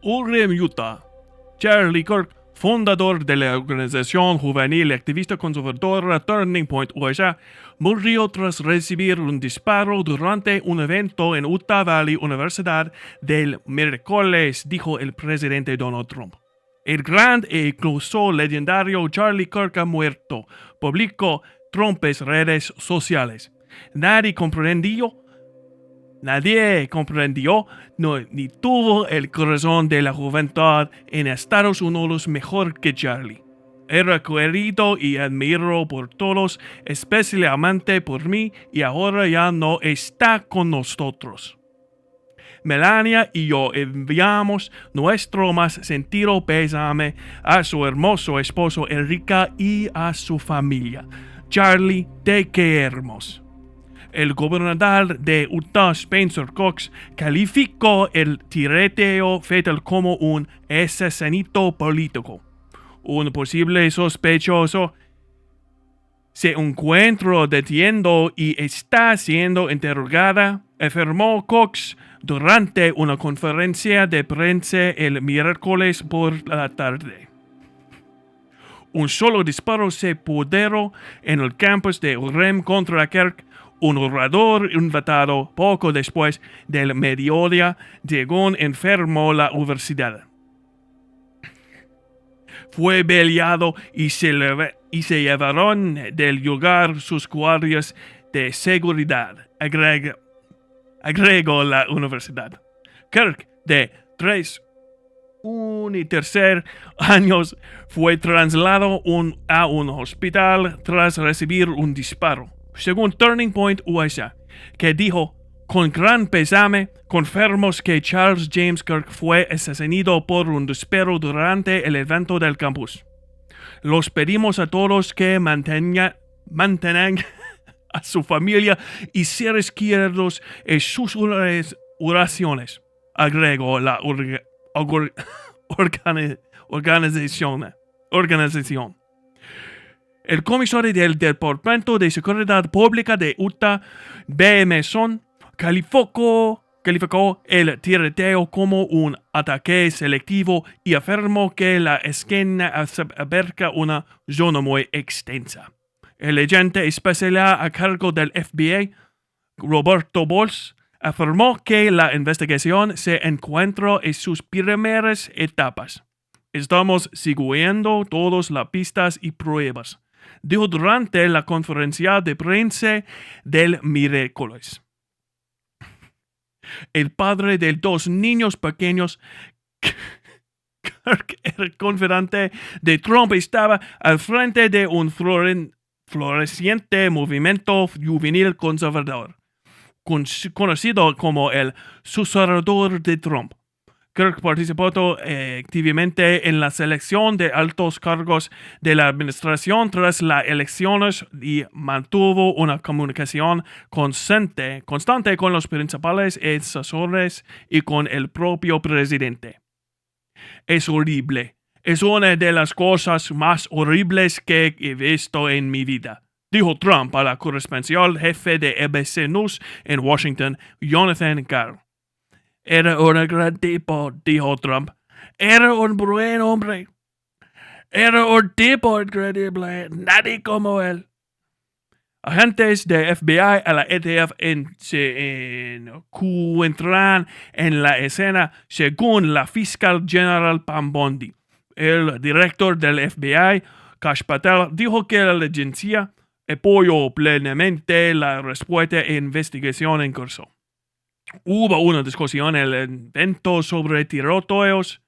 Ghraib, Utah. Charlie Kirk, fundador de la organización juvenil activista conservadora Turning Point USA, murió tras recibir un disparo durante un evento en Utah Valley Universidad del miércoles, dijo el presidente Donald Trump. El gran e incluso legendario Charlie Kirk ha muerto, publicó Trump en redes sociales. Nadie comprendió ni tuvo el corazón de la juventud en Estados Unidos mejor que Charlie. Era querido y admirado por todos, especialmente por mí, y ahora ya no está con nosotros. Melania y yo enviamos nuestro más sentido pésame a su hermoso esposo Enrique y a su familia. Charlie, te queremos. El gobernador de Utah, Spencer Cox, calificó el tiroteo fatal como un asesinato político. Un posible sospechoso se encuentra detenido y está siendo interrogada, afirmó Cox durante una conferencia de prensa el miércoles por la tarde. Un solo disparo se produjo en el campus de Ghraib contra Kirk. Un orador invitado poco después del mediodía llegó enfermo a la universidad. Fue baleado y se llevaron del lugar sus guardias de seguridad, agregó la universidad. Kirk, de 3 y tercer años, fue trasladado a un hospital tras recibir un disparo. Según Turning Point USA, que dijo, con gran pesame, confirmamos que Charles James Kirk fue asesinado por un disparo durante el evento del campus. Los pedimos a todos que mantengan a su familia y seres queridos en sus oraciones, agregó la organización. El comisario del Departamento de Seguridad Pública de Utah, B. Mason, calificó el tiroteo como un ataque selectivo y afirmó que la escena abarca una zona muy extensa. El agente especial a cargo del FBI, Roberto Bols, afirmó que la investigación se encuentra en sus primeras etapas. Estamos siguiendo todas las pistas y pruebas, dijo durante la conferencia de prensa del miércoles. El padre de 2 niños pequeños, Kirk, el confidente de Trump, estaba al frente de un floreciente movimiento juvenil conservador, conocido como el sucesor de Trump. Kirk participó activamente en la selección de altos cargos de la administración tras las elecciones y mantuvo una comunicación constante con los principales asesores y con el propio presidente. Es horrible. Es una de las cosas más horribles que he visto en mi vida, dijo Trump a la corresponsal jefe de ABC News en Washington, Jonathan Carr. Era un gran tipo, dijo Trump. Era un buen hombre. Era un tipo increíble. Nadie como él. Agentes de FBI a la ETF se encuentran en la escena, según la fiscal general Pam Bondi. El director del FBI, Kash Patel, dijo que la agencia apoyó plenamente la respuesta e investigación en curso. Hubo una discusión en el evento sobre tiroteos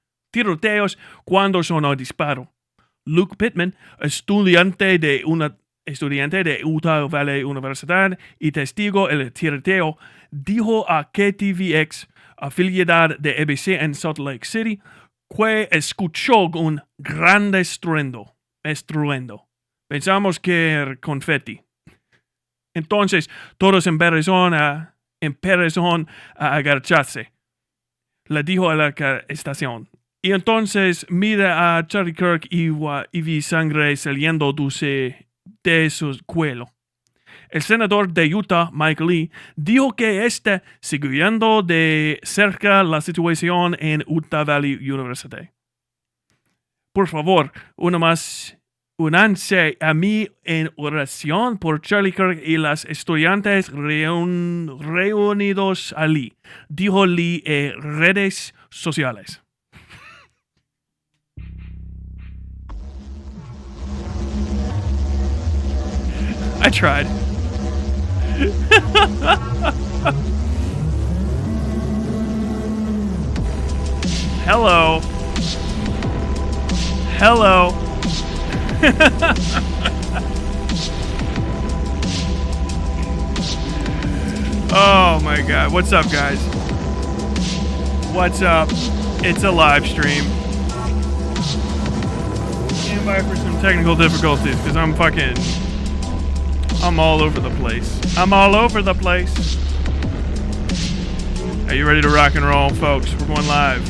cuando sonó disparo. Luke Pittman, estudiante de Utah Valley Universidad y testigo del tiroteo, dijo a KTVX, afiliada de ABC en Salt Lake City, que escuchó un gran estruendo. Pensamos que era confeti. Entonces, todos empezaron a agacharse. Le dijo a la estación. Y entonces mira a Charlie Kirk y vi sangre saliendo de su cuello. El senador de Utah, Mike Lee, dijo que está siguiendo de cerca la situación en Utah Valley University. Por favor, únanse a mí en oración por Charlie Kirk y las estudiantes reunidos allí, dijo Lee en redes sociales. I tried. Hello. Hello. Oh my god. What's up, guys? What's up? It's a live stream. Stand by for some technical difficulties because I'm all over the place. I'm all over the place. Are you ready to rock and roll, folks? We're going live.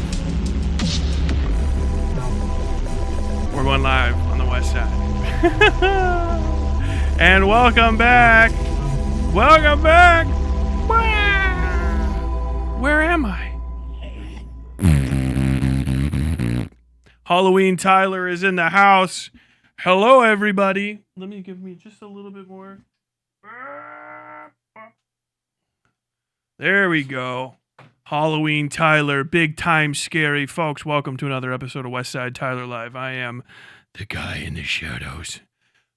We're going live on the west side. And welcome back. Welcome back. Where am I? Halloween Tyler is in the house. Hello, everybody. Let me give me just a little bit more. There we go. Halloween Tyler, big time scary. Folks, welcome to another episode of Westside Tyler Live. I am the guy in the shadows.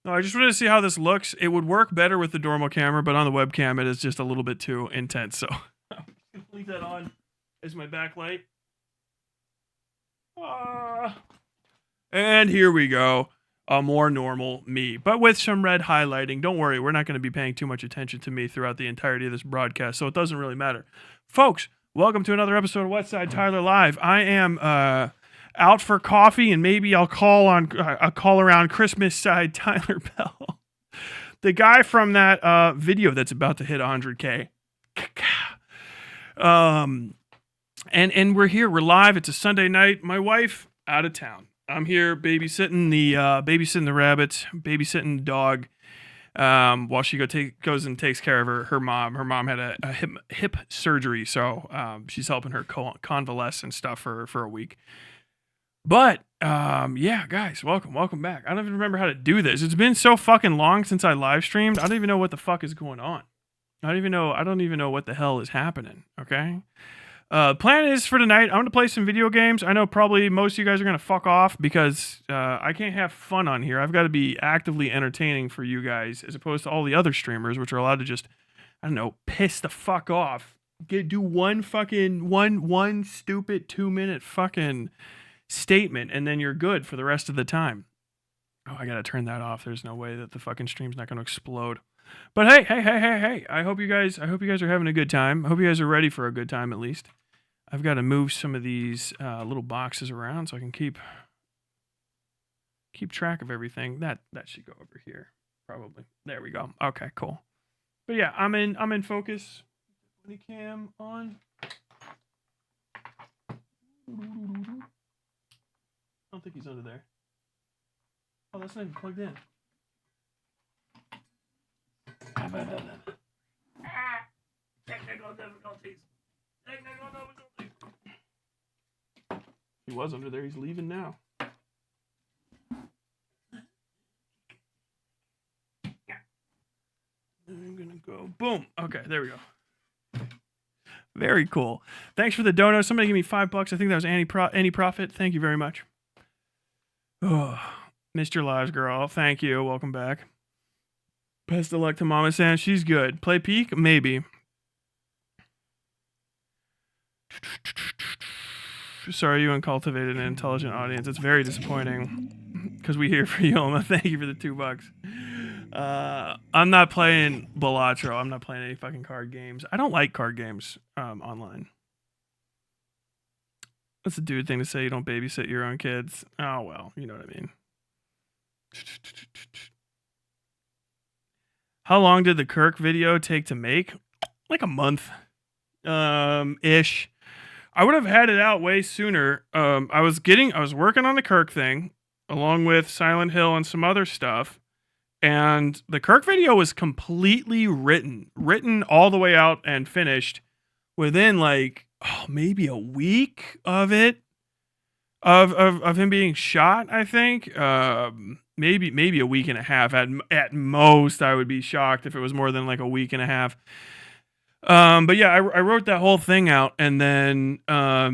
No, I just wanted to see how this looks. It would work better with the Dormo camera, but on the webcam it is just a little bit too intense. So I'm going to leave that on as my backlight. And here we go. A more normal me, but with some red highlighting. Don't worry, we're not going to be paying too much attention to me throughout the entirety of this broadcast, so it doesn't really matter. Folks, welcome to another episode of Westside Tyler Live. I am out for coffee, and maybe I'll call around Christmas side Tyler Bell. The guy from that video that's about to hit 100K. And we're here, we're live. It's a Sunday night. My wife out of town. I'm here babysitting the rabbits, babysitting the dog, while she goes and takes care of her mom. Her mom had a hip surgery, so she's helping her convalesce and stuff for a week. But yeah, guys, welcome back. I don't even remember how to do this. It's been so fucking long since I live streamed. I don't even know what the fuck is going on. I don't even know what the hell is happening. Okay. Plan is for tonight, I'm going to play some video games. I know probably most of you guys are going to fuck off because I can't have fun on here. I've got to be actively entertaining for you guys as opposed to all the other streamers, which are allowed to just, I don't know, piss the fuck off. Do one stupid 2-minute fucking statement and then you're good for the rest of the time. Oh, I got to turn that off. There's no way that the fucking stream's not going to explode. But hey, I hope you guys are having a good time. I hope you guys are ready for a good time at least. I've got to move some of these little boxes around so I can keep track of everything. That should go over here, probably. There we go. Okay, cool. But yeah, I'm in focus. Put the cam on. I don't think he's under there. Oh, that's not even plugged in. Technical difficulties. He was under there. He's leaving now. I'm gonna go. Boom. Okay, there we go. Very cool. Thanks for the dono. Somebody give me $5. I think that was Annie Profit. Thank you very much. Oh, Mr. Lives Girl. Thank you. Welcome back. Best of luck to Mama San. She's good. Play Peak? Maybe. Sorry, you uncultivated and intelligent audience. It's very disappointing. Because we here for you, Alma. Thank you for the $2. I'm not playing Balatro. I'm not playing any fucking card games. I don't like card games online. That's a dude thing to say. You don't babysit your own kids. Oh, well. You know what I mean. How long did the Kirk video take to make? Like a month. Ish. I would have had it out way sooner. I was working on the Kirk thing along with Silent Hill and some other stuff. And the Kirk video was completely written all the way out and finished within like maybe a week of it, of him being shot. I think maybe a week and a half at most. I would be shocked if it was more than like a week and a half. But yeah, I wrote that whole thing out, and then I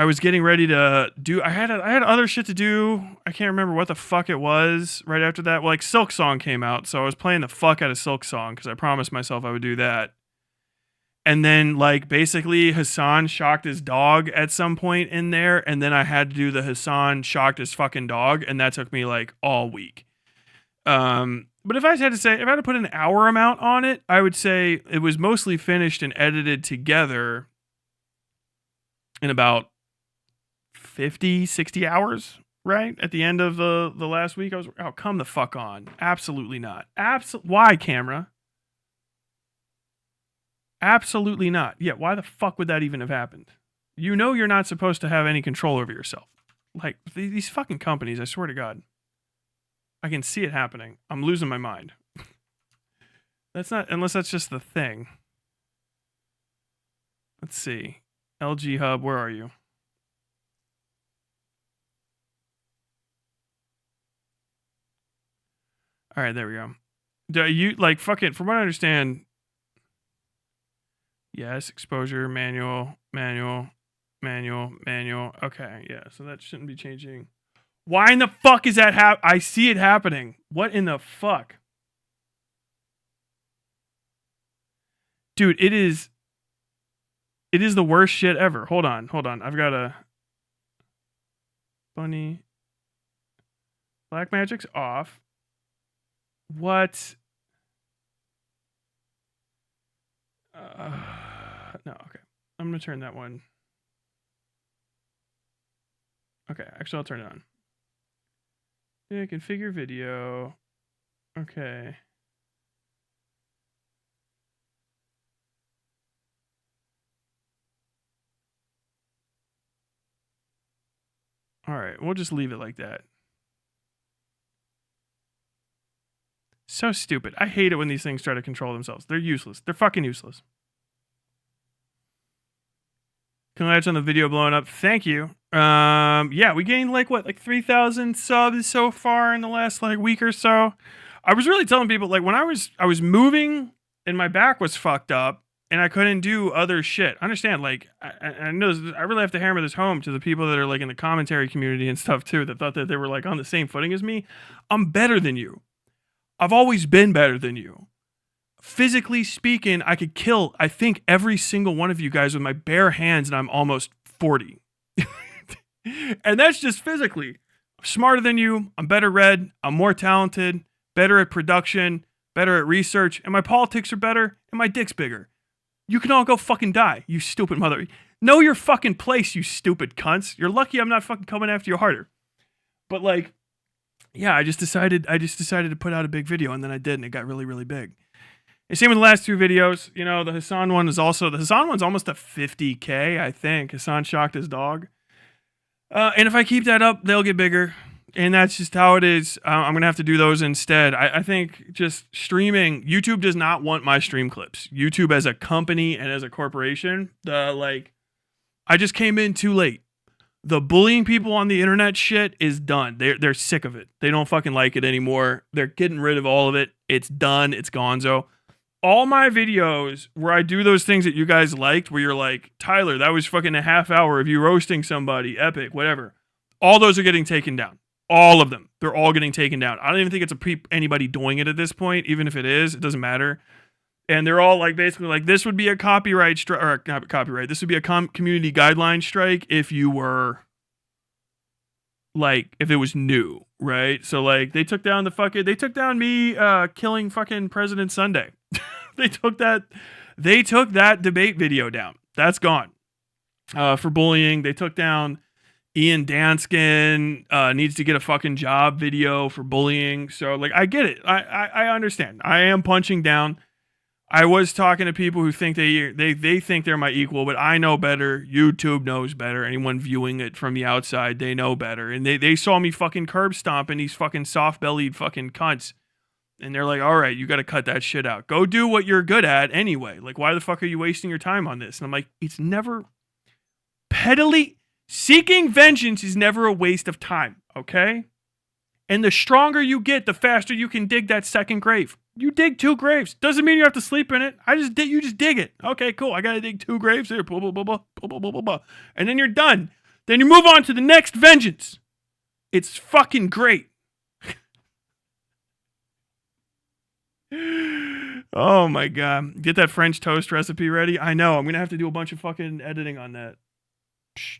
was getting ready to do. I had other shit to do. I can't remember what the fuck it was right after that. Well, like Silk Song came out, so I was playing the fuck out of Silk Song because I promised myself I would do that. And then like basically Hassan shocked his dog at some point in there, and then I had to do the Hassan shocked his fucking dog, and that took me like all week. But if I had to put an hour amount on it, I would say it was mostly finished and edited together in about 50, 60 hours, right? At the end of the last week, I was, oh, come the fuck on. Absolutely not. Why, camera? Absolutely not. Yeah, why the fuck would that even have happened? You know you're not supposed to have any control over yourself. Like, these fucking companies, I swear to God. I can see it happening. I'm losing my mind. Unless that's just the thing. Let's see. LG Hub, where are you? All right, there we go. Do you, like, fucking, from what I understand, yes, exposure, manual. Okay, yeah, so that shouldn't be changing. Why in the fuck is that I see it happening. What in the fuck? Dude, it is the worst shit ever. Hold on. I've got a bunny. Black Magic's off. What? No, okay. I'm going to turn that one. Okay, actually I'll turn it on. Yeah, configure video. Okay. All right, we'll just leave it like that. So stupid. I hate it when these things try to control themselves. They're useless. They're fucking useless. Congrats on the video blowing up. Thank you. Yeah, we gained like 3,000 subs so far in the last like week or so. I was really telling people like when I was moving and my back was fucked up and I couldn't do other shit. Understand? Like I know I really have to hammer this home to the people that are like in the commentary community and stuff too that thought that they were like on the same footing as me. I'm better than you. I've always been better than you. Physically speaking, I could kill, I think, every single one of you guys with my bare hands, and I'm almost 40. And that's just physically. I'm smarter than you. I'm better read. I'm more talented. Better at production. Better at research. And my politics are better. And my dick's bigger. You can all go fucking die, you stupid mother. Know your fucking place, you stupid cunts. You're lucky I'm not fucking coming after you harder. But like, yeah, I just decided to put out a big video, and then I did, and it got really, really big. And same with the last two videos. You know, the Hassan one's almost a 50K, I think. Hassan shocked his dog. And if I keep that up, they'll get bigger. And that's just how it is. I'm going to have to do those instead. I think just streaming, YouTube does not want my stream clips. YouTube as a company and as a corporation, I just came in too late. The bullying people on the internet shit is done. They're sick of it. They don't fucking like it anymore. They're getting rid of all of it. It's done. It's gonzo. All my videos where I do those things that you guys liked, where you're like, Tyler, that was fucking a half hour of you roasting somebody, epic, whatever. All those are getting taken down. All of them. They're all getting taken down. I don't even think it's anybody doing it at this point. Even if it is, it doesn't matter. And they're all like basically like, this would be a copyright strike, or not copyright. This would be a community guideline strike if you were like, if it was new, right? So like they took down me killing fucking President Sunday. They took that debate video down. That's gone. For bullying. They took down Ian Danskin needs to get a fucking job video for bullying. So like I get it. I understand. I am punching down. I was talking to people who think they think they're my equal, but I know better. YouTube knows better. Anyone viewing it from the outside, they know better. And they saw me fucking curb stomping these fucking soft-bellied fucking cunts. And they're like, all right, you got to cut that shit out. Go do what you're good at anyway. Like, why the fuck are you wasting your time on this? And I'm like, it's never... Seeking vengeance is never a waste of time, okay? And the stronger you get, the faster you can dig that second grave. You dig 2 graves. Doesn't mean you have to sleep in it. You just dig it. Okay, cool. I gotta dig 2 graves here. Blah, blah, blah, blah, blah, blah, blah, blah. And then you're done. Then you move on to the next vengeance. It's fucking great. Oh my god. Get that French toast recipe ready. I know. I'm gonna have to do a bunch of fucking editing on that. Psh.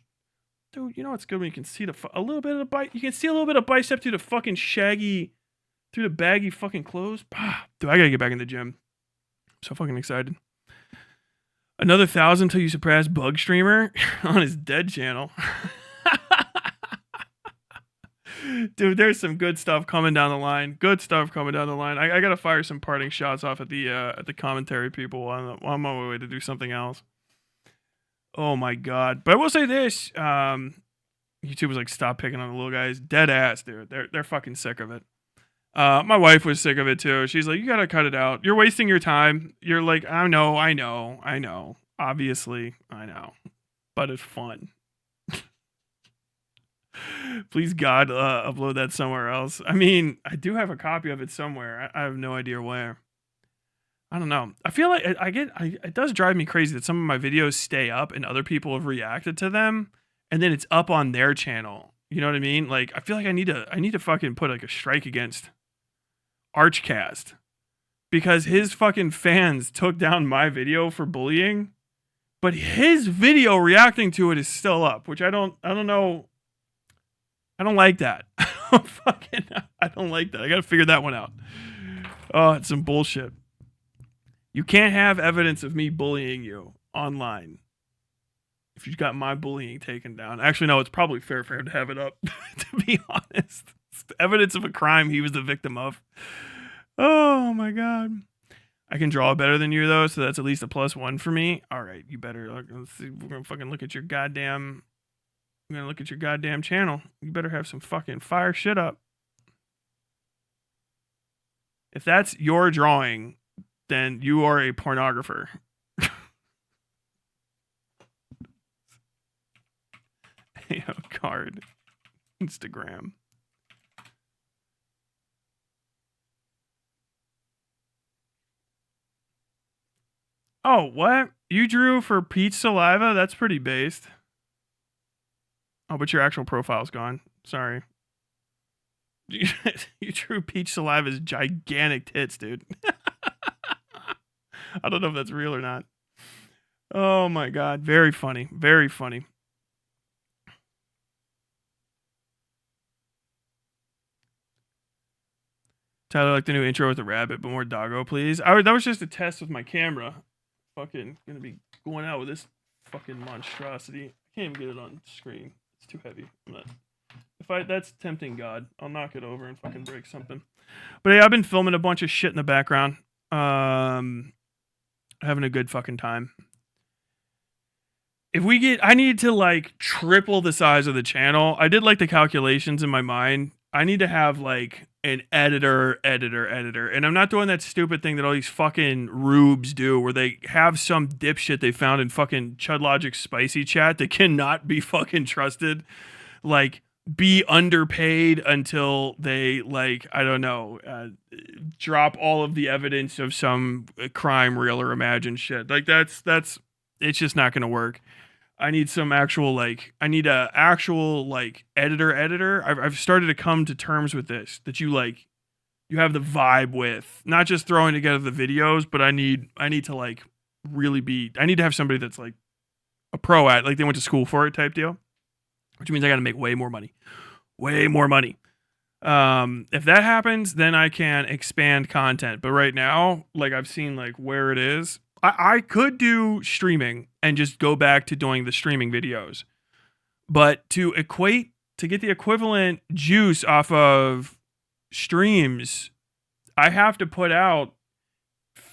Dude, you know what's good when you can see a little bit of the bite. You can see a little bit of bicep through the fucking shaggy, through the baggy fucking clothes. Dude, I gotta get back in the gym. I'm so fucking excited. Another 1,000 till you surpass Bug Streamer on his dead channel. Dude, there's some good stuff coming down the line. Good stuff coming down the line. I gotta fire some parting shots off at the commentary people on my way to do something else. Oh my god. But I will say this, YouTube was like, stop picking on the little guys. Dead ass, dude. They're fucking sick of it. My wife was sick of it too. She's like, you gotta cut it out. You're wasting your time. You're like, I know. Obviously, I know. But it's fun. Please God, upload that somewhere else. I mean, I do have a copy of it somewhere. I have no idea where. I don't know. I feel like it does drive me crazy that some of my videos stay up and other people have reacted to them, and then it's up on their channel. You know what I mean? Like, I feel like I need to fucking put like a strike against Archcast because his fucking fans took down my video for bullying, but his video reacting to it is still up, which I don't know. I don't like that. I don't like that. I gotta figure that one out. Oh, it's some bullshit. You can't have evidence of me bullying you online if you've got my bullying taken down. Actually, no, it's probably fair for him to have it up, to be honest. It's evidence of a crime he was the victim of. Oh, my God. I can draw better than you, though, so that's at least a +1 for me. All right, you better... Let's see. We're going to fucking look at your goddamn... I'm going to look at your goddamn channel. You better have some fucking fire shit up. If that's your drawing... then you are a pornographer. Card. Instagram. Oh, what? You drew for Peach Saliva? That's pretty based. Oh, but your actual profile's gone. Sorry. You drew Peach Saliva's gigantic tits, dude. I don't know if that's real or not. Oh my god. Very funny. Very funny. Tyler, like the new intro with the rabbit, but more doggo, please. That was just a test with my camera. Fucking gonna be going out with this fucking monstrosity. I can't even get it on screen. It's too heavy. That's tempting God. I'll knock it over and fucking break something. But hey, I've been filming a bunch of shit in the background. Having a good fucking time. I need to like triple the size of the channel. I did like the calculations in my mind. I need to have like an editor. And I'm not doing that stupid thing that all these fucking rubes do where they have some dipshit they found in fucking Chud Logic spicy chat that cannot be fucking trusted. Like, be underpaid until they, like, I don't know, drop all of the evidence of some crime, real or imagined shit. Like, it's just not going to work. I need some actual, like, editor. I've started to come to terms with this, that you have the vibe with, not just throwing together the videos, but I need to, like, really I need to have somebody that's, like, a pro at, like, they went to school for it type deal. Which means I got to make way more money. If that happens, then I can expand content. But right now, like, I've seen like where it is. I could do streaming and just go back to doing the streaming videos. But to get the equivalent juice off of streams, I have to put out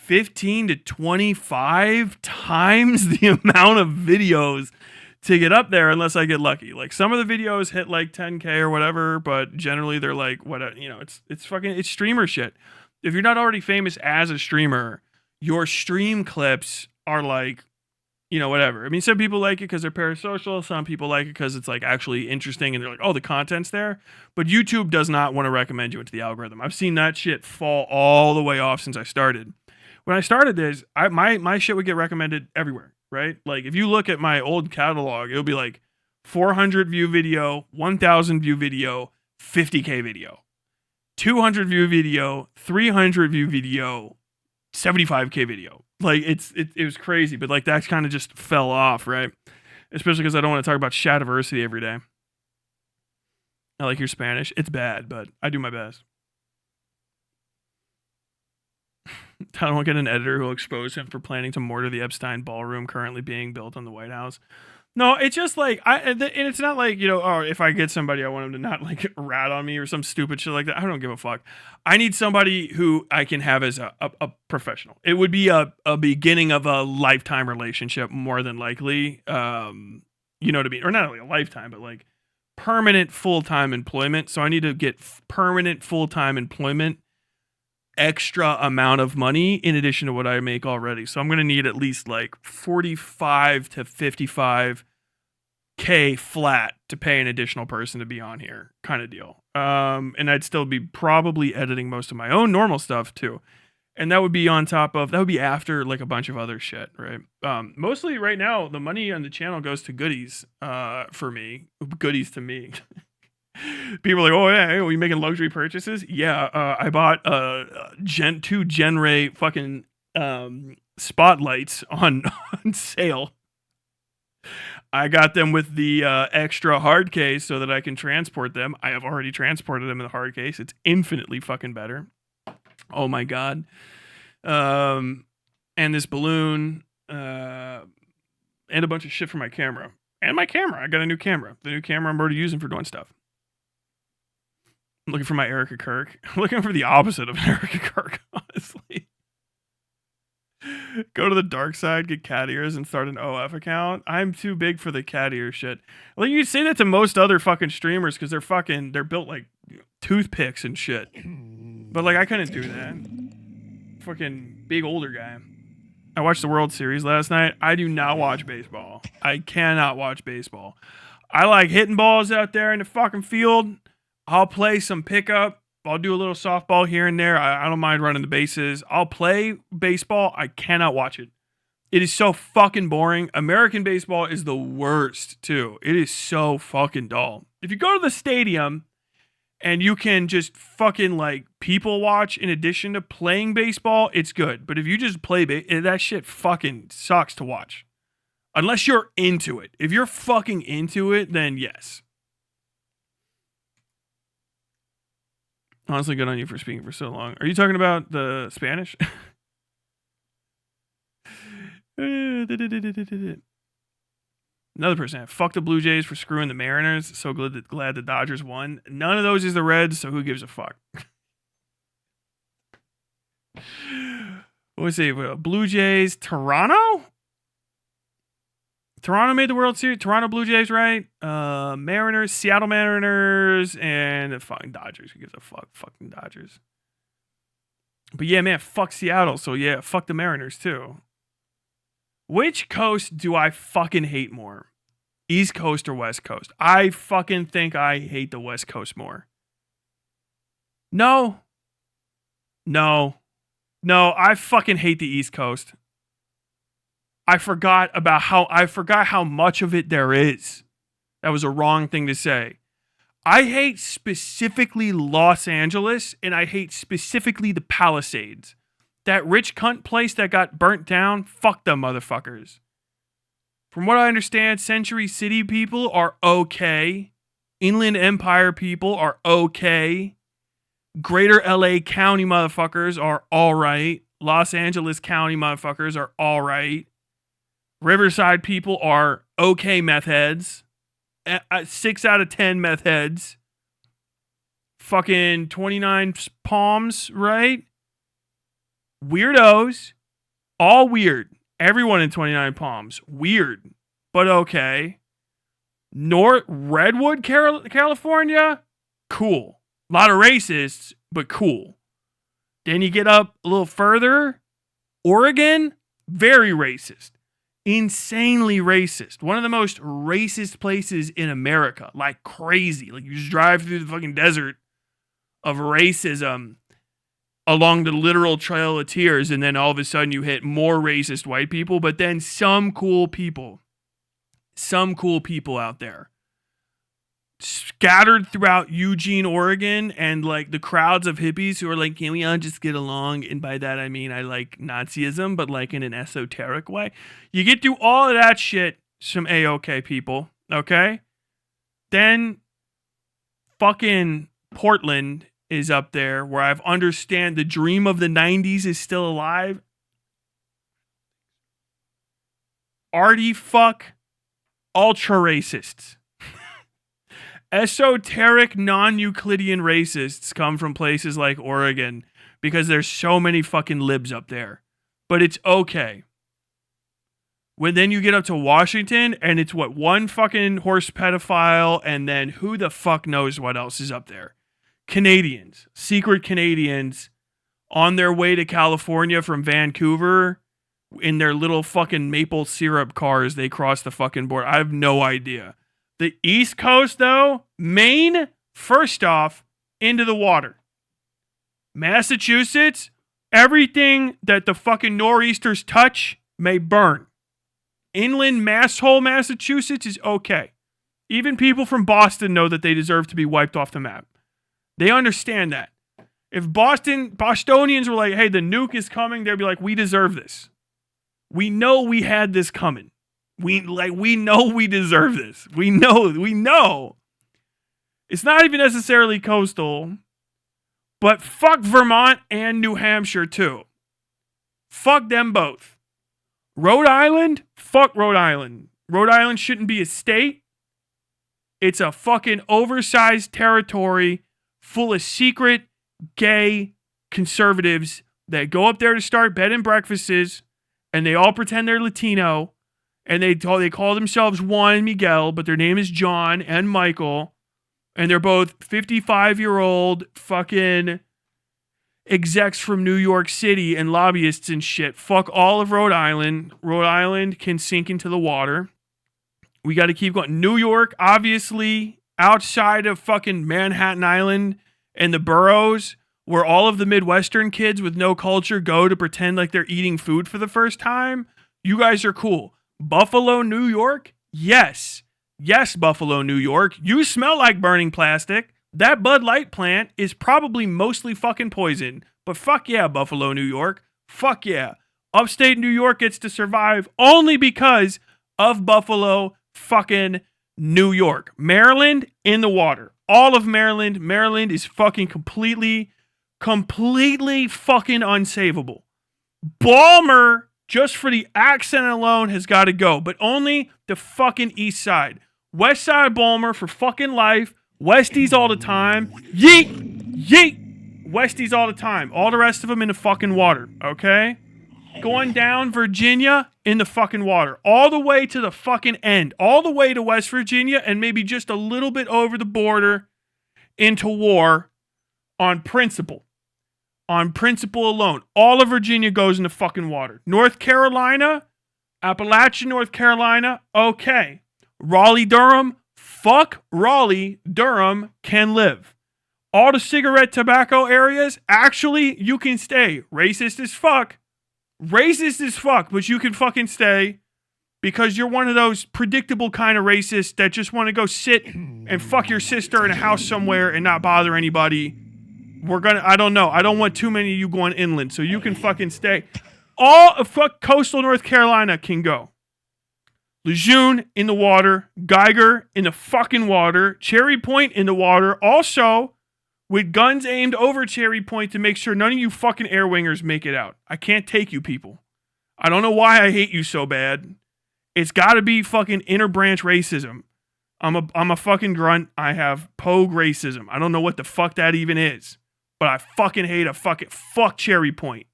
15 to 25 times the amount of videos to get up there unless I get lucky. Like some of the videos hit like 10K or whatever, but generally they're like what, you know, it's streamer shit. If you're not already famous as a streamer, your stream clips are like, you know, whatever. I mean, some people like it because they're parasocial. Some people like it because it's like actually interesting and they're like, oh, the content's there. But YouTube does not want to recommend you into the algorithm. I've seen that shit fall all the way off since I started. When I started this, my shit would get recommended everywhere, right? Like if you look at my old catalog, it'll be like 400 view video, 1,000 view video, 50K video, 200 view video, 300 view video, 75K video. Like it was crazy, but like that kind of just fell off, right? Especially because I don't want to talk about Shadiversity every day. I like your Spanish. It's bad, but I do my best. I don't get an editor who will expose him for planning to mortar the Epstein ballroom currently being built on the White House. No, it's just like and it's not like, you know, oh, if I get somebody, I want them to not like rat on me or some stupid shit like that. I don't give a fuck. I need somebody who I can have as a professional. It would be a beginning of a lifetime relationship more than likely. You know what I mean? Or not only a lifetime, but like permanent full-time employment. So I need to get permanent full-time employment, extra amount of money in addition to what I make already. So I'm going to need at least like 45 to 55K flat to pay an additional person to be on here kind of deal. And I'd still be probably editing most of my own normal stuff too. And that would be on top of, that would be after like a bunch of other shit, right? Mostly right now, the money on the channel goes to goodies for me. Goodies to me. People are like, oh yeah, hey, are you making luxury purchases? Yeah, I bought two Genray fucking spotlights on sale. I got them with the extra hard case so that I can transport them. I have already transported them in the hard case. It's infinitely fucking better. Oh my god. And this balloon and a bunch of shit for my camera. And my camera. I got a new camera. The new camera I'm already using for doing stuff. I'm looking for my Erica Kirk. I'm looking for the opposite of Erica Kirk, honestly. Go to the dark side, get cat ears, and start an OF account. I'm too big for the cat ear shit. Like, you say that to most other fucking streamers because they're built like toothpicks and shit. But like, I couldn't do that. Fucking big older guy. I watched the World Series last night. I do not watch baseball. I cannot watch baseball. I like hitting balls out there in the fucking field. I'll play some pickup. I'll do a little softball here and there. I don't mind running the bases. I'll play baseball. I cannot watch it. It is so fucking boring. American baseball is the worst, too. It is so fucking dull. If you go to the stadium and you can just fucking like people watch in addition to playing baseball, it's good. But if you just play that shit fucking sucks to watch. Unless you're into it. If you're fucking into it, then yes. Honestly, good on you for speaking for so long. Are you talking about the Spanish? Another person. Fuck the Blue Jays for screwing the Mariners. So glad the Dodgers won. None of those is the Reds, so who gives a fuck? What was it? Blue Jays, Toronto? Toronto made the World Series. Toronto Blue Jays, right? Mariners, Seattle Mariners, and the fucking Dodgers. Who gives a fuck? Fucking Dodgers. But yeah, man, fuck Seattle. So yeah, fuck the Mariners too. Which coast do I fucking hate more? East Coast or West Coast? I fucking think I hate the West Coast more. No, I fucking hate the East Coast. I forgot how much of it there is. That was a wrong thing to say. I hate specifically Los Angeles, and I hate specifically the Palisades. That rich cunt place that got burnt down, fuck them motherfuckers. From what I understand, Century City people are okay. Inland Empire people are okay. Greater LA County motherfuckers are alright. Los Angeles County motherfuckers are alright. Riverside people are okay meth heads. 6 out of 10 meth heads. Fucking 29 Palms, right? Weirdos. All weird. Everyone in 29 Palms. Weird. But okay. Redwood, California? Cool. A lot of racists, but cool. Then you get up a little further. Oregon? Very racist. Insanely racist. One of the most racist places in America. Like crazy. Like you just drive through the fucking desert of racism along the literal Trail of Tears, and then all of a sudden you hit more racist white people, but then some cool people out there scattered throughout Eugene, Oregon, and like the crowds of hippies who are like, can we all just get along? And by that I mean I like Nazism, but like in an esoteric way. You get through all of that shit, some A-OK people, okay? Then fucking Portland is up there, where I've understand the dream of the 90s is still alive. Arty fuck ultra racists. Esoteric non-Euclidean racists come from places like Oregon because there's so many fucking libs up there. But it's okay. When then you get up to Washington and it's one fucking horse pedophile, and then who the fuck knows what else is up there. Canadians, secret Canadians on their way to California from Vancouver in their little fucking maple syrup cars. They cross the fucking border. I have no idea. The East Coast, though, Maine, first off, into the water. Massachusetts, everything that the fucking nor'easters touch may burn. Inland masshole Massachusetts is okay. Even people from Boston know that they deserve to be wiped off the map. They understand that. If Bostonians were like, hey, the nuke is coming, they'd be like, we deserve this. We know we had this coming. We know we deserve this. We know. It's not even necessarily coastal, but fuck Vermont and New Hampshire too. Fuck them both. Rhode Island? Fuck Rhode Island. Rhode Island shouldn't be a state. It's a fucking oversized territory full of secret gay conservatives that go up there to start bed and breakfasts, and they all pretend they're Latino. And they call themselves Juan and Miguel, but their name is John and Michael. And they're both 55-year-old fucking execs from New York City and lobbyists and shit. Fuck all of Rhode Island. Rhode Island can sink into the water. We got to keep going. New York, obviously, outside of fucking Manhattan Island and the boroughs, where all of the Midwestern kids with no culture go to pretend like they're eating food for the first time. You guys are cool. Buffalo, New York? Yes. Yes, Buffalo, New York. You smell like burning plastic. That Bud Light plant is probably mostly fucking poison. But fuck yeah, Buffalo, New York. Fuck yeah. Upstate New York gets to survive only because of Buffalo, fucking New York. Maryland, in the water. All of Maryland. Maryland is fucking completely fucking unsavable. Balmer, just for the accent alone, has got to go. But only the fucking east side. West side Balmer for fucking life. Westies all the time. Yeet! Yeet! Westies all the time. All the rest of them in the fucking water. Okay? Going down Virginia in the fucking water. All the way to the fucking end. All the way to West Virginia and maybe just a little bit over the border into war on principle. On principle alone. All of Virginia goes in the fucking water. North Carolina, Appalachian, North Carolina, okay. Raleigh, Durham, fuck Raleigh, Durham can live. All the cigarette tobacco areas, actually, you can stay. Racist as fuck. Racist as fuck, but you can fucking stay because you're one of those predictable kind of racists that just want to go sit and fuck your sister in a house somewhere and not bother anybody. I don't know. I don't want too many of you going inland, so you can fucking stay. All of fuck coastal North Carolina can go. Lejeune in the water. Geiger in the fucking water. Cherry Point in the water. Also, with guns aimed over Cherry Point to make sure none of you fucking air wingers make it out. I can't take you people. I don't know why I hate you so bad. It's got to be fucking interbranch racism. I'm a fucking grunt. I have Pogue racism. I don't know what the fuck that even is. But I fucking hate fuck Cherry Point.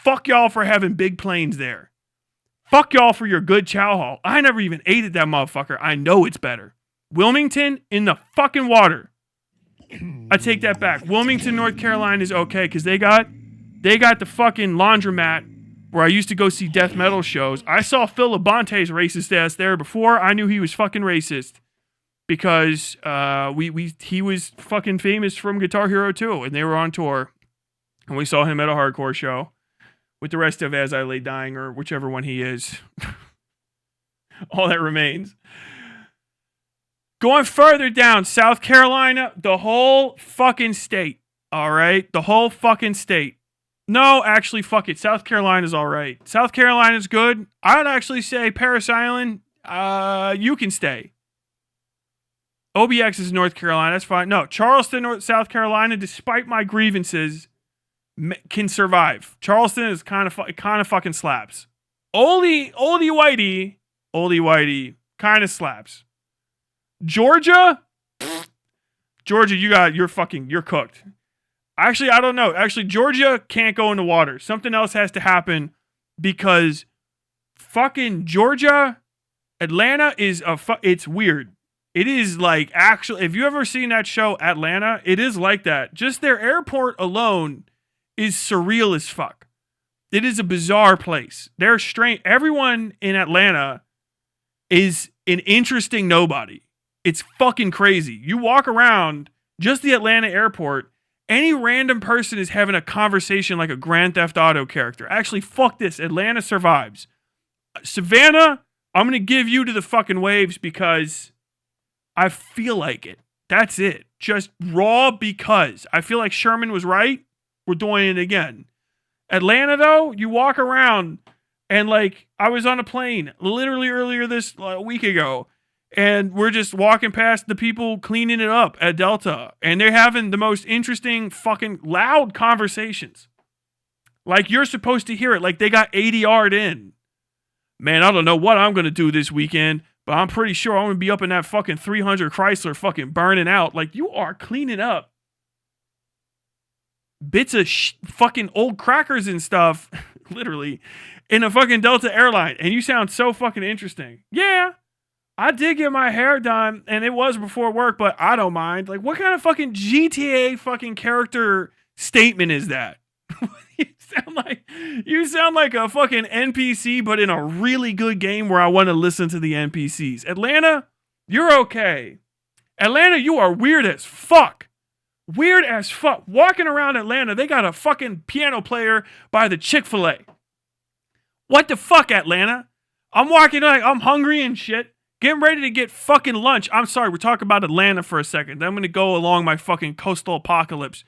Fuck y'all for having big planes there. Fuck y'all for your good chow hall. I never even ate at that motherfucker. I know it's better. Wilmington in the fucking water. I take that back. Wilmington, North Carolina is okay because they got the fucking laundromat where I used to go see death metal shows. I saw Phil Labante's racist ass there before I knew he was fucking racist because he was fucking famous from Guitar Hero 2 and they were on tour and we saw him at a hardcore show with the rest of As I Lay Dying or whichever one he is. All that remains. Going further down, South Carolina, the whole fucking state. All right? The whole fucking state. No, actually, fuck it. South Carolina's all right. South Carolina's good. I'd actually say Parris Island, you can stay. OBX is North Carolina. That's fine. No, Charleston, South Carolina, despite my grievances, can survive. Charleston is kind of fucking slaps. Oldie Whitey, kind of slaps. Georgia, you're cooked. Actually, I don't know. Actually, Georgia can't go in the water. Something else has to happen because fucking Georgia, Atlanta is it's weird. It is like actually, if you ever seen that show Atlanta, it is like that. Just their airport alone is surreal as fuck. It is a bizarre place. They're strange. Everyone in Atlanta is an interesting nobody. It's fucking crazy. You walk around just the Atlanta airport, any random person is having a conversation like a Grand Theft Auto character. Actually, fuck this. Atlanta survives. Savannah, I'm going to give you to the fucking waves because I feel like it. That's it. Just raw because. I feel like Sherman was right. We're doing it again. Atlanta, though, you walk around and like I was on a plane literally earlier this week ago. And we're just walking past the people cleaning it up at Delta. And they're having the most interesting fucking loud conversations. Like you're supposed to hear it. Like they got ADR'd in. Man, I don't know what I'm going to do this weekend. But I'm pretty sure I'm going to be up in that fucking 300 Chrysler fucking burning out. Like you are cleaning up bits of fucking old crackers and stuff. Literally. In a fucking Delta airline. And you sound so fucking interesting. Yeah. I did get my hair done, and it was before work, but I don't mind. Like, what kind of fucking GTA fucking character statement is that? You sound like a fucking NPC, but in a really good game where I want to listen to the NPCs. Atlanta, you're okay. Atlanta, you are weird as fuck. Weird as fuck. Walking around Atlanta, they got a fucking piano player by the Chick-fil-A. What the fuck, Atlanta? I'm walking like I'm hungry and shit. Getting ready to get fucking lunch. I'm sorry, we're talking about Atlanta for a second. Then I'm going to go along my fucking coastal apocalypse.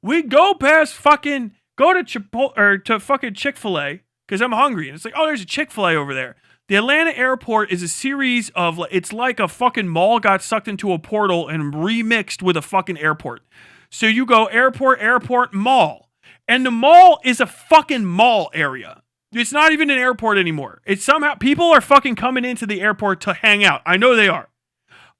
We go past fucking, go to fucking Chick-fil-A because I'm hungry. And it's like, oh, there's a Chick-fil-A over there. The Atlanta airport is a series of, it's like a fucking mall got sucked into a portal and remixed with a fucking airport. So you go airport, mall. And the mall is a fucking mall area. It's not even an airport anymore. It's somehow, people are fucking coming into the airport to hang out. I know they are.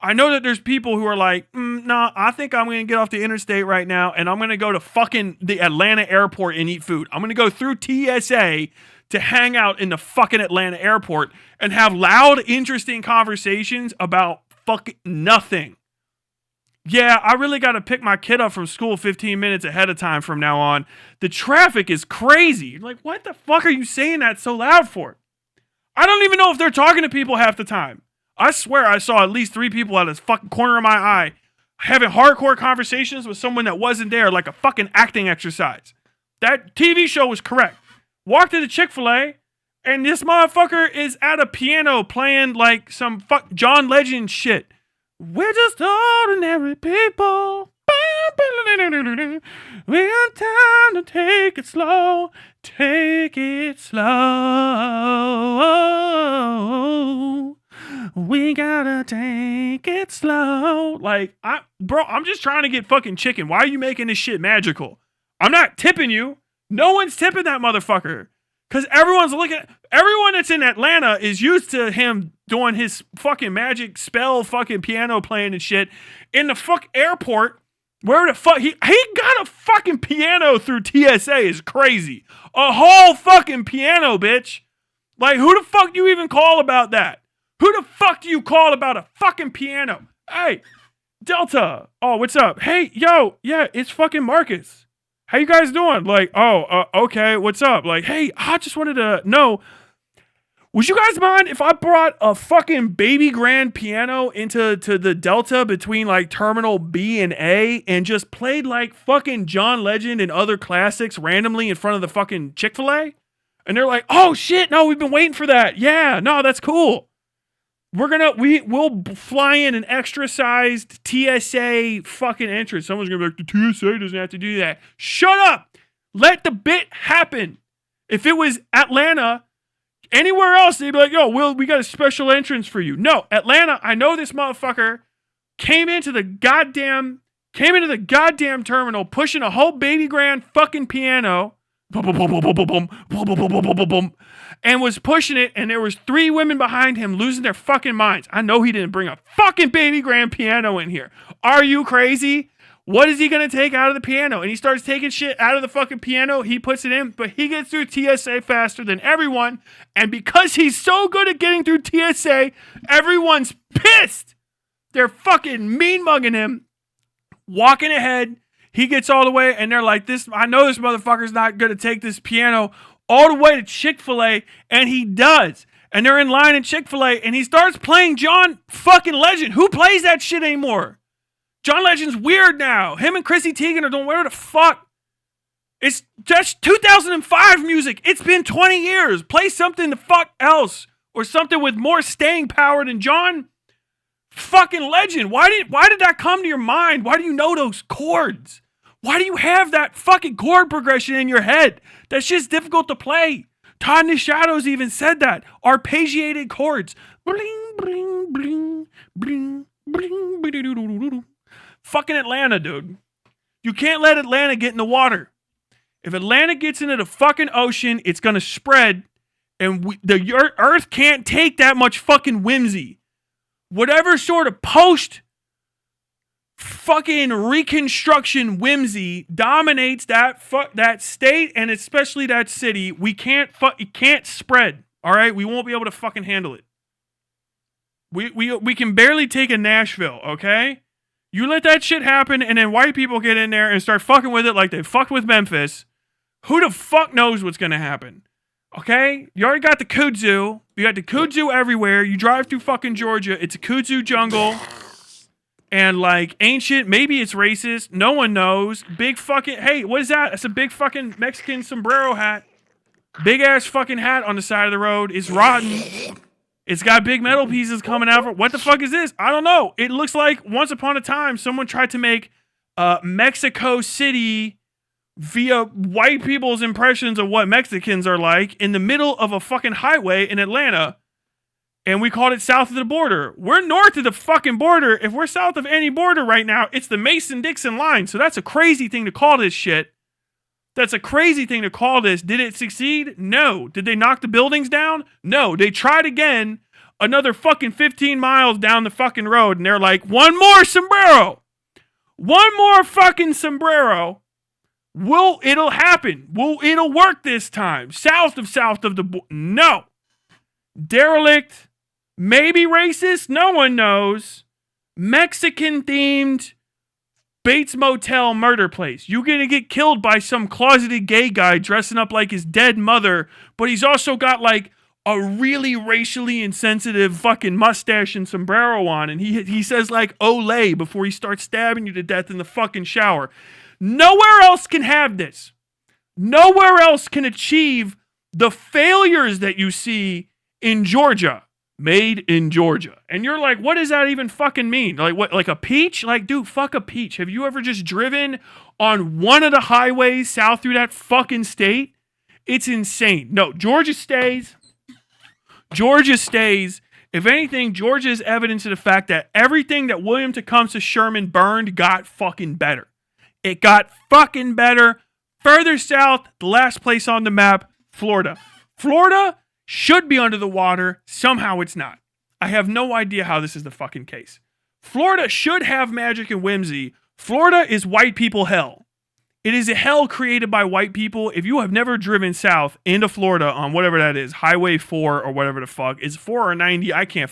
I know that there's people who are like, nah, I think I'm going to get off the interstate right now and I'm going to go to fucking the Atlanta airport and eat food. I'm going to go through TSA to hang out in the fucking Atlanta airport and have loud, interesting conversations about fucking nothing. Yeah, I really got to pick my kid up from school 15 minutes ahead of time from now on. The traffic is crazy. You're like, what the fuck are you saying that so loud for? I don't even know if they're talking to people half the time. I swear I saw at least 3 people out of the fucking corner of my eye having hardcore conversations with someone that wasn't there, like a fucking acting exercise. That TV show was correct. Walked to the Chick-fil-A, and this motherfucker is at a piano playing like some John Legend shit. We're just ordinary people. We got time to take it slow. Take it slow. We gotta take it slow. Like, I'm just trying to get fucking chicken. Why are you making this shit magical? I'm not tipping you. No one's tipping that motherfucker. Because everyone that's in Atlanta is used to him doing his fucking magic spell fucking piano playing and shit in the fuck airport Where the fuck he got a fucking piano through TSA is crazy. A whole fucking piano, bitch. Like, who the fuck do you even call about that? Who the fuck do you call about a fucking piano? Hey, Delta. Oh, what's up? Hey, yo, yeah, it's fucking Marcus. How you guys doing? Like, okay, what's up? Like, hey, I just wanted to know, would you guys mind if I brought a fucking baby grand piano into the Delta between like Terminal B and A and just played like fucking John Legend and other classics randomly in front of the fucking Chick-fil-A? And they're like, oh shit, no, we've been waiting for that. Yeah, no, that's cool. We'll fly in an extra sized TSA fucking entrance. Someone's gonna be like, the TSA doesn't have to do that. Shut up. Let the bit happen. If it was Atlanta, anywhere else, they'd be like, yo, we got a special entrance for you. No, Atlanta, I know this motherfucker came into the goddamn terminal pushing a whole baby grand fucking piano. And was pushing it, and there was 3 women behind him losing their fucking minds. I know he didn't bring a fucking baby grand piano in here. Are you crazy? What is he gonna take out of the piano? And he starts taking shit out of the fucking piano. He puts it in, but he gets through TSA faster than everyone. And because he's so good at getting through TSA, everyone's pissed. They're fucking mean mugging him, walking ahead. He gets all the way, and they're like, I know this motherfucker's not gonna take this piano all the way to Chick-fil-A, and he does. And they're in line in Chick-fil-A, and he starts playing John fucking Legend. Who plays that shit anymore? John Legend's weird now. Him and Chrissy Teigen are doing whatever the fuck. That's 2005 music. It's been 20 years. Play something the fuck else, or something with more staying power than John fucking Legend. Why did that come to your mind? Why do you know those chords? Why do you have that fucking chord progression in your head? That shit's difficult to play. Todd in the Shadows even said that. Arpeggiated chords. Bling, bling, bling, bling, bling, bling. Fucking Atlanta, dude. You can't let Atlanta get in the water. If Atlanta gets into the fucking ocean, it's gonna spread, and the Earth can't take that much fucking whimsy. Whatever sort of post fucking reconstruction whimsy dominates that state, and especially that city. It can't spread. All right, we won't be able to fucking handle it. We can barely take a Nashville. Okay, you let that shit happen, and then white people get in there and start fucking with it like they fucked with Memphis. Who the fuck knows what's gonna happen? Okay, you already got the kudzu. You got the kudzu everywhere. You drive through fucking Georgia. It's a kudzu jungle. And like ancient, maybe it's racist. No one knows. Big fucking, hey, what is that? It's a big fucking Mexican sombrero hat. Big ass fucking hat on the side of the road. It's rotten. It's got big metal pieces coming out. What the fuck is this? I don't know. It looks like once upon a time someone tried to make Mexico City via white people's impressions of what Mexicans are like in the middle of a fucking highway in Atlanta. And we called it south of the border. We're north of the fucking border. If we're south of any border right now, it's the Mason-Dixon line. So that's a crazy thing to call this shit. That's a crazy thing to call this. Did it succeed? No. Did they knock the buildings down? No. They tried again another fucking 15 miles down the fucking road. And they're like, one more sombrero. One more fucking sombrero. It'll happen. It'll work this time. South of the border. No. Derelict. Maybe racist, no one knows. Mexican-themed Bates Motel murder place. You're gonna get killed by some closeted gay guy dressing up like his dead mother, but he's also got like a really racially insensitive fucking mustache and sombrero on, and he says like "Olay" before he starts stabbing you to death in the fucking shower. Nowhere else can have this. Nowhere else can achieve the failures that you see in Georgia. Made in Georgia. And you're like, what does that even fucking mean? Like what, like a peach? Like, dude, fuck a peach. Have you ever just driven on one of the highways south through that fucking state? It's insane. No, Georgia stays. Georgia stays. If anything, Georgia is evidence of the fact that everything that William Tecumseh Sherman burned got fucking better. It got fucking better. Further south, the last place on the map, Florida. Florida should be under the water. Somehow it's not. I have no idea how this is the fucking case. Florida should have magic and whimsy. Florida is white people hell. It is a hell created by white people. If you have never driven south into Florida on whatever that is, Highway 4 or whatever the fuck, it's 4 or 90, I can't.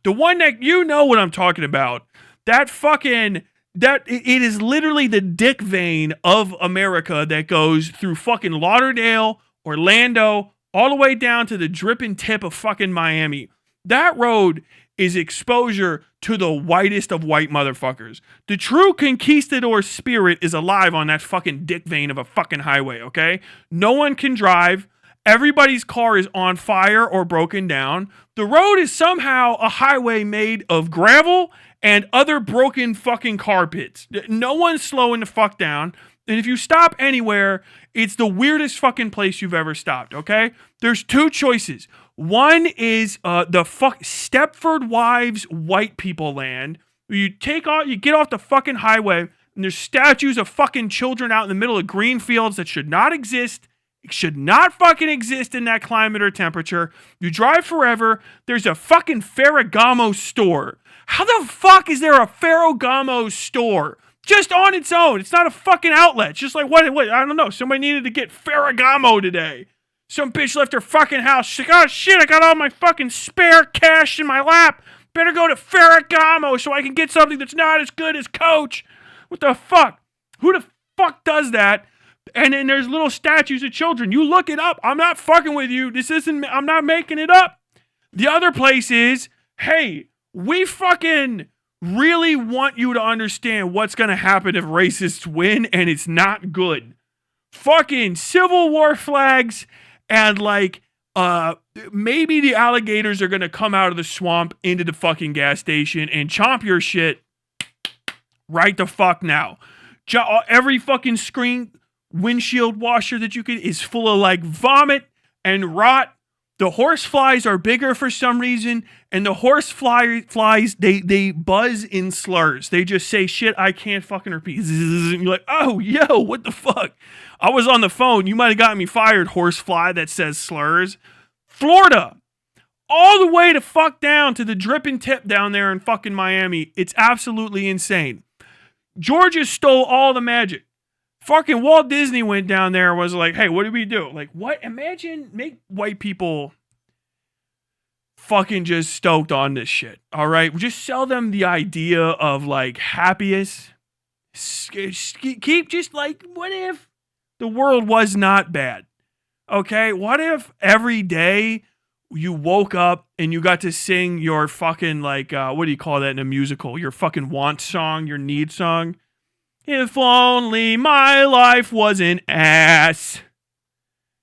The one that, you know what I'm talking about. That fucking, it is literally the dick vein of America that goes through fucking Lauderdale, Orlando, all the way down to the dripping tip of fucking Miami. That road is exposure to the whitest of white motherfuckers. The true conquistador spirit is alive on that fucking dick vein of a fucking highway, okay? No one can drive. Everybody's car is on fire or broken down. The road is somehow a highway made of gravel and other broken fucking carpets. No one's slowing the fuck down. And if you stop anywhere, it's the weirdest fucking place you've ever stopped, okay? There's two choices. One is the Stepford Wives white people land. You get off the fucking highway, and there's statues of fucking children out in the middle of green fields that should not exist. It should not fucking exist in that climate or temperature. You drive forever. There's a fucking Ferragamo store. How the fuck is there a Ferragamo store? Just on its own. It's not a fucking outlet. It's just like, what, I don't know. Somebody needed to get Ferragamo today. Some bitch left her fucking house. She's like, oh shit, I got all my fucking spare cash in my lap. Better go to Ferragamo so I can get something that's not as good as Coach. What the fuck? Who the fuck does that? And then there's little statues of children. You look it up. I'm not fucking with you. I'm not making it up. The other place is, hey, we fucking really want you to understand what's going to happen if racists win, and it's not good. Fucking Civil War flags. And like, maybe the alligators are going to come out of the swamp into the fucking gas station and chomp your shit right the fuck now. Every fucking screen windshield washer that you can is full of like vomit and rot. The horse flies are bigger for some reason. And the horse flies, they buzz in slurs. They just say shit I can't fucking repeat. And you're like, oh, yo, what the fuck? I was on the phone. You might have gotten me fired, horsefly that says slurs. Florida. All the way to fuck down to the dripping tip down there in fucking Miami. It's absolutely insane. Georgia stole all the magic. Fucking Walt Disney went down there and was like, hey, what do we do? Like, what? Imagine, make white people fucking just stoked on this shit. All right? Just sell them the idea of like happiest. Keep just like, what if the world was not bad? Okay? What if every day you woke up and you got to sing your fucking like, what do you call that in a musical? Your fucking want song, your need song? If only my life was an ass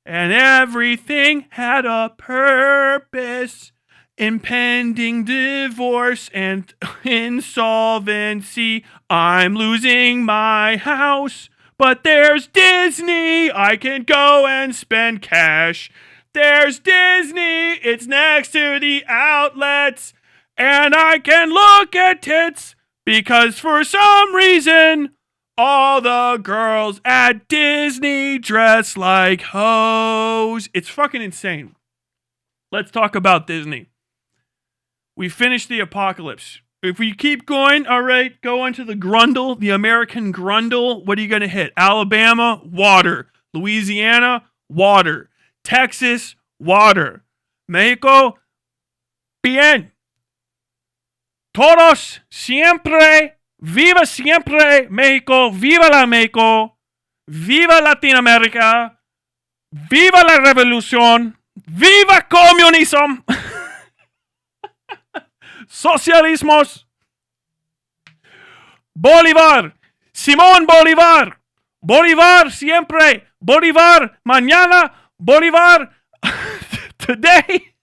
and everything had a purpose. Impending divorce and insolvency. I'm losing my house, but there's Disney. I can go and spend cash. There's Disney. It's next to the outlets. And I can look at tits because for some reason all the girls at Disney dress like hoes. It's fucking insane. Let's talk about Disney. We finished the apocalypse. If we keep going, all right, go into the grundle, the American grundle. What are you going to hit? Alabama, water. Louisiana, water. Texas, water. Mexico, bien. Todos, siempre, viva siempre, Mexico, viva la Mexico, viva Latinoamérica, viva la revolución, viva comunismo. Socialismos. Bolívar. Simón Bolívar. Bolívar siempre. Bolívar mañana. Bolívar today.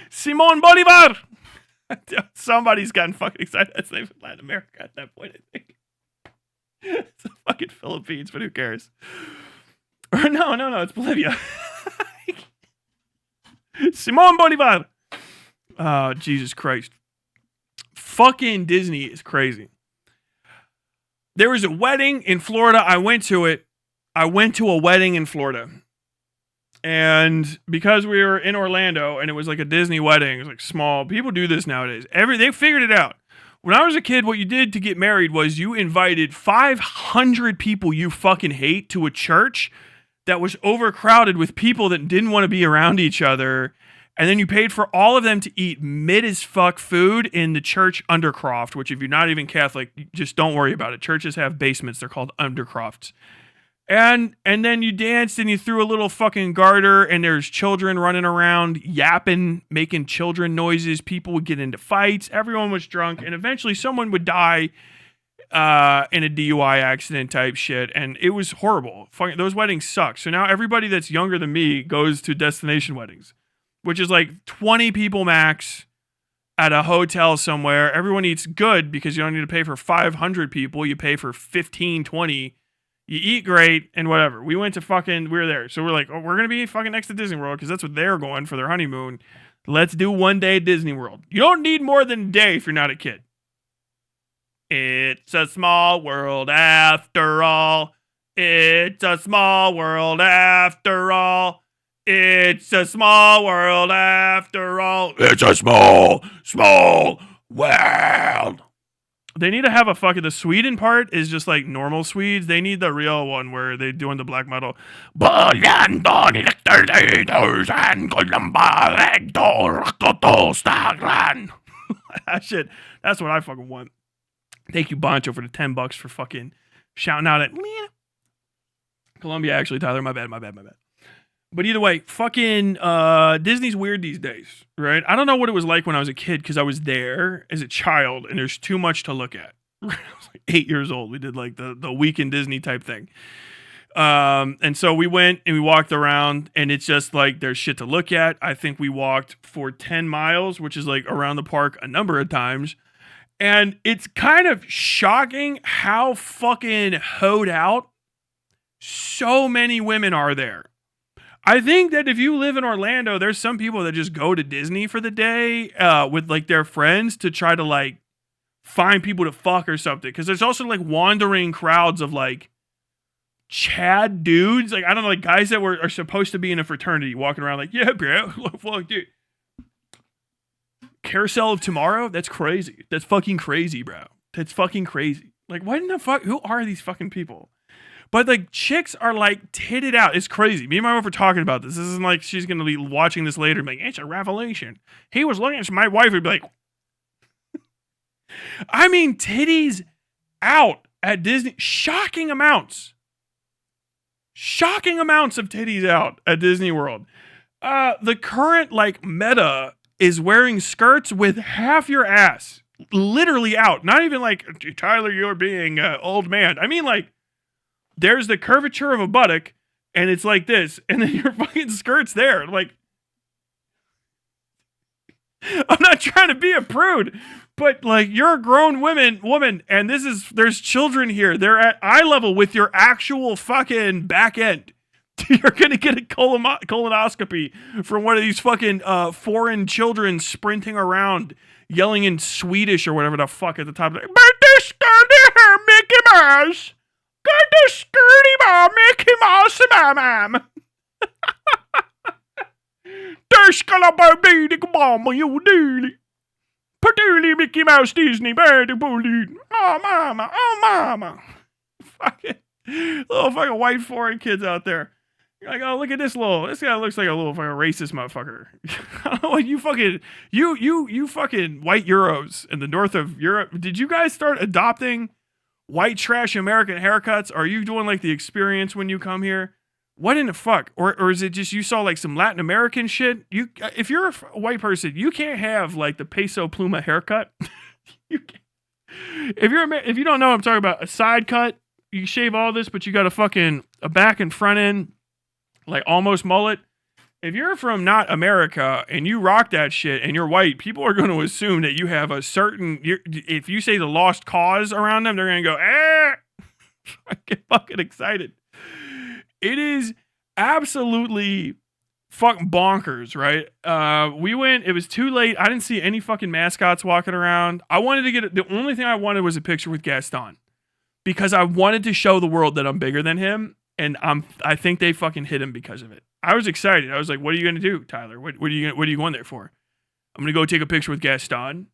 Simón Bolívar. Somebody's gotten fucking excited. That's the name of Latin America at that point, I think. It's the fucking Philippines, but who cares? Or no, it's Bolivia. Simón Bolívar. Oh, Jesus Christ. Fucking Disney is crazy. There was a wedding in Florida. I went to it. I went to a wedding in Florida. And because we were in Orlando and it was like a Disney wedding, it was like small. People do this nowadays. They figured it out. When I was a kid, what you did to get married was you invited 500 people you fucking hate to a church that was overcrowded with people that didn't want to be around each other. And then you paid for all of them to eat mid as fuck food in the church undercroft, which if you're not even Catholic, just don't worry about it. Churches have basements. They're called undercrofts. And then you danced and you threw a little fucking garter and there's children running around yapping, making children noises. People would get into fights. Everyone was drunk and eventually someone would die in a DUI accident type shit. And it was horrible. Fucking, those weddings suck. So now everybody that's younger than me goes to destination weddings, which is like 20 people max at a hotel somewhere. Everyone eats good because you don't need to pay for 500 people. You pay for 15, 20. You eat great and whatever. We went to we were there. So we're like, oh, we're going to be fucking next to Disney World because that's what they're going for their honeymoon. Let's do one day at Disney World. You don't need more than a day if you're not a kid. It's a small world after all. It's a small world after all. It's a small world after all. It's a small world. They need to have the Sweden part is just like normal Swedes. They need the real one where they're doing the black metal. That shit, that's what I fucking want. Thank you, Boncho, for the $10 for fucking shouting out at Columbia, actually, Tyler. My bad. But either way, fucking Disney's weird these days, right? I don't know what it was like when I was a kid because I was there as a child and there's too much to look at. I was like 8 years old. We did like the week in Disney type thing. And so we went and we walked around and it's just like there's shit to look at. I think we walked for 10 miles, which is like around the park a number of times. And it's kind of shocking how fucking hoed out so many women are there. I think that if you live in Orlando, there's some people that just go to Disney for the day with like their friends to try to like find people to fuck or something. Because there's also like wandering crowds of like Chad dudes. Like, I don't know, like guys that are supposed to be in a fraternity walking around like, yeah, bro, fuck dude. Carousel of Tomorrow? That's crazy. That's fucking crazy, bro. That's fucking crazy. Like, what in the fuck? Who are these fucking people? But like chicks are like titted out. It's crazy. Me and my wife were talking about this. This isn't like she's gonna be watching this later and be like, it's a revelation. He was looking at my wife would be like, I mean, titties out at Disney. Shocking amounts of titties out at Disney World. The current like meta is wearing skirts with half your ass literally out. Not even like, Tyler, you're being old man. I mean like, there's the curvature of a buttock, and it's like this, and then your fucking skirt's there. Like, I'm not trying to be a prude, but like, you're a grown woman, and there's children here. They're at eye level with your actual fucking back end. You're gonna get a colonoscopy from one of these fucking foreign children sprinting around, yelling in Swedish or whatever the fuck at the top of it. But this here, Mickey Mouse. Got the skirty bar, Mickey Mouse, ma'am. There's gonna be the bomb, you dilly. Patooly, Mickey Mouse, Disney, baby, bully. Oh, mama. Fucking little fucking white foreign kids out there. You're like, oh, look at this guy looks like a little fucking racist motherfucker. I don't know what you fucking white Euros in the north of Europe. Did you guys start adopting white trash American haircuts? Are you doing like the experience when you come here? What in the fuck? Or is it just you saw like some Latin American shit? If you're a white person, you can't have like the peso pluma haircut. You can't. If you don't know what I'm talking about, a side cut, you shave all this, but you got a back and front end, like almost mullet. If you're from not America and you rock that shit and you're white, people are going to assume that you have a certain, if you say the lost cause around them, they're going to go, I get fucking excited. It is absolutely fucking bonkers, right? We went, it was too late. I didn't see any fucking mascots walking around. I wanted to get, the only thing I wanted was a picture with Gaston because I wanted to show the world that I'm bigger than him. And I think they fucking hit him because of it. I was excited. I was like, what are you going to do, Tyler? What are you going there for? I'm going to go take a picture with Gaston.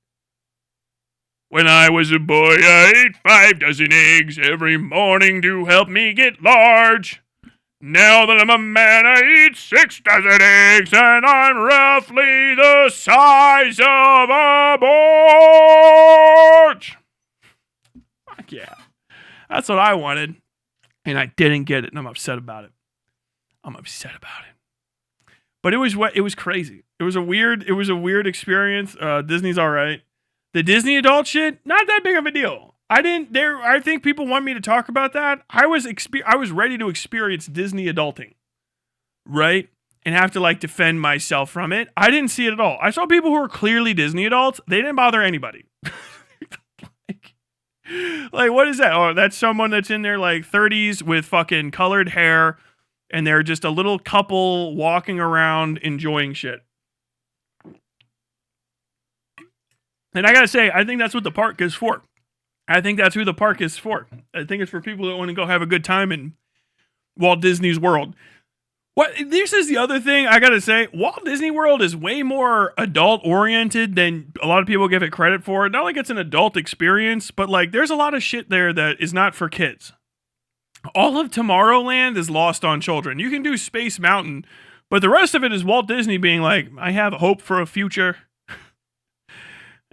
When I was a boy, I ate 5 dozen eggs every morning to help me get large. Now that I'm a man, I eat 6 dozen eggs, and I'm roughly the size of a porch. Fuck yeah. That's what I wanted, and I didn't get it, and I'm upset about it. But it was crazy. It was a weird experience. Disney's all right. The Disney adult shit, not that big of a deal. I think people want me to talk about that. I was ready to experience Disney adulting, right? And have to like defend myself from it. I didn't see it at all. I saw people who were clearly Disney adults. They didn't bother anybody. like what is that? Oh, that's someone that's in their like 30s with fucking colored hair, and they're just a little couple walking around enjoying shit. And I gotta say, I think that's what the park is for. I think that's who the park is for. I think it's for people that want to go have a good time in Walt Disney's World. This is the other thing I gotta say. Walt Disney World is way more adult-oriented than a lot of people give it credit for. Not like it's an adult experience, but like there's a lot of shit there that is not for kids. All of Tomorrowland is lost on children. You can do Space Mountain, but the rest of it is Walt Disney being like, I have hope for a future.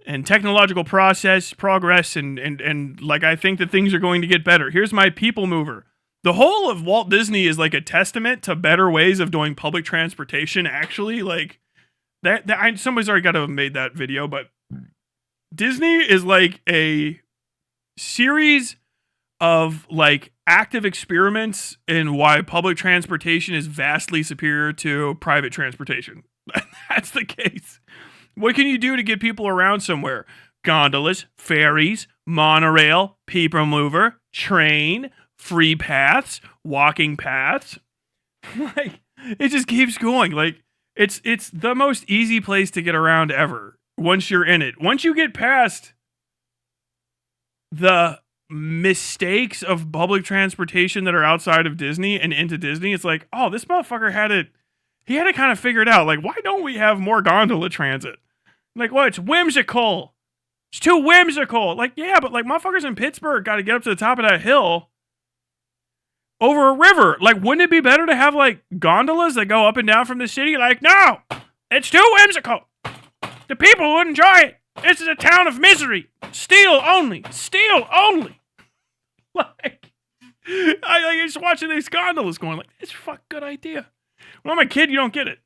And technological progress, and like I think that things are going to get better. Here's my people mover. The whole of Walt Disney is like a testament to better ways of doing public transportation. Actually, like somebody's already got to have made that video, but Disney is like a series of like active experiments in why public transportation is vastly superior to private transportation. That's the case. What can you do to get people around somewhere? Gondolas, ferries, monorail, people mover, train, free paths, walking paths. Like, it just keeps going. Like, it's the most easy place to get around ever once you're in it. Once you get past the mistakes of public transportation that are outside of Disney and into Disney, it's like, oh, this motherfucker had it kind of figured out. Like, why don't we have more gondola transit? Like, well, it's whimsical. It's too whimsical. Like, yeah, but like motherfuckers in Pittsburgh got to get up to the top of that hill over a river. Like, wouldn't it be better to have like gondolas that go up and down from the city? Like, no, it's too whimsical. The people would enjoy it. This is a town of misery. Steal only. Steal only. Like, I just watching these gondolas going like, it's a fuck good idea. When I'm a kid, you don't get it.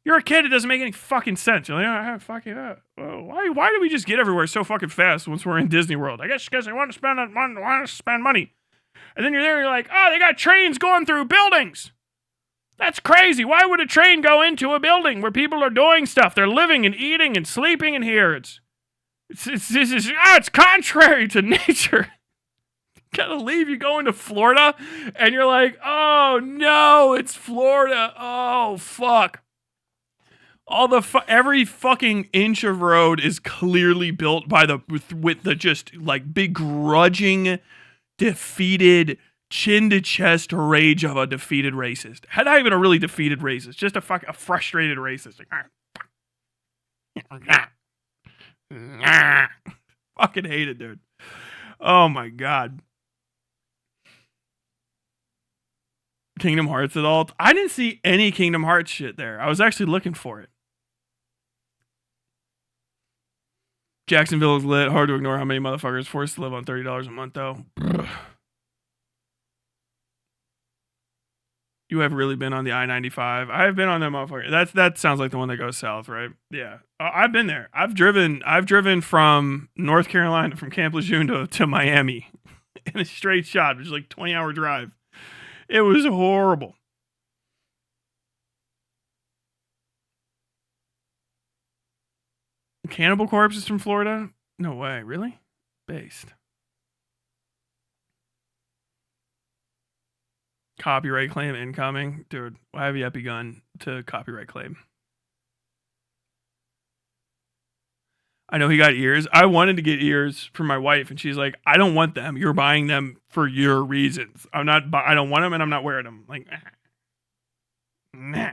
You're a kid, it doesn't make any fucking sense. You're like, fucking why do we just get everywhere so fucking fast once we're in Disney World? I guess because they want to spend money. And then you're there, you're like, oh, they got trains going through buildings. That's crazy. Why would a train go into a building where people are doing stuff? They're living and eating and sleeping in here. It's contrary to nature. Gotta leave. You go into Florida and you're like, oh no, it's Florida. Oh fuck. Every fucking inch of road is clearly built by with the just like begrudging, defeated, chin to chest rage of a defeated racist. Not even a really defeated racist, just a frustrated racist. Like, fucking hate it, dude. Oh my god. Kingdom Hearts adult. I didn't see any Kingdom Hearts shit there. I was actually looking for it. Jacksonville is lit. Hard to ignore how many motherfuckers forced to live on $30 a month, though. You have really been on the I-95. I have been on that motherfucker. That sounds like the one that goes south, right? Yeah, I've been there. I've driven from North Carolina, from Camp Lejeune to Miami in a straight shot, which is like a 20-hour drive. It was horrible. Cannibal Corpse is from Florida? No way, really? Based. Copyright claim incoming. Dude, why have you begun to copyright claim? I know he got ears. I wanted to get ears for my wife, and she's like, I don't want them. You're buying them for your reasons. I don't want them, and I'm not wearing them. Like, nah.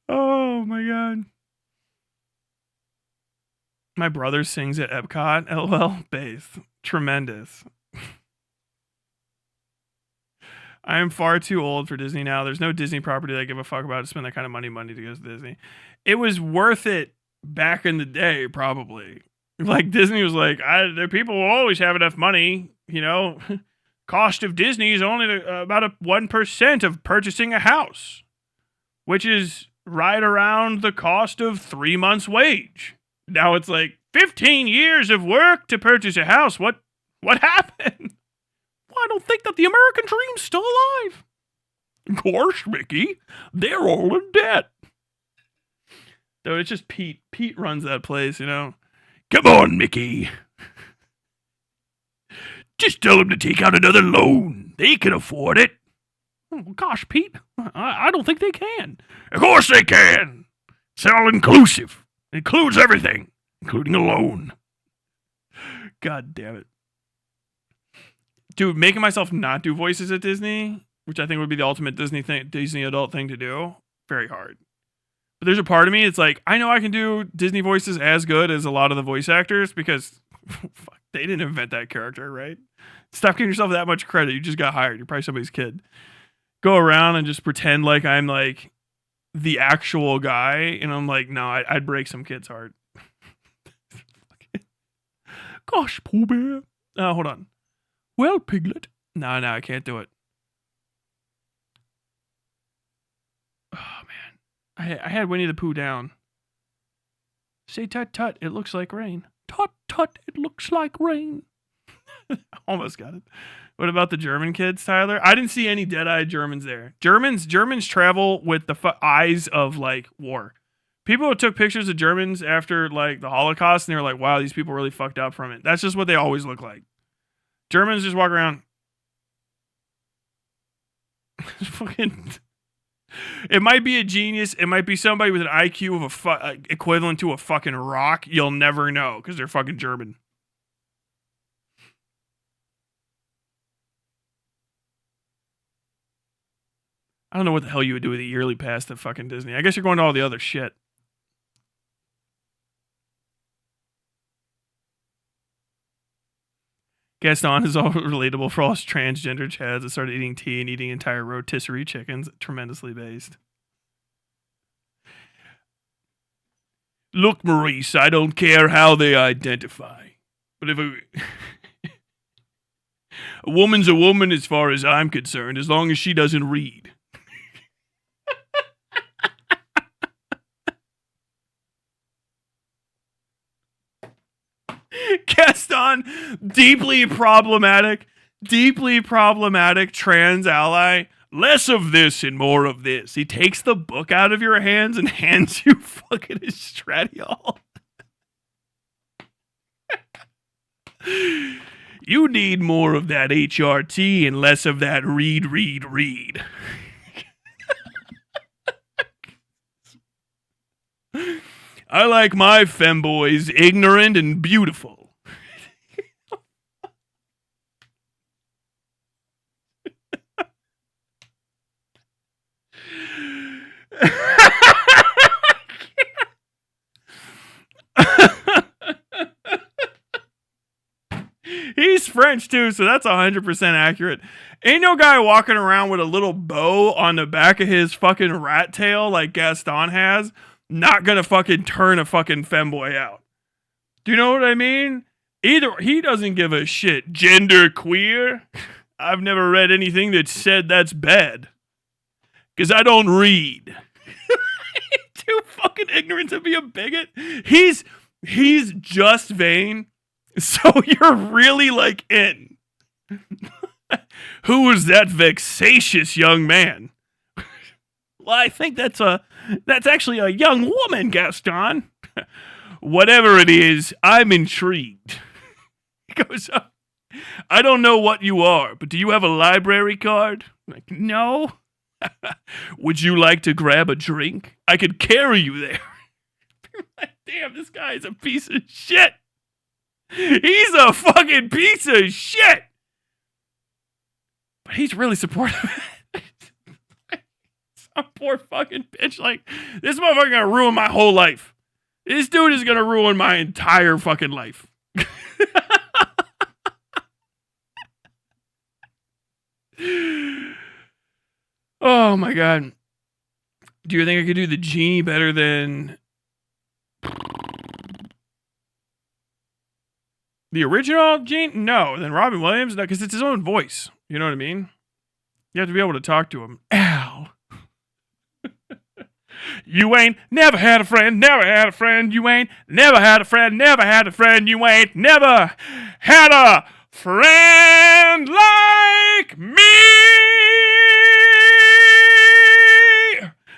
Oh my god. My brother sings at Epcot. LOL. Bass. Tremendous. I am far too old for Disney now. There's no Disney property that I give a fuck about to spend that kind of money to go to Disney. It was worth it back in the day, probably. Like Disney was like, people will always have enough money, Cost of Disney is only about 1% of purchasing a house, which is right around the cost of 3 months' wage. Now it's like 15 years of work to purchase a house. What happened? Well, I don't think that the American dream's still alive. Of course, Mickey. They're all in debt. So it's just Pete. Pete runs that place, Come on, Mickey. Just tell them to take out another loan. They can afford it. Oh, gosh, Pete. I don't think they can. Of course they can. It's all inclusive. It includes everything, including a loan. God damn it. Dude, making myself not do voices at Disney, which I think would be the ultimate Disney adult thing to do, very hard. But there's a part of me, it's like, I know I can do Disney voices as good as a lot of the voice actors because fuck, they didn't invent that character, right? Stop giving yourself that much credit. You just got hired. You're probably somebody's kid. Go around and just pretend like I'm like the actual guy. And I'm like, no, I'd break some kid's heart. Gosh, Pooh Bear. Hold on. Well, Piglet. No, I can't do it. Oh, man. I had Winnie the Pooh down. Say tut tut, it looks like rain. Tut tut, it looks like rain. Almost got it. What about the German kids, Tyler? I didn't see any dead-eyed Germans there. Germans travel with the eyes of, like, war. People who took pictures of Germans after, like, the Holocaust, and they were like, wow, these people really fucked up from it. That's just what they always look like. Germans just walk around. Fucking... It might be a genius. It might be somebody with an IQ of equivalent to a fucking rock. You'll never know because they're fucking German. I don't know what the hell you would do with a yearly pass to fucking Disney. I guess you're going to all the other shit. Gaston is all relatable for all his transgender chads that started eating tea and eating entire rotisserie chickens. Tremendously based. Look, Maurice, I don't care how they identify. But if a woman's a woman as far as I'm concerned, as long as she doesn't read. Gaston, deeply problematic trans ally. Less of this and more of this. He takes the book out of your hands and hands you fucking estradiol. You need more of that HRT and less of that read. I like my femboys ignorant and beautiful. He's French too, so that's 100% accurate. Ain't no guy walking around with a little bow on the back of his fucking rat tail like Gaston has, not gonna fucking turn a fucking femboy out. Do you know what I mean? Either he doesn't give a shit. Gender queer? I've never read anything that said that's bad. Because I don't read. Too fucking ignorant to be a bigot. He's just vain. So you're really like in. Who is that vexatious young man? Well, I think that's actually a young woman, Gaston. Whatever it is, I'm intrigued. He goes up. I don't know what you are, but do you have a library card? I'm like, no. Would you like to grab a drink? I could carry you there. Like, damn, this guy is a piece of shit. He's a fucking piece of shit. But he's really supportive. Some poor fucking bitch. Like, this motherfucker gonna ruin my whole life. This dude is gonna ruin my entire fucking life. Oh my god. Do you think I could do the genie better than the original genie? No, than Robin Williams? No, because it's his own voice. You know what I mean? You have to be able to talk to him. Al. You ain't never had a friend, never had a friend. You ain't never had a friend, never had a friend. You ain't never had a friend like me.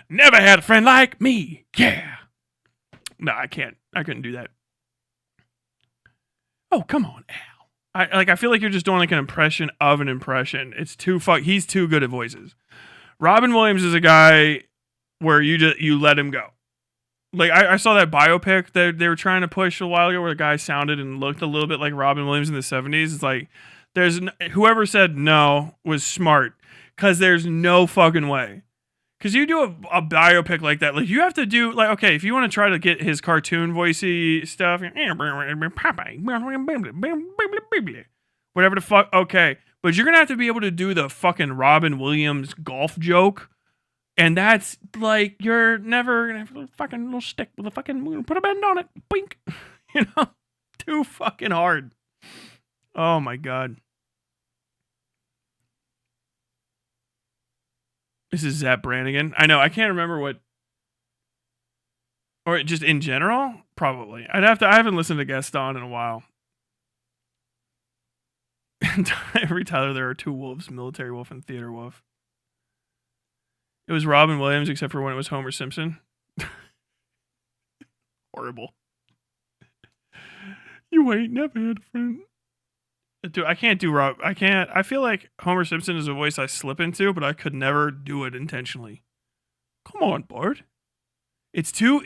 Never had a friend like me. Yeah. No, I can't. I couldn't do that. Oh, come on, Al. I feel like you're just doing like an impression of an impression. It's too he's too good at voices. Robin Williams is a guy where you let him go. Like I saw that biopic that they were trying to push a while ago where the guy sounded and looked a little bit like Robin Williams in the 70s. It's like whoever said no was smart, because there's no fucking way. Because you do a biopic like that, like you have to do like, okay, if you want to try to get his cartoon voicey stuff, whatever the fuck, okay, but you're gonna have to be able to do the fucking Robin Williams golf joke. And that's like, you're never gonna have a fucking little stick with a fucking, put a bend on it, boink. You know? Too fucking hard. Oh my god. This is Zap Brannigan. I know, I can't remember what. Or just in general? Probably. I haven't listened to Gaston in a while. Every Tyler, there are two wolves, military wolf and theater wolf. It was Robin Williams, except for when it was Homer Simpson. Horrible. You ain't never had a friend. Dude, I can't do Rob. I can't. I feel like Homer Simpson is a voice I slip into, but I could never do it intentionally. Come on, Bart. It's too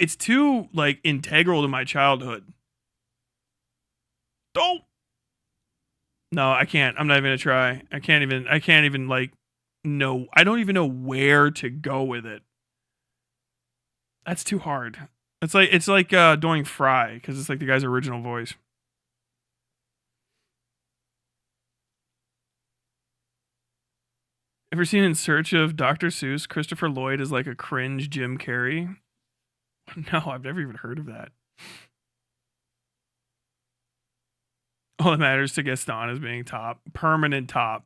like integral to my childhood. Don't. No, I can't. I'm not even gonna try. I can't even like. No, I don't even know where to go with it. That's too hard. It's like doing Fry, because it's like the guy's original voice. Ever seen In Search of Dr. Seuss? Christopher Lloyd is like a cringe Jim Carrey. No, I've never even heard of that. All that matters to Gaston is being top. Permanent top.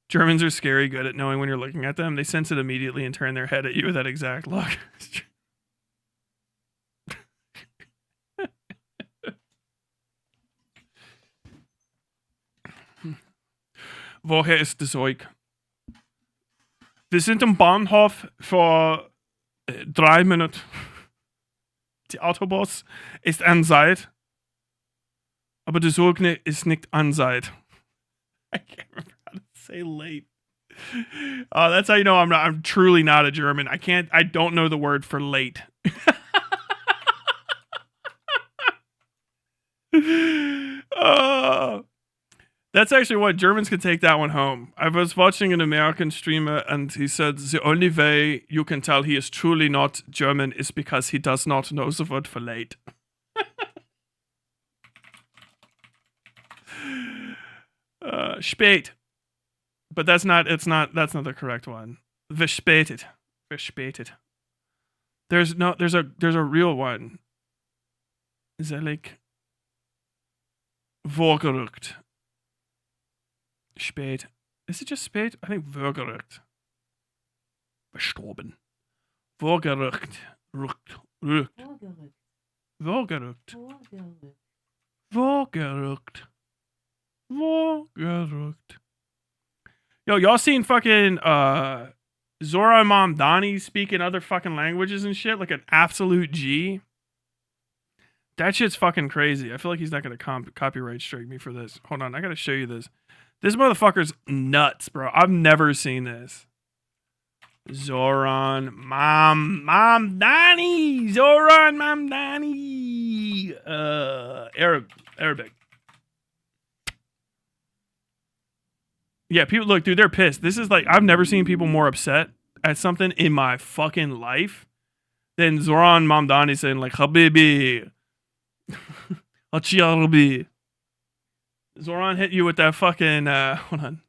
Germans are scary good at knowing when you're looking at them. They sense it immediately and turn their head at you with that exact look. Woher ist das Zeug? Wir sind im Bahnhof vor 3 Minuten. Die Autobus ist anseit. Aber der Zug ist nicht anseit. I can't remember how to say late. That's how you know I'm truly not a German. I don't know the word for late. That's actually what Germans could take that one home. I was watching an American streamer and he said the only way you can tell he is truly not German is because he does not know the word for late. Spät. But that's not the correct one. Verspätet. Verspätet. There's a real one. Is that like vorgerückt? Spät. Is it just spät? I think vorgerückt. Verstorben. Vorgerückt. Rückt. Vorgerückt. Vorgerückt. Vorgerückt. Yo, y'all seen fucking Zora Mamdani speaking other fucking languages and shit like an absolute G? That shit's fucking crazy. I feel like he's not gonna copyright strike me for this. Hold on, I gotta show you this. This motherfucker's nuts, bro. I've never seen this. Zoran Mamdani. Zoran Mamdani. Arabic. Yeah, people look, dude, they're pissed. This is like I've never seen people more upset at something in my fucking life than Zoran Mamdani saying like Habibi, Achiarabi. Zoran hit you with that fucking hold on.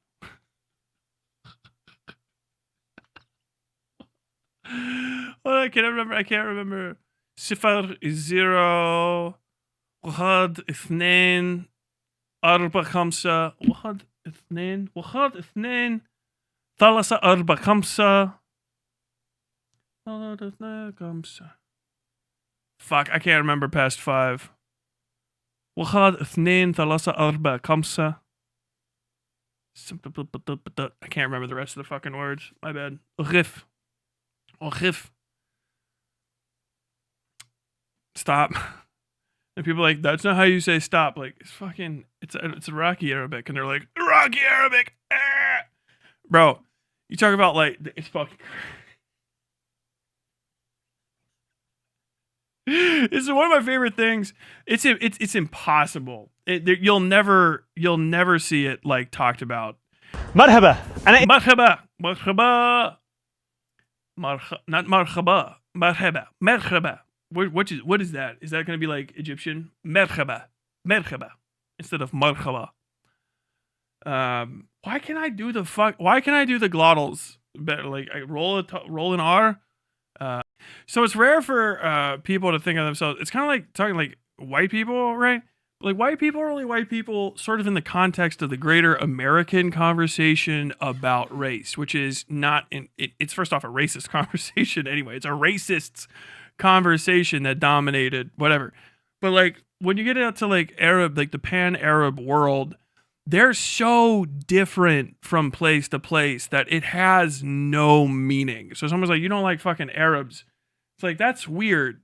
Well, I can't remember. Sifar is 0 واحد اثنين أربعة خمسة واحد اثنين ثلاثة أربعة خمسة. Fuck, I can't remember past 5. واحد اثنين ثلاثة أربعة خمسة. I can't remember the rest of the fucking words. My bad. Ghif. Stop. And people are like, that's not how you say stop. Like, it's fucking, it's Iraqi Arabic. And they're like, Iraqi Arabic. Ah! Bro, you talk about like, it's fucking. It's one of my favorite things. It's impossible. You'll never see it like talked about. مرحبا. Marhaba. Not marhaba. Marhaba. What is that? Is that going to be like Egyptian? Merhaba instead of marhaba. Why can I do the glottals better? Like I roll an R. So it's rare for people to think of themselves. It's kind of like talking like white people, right? Like white people are only white people sort of in the context of the greater American conversation about race, which is not it's first off a racist conversation anyway. It's a racist conversation that dominated whatever. But like when you get out to like Arab, like the pan-Arab world, they're so different from place to place that it has no meaning. So someone's like, you don't like fucking Arabs. It's like, that's weird.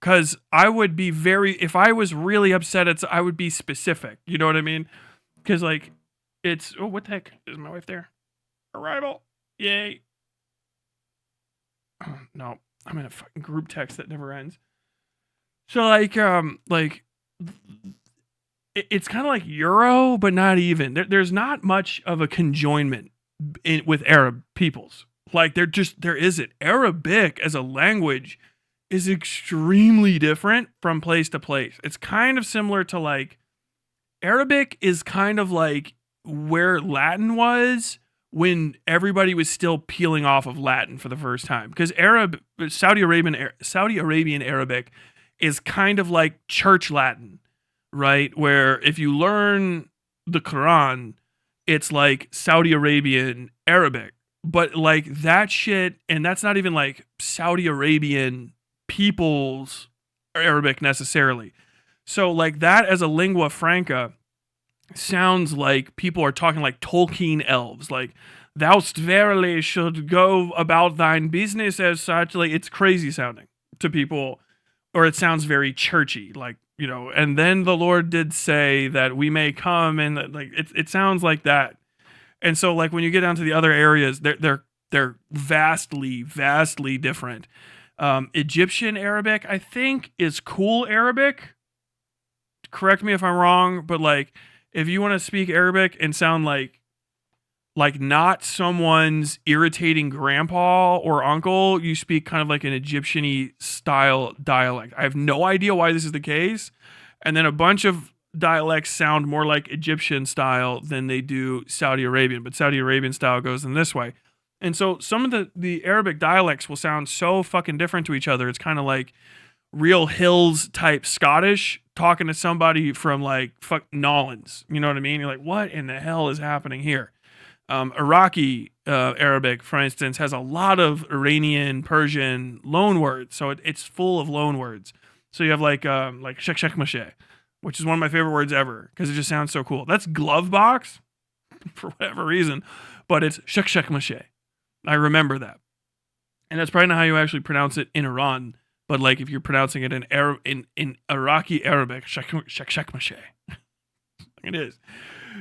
Because I would be if I was really upset, I would be specific. You know what I mean? Because like, it's, oh, what the heck? Is my wife there? Arrival. Yay. Oh, no, I'm in a fucking group text that never ends. So like it's kind of like Euro, but not even. There's not much of a conjoinment with Arab peoples. Like there isn't. Arabic as a language is extremely different from place to place. It's kind of similar to like Arabic is kind of like where Latin was when everybody was still peeling off of Latin for the first time. Because Saudi Arabian Arabic is kind of like church Latin, right? Where if you learn the Quran, it's like Saudi Arabian Arabic. But like that shit, and that's not even like Saudi Arabian people's Arabic necessarily. So like that as a lingua franca sounds like people are talking like Tolkien elves, like thou'st verily should go about thine business as such. Like it's crazy sounding to people, or it sounds very churchy, like, you know, and then the Lord did say that we may come, and like it sounds like that. And so like when you get down to the other areas, they're vastly different. Egyptian Arabic, I think, is cool Arabic. Correct me if I'm wrong, but like if you want to speak Arabic and sound like not someone's irritating grandpa or uncle, you speak kind of like an Egyptian-y style dialect. I have no idea why this is the case. And then a bunch of dialects sound more like Egyptian style than they do Saudi Arabian, but Saudi Arabian style goes in this way. And so some of the Arabic dialects will sound so fucking different to each other. It's kind of like real hills type Scottish talking to somebody from like Nolans. You know what I mean? You're like, what in the hell is happening here? Iraqi Arabic, for instance, has a lot of Iranian, Persian loan words. So it's full of loan words. So you have like shek mashe, which is one of my favorite words ever because it just sounds so cool. That's glove box for whatever reason, but it's shek mashe. I remember that. And that's probably not how you actually pronounce it in Iran, but like if you're pronouncing it in Iraqi Arabic, shek mashe. It is.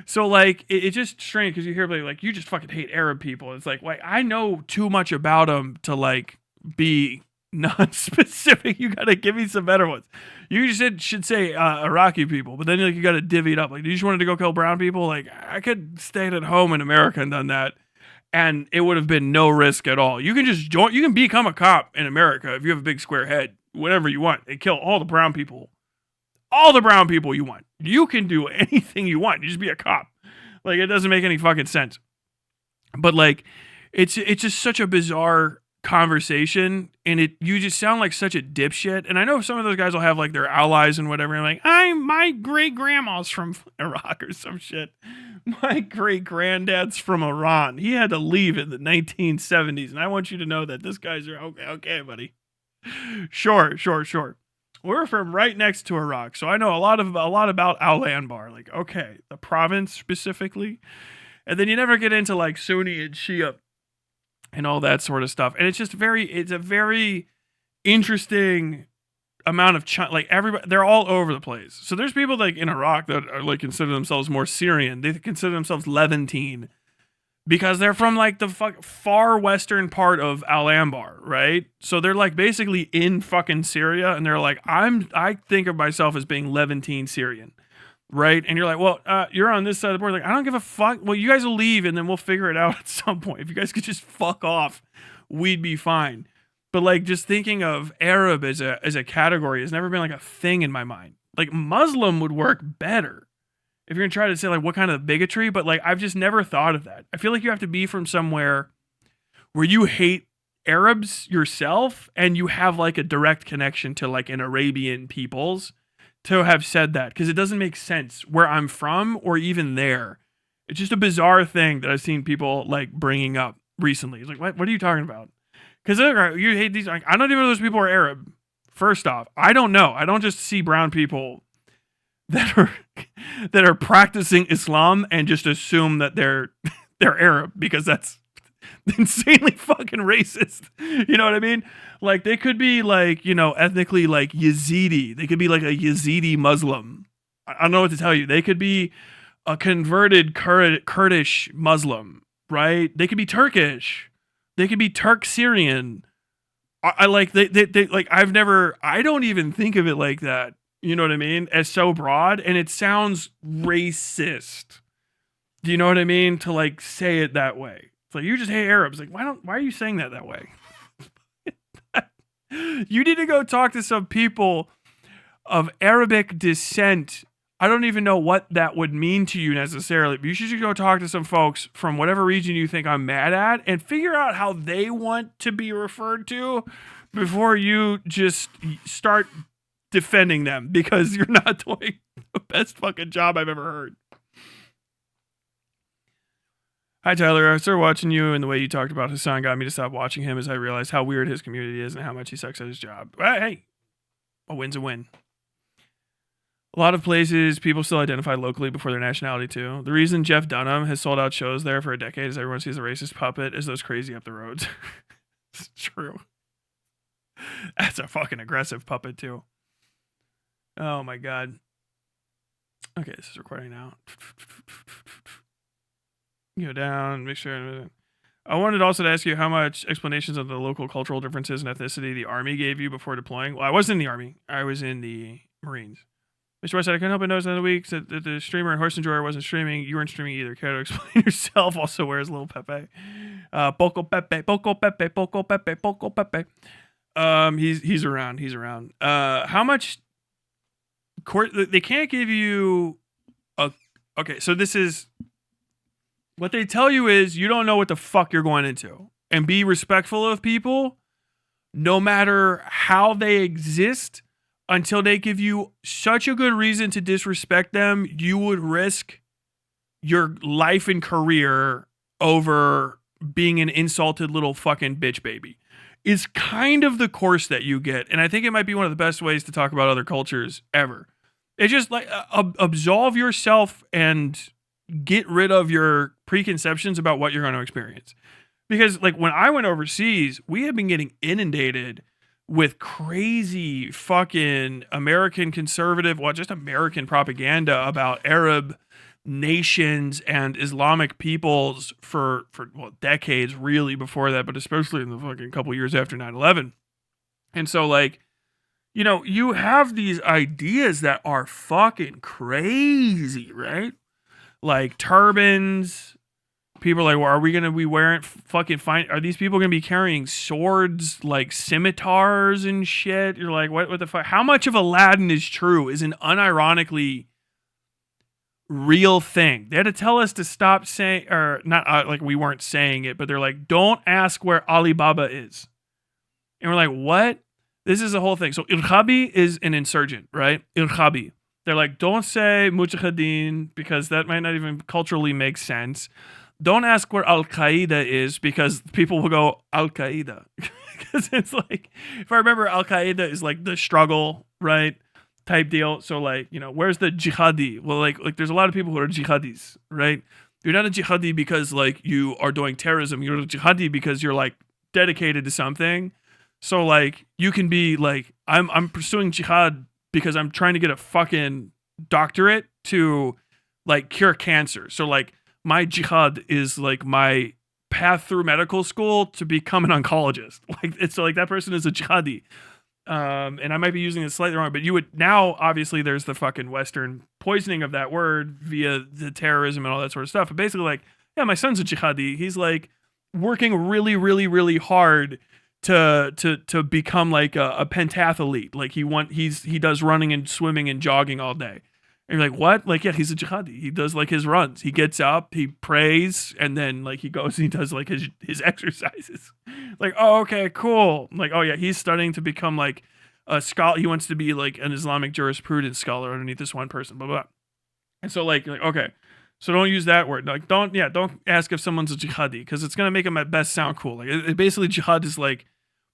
So like it's just strange because you hear like you just fucking hate Arab people. It's like I know too much about them to like be non-specific. You gotta give me some better ones. You should say Iraqi people, but then like you gotta divvy it up. Like, you just wanted to go kill brown people? Like, I could stayed at home in America and done that, and it would have been no risk at all. You can just join. You can become a cop in America if you have a big square head, whatever you want, and kill all the brown people. All the brown people you want. You can do anything you want. You just be a cop. Like, it doesn't make any fucking sense. But like, it's just such a bizarre conversation, and you just sound like such a dipshit. And I know some of those guys will have like their allies and whatever. And like, my great grandma's from Iraq or some shit. My great granddad's from Iran. He had to leave in the 1970s, and I want you to know that this guy's okay, buddy. Sure. We're from right next to Iraq, so I know a lot about Al Anbar. Like, okay, the province specifically, and then you never get into like Sunni and Shia and all that sort of stuff. And it's just it's a very interesting amount of like everybody. They're all over the place. So there's people like in Iraq that are like consider themselves more Syrian. They consider themselves Levantine, because they're from like the far western part of Al Anbar, right? So they're like basically in fucking Syria, and they're like, I think of myself as being Levantine Syrian, right? And you're like, well, you're on this side of the border. Like, I don't give a fuck. Well, you guys will leave, and then we'll figure it out at some point. If you guys could just fuck off, we'd be fine. But like, just thinking of Arab as a category has never been like a thing in my mind. Like, Muslim would work better if you're gonna try to say like what kind of bigotry, but like I've just never thought of that. I feel like you have to be from somewhere where you hate Arabs yourself and you have like a direct connection to like an Arabian peoples to have said that, because it doesn't make sense where I'm from or even there. It's just a bizarre thing that I've seen people like bringing up recently. It's like, what are you talking about? Because you hate these. Like, I don't even know those people are Arab. First off, I don't know. I don't just see brown people that are practicing Islam and just assume that they're Arab, because that's insanely fucking racist. You know what I mean? Like, they could be like, you know, ethnically like Yazidi. They could be like a Yazidi Muslim. I don't know what to tell you. They could be a converted Kurdish Muslim, right? They could be Turkish. They could be Turk Syrian. I like they like I don't even think of it like that. You know what I mean? As so broad, and it sounds racist. Do you know what I mean? To like say it that way. It's like, you just hate Arabs. Like, why are you saying that way? You need to go talk to some people of Arabic descent. I don't even know what that would mean to you necessarily, but you should go talk to some folks from whatever region you think I'm mad at and figure out how they want to be referred to before you just start defending them, because you're not doing the best fucking job I've ever heard. Hi, Tyler. I started watching you, and the way you talked about Hassan got me to stop watching him as I realized how weird his community is and how much he sucks at his job. But hey, a win's a win. A lot of places, people still identify locally before their nationality, too. The reason Jeff Dunham has sold out shows there for a decade is everyone sees a racist puppet as those crazy up the roads. It's true. That's a fucking aggressive puppet, too. Oh, my God. Okay, this is recording now. Go down, make sure. I wanted also to ask you how much explanations of the local cultural differences and ethnicity the Army gave you before deploying. Well, I wasn't in the Army. I was in the Marines. Mr. West said, I couldn't help but notice the other week that the streamer Horse Enjoyer wasn't streaming. You weren't streaming either. Care to explain yourself? Also, where's little Pepe? Poco Pepe, Poco Pepe, Poco Pepe, Poco Pepe. He's around. He's around. How much court? They can't give you a. Okay, so this is what they tell you is you don't know what the fuck you're going into, and be respectful of people, no matter how they exist. Until they give you such a good reason to disrespect them, you would risk your life and career over being an insulted little fucking bitch baby. Is kind of the course that you get. And I think it might be one of the best ways to talk about other cultures ever. It's just like absolve yourself and get rid of your preconceptions about what you're going to experience. Because like when I went overseas, we have been getting inundated with crazy fucking American conservative, well, just American propaganda about Arab nations and Islamic peoples for decades, really before that, but especially in the fucking couple years after 9/11. And so, like, you have these ideas that are fucking crazy, right? Like turbans. People are like, well, are we gonna be wearing fucking fine? Are these people gonna be carrying swords like scimitars and shit? You're like, what the fuck? How much of Aladdin is true is an unironically real thing. They had to tell us to stop saying, or not like we weren't saying it, but they're like, don't ask where Alibaba is. And we're like, what? This is a whole thing. So Irhabi is an insurgent, right? Irhabi. They're like, don't say Mujahideen because that might not even culturally make sense. Don't ask where Al Qaeda is because people will go Al Qaeda. Because it's like, if I remember, Al Qaeda is like the struggle, right? Type deal. So like, where's the jihadi? Well, like there's a lot of people who are jihadis, right? You're not a jihadi because like you are doing terrorism. You're a jihadi because you're like dedicated to something. So like you can be like, I'm pursuing jihad because I'm trying to get a fucking doctorate to like cure cancer. So like my jihad is like my path through medical school to become an oncologist. Like it's like that person is a jihadi. And I might be using it slightly wrong, but you would now obviously there's the fucking Western poisoning of that word via the terrorism and all that sort of stuff. But basically like, yeah, my son's a jihadi. He's like working really, really, really hard to become like a pentathlete. Like he does running and swimming and jogging all day. And you're like, what? Like, yeah, he's a jihadi. He does like his runs. He gets up, he prays, and then like he goes and he does like his exercises. Like, oh, okay, cool. Like, oh yeah, he's studying to become like a scholar. He wants to be like an Islamic jurisprudence scholar underneath this one person, blah, blah. And so like okay. So don't use that word. Like, don't ask if someone's a jihadi because it's gonna make them at best sound cool. Like, it basically jihad is like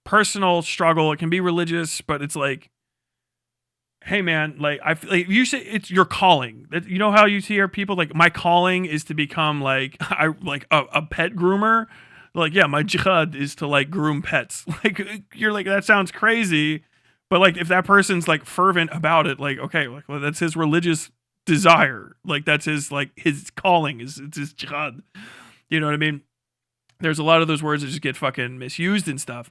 personal struggle. It can be religious, but it's like, hey man, like I feel like you say it's your calling. You know how you hear people like, my calling is to become like a pet groomer. Like, yeah, my jihad is to like groom pets. Like you're like, that sounds crazy, but like if that person's like fervent about it, like okay, like well, that's his religious desire. Like that's his calling it's his jihad. You know what I mean? There's a lot of those words that just get fucking misused and stuff.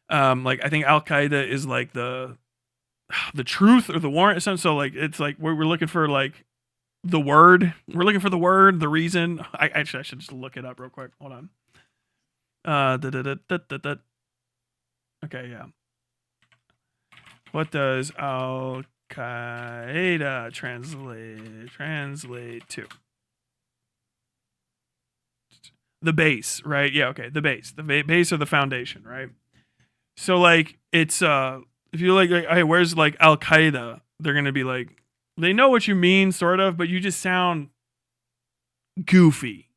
Like I think Al Qaeda is like the truth or the warrant. So like it's like we're looking for like the word. We're looking for the word, the reason. I should just look it up real quick. Hold on. Okay, yeah. What does Al Qaeda translate to? The base, right? Yeah, okay, the base. The base or the foundation, right? So like it's if you like hey, where's like Al Qaeda? They're gonna be like, they know what you mean, sort of, but you just sound goofy.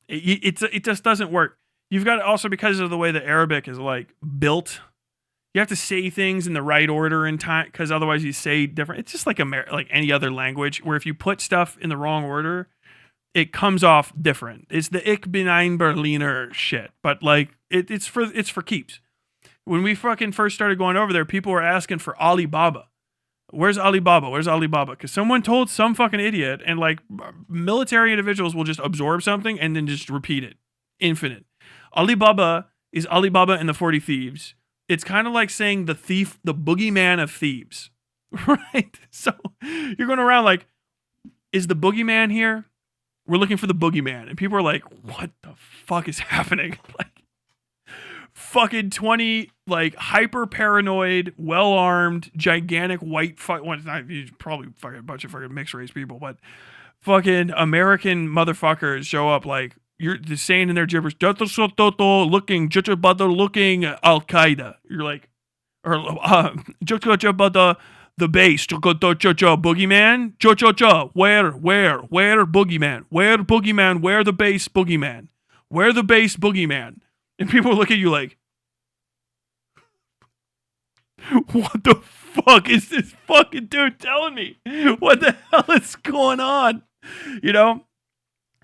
It just doesn't work. You've got also because of the way that Arabic is like built. You have to say things in the right order in time because otherwise you say different. It's just like like any other language where if you put stuff in the wrong order, it comes off different. It's the Ich bin ein Berliner shit, but like it's for keeps. When we fucking first started going over there, people were asking for Alibaba. Where's Alibaba? Where's Alibaba? Because someone told some fucking idiot, and like military individuals will just absorb something and then just repeat it. Infinite. Alibaba is Alibaba and the 40 Thieves. It's kind of like saying the thief, the boogeyman of thieves, right? So you're going around like, is the boogeyman here? We're looking for the boogeyman. And people are like, what the fuck is happening? Like, fucking 20 like hyper paranoid, well armed, gigantic white probably fucking a bunch of fucking mixed race people, but fucking American motherfuckers show up like you're just saying in their gibberish, looking Al Qaeda. You're like, or the base, boogeyman, where boogeyman, where boogeyman, where the base boogeyman, where the base boogeyman. And people look at you like, what the fuck is this fucking dude telling me? What the hell is going on? You know?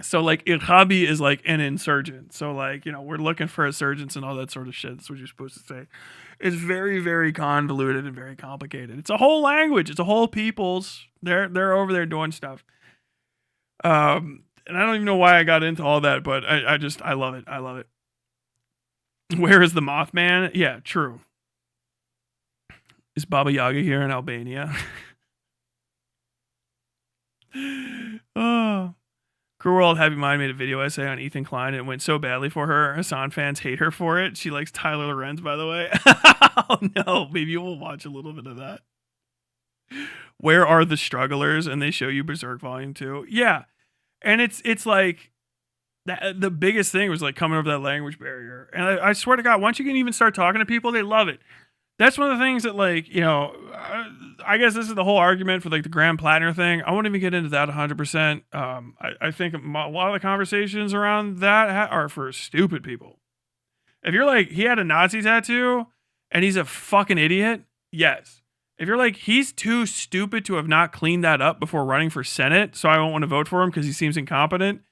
So like Irhabi is like an insurgent. So like, we're looking for insurgents and all that sort of shit. That's what you're supposed to say. It's very, very convoluted and very complicated. It's a whole language. It's a whole people's. They're over there doing stuff. And I don't even know why I got into all that, but I love it. I love it. Where is the Mothman? Yeah, true. Is Baba Yaga here in Albania? Oh. Cruel World Happy Mind made a video essay on Ethan Klein and it went so badly for her. Hassan fans hate her for it. She likes Tyler Lorenz, by the way. Oh no, maybe we'll watch a little bit of that. Where Are the Strugglers? And they show you Berserk Volume 2. Yeah. And it's like the biggest thing was like coming over that language barrier. And I swear to God, once you can even start talking to people, they love it. That's one of the things that, like, you know, I guess this is the whole argument for like the Graham Plattner thing. I won't even get into that 100%. I think a lot of the conversations around that are for stupid people. If you're like, he had a Nazi tattoo and he's a fucking idiot, yes. If you're like, he's too stupid to have not cleaned that up before running for Senate, so I won't want to vote for him because he seems incompetent,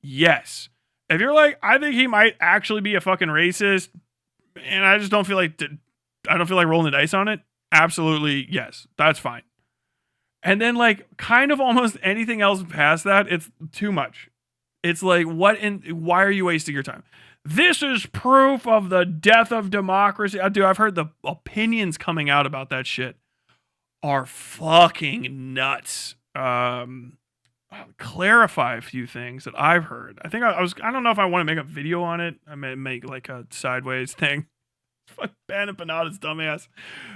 yes. If you're like, I think he might actually be a fucking racist and I just don't feel like rolling the dice on it, absolutely, yes, that's fine. And then, like, kind of almost anything else past that, it's too much. It's like, why are you wasting your time? This is proof of the death of democracy. Dude, I've heard the opinions coming out about that shit are fucking nuts. I'll clarify a few things that I've heard. I think I don't know if I want to make a video on it. I may make like a sideways thing. Fuck Ban Empanada's dumbass.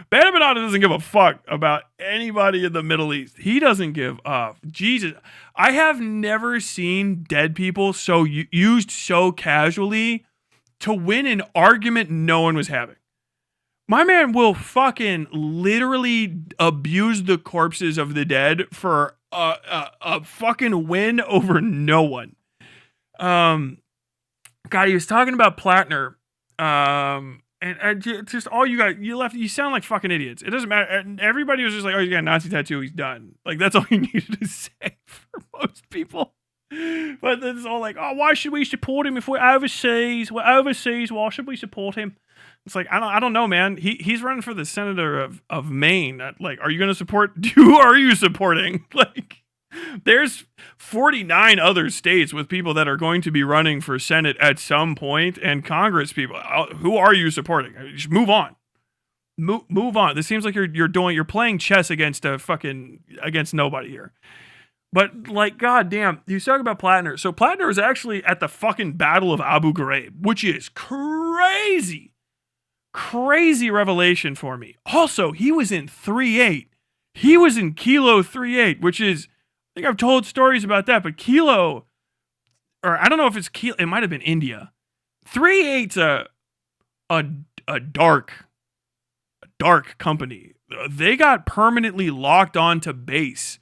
Ban Empanada doesn't give a fuck about anybody in the Middle East. He doesn't give a Jesus. I have never seen dead people so used so casually to win an argument no one was having. My man will fucking literally abuse the corpses of the dead for a fucking win over no one. God, he was talking about Plattner. And just all you sound like fucking idiots. It doesn't matter. And everybody was just like, oh, he's got a Nazi tattoo, he's done. Like, that's all you needed to say for most people. But then it's all like, oh, why should we support him if we're overseas? We're overseas, why should we support him? It's like, I don't know, man. He's running for the senator of Maine. Like, are you going to support? Who are you supporting? Like, there's 49 other states with people that are going to be running for Senate at some point, and Congress people. Who are you supporting? Just move on. Move on. This seems like you're playing chess against nobody here. But like, goddamn, you talk about Plattner. So Plattner was actually at the fucking Battle of Abu Ghraib, which is crazy revelation for me. Also, he was in 3-8. He was in Kilo 3-8, which is, I think I've told stories about that, but Kilo, or I don't know if it's Kilo, it might have been India. 3-8's a dark company. They got permanently locked onto base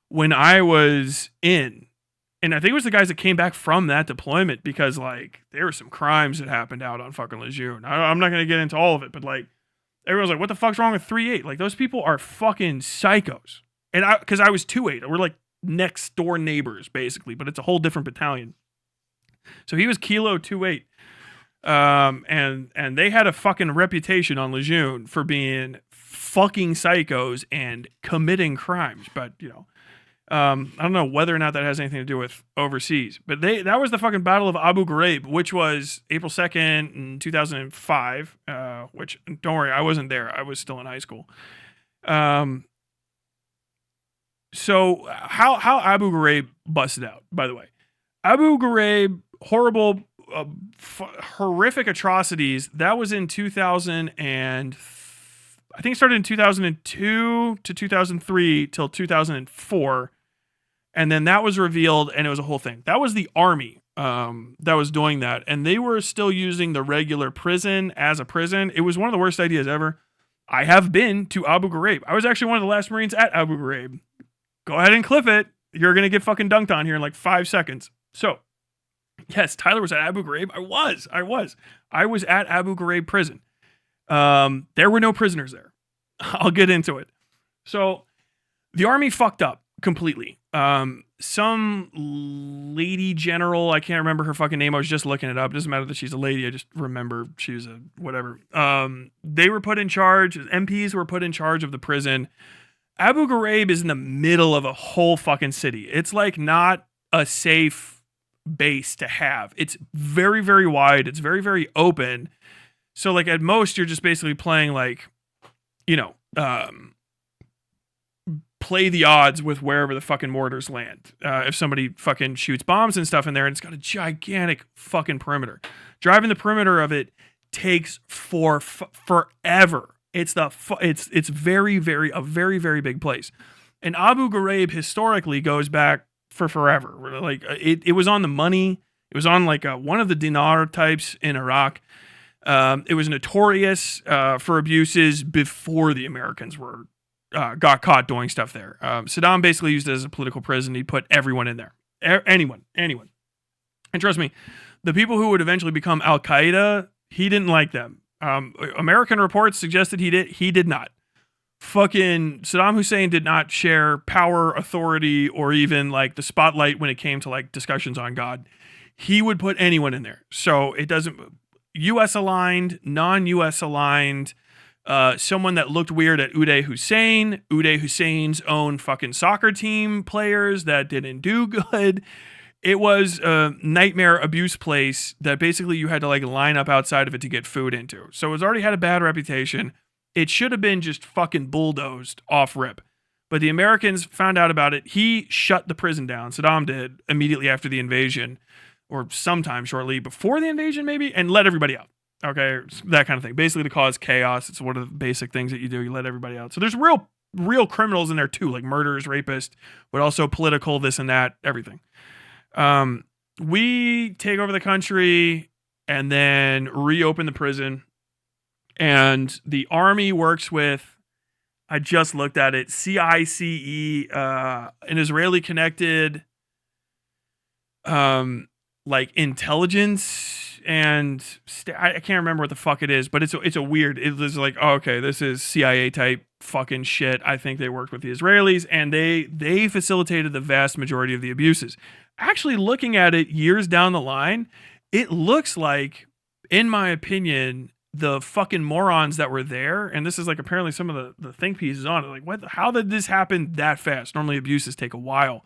when I was in. And I think it was the guys that came back from that deployment because, like, there were some crimes that happened out on fucking Lejeune. I'm not going to get into all of it, but, like, everyone's like, what the fuck's wrong with 3-8? Like, those people are fucking psychos. And because I was 2-8. We're, like, next door neighbors, basically, but it's a whole different battalion. So he was Kilo 2-8. And they had a fucking reputation on Lejeune for being fucking psychos and committing crimes. But, you know, I don't know whether or not that has anything to do with overseas, but that was the fucking Battle of Abu Ghraib, which was April 2nd in 2005, which, don't worry, I wasn't there. I was still in high school. So how Abu Ghraib busted out, by the way. Abu Ghraib, horrible, horrific atrocities. That was in 2000 and I think it started in 2002 to 2003 till 2004. And then that was revealed and it was a whole thing. That was the army that was doing that. And they were still using the regular prison as a prison. It was one of the worst ideas ever. I have been to Abu Ghraib. I was actually one of the last Marines at Abu Ghraib. Go ahead and clip it. You're going to get fucking dunked on here in like 5 seconds. So, yes, Tyler was at Abu Ghraib. I was at Abu Ghraib prison. There were no prisoners there. I'll get into it. So, the army fucked up completely. Some lady general, I can't remember her fucking name. I was just looking it up. It doesn't matter that she's a lady. I just remember she was a whatever. They were put in charge. MPs were put in charge of the prison. Abu Ghraib is in the middle of a whole fucking city. It's like not a safe base to have. It's very, very wide. It's very, very open. So like at most you're just basically playing like, you know, play the odds with wherever the fucking mortars land. If somebody fucking shoots bombs and stuff in there, and it's got a gigantic fucking perimeter. Driving the perimeter of it takes forever. It's very, very, a very, very big place. And Abu Ghraib historically goes back for forever. Like it was on the money. It was on like one of the dinar types in Iraq. It was notorious for abuses before the Americans got caught doing stuff there. Saddam basically used it as a political prison. He put everyone in there. Anyone. And trust me, the people who would eventually become Al Qaeda, he didn't like them. American reports suggested he did. He did not. Fucking Saddam Hussein did not share power, authority, or even like the spotlight when it came to like discussions on God. He would put anyone in there. So it doesn't. U.S. aligned, non-U.S. aligned. Someone that looked weird at Uday Hussein's own fucking soccer team players that didn't do good. It was a nightmare abuse place that basically you had to like line up outside of it to get food into. So it's already had a bad reputation. It should have been just fucking bulldozed off rip. But the Americans found out about it. He shut the prison down. Saddam did immediately after the invasion, or sometime shortly before the invasion maybe, and let everybody out. Okay, that kind of thing. Basically to cause chaos. It's one of the basic things that you do. You let everybody out. So there's real criminals in there too, like murderers, rapists, but also political, this and that, everything. We take over the country and then reopen the prison. And the army works with, I just looked at it, CICE, an Israeli connected, like intelligence and I can't remember what the fuck it is, but it's a weird, it was like, oh, okay, this is CIA type fucking shit. I think they worked with the Israelis and they facilitated the vast majority of the abuses. Actually looking at it years down the line, it looks like, in my opinion, the fucking morons that were there, and this is like apparently some of the think pieces on it, like how did this happen that fast? Normally abuses take a while.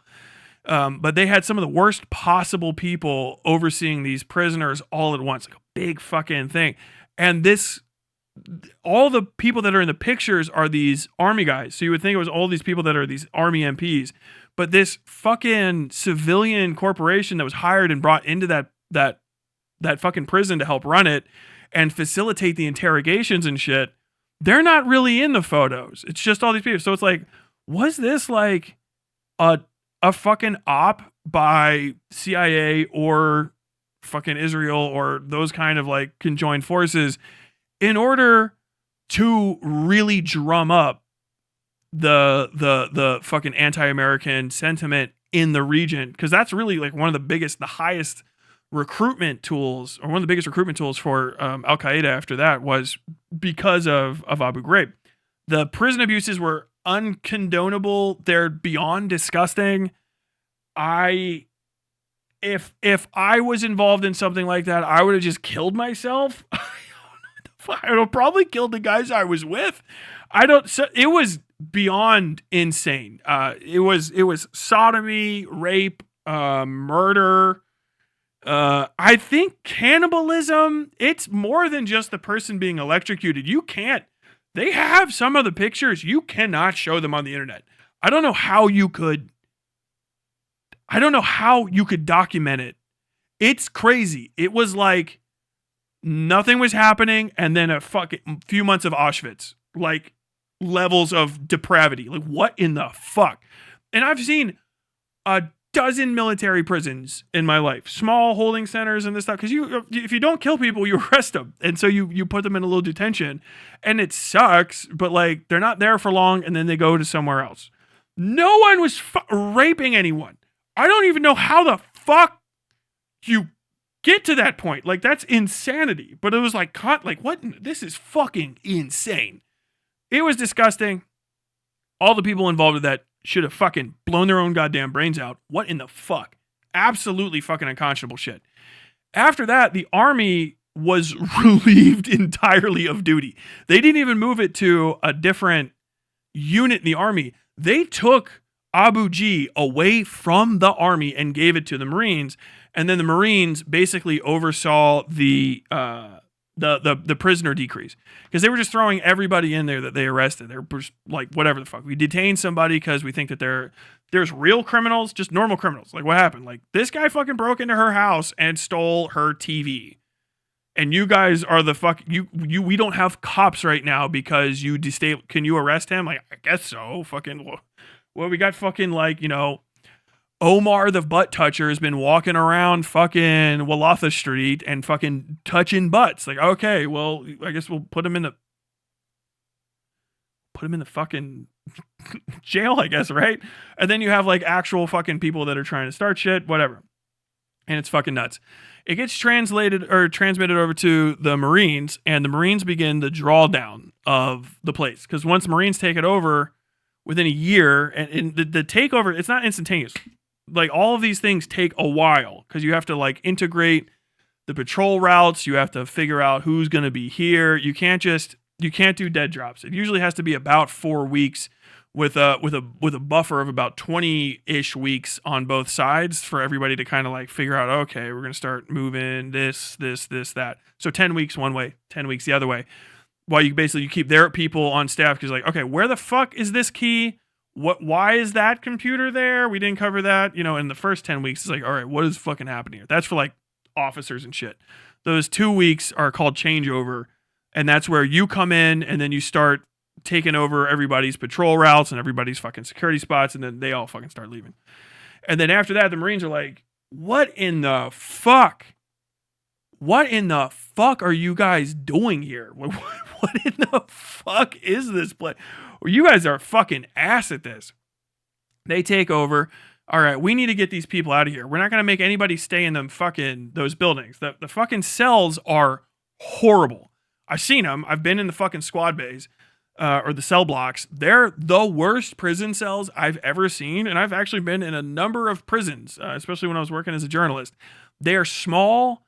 But they had some of the worst possible people overseeing these prisoners all at once, like a big fucking thing. And all the people that are in the pictures are these army guys. So you would think it was all these people that are these army MPs, but this fucking civilian corporation that was hired and brought into that fucking prison to help run it and facilitate the interrogations and shit, they're not really in the photos. It's just all these people. So it's like, was this like a fucking op by CIA or fucking Israel or those kind of like conjoined forces in order to really drum up the fucking anti-American sentiment in the region? Because that's really like one of the highest recruitment tools, or one of the biggest recruitment tools for Al Qaeda after that, was because of Abu Ghraib. The prison abuses were uncondonable. They're beyond disgusting. If I was involved in something like that, I would have just killed myself. I would have probably killed the guys I was with. It was beyond insane. It was sodomy, rape, murder. I think cannibalism, it's more than just the person being electrocuted. They have some of the pictures. You cannot show them on the internet. I don't know how you could document it. It's crazy. It was like nothing was happening and then a fucking few months of Auschwitz. Like levels of depravity. Like what in the fuck? And I've seen a dozen military prisons in my life, small holding centers and this stuff. Because if you don't kill people, you arrest them, and so you put them in a little detention, and it sucks. But like they're not there for long, and then they go to somewhere else. No one was raping anyone. I don't even know how the fuck you get to that point. Like that's insanity. But it was like what? This is fucking insane. It was disgusting. All the people involved with that should have fucking blown their own goddamn brains out. What in the fuck? Absolutely fucking unconscionable shit. After that, the army was relieved entirely of duty. They didn't even move it to a different unit in the army. They took Abu G away from the army and gave it to the Marines. And then the Marines basically oversaw the the prisoner decrease, because they were just throwing everybody in there that they arrested. They're just like, whatever the fuck. We detain somebody because we think that there's real criminals, just normal criminals. Like, what happened? Like, this guy fucking broke into her house and stole her TV. And you guys are the fuck, we don't have cops right now because you can you arrest him? Like, I guess so. Fucking, well, we got fucking, like, you know, Omar the butt toucher has been walking around fucking Walatha Street and fucking touching butts. Like, okay, well, I guess we'll put him in the fucking jail, I guess, right? And then you have like actual fucking people that are trying to start shit, whatever. And it's fucking nuts. It gets transmitted over to the Marines, and the Marines begin the drawdown of the place. Because once Marines take it over within a year, and the takeover, it's not instantaneous. Like, all of these things take a while because you have to like integrate the patrol routes. You have to figure out who's going to be here. You can't do dead drops. It usually has to be about 4 weeks with a buffer of about 20-ish weeks on both sides for everybody to kind of like figure out, okay, we're going to start moving this, that. So 10 weeks one way, 10 weeks the other way. While you keep their people on staff, because like, okay, where the fuck is this key? Why is that computer there? We didn't cover that. You know, in the first 10 weeks, it's like, all right, what is fucking happening here? That's for like officers and shit. Those 2 weeks are called changeover. And that's where you come in and then you start taking over everybody's patrol routes and everybody's fucking security spots. And then they all fucking start leaving. And then after that, the Marines are like, what in the fuck? What in the fuck are you guys doing here? What in the fuck is this place? You guys are fucking ass at this. They take over. All right, we need to get these people out of here. We're not going to make anybody stay in those buildings. The fucking cells are horrible. I've seen them. I've been in the fucking squad bays or the cell blocks. They're the worst prison cells I've ever seen. And I've actually been in a number of prisons, especially when I was working as a journalist. They are small,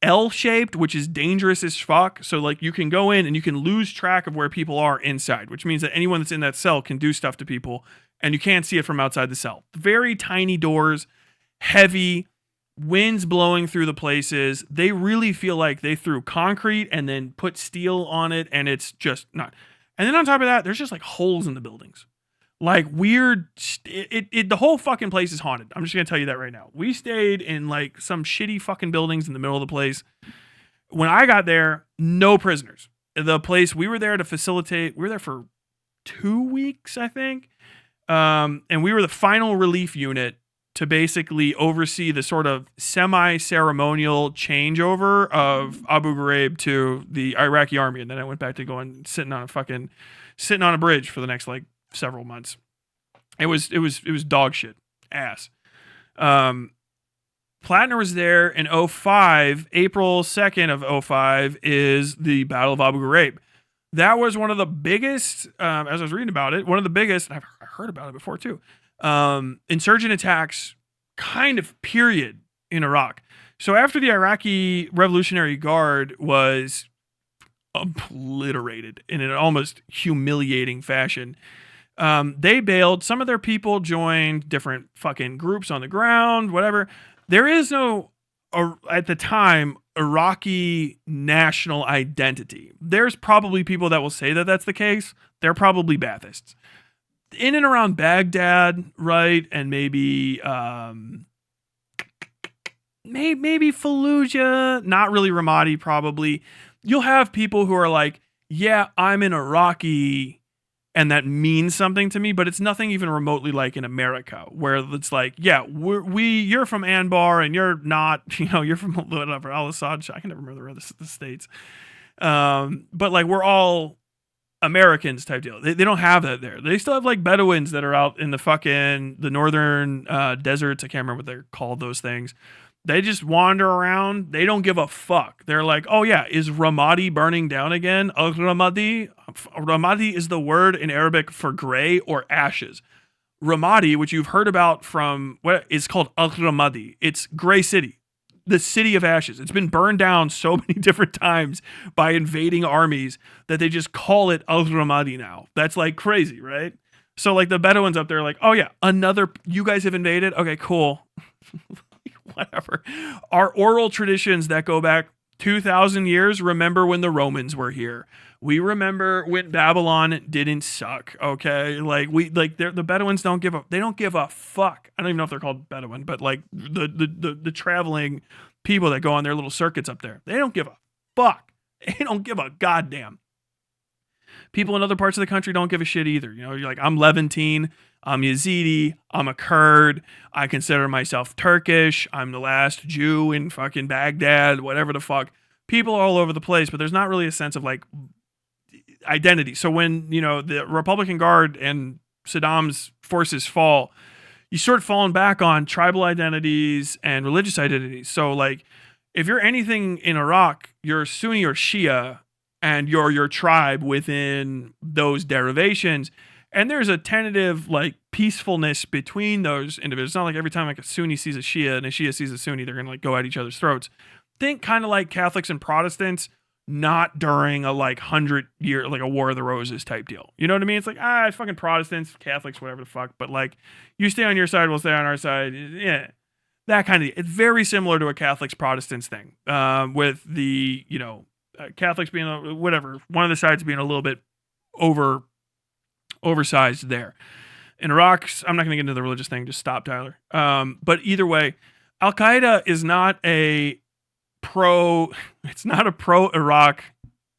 L-shaped, which is dangerous as fuck. So like you can go in and you can lose track of where people are inside, which means that anyone that's in that cell can do stuff to people and you can't see it from outside the cell. Very tiny doors, heavy, winds blowing through the places. They really feel like they threw concrete and then put steel on it, and it's just not. And then on top of that, there's just like holes in the buildings. Like weird, the whole fucking place is haunted. I'm just going to tell you that right now. We stayed in like some shitty fucking buildings in the middle of the place. When I got there, no prisoners. The place we were there to facilitate, we were there for 2 weeks, I think. And we were the final relief unit to basically oversee the sort of semi-ceremonial changeover of Abu Ghraib to the Iraqi army. And then I went back to going sitting on a bridge for the next like several months. It was dog shit, ass. Plattner was there in 2005. April 2nd of 2005 is the Battle of Abu Ghraib. That was one of the biggest, as I was reading about it, one of the biggest, and I've heard about it before too, insurgent attacks kind of period in Iraq. So after the Iraqi Revolutionary Guard was obliterated in an almost humiliating fashion, they bailed. Some of their people joined different fucking groups on the ground, whatever. There is no, at the time, Iraqi national identity. There's probably people that will say that that's the case. They're probably Baathists. In and around Baghdad, right? And maybe Fallujah, not really Ramadi probably. You'll have people who are like, yeah, I'm an Iraqi and that means something to me, but it's nothing even remotely like in America, where it's like, yeah, you're from Anbar and you're not, you're from whatever, Al-Assad. I can never remember the states. But like, we're all Americans type deal. They don't have that there. They still have like Bedouins that are out in the northern deserts. I can't remember what they're called, those things. They just wander around. They don't give a fuck. They're like, oh yeah, is Ramadi burning down again? Al-Ramadi? Ramadi is the word in Arabic for gray or ashes. Ramadi, which you've heard about from, what is called Al-Ramadi. It's Gray City, the city of ashes. It's been burned down so many different times by invading armies that they just call it Al-Ramadi now. That's like crazy, right? So like the Bedouins up there are like, oh yeah, you guys have invaded? Okay, cool. Whatever. Our oral traditions that go back 2,000 years, remember when the Romans were here. We remember when Babylon didn't suck, okay? Like, the Bedouins don't give a, they don't give a fuck. I don't even know if they're called Bedouin, but like the traveling people that go on their little circuits up there, they don't give a fuck. They don't give a goddamn. People in other parts of the country don't give a shit either. You know, you're like, I'm Levantine, I'm Yazidi, I'm a Kurd, I consider myself Turkish, I'm the last Jew in fucking Baghdad, whatever the fuck. People are all over the place, but there's not really a sense of like identity. So when, you know, the Republican Guard and Saddam's forces fall, you start falling back on tribal identities and religious identities. So like, if you're anything in Iraq, you're Sunni or Shia, and you're your tribe within those derivations. And there's a tentative like peacefulness between those individuals. It's not like every time like a Sunni sees a Shia and a Shia sees a Sunni, they're gonna like go at each other's throats. Think kind of like Catholics and Protestants, not during a like 100-year, like a War of the Roses type deal. You know what I mean? It's like, it's fucking Protestants, Catholics, whatever the fuck. But like, you stay on your side, we'll stay on our side. Yeah. That kind of, it's very similar to a Catholics Protestants thing, with the, you know, Catholics being whatever, one of the sides being a little bit oversized there. In Iraq, I'm not going to get into the religious thing. Just stop, Tyler. But either way, Al Qaeda is not a pro-Iraq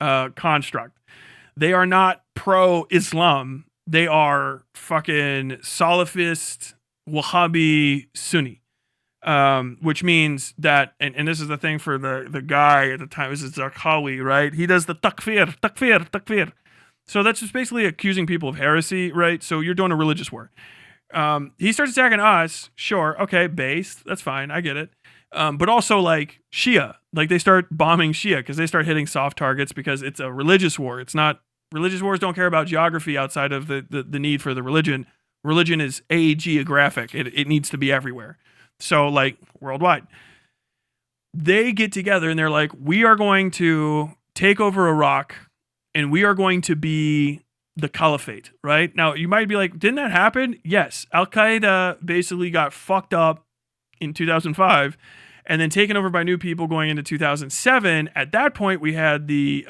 construct. They are not pro-Islam. They are fucking Salafist, Wahhabi, Sunni. Which means that, and this is the thing for the guy at the time, this is Zarqawi, right? He does the takfir. So that's just basically accusing people of heresy, right? So you're doing a religious war. He starts attacking us, sure, okay, based, that's fine, I get it. But also like Shia, like they start bombing Shia because they start hitting soft targets because it's a religious war. It's not, religious wars don't care about geography outside of the need for the religion. Religion is geographic. It needs to be everywhere. So like worldwide, they get together and they're like, we are going to take over Iraq and we are going to be the caliphate, right? Now you might be like, didn't that happen? Yes. Al Qaeda basically got fucked up in 2005 and then taken over by new people going into 2007. At that point, we had the,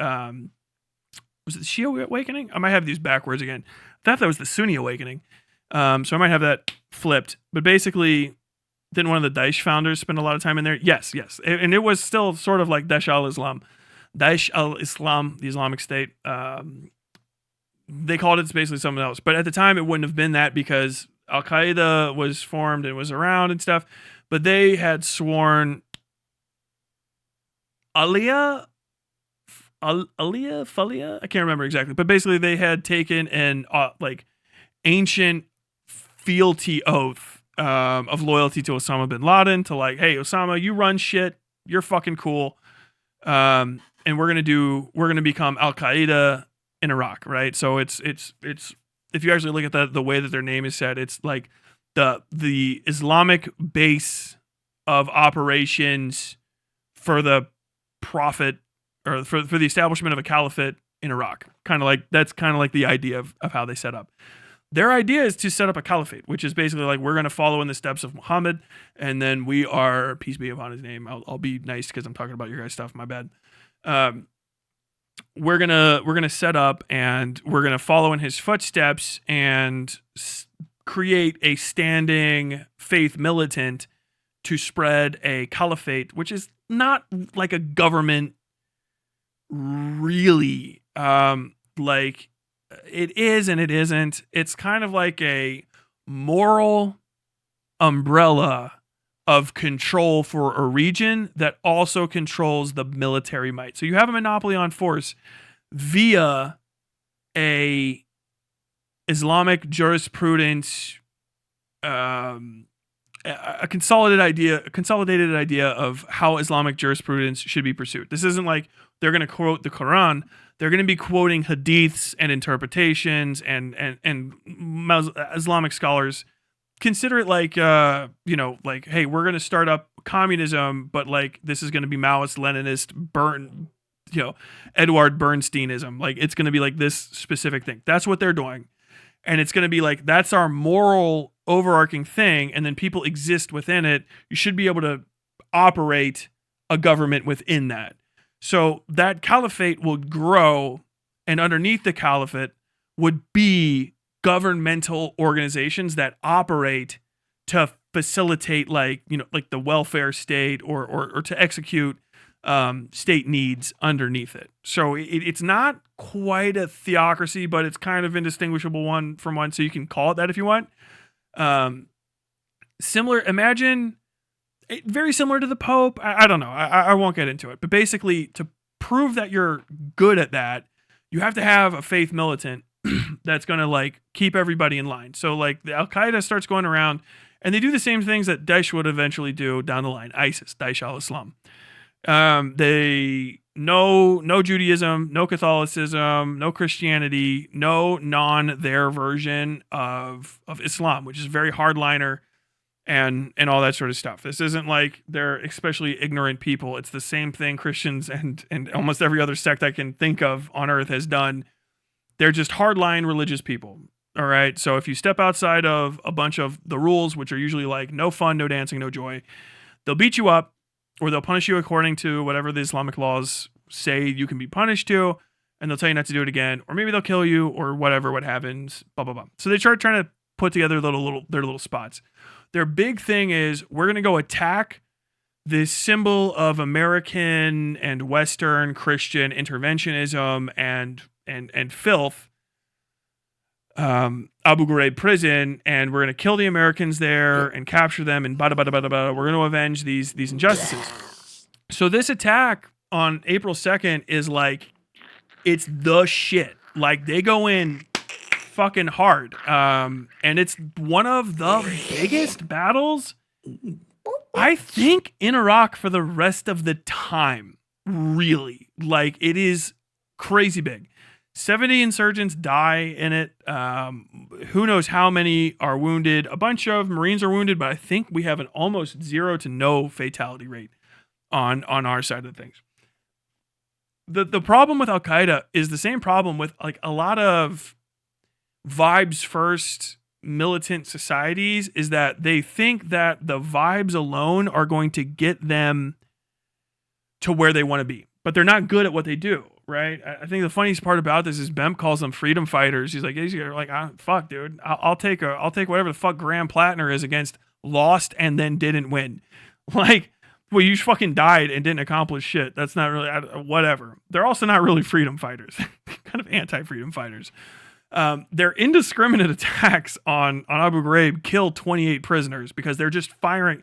was it the Shia awakening? I might have these backwards again. I thought that was the Sunni awakening. So I might have that flipped, but basically, didn't one of the Daesh founders spend a lot of time in there? Yes. And it was still sort of like Daesh al-Islam, the Islamic State. They called it basically something else. But at the time, it wouldn't have been that because Al-Qaeda was formed and was around and stuff. But they had sworn Falia? I can't remember exactly. But basically, they had taken an like ancient fealty oath of loyalty to Osama bin Laden, to like, hey, Osama, you run shit, you're fucking cool, and we're gonna become Al Qaeda in Iraq, right? So it's if you actually look at the way that their name is said, it's like the Islamic base of operations for the prophet or for the establishment of a caliphate in Iraq. That's kind of like the idea of how they set up. Their idea is to set up a caliphate, which is basically like, we're going to follow in the steps of Muhammad, and then we are, peace be upon his name. I'll be nice because I'm talking about your guys' stuff. My bad. We're gonna set up and we're gonna follow in his footsteps and create a standing faith militant to spread a caliphate, which is not like a government, really. Like, it is and it isn't. It's kind of like a moral umbrella of control for a region that also controls the military might. So you have a monopoly on force via a Islamic jurisprudence, a consolidated idea of how Islamic jurisprudence should be pursued. This isn't like they're going to quote the Quran. They're going to be quoting hadiths and interpretations, and Islamic scholars consider it like, like, hey, we're going to start up communism, but like, this is going to be Maoist, Leninist, Edward Bernsteinism. Like, it's going to be like this specific thing. That's what they're doing. And it's going to be like, that's our moral overarching thing. And then people exist within it. You should be able to operate a government within that. So that caliphate will grow, and underneath the caliphate would be governmental organizations that operate to facilitate, like, you know, like the welfare state, or to execute state needs underneath it. So it's not quite a theocracy, but it's kind of indistinguishable one from one. So you can call it that if you want. Similar, imagine, very similar to the Pope. I don't know. I won't get into it. But basically, to prove that you're good at that, you have to have a faith militant that's going to, like, keep everybody in line. So, like, the Al-Qaeda starts going around, and they do the same things that Daesh would eventually do down the line. ISIS, Daesh al-Islam. They no Judaism, no Catholicism, no Christianity, no their version of Islam, which is very hardliner and all that sort of stuff. This isn't like they're especially ignorant people. It's the same thing Christians and almost every other sect I can think of on earth has done. They're just hardline religious people. All right. So if you step outside of a bunch of the rules, which are usually like no fun, no dancing, no joy, they'll beat you up, or they'll punish you according to whatever the Islamic laws say you can be punished to, and they'll tell you not to do it again, or maybe they'll kill you, or whatever, what happens, blah, blah, blah. So they start trying to put together their little spots. Their big thing is, we're going to go attack this symbol of American and Western Christian interventionism and filth, Abu Ghraib prison, and we're going to kill the Americans there and capture them, and bada bada bada bada. We're going to avenge these injustices. So this attack on April 2nd is like, it's the shit. Like, they go in fucking hard. And it's one of the biggest battles, I think, in Iraq for the rest of the time. Really. Like, it is crazy big. 70 insurgents die in it. Who knows how many are wounded. A bunch of Marines are wounded, but I think we have an almost 0 to no fatality rate on our side of things. The problem with Al-Qaeda is the same problem with, like, a lot of vibes first militant societies, is that they think that the vibes alone are going to get them to where they want to be, but they're not good at what they do. Right. I think the funniest part about this is Bemp calls them freedom fighters. He's like, fuck, dude, I'll take whatever the fuck Graham Plattner is against lost and then didn't win. Like, well, you fucking died and didn't accomplish shit. That's not really, whatever. They're also not really freedom fighters, kind of anti-freedom fighters. Their indiscriminate attacks on Abu Ghraib killed 28 prisoners because they're just firing.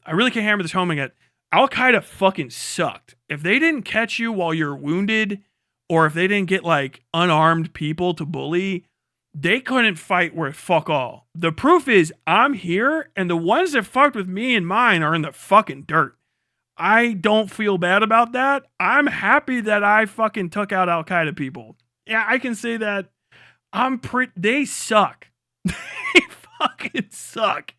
I really can't hammer this home again. Al-Qaeda fucking sucked. If they didn't catch you while you're wounded, or if they didn't get, like, unarmed people to bully, they couldn't fight worth fuck all. The proof is, I'm here, and the ones that fucked with me and mine are in the fucking dirt. I don't feel bad about that. I'm happy that I fucking took out Al-Qaeda people. Yeah, I can say that. They suck. They fucking suck.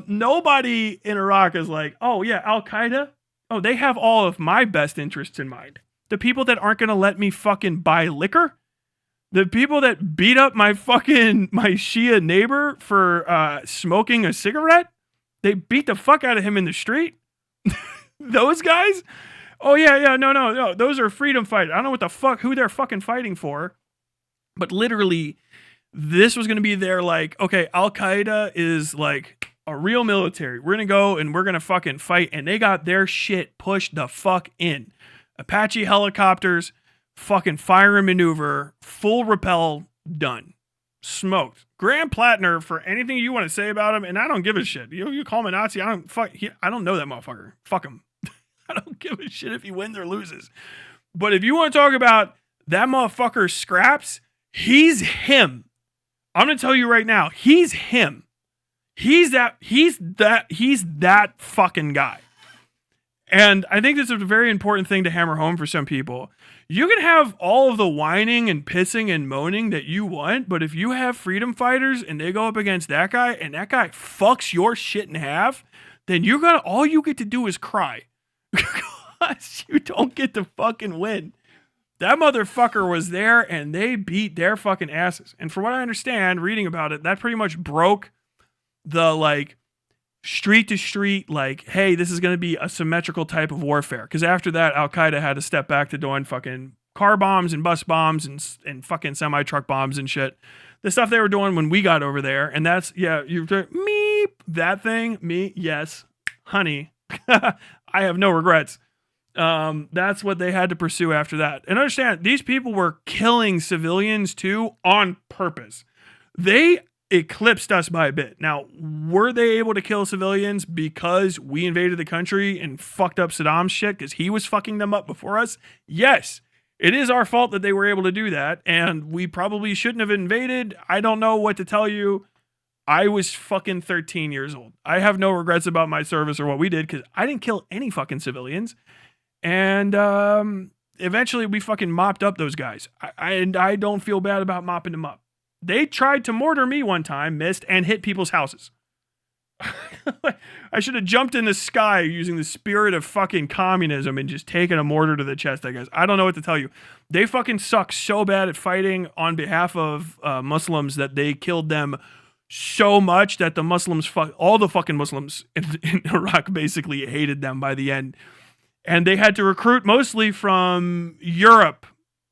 Nobody in Iraq is like, oh yeah, Al-Qaeda, oh, they have all of my best interests in mind. The people that aren't gonna let me fucking buy liquor, the people that beat up my Shia neighbor for smoking a cigarette, they beat the fuck out of him in the street. Those guys, oh yeah, no, those are freedom fighters. I don't know who they're fucking fighting for, but literally, this was going to be their, like, okay, Al-Qaeda is like a real military. We're going to go and we're going to fucking fight. And they got their shit pushed the fuck in. Apache helicopters, fucking fire and maneuver, full rappel, done. Smoked. Graham Plattner, for anything you want to say about him, and I don't give a shit. You call him a Nazi, I don't know that motherfucker. Fuck him. I don't give a shit if he wins or loses. But if you want to talk about that motherfucker scraps, he's him. I'm going to tell you right now, he's him. He's that fucking guy. And I think this is a very important thing to hammer home for some people. You can have all of the whining and pissing and moaning that you want, but if you have freedom fighters and they go up against that guy and that guy fucks your shit in half, then all you get to do is cry. Because you don't get to fucking win. That motherfucker was there and they beat their fucking asses. And from what I understand, reading about it, that pretty much broke the, like, street to street, like, hey, this is going to be a symmetrical type of warfare. Because after that, Al-Qaeda had to step back to doing fucking car bombs and bus bombs and fucking semi-truck bombs and shit. The stuff they were doing when we got over there. And that's, yeah, you're meep, that thing, me, yes, honey. I have no regrets. That's what they had to pursue after that. And understand, these people were killing civilians too on purpose. They eclipsed us by a bit. Now, were they able to kill civilians because we invaded the country and fucked up Saddam's shit because he was fucking them up before us? Yes. It is our fault that they were able to do that, and we probably shouldn't have invaded. I don't know what to tell you. I was fucking 13 years old. I have no regrets about my service or what we did because I didn't kill any fucking civilians. And eventually we fucking mopped up those guys. I don't feel bad about mopping them up. They tried to mortar me one time, missed, and hit people's houses. I should have jumped in the sky using the spirit of fucking communism and just taken a mortar to the chest, I guess. I don't know what to tell you. They fucking suck so bad at fighting on behalf of Muslims that they killed them so much that the Muslims, all the fucking Muslims in Iraq basically hated them by the end. And they had to recruit mostly from Europe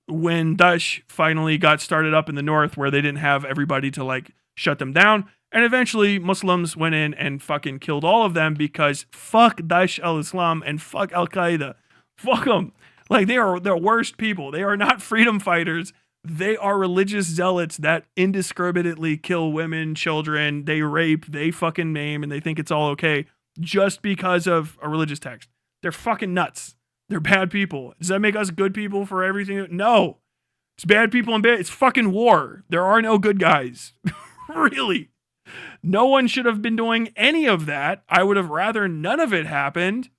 when Daesh finally got started up in the north, where they didn't have everybody to like shut them down. And eventually Muslims went in and fucking killed all of them because fuck Daesh al-Islam and fuck Al-Qaeda. Fuck them. Like, they are the worst people. They are not freedom fighters. They are religious zealots that indiscriminately kill women, children. They rape, they fucking maim, and they think it's all okay just because of a religious text. They're fucking nuts. They're bad people. Does that make us good people for everything? No. It's bad people and bad. It's fucking war. There are no good guys. Really. No one should have been doing any of that. I would have rather none of it happened.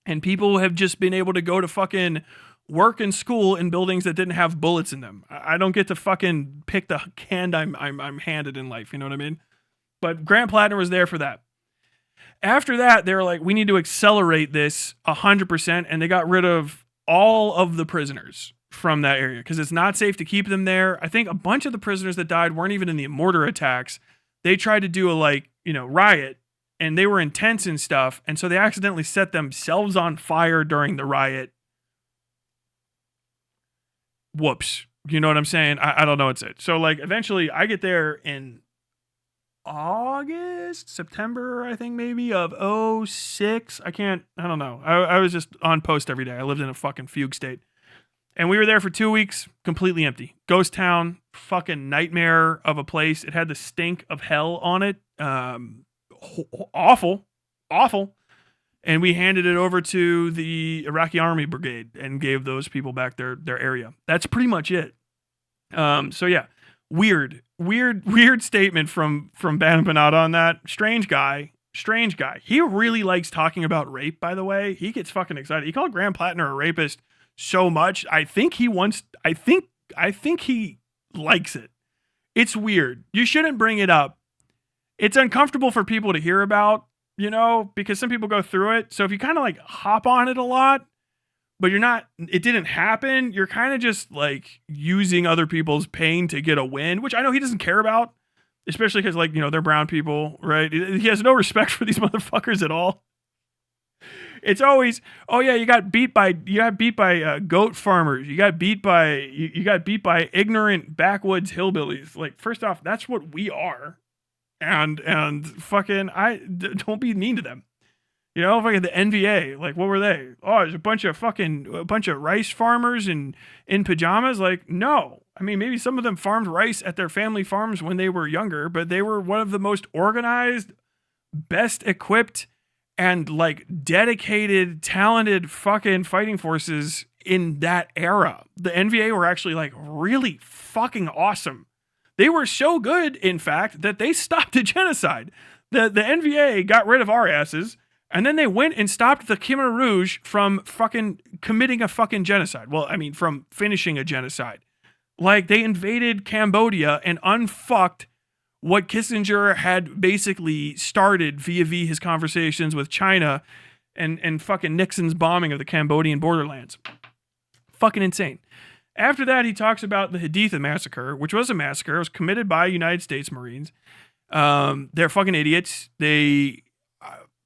And people have just been able to go to fucking work and school in buildings that didn't have bullets in them. I don't get to fucking pick the hand I'm handed in life. You know what I mean? But Grant Plattner was there for that. After that, they were like, we need to accelerate this 100%. And they got rid of all of the prisoners from that area because it's not safe to keep them there. I think a bunch of the prisoners that died weren't even in the mortar attacks. They tried to do a riot, and they were intense and stuff. And so they accidentally set themselves on fire during the riot. Whoops. You know what I'm saying? I don't know what's it. So like eventually I get there in September, I think maybe of 2006. I don't know. I was just on post every day. I lived in a fucking fugue state. And we were there for 2 weeks, completely empty. Ghost town, fucking nightmare of a place. It had the stink of hell on it. Awful. And we handed it over to the Iraqi Army Brigade and gave those people back their area. That's pretty much it. So yeah, weird statement from Ban Empanada on that. Strange guy. He really likes talking about rape, by the way. He gets fucking excited. He called Grant Plattner a rapist so much. I think he likes it. It's weird. You shouldn't bring it up. It's uncomfortable for people to hear about, because some people go through it. So if you kind of like hop on it a lot, but it didn't happen, you're kind of just like using other people's pain to get a win, which I know he doesn't care about, especially because they're brown people, right? He has no respect for these motherfuckers at all. It's always, oh yeah, you got beat by goat farmers. You got beat by ignorant backwoods hillbillies. Like, first off, that's what we are. And fucking, don't be mean to them. Fucking the NVA, like, what were they? Oh, there's a bunch of rice farmers in pajamas. Like, no. I mean, maybe some of them farmed rice at their family farms when they were younger, but they were one of the most organized, best equipped, and like dedicated, talented fucking fighting forces in that era. The NVA were actually like really fucking awesome. They were so good, in fact, that they stopped the genocide. The NVA got rid of our asses, and then they went and stopped the Khmer Rouge from fucking committing a fucking genocide. Well, I mean, from finishing a genocide. Like, they invaded Cambodia and unfucked what Kissinger had basically started via his conversations with China and fucking Nixon's bombing of the Cambodian borderlands. Fucking insane. After that, he talks about the Haditha massacre, which was a massacre. It was committed by United States Marines. They're fucking idiots.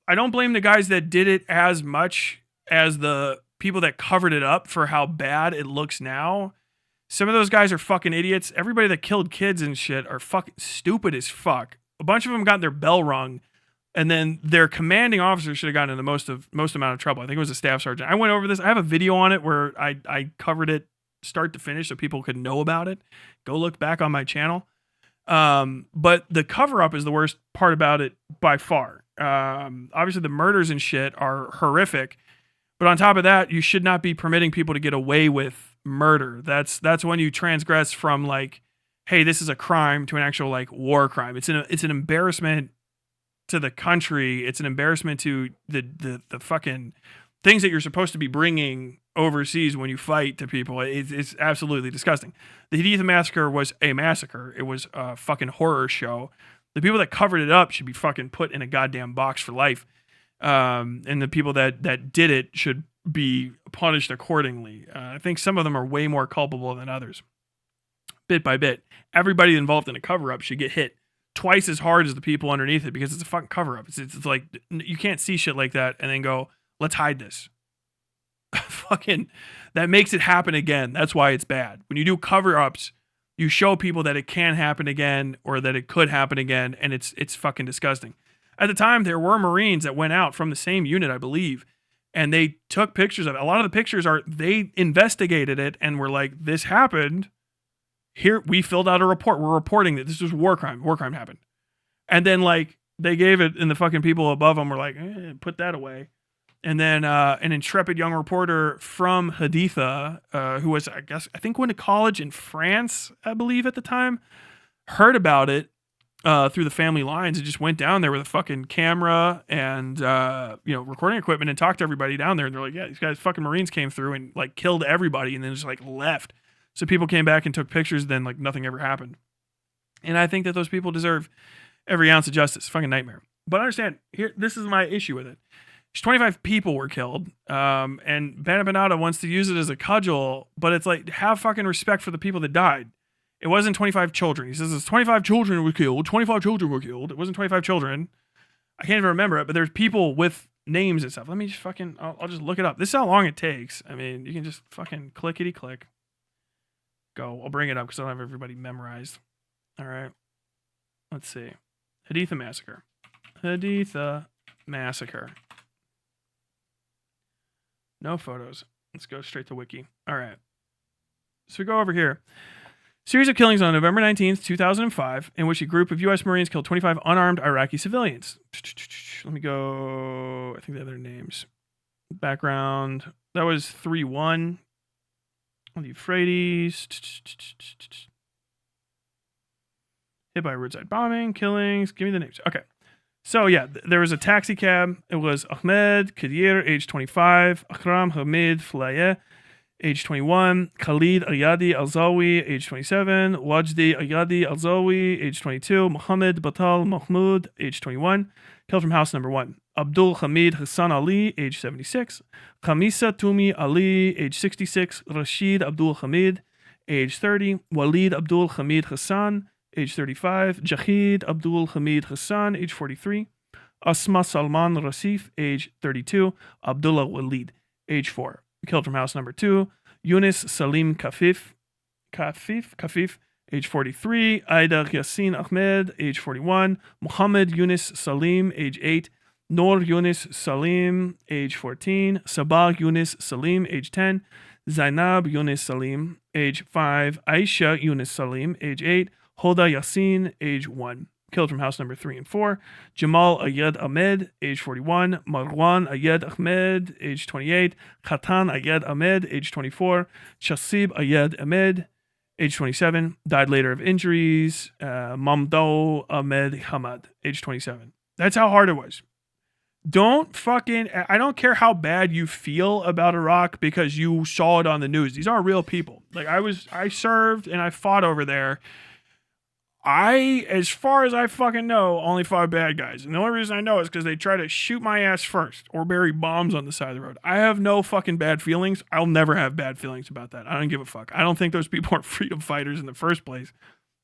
I don't blame the guys that did it as much as the people that covered it up for how bad it looks now. Some of those guys are fucking idiots. Everybody that killed kids and shit are fucking stupid as fuck. A bunch of them got their bell rung, and then their commanding officer should have gotten in the most amount of trouble. I think it was a staff sergeant. I went over this. I have a video on it where I covered it start to finish so people could know about it. Go look back on my channel. But the cover up is the worst part about it by far. Obviously the murders and shit are horrific, but on top of that, you should not be permitting people to get away with murder. That's when you transgress from like, hey, this is a crime to an actual like war crime. It's an embarrassment to the country. It's an embarrassment to the fucking things that you're supposed to be bringing overseas when you fight to people. It's absolutely disgusting. The Haditha massacre was a massacre. It was a fucking horror show. The people that covered it up should be fucking put in a goddamn box for life. And the people that did it should be punished accordingly. I think some of them are way more culpable than others. Bit by bit, everybody involved in a cover-up should get hit twice as hard as the people underneath it because it's a fucking cover-up. It's like you can't see shit like that and then go, let's hide this. Fucking, that makes it happen again. That's why it's bad. When you do cover-ups, you show people that it can happen again or that it could happen again, and it's fucking disgusting. At the time, there were Marines that went out from the same unit, I believe, and they took pictures of it. A lot of the pictures they investigated it and were like, this happened. Here, we filled out a report. We're reporting that this was war crime. War crime happened. And then, like, they gave it, and the fucking people above them were like, put that away. And then an intrepid young reporter from Haditha, who was, I think went to college in France, I believe at the time, heard about it through the family lines and just went down there with a fucking camera and, recording equipment and talked to everybody down there. And they're like, yeah, these guys fucking Marines came through and like killed everybody and then just like left. So people came back and took pictures, then like nothing ever happened. And I think that those people deserve every ounce of justice. Fucking nightmare. But understand, this is my issue with it. 25 people were killed, and Empanada wants to use it as a cudgel, but it's like, have fucking respect for the people that died. It wasn't 25 children. He says it's 25 children were killed. 25 children were killed. It wasn't 25 children. I can't even remember it, but there's people with names and stuff. Let me just fucking, I'll just look it up. This is how long it takes. I mean, you can just fucking clickety-click. Go. I'll bring it up because I don't have everybody memorized. All right. Let's see. Haditha massacre. Haditha massacre. No photos. Let's go straight to Wiki. All right. So we go over here. Series of killings on November 19th, 2005, in which a group of U.S. Marines killed 25 unarmed Iraqi civilians. Let me go. I think they have their names. Background. That was 3-1. On the Euphrates. Hit by roadside bombing, killings. Give me the names. Okay. So, yeah, there was a taxi cab. It was Ahmed Kadir, age 25. Akram Hamid Flayeh, age 21. Khalid Ayadi Alzawi, age 27. Wajdi Ayadi Alzawi, age 22. Mohammed Batal Mahmoud, age 21. Killed from house number 1. Abdul Hamid Hassan Ali, age 76. Khamisa Tumi Ali, age 66. Rashid Abdul Hamid, age 30. Walid Abdul Hamid Hassan, age 35. Jahid Abdul Hamid Hassan, age 43. Asma Salman Rasif, age 32. Abdullah Walid, age 4. Killed from house number 2. Yunus Salim Kafif, age 43. Aida Yassin Ahmed, age 41. Muhammad Yunus Salim, age 8. Noor Yunus Salim, age 14. Sabah Yunus Salim, age 10. Zainab Yunus Salim, age 5. Aisha Yunus Salim, age 8. Hoda Yassin, age 1. Killed from house number 3 and 4. Jamal Ayed Ahmed, age 41. Marwan Ayed Ahmed, age 28. Khatan Ayed Ahmed, age 24. Shasib Ayed Ahmed, age 27. Died later of injuries. Mamdou Ahmed Hamad, age 27. That's how hard it was. I don't care how bad you feel about Iraq because you saw it on the news. These are real people. Like I served and I fought over there. As far as I fucking know, only fought bad guys. And the only reason I know is because they try to shoot my ass first or bury bombs on the side of the road. I have no fucking bad feelings. I'll never have bad feelings about that. I don't give a fuck. I don't think those people are freedom fighters in the first place,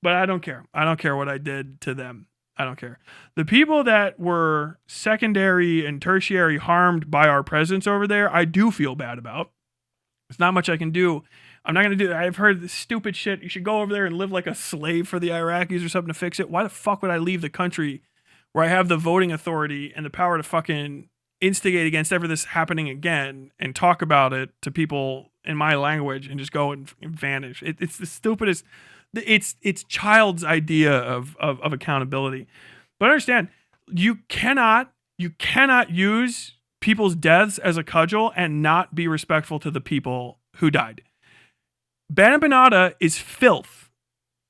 but I don't care. I don't care what I did to them. I don't care. The people that were secondary and tertiary harmed by our presence over there, I do feel bad about. There's not much I can do. I'm not going to do that. I've heard this stupid shit. You should go over there and live like a slave for the Iraqis or something to fix it. Why the fuck would I leave the country where I have the voting authority and the power to fucking instigate against ever this happening again and talk about it to people in my language and just go and vanish? It's the stupidest. It's child's idea of accountability. But understand, you cannot use people's deaths as a cudgel and not be respectful to the people who died. Empanada is filth.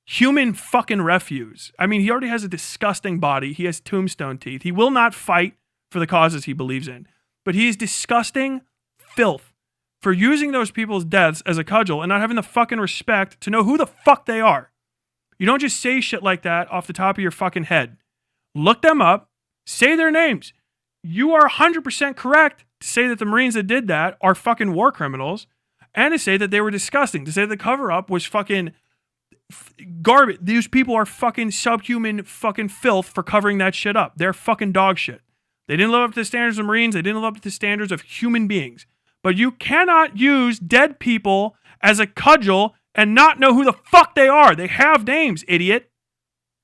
Human fucking refuse. I mean, he already has a disgusting body. He has tombstone teeth. He will not fight for the causes he believes in. But he is disgusting filth for using those people's deaths as a cudgel and not having the fucking respect to know who the fuck they are. You don't just say shit like that off the top of your fucking head. Look them up. Say their names. You are 100% correct to say that the Marines that did that are fucking war criminals and to say that they were disgusting. To say the cover-up was fucking garbage. These people are fucking subhuman fucking filth for covering that shit up. They're fucking dog shit. They didn't live up to the standards of Marines. They didn't live up to the standards of human beings. But you cannot use dead people as a cudgel and not know who the fuck they are. They have names, idiot.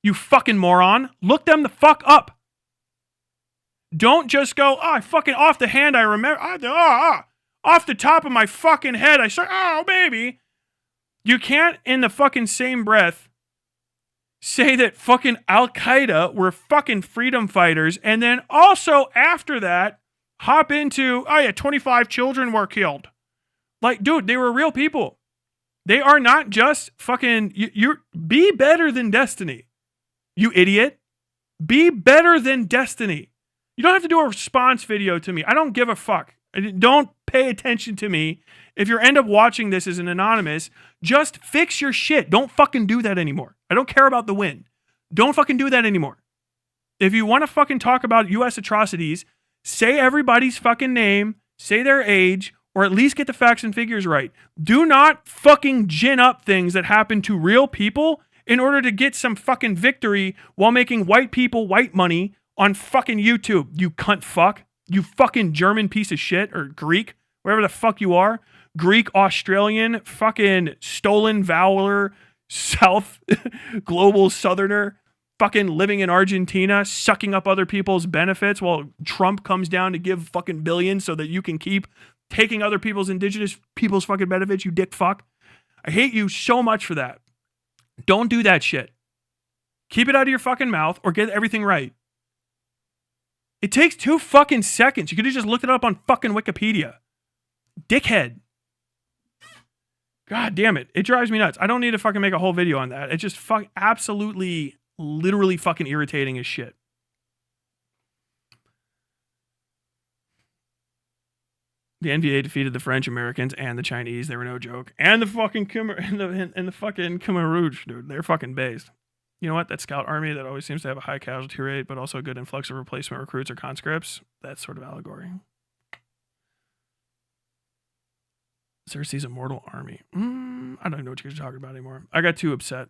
You fucking moron. Look them the fuck up. Don't just go, oh, fucking off the hand I remember. Off the top of my fucking head, I start, oh, baby. You can't, in the fucking same breath, say that fucking Al-Qaeda were fucking freedom fighters and then also after that, hop into, 25 children were killed. Like, dude, they were real people. They are not just fucking, you're be better than Destiny. You idiot. Be better than Destiny. You don't have to do a response video to me. I don't give a fuck. Don't pay attention to me. If you end up watching this as an anonymous, just fix your shit. Don't fucking do that anymore. I don't care about the win. Don't fucking do that anymore. If you want to fucking talk about U.S. atrocities, say everybody's fucking name, say their age, or at least get the facts and figures right. Do not fucking gin up things that happen to real people in order to get some fucking victory while making white people white money on fucking YouTube, you cunt fuck. You fucking German piece of shit, or Greek, wherever the fuck you are. Greek, Australian, fucking stolen valor, South, global southerner, fucking living in Argentina, sucking up other people's benefits while Trump comes down to give fucking billions so that you can keep taking other people's indigenous people's fucking benefits, you dick fuck. I hate you so much for that. Don't do that shit. Keep it out of your fucking mouth or get everything right. It takes 2 fucking seconds. You could have just looked it up on fucking Wikipedia. Dickhead. God damn it. It drives me nuts. I don't need to fucking make a whole video on that. It's just absolutely, literally fucking irritating as shit. The NVA defeated the French, Americans, and the Chinese. They were no joke. And the fucking and the fucking Khmer Rouge, dude. They're fucking based. You know what? That scout army that always seems to have a high casualty rate, but also a good influx of replacement recruits or conscripts. That's sort of allegory. Cersei's immortal army. I don't even know what you guys are talking about anymore. I got too upset.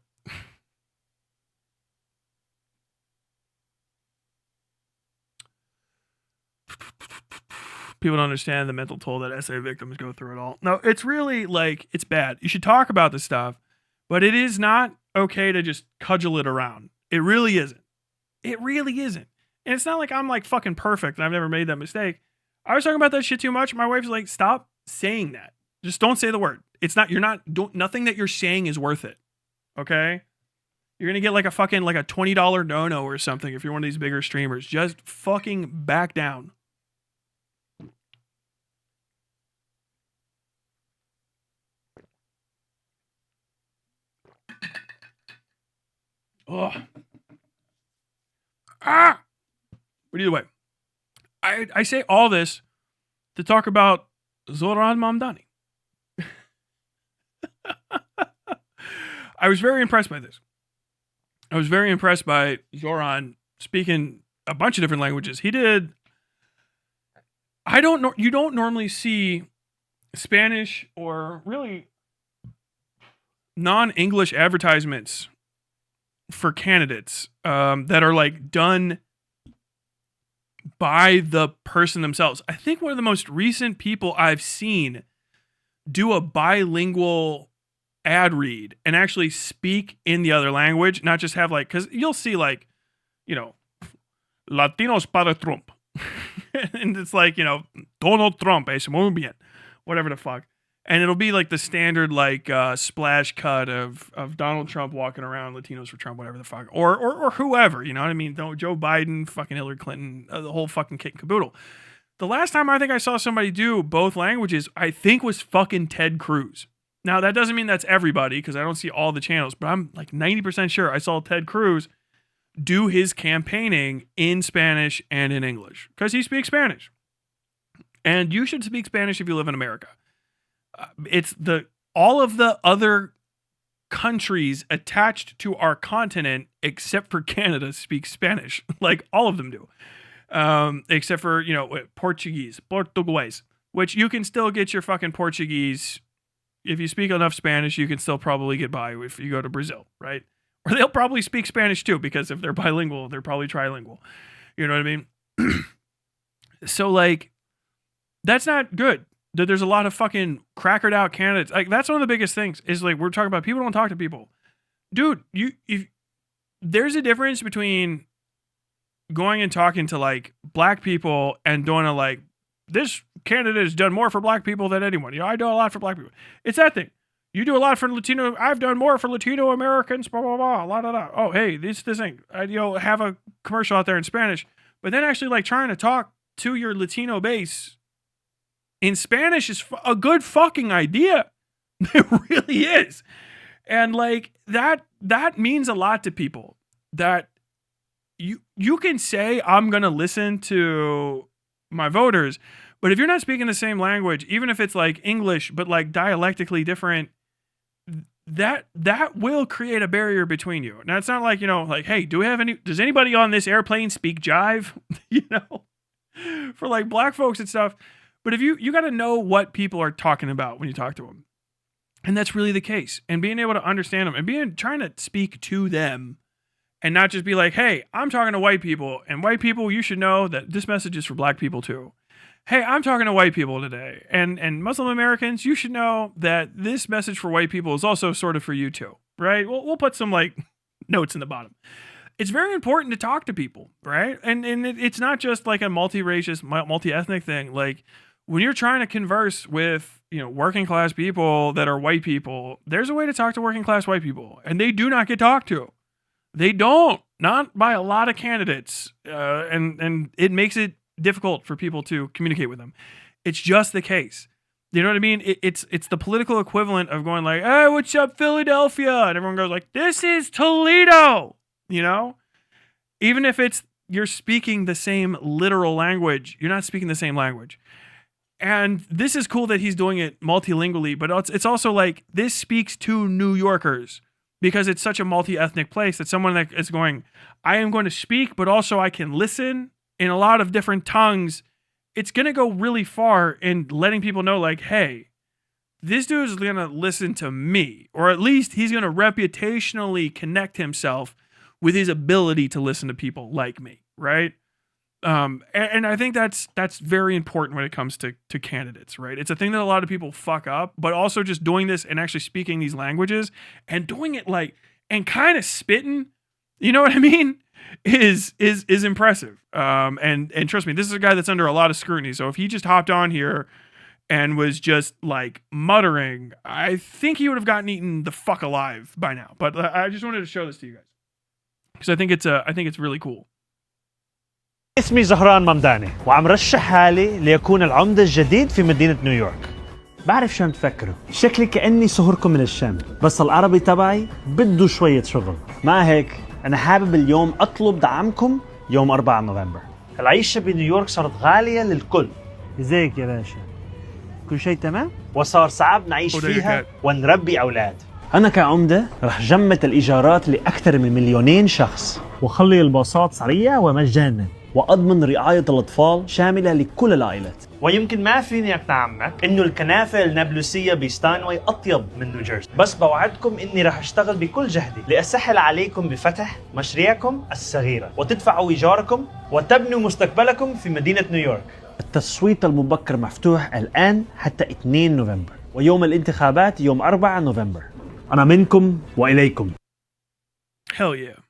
People don't understand the mental toll that SA victims go through at all. No, it's really like, it's bad. You should talk about this stuff, but it is not okay to just cudgel it around. It really isn't. It really isn't. And it's not like I'm like fucking perfect and I've never made that mistake. I was talking about that shit too much. My wife's like, stop saying that. Just don't say the word. It's not, nothing that you're saying is worth it. Okay? You're going to get like a fucking, like a $20 no-no or something if you're one of these bigger streamers. Just fucking back down. Oh. But either way, I say all this to talk about Zoran Mamdani. I was very impressed by this. I was very impressed by Zoran speaking a bunch of different languages. He did. You don't normally see Spanish or really non-English advertisements for candidates that are like done by the person themselves. I think one of the most recent people I've seen do a bilingual ad read and actually speak in the other language, not just have like, because you'll see like, you know, Latinos para Trump. And it's like, you know, Donald Trump es muy bien, whatever the fuck. And it'll be like the standard like splash cut of Donald Trump walking around, Latinos for Trump, whatever the fuck, or whoever, you know what I mean? Joe Biden, fucking Hillary Clinton, the whole fucking kit and caboodle. The last time I think I saw somebody do both languages, I think was fucking Ted Cruz. Now that doesn't mean that's everybody because I don't see all the channels, but I'm like 90% sure I saw Ted Cruz do his campaigning in Spanish and in English because he speaks Spanish, and you should speak Spanish if you live in America. It's all of the other countries attached to our continent, except for Canada, speak Spanish. Like all of them do, except for, you know, Portuguese, which you can still get your fucking Portuguese. If you speak enough Spanish, you can still probably get by if you go to Brazil, right? Or they'll probably speak Spanish too, because if they're bilingual, they're probably trilingual. You know what I mean? So like, that's not good. There's a lot of fucking crackered out candidates. Like that's one of the biggest things is like, we're talking about people don't talk to people. Dude, if there's a difference between going and talking to like black people and doing a like, this candidate has done more for black people than anyone. You know, I do a lot for black people. It's that thing. You do a lot for Latino. I've done more for Latino Americans. Blah blah blah. La da da. Oh hey, this thing. You know, have a commercial out there in Spanish, but then actually like trying to talk to your Latino base in Spanish is a good fucking idea. It really is. And like that means a lot to people, that you can say, I'm going to listen to my voters, but if you're not speaking the same language, even if it's like English, but like dialectically different, that will create a barrier between you. Now it's not like, you know, like, hey, does anybody on this airplane speak jive? You know, for like black folks and stuff. But if you got to know what people are talking about when you talk to them. And that's really the case. And being able to understand them and trying to speak to them and not just be like, hey, I'm talking to white people, and white people, you should know that this message is for black people too. Hey, I'm talking to white people today, and Muslim Americans, you should know that this message for white people is also sort of for you too, right? We'll put some like notes in the bottom. It's very important to talk to people, right? And it's not just like a multi-racist, multi-ethnic thing. Like when you're trying to converse with, you know, working class people that are white people, there's a way to talk to working class white people, and they do not get talked to. They don't, not by a lot of candidates, and it makes it difficult for people to communicate with them. It's just the case. You know what I mean? It's the political equivalent of going like, hey, what's up, Philadelphia? And everyone goes like, this is Toledo. You know, even if you're speaking the same literal language, you're not speaking the same language. And this is cool that he's doing it multilingually, but it's also like, this speaks to New Yorkers because it's such a multi-ethnic place that someone that is going, I am going to speak, but also I can listen in a lot of different tongues. It's going to go really far in letting people know like, hey, this dude is going to listen to me, or at least he's going to reputationally connect himself with his ability to listen to people like me, right? And I think that's very important when it comes to candidates, right? It's a thing that a lot of people fuck up, but also just doing this and actually speaking these languages and doing it like, and kind of spitting, you know what I mean? Is impressive. And trust me, this is a guy that's under a lot of scrutiny. So if he just hopped on here and was just like muttering, I think he would have gotten eaten the fuck alive by now. But I just wanted to show this to you guys because I think it's really cool. اسمي زهران ممداني وعم رشح حالي ليكون العمدة الجديد في مدينة نيويورك. بعرف شو عم تفكروا، شكلي كأني سهركم من الشام، بس العربي تبعي بده شوية شغل. مع هيك أنا حابب اليوم أطلب دعمكم يوم 4 نوفمبر. العيشة بنيويورك صارت غالية للكل. ازيك يا باشا؟ كل شيء تمام؟ وصار صعب نعيش فيها ونربي أولاد. أنا كعمدة رح جمد الإيجارات لأكثر من 2,000,000 شخص. وخلي الباصات سريعة ومجانا، وأضمن رعاية الأطفال شاملة لكل العائلات. ويمكن ما فيني أقنعك إنه الكنافة النابلسية بستاينواي أطيب من نيوجيرسي، بس بوعدكم إني رح أشتغل بكل جهدي لأسهل عليكم بفتح مشاريعكم الصغيرة وتدفعوا إيجاركم وتبنوا مستقبلكم في مدينة نيويورك. التصويت المبكر مفتوح الآن حتى 2 نوفمبر، ويوم الانتخابات يوم 4 نوفمبر. أنا منكم وإليكم. Hell yeah.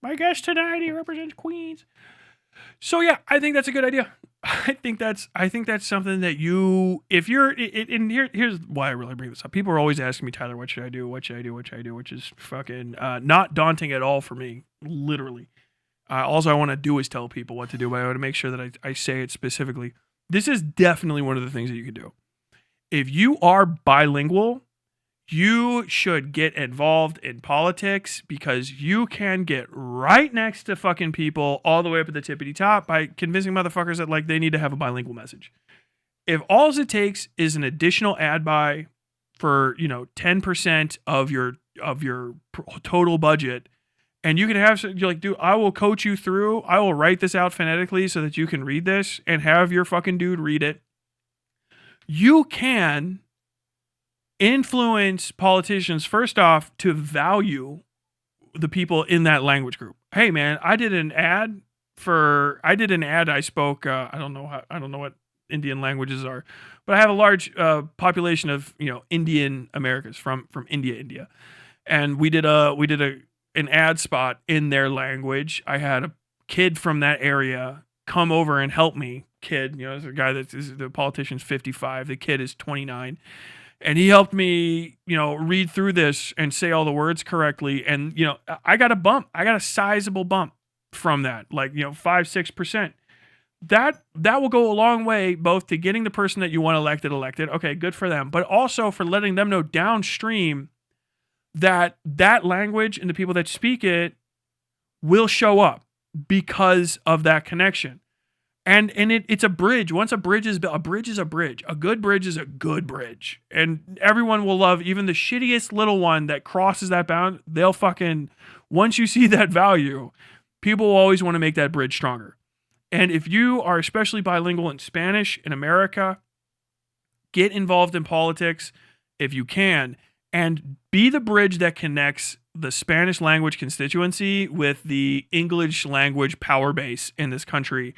My guest tonight, he represents Queens. So yeah, I think that's a good idea. I think that's something that you, if you're, and here's why I really bring this up. People are always asking me, Tyler, what should I do? What should I do? What should I do? Which is fucking not daunting at all for me, literally. All I want to do is tell people what to do, but I want to make sure that I say it specifically. This is definitely one of the things that you can do. If you are bilingual, you should get involved in politics because you can get right next to fucking people all the way up at the tippity top by convincing motherfuckers that like they need to have a bilingual message. If all it takes is an additional ad buy for, 10% of your total budget, and you can have, you're like, dude, I will coach you through, I will write this out phonetically so that you can read this and have your fucking dude read it. You can influence politicians, first off, to value the people in that language group. Hey man, I did an ad I spoke, I don't know what Indian languages are, but I have a large population of, Indian Americans from India. And we did an ad spot in their language. I had a kid from that area come over and help me. Kid, there's a guy the politician's 55, the kid is 29. And he helped me, read through this and say all the words correctly. And, I got a bump. I got a sizable bump from that, like, 5-6%. That will go a long way, both to getting the person that you want elected. Okay, good for them. But also for letting them know downstream that language and the people that speak it will show up because of that connection. And it's a bridge. Once a bridge is built, a bridge is a bridge. A good bridge is a good bridge. And everyone will love even the shittiest little one that crosses that bound. They'll fucking, once you see that value, people will always want to make that bridge stronger. And if you are especially bilingual in Spanish in America, get involved in politics if you can, and be the bridge that connects the Spanish language constituency with the English language power base in this country.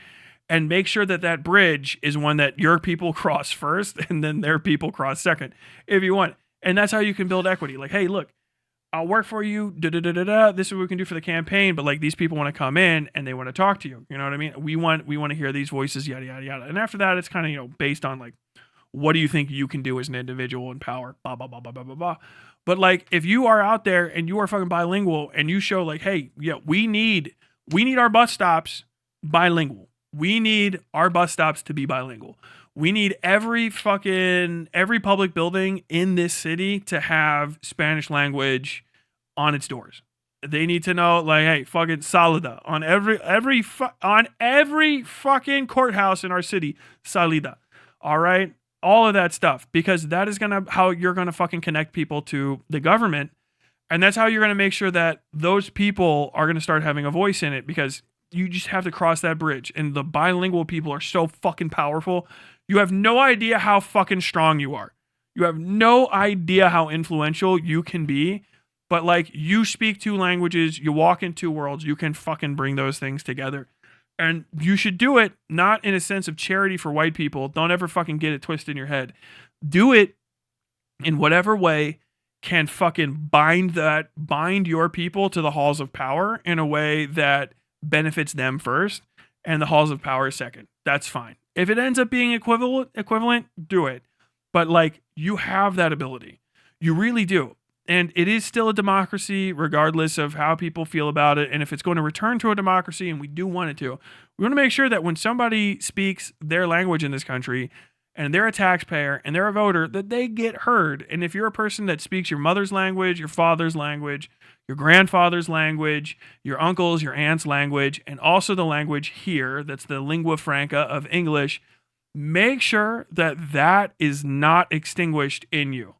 And make sure that bridge is one that your people cross first and then their people cross second, if you want. And that's how you can build equity. Like, hey, look, I'll work for you. This is what we can do for the campaign. But like, these people want to come in and they want to talk to you. You know what I mean? We want to hear these voices, yada, yada, yada. And after that, it's kind of, based on like, what do you think you can do as an individual in power? Blah, blah, blah, blah, blah, blah, blah. But like, if you are out there and you are fucking bilingual and you show like, hey, yeah, we need our bus stops bilingual. We need our bus stops to be bilingual. We need every public building in this city to have Spanish language on its doors. They need to know, like, hey, fucking salida on every fucking courthouse in our city, salida. All right, all of that stuff, because that is how you're gonna fucking connect people to the government, and that's how you're gonna make sure that those people are gonna start having a voice in it, because you just have to cross that bridge. And the bilingual people are so fucking powerful. You have no idea how fucking strong you are. You have no idea how influential you can be. But like, you speak 2 languages, you walk in 2 worlds, you can fucking bring those things together. And you should do it not in a sense of charity for white people. Don't ever fucking get it twisted in your head. Do it in whatever way can fucking bind your people to the halls of power in a way that benefits them first and the halls of power second. That's fine. If it ends up being equivalent, do it. But like, you have that ability. You really do. And it is still a democracy regardless of how people feel about it. And if it's going to return to a democracy, and we do want it to, we want to make sure that when somebody speaks their language in this country and they're a taxpayer and they're a voter, that they get heard. And if you're a person that speaks your mother's language, your father's language, your grandfather's language, your uncle's, your aunt's language, and also the language here, that's the lingua franca of English, make sure that is not extinguished in you.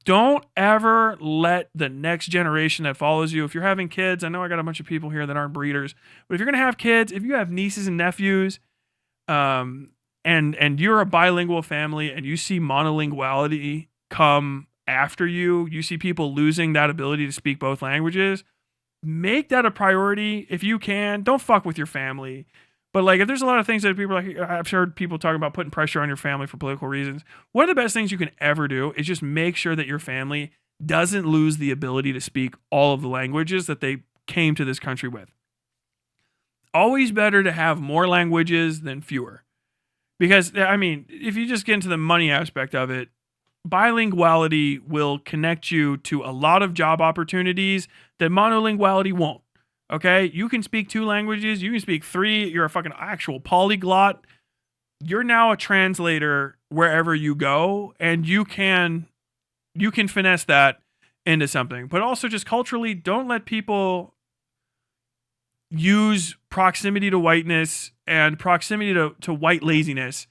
don't ever let the next generation that follows you, if you're having kids, I know I got a bunch of people here that aren't breeders, but if you're going to have kids, if you have nieces and nephews, and you're a bilingual family and you see monolinguality come after you, you see people losing that ability to speak both languages, make that a priority if you can. Don't fuck with your family. But like, if there's a lot of things that people like, I've heard people talking about putting pressure on your family for political reasons. One of the best things you can ever do is just make sure that your family doesn't lose the ability to speak all of the languages that they came to this country with. Always better to have more languages than fewer. Because, I mean, if you just get into the money aspect of it, bilinguality will connect you to a lot of job opportunities that monolinguality won't. Okay? You can speak 2 languages. You can speak 3. You're a fucking actual polyglot. You're now a translator wherever you go, and you can finesse that into something. But also just culturally, don't let people use proximity to whiteness and proximity to white laziness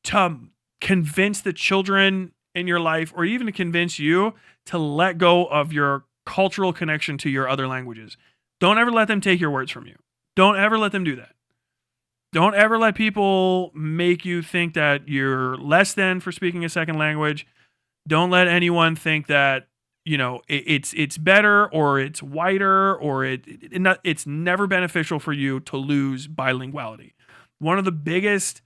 to convince the children in your life, or even to convince you to let go of your cultural connection to your other languages. Don't ever let them take your words from you. Don't ever let them do that. Don't ever let people make you think that you're less than for speaking a second language. Don't let anyone think that, you know, it's better or it's whiter or it's never beneficial for you to lose bilinguality. One of the biggest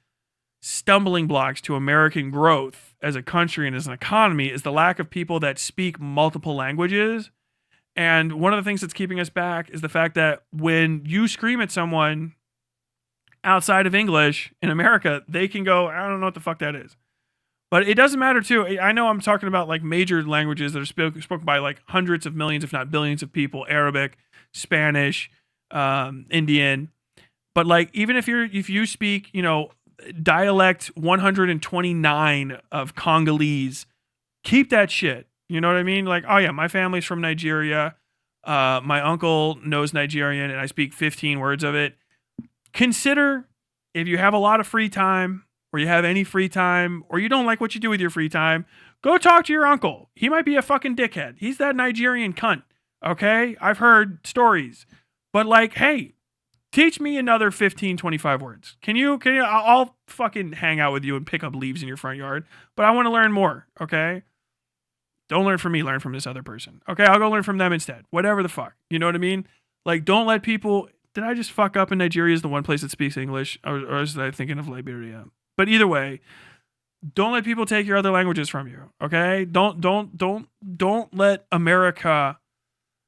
stumbling blocks to American growth as a country and as an economy is the lack of people that speak multiple languages. And one of the things that's keeping us back is the fact that when you scream at someone outside of English in America, they can go, I don't know what the fuck that is. But it doesn't matter too. I know I'm talking about like major languages that are spoken by like hundreds of millions, if not billions of people, Arabic, Spanish, Indian. But like, even if you speak, you know, dialect 129 of Congolese, keep that shit. You know what I mean? Like, oh yeah, my family's from Nigeria. My uncle knows Nigerian and I speak 15 words of it. Consider, if you have a lot of free time or you have any free time or you don't like what you do with your free time, go talk to your uncle. He might be a fucking dickhead. He's that Nigerian cunt. Okay? I've heard stories. But like, hey, teach me another 15, 25 words. Can you, I'll fucking hang out with you and pick up leaves in your front yard, but I want to learn more. Okay? Don't learn from me, learn from this other person. Okay, I'll go learn from them instead. Whatever the fuck. You know what I mean? Like, don't let people... Did I just fuck up and Nigeria is the one place that speaks English? Or is I thinking of Liberia? But either way, don't let people take your other languages from you. Okay? Don't let America,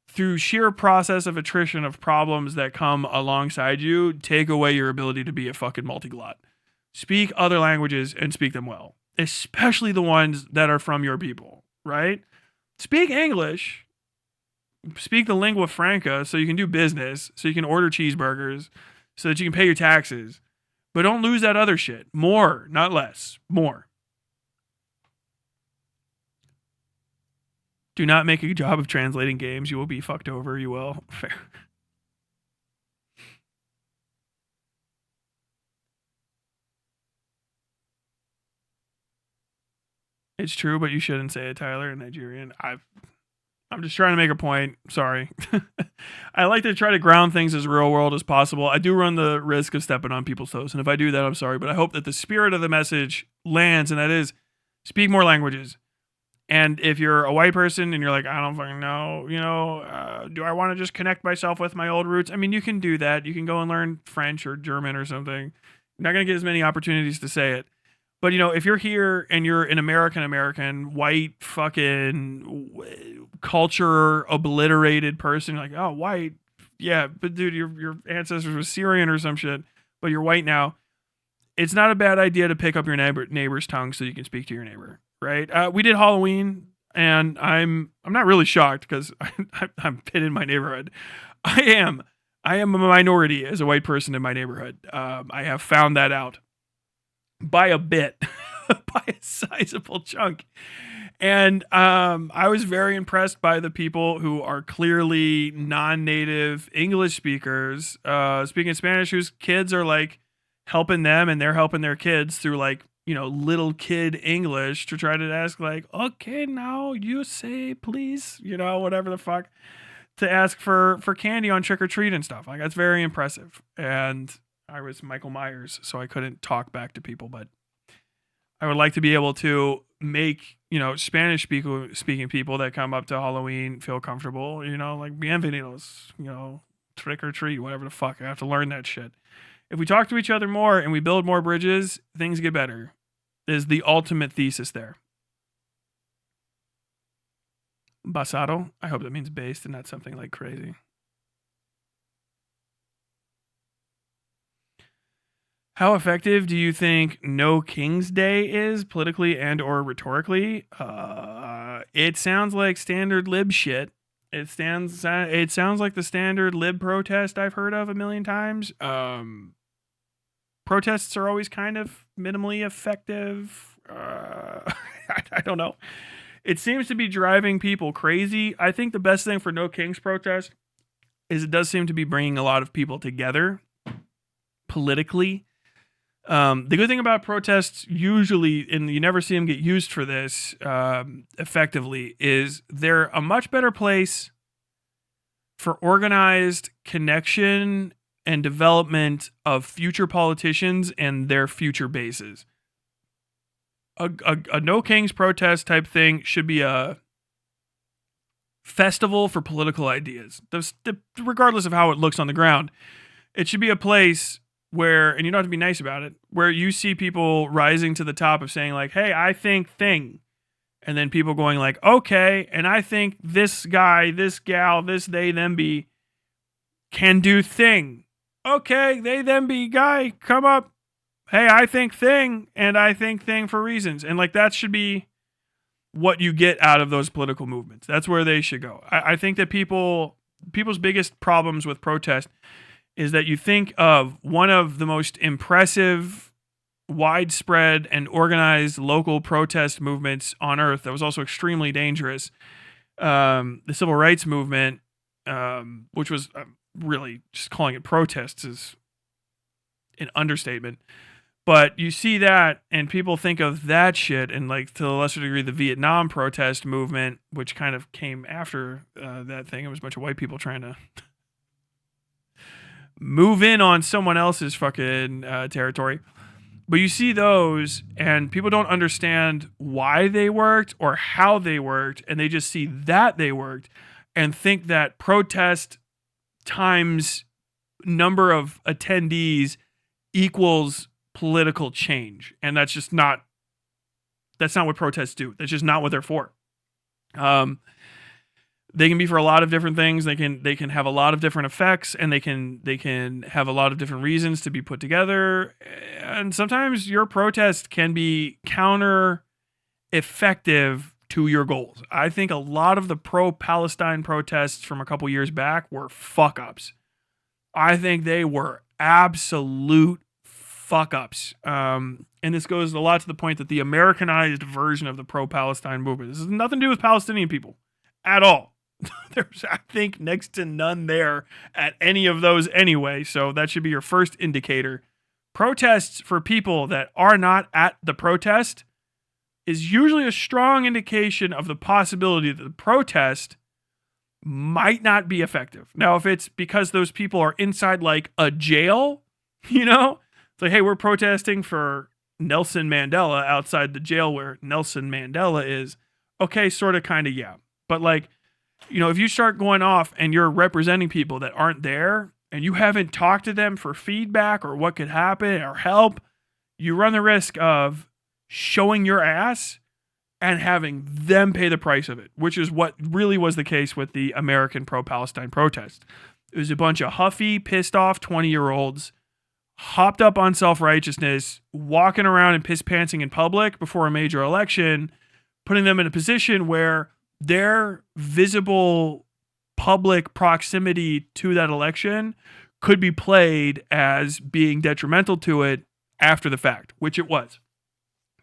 through sheer process of attrition of problems that come alongside you, take away your ability to be a fucking multiglot. Speak other languages and speak them well. Especially the ones that are from your people. Right? Speak English, speak the lingua franca so you can do business, so you can order cheeseburgers, so that you can pay your taxes. But don't lose that other shit. More, not less. More. Do not make a job of translating games. You will be fucked over. You will. Fair. It's true, but you shouldn't say it, Tyler, in Nigerian. I'm just trying to make a point. Sorry. I like to try to ground things as real world as possible. I do run the risk of stepping on people's toes. And if I do that, I'm sorry. But I hope that the spirit of the message lands, and that is speak more languages. And if you're a white person and you're like, I don't fucking know, you know, do I want to just connect myself with my old roots? I mean, you can do that. You can go and learn French or German or something. You're not going to get as many opportunities to say it. But, you know, if you're here and you're an American, white, fucking culture obliterated person, like, oh, white. Yeah, but dude, your ancestors were Syrian or some shit, but you're white now. It's not a bad idea to pick up your neighbor's tongue so you can speak to your neighbor, right? We did Halloween, and I'm not really shocked because I'm fit in my neighborhood. I am a minority as a white person in my neighborhood. I have found that out. By a bit, by a sizable chunk. And I was very impressed by the people who are clearly non-native English speakers, speaking Spanish, whose kids are like helping them and they're helping their kids through like little kid English to try to ask like, okay, now you say please, whatever the fuck, to ask for candy on trick or treat and stuff. Like, that's very impressive. And I was Michael Myers, so I couldn't talk back to people, but I would like to be able to make, Spanish speaking people that come up to Halloween feel comfortable, like bienvenidos, trick or treat, whatever the fuck. I have to learn that shit. If we talk to each other more and we build more bridges, things get better. Is the ultimate thesis there. Basado? I hope that means based and not something like crazy. How effective do you think No King's Day is politically and or rhetorically? It sounds like standard lib shit. It sounds like the standard lib protest I've heard of a million times. Protests are always kind of minimally effective. I don't know. It seems to be driving people crazy. I think the best thing for No King's protest is it does seem to be bringing a lot of people together politically. The good thing about protests usually, and you never see them get used for this effectively, is they're a much better place for organized connection and development of future politicians and their future bases. A No Kings protest type thing should be a festival for political ideas. Regardless of how it looks on the ground, it should be a place where, and you don't have to be nice about it, where you see people rising to the top of saying like, hey, I think thing. And then people going like, okay, and I think this guy, this gal, this they, them be can do thing. Okay, they, them be guy, come up. Hey, I think thing, and I think thing for reasons. And like that should be what you get out of those political movements. That's where they should go. I think that people's biggest problems with protest is that you think of one of the most impressive, widespread, and organized local protest movements on earth that was also extremely dangerous. The civil rights movement, which was really just calling it protests is an understatement. But you see that, and people think of that shit, and like to a lesser degree, the Vietnam protest movement, which kind of came after that thing. It was a bunch of white people trying to move in on someone else's fucking territory. But you see those, and people don't understand why they worked or how they worked, and they just see that they worked and think that protest times number of attendees equals political change. And that's just not, that's not what protests do. That's just not what they're for. They can be for a lot of different things. They can have a lot of different effects, and they can have a lot of different reasons to be put together. And sometimes your protest can be counter effective to your goals. I think a lot of the pro-Palestine protests from a couple years back were fuck-ups. I think they were absolute fuck-ups. And this goes a lot to the point that the Americanized version of the pro-Palestine movement, this has nothing to do with Palestinian people at all. There's, I think, next to none there at any of those anyway, so that should be your first indicator. Protests for people that are not at the protest is usually a strong indication of the possibility that the protest might not be effective. Now, if it's because those people are inside like a jail, it's like, hey, we're protesting for Nelson Mandela outside the jail where Nelson Mandela is. Okay, sort of, kind of, yeah. But like, if you start going off and you're representing people that aren't there and you haven't talked to them for feedback or what could happen or help, you run the risk of showing your ass and having them pay the price of it, which is what really was the case with the American pro-Palestine protest. It was a bunch of huffy, pissed off 20-year-olds hopped up on self-righteousness, walking around and piss-pantsing in public before a major election, putting them in a position where their visible public proximity to that election could be played as being detrimental to it after the fact, which it was.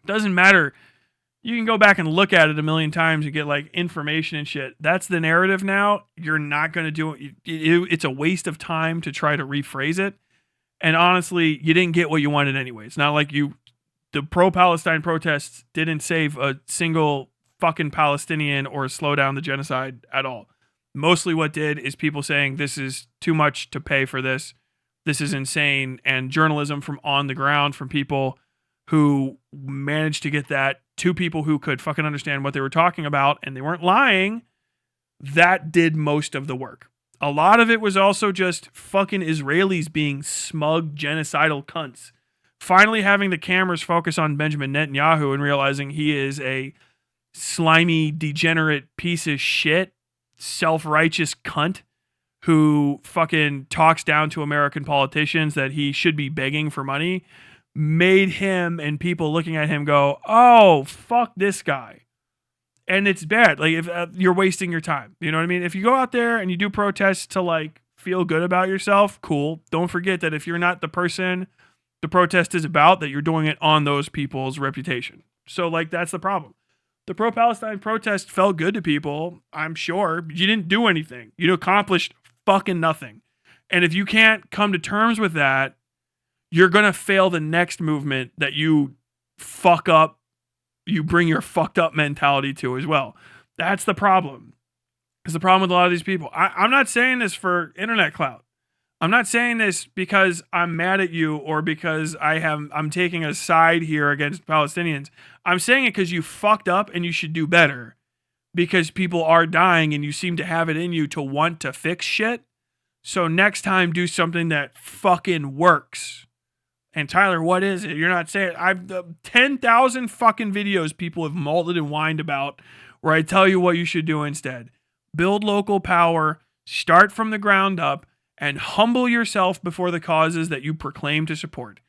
Doesn't matter. You can go back and look at it a million times and get like information and shit. That's the narrative now. You're not going to do it. It's a waste of time to try to rephrase it. And honestly, you didn't get what you wanted anyway. It's not like you the pro-Palestine protests didn't save a single fucking Palestinian or slow down the genocide at all. Mostly what did is people saying this is too much to pay for this. This is insane. And journalism from on the ground from people who managed to get that to people who could fucking understand what they were talking about and they weren't lying. That did most of the work. A lot of it was also just fucking Israelis being smug, genocidal cunts. Finally having the cameras focus on Benjamin Netanyahu and realizing he is a slimy, degenerate piece of shit, self-righteous cunt who fucking talks down to American politicians that he should be begging for money, made him and people looking at him go, oh, fuck this guy. And it's bad. Like, if you're wasting your time, you know what I mean? If you go out there and you do protests to like feel good about yourself, cool. Don't forget that if you're not the person the protest is about, that you're doing it on those people's reputation. So like, that's the problem. The pro-Palestine protest felt good to people, I'm sure. But you didn't do anything. You accomplished fucking nothing. And if you can't come to terms with that, you're going to fail the next movement that you fuck up. You bring your fucked up mentality to as well. That's the problem. It's the problem with a lot of these people. I'm not saying this for internet clout. I'm not saying this because I'm mad at you or because I'm taking a side here against Palestinians. I'm saying it because you fucked up and you should do better. Because people are dying and you seem to have it in you to want to fix shit. So next time, do something that fucking works. And Tyler, what is it? You're not saying. I've 10,000 fucking videos people have molded and whined about where I tell you what you should do instead. Build local power, start from the ground up, and humble yourself before the causes that you proclaim to support.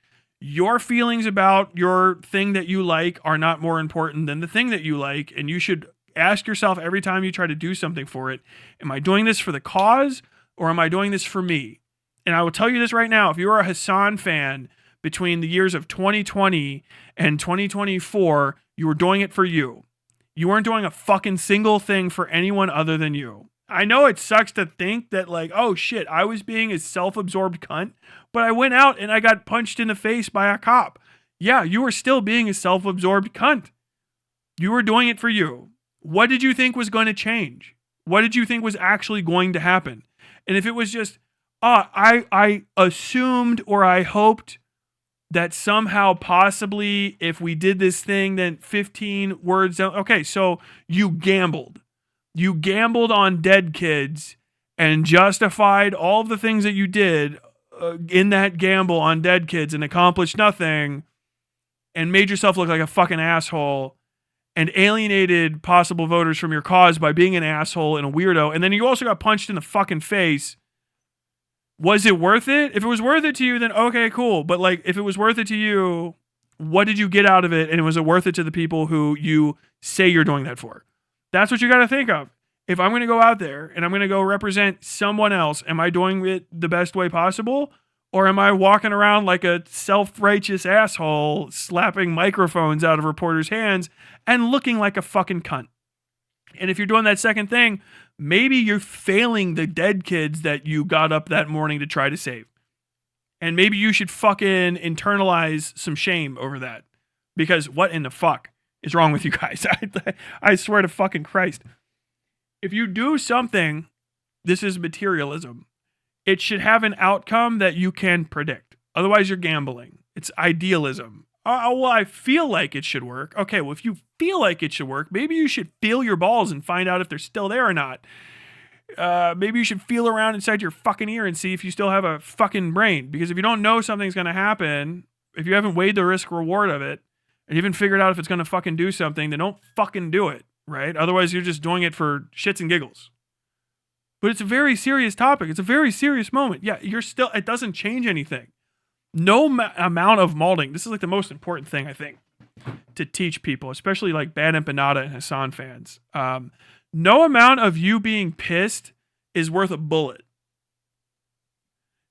Your feelings about your thing that you like are not more important than the thing that you like, and you should ask yourself every time you try to do something for it, am I doing this for the cause or am I doing this for me? And I will tell you this right now, if you are a Hassan fan between the years of 2020 and 2024, you were doing it for you. You weren't doing a fucking single thing for anyone other than you. I know it sucks to think that like, oh shit, I was being a self-absorbed cunt, but I went out and I got punched in the face by a cop. Yeah, you were still being a self-absorbed cunt. You were doing it for you. What did you think was going to change? What did you think was actually going to happen? And if it was just, I assumed or I hoped that somehow possibly if we did this thing, then 15 words down. Okay, so you gambled. You gambled on dead kids and justified all of the things that you did in that gamble on dead kids and accomplished nothing and made yourself look like a fucking asshole and alienated possible voters from your cause by being an asshole and a weirdo. And then you also got punched in the fucking face. Was it worth it? If it was worth it to you, then okay, cool. But like, if it was worth it to you, what did you get out of it? And was it worth it to the people who you say you're doing that for? That's what you got to think of. If I'm going to go out there and I'm going to go represent someone else, am I doing it the best way possible? Or am I walking around like a self-righteous asshole, slapping microphones out of reporters' hands and looking like a fucking cunt? And if you're doing that second thing, maybe you're failing the dead kids that you got up that morning to try to save. And maybe you should fucking internalize some shame over that. Because what in the fuck is wrong with you guys? I swear to fucking Christ. If you do something, this is materialism. It should have an outcome that you can predict. Otherwise, you're gambling. It's idealism. Oh, well, I feel like it should work. Okay, well, if you feel like it should work, maybe you should feel your balls and find out if they're still there or not. Maybe you should feel around inside your fucking ear and see if you still have a fucking brain. Because if you don't know something's going to happen, if you haven't weighed the risk reward of it, and you haven't figured out if it's going to fucking do something, then don't fucking do it, right? Otherwise, you're just doing it for shits and giggles. But it's a very serious topic. It's a very serious moment. Yeah, it doesn't change anything. No amount of molding. This is like the most important thing, I think, to teach people, especially like bad Empanada and Hassan fans. No amount of you being pissed is worth a bullet.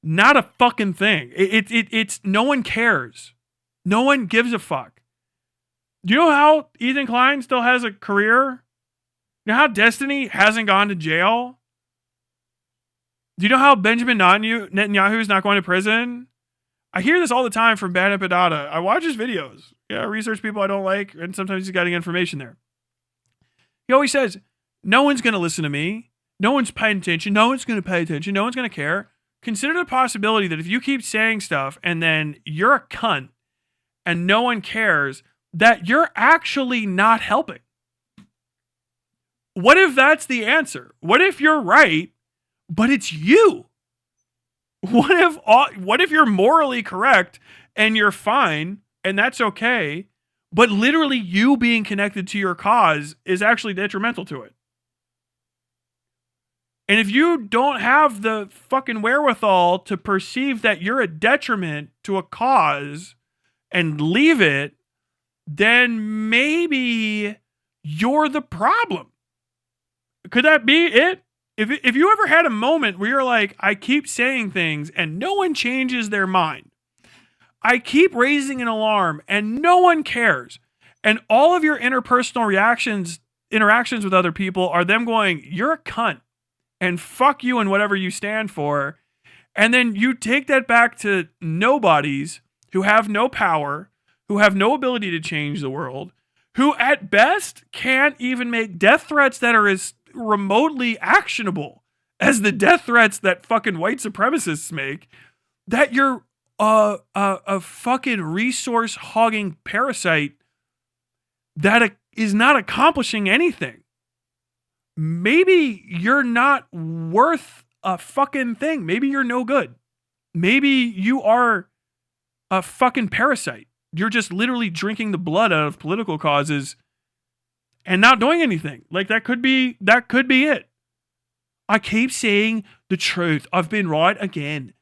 Not a fucking thing. It's no one cares. No one gives a fuck. Do you know how Ethan Klein still has a career? You know how Destiny hasn't gone to jail? Do you know how Benjamin Netanyahu is not going to prison? I hear this all the time from Bad Empanada. I watch his videos. Yeah, research people I don't like, and sometimes he's getting information there. He always says, no one's going to listen to me. No one's paying attention. No one's going to pay attention. No one's going to care. Consider the possibility that if you keep saying stuff and then you're a cunt and no one cares, that you're actually not helping. What if that's the answer? What if you're right, but it's you? What if you're morally correct and you're fine and that's okay, but literally you being connected to your cause is actually detrimental to it? And if you don't have the fucking wherewithal to perceive that you're a detriment to a cause and leave it, then maybe you're the problem. Could that be it? If you ever had a moment where you're like, I keep saying things and no one changes their mind. I keep raising an alarm and no one cares. And all of your interpersonal interactions with other people are them going, you're a cunt and fuck you and whatever you stand for. And then you take that back to nobodies who have no power, who have no ability to change the world, who at best can't even make death threats that are as remotely actionable as the death threats that fucking white supremacists make, that you're a fucking resource hogging parasite that is not accomplishing anything. Maybe you're not worth a fucking thing. Maybe you're no good. Maybe you are a fucking parasite. You're just literally drinking the blood out of political causes and not doing anything. Like that could be it. I keep saying the truth. I've been right again.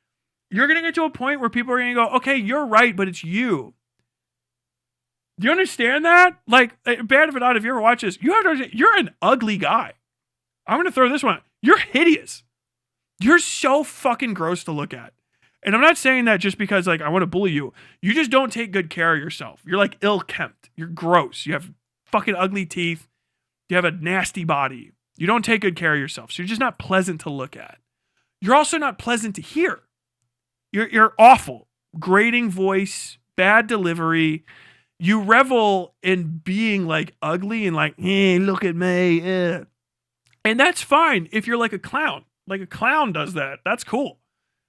You're going to get to a point where people are going to go, okay, you're right, but it's you. Do you understand that? Like, bad if not, if you ever watch this, you have to understand, you're an ugly guy. I'm going to throw this one out. You're hideous. You're so fucking gross to look at. And I'm not saying that just because, like, I want to bully you. You just don't take good care of yourself. You're, like, ill-kempt. You're gross. You have fucking ugly teeth. You have a nasty body. You don't take good care of yourself. So you're just not pleasant to look at. You're also not pleasant to hear. You're awful. Grating voice, bad delivery. You revel in being, like, ugly and like, look at me. And that's fine if you're like a clown. Like a clown does that. That's cool.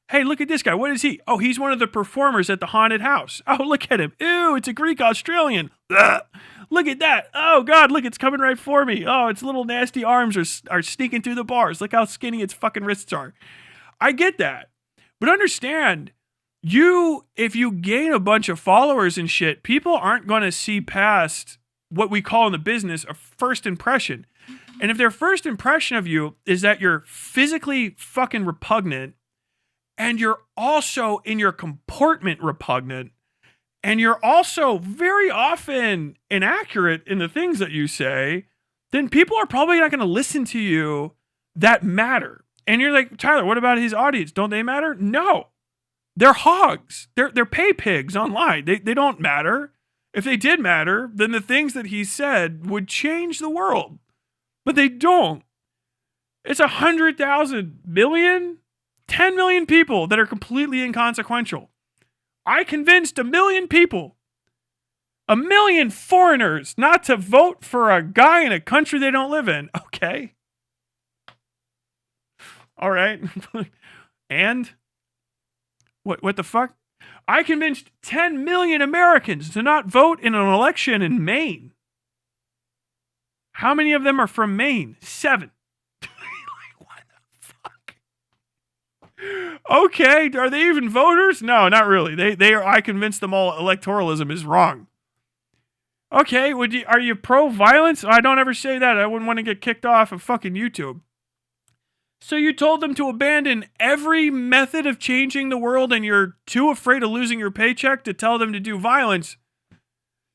Hey, look at this guy. What is he? Oh, he's one of the performers at the haunted house. Oh, look at him. Ew, it's a Greek Australian. Ugh. Look at that. Oh, God, look, it's coming right for me. Oh, its little nasty arms are sneaking through the bars. Look how skinny its fucking wrists are. I get that. But understand, if you gain a bunch of followers and shit, people aren't going to see past what we call in the business a first impression. And if their first impression of you is that you're physically fucking repugnant, and you're also in your comportment repugnant, and you're also very often inaccurate in the things that you say, then people are probably not going to listen to you that matter. And you're like, Tyler, what about his audience? Don't they matter? No. They're hogs. They're pay pigs online. They don't matter. If they did matter, then the things that he said would change the world. But they don't. It's 100,000 million, 10 million people that are completely inconsequential. I convinced 1 million people, 1 million foreigners, not to vote for a guy in a country they don't live in. Okay. All right. And what the fuck? I convinced 10 million Americans to not vote in an election in Maine. How many of them are from Maine? 7. Like, what the fuck? Okay, are they even voters? No, not really. They are. I convinced them all electoralism is wrong. Okay, are you pro-violence? I don't ever say that. I wouldn't want to get kicked off of fucking YouTube. So you told them to abandon every method of changing the world and you're too afraid of losing your paycheck to tell them to do violence.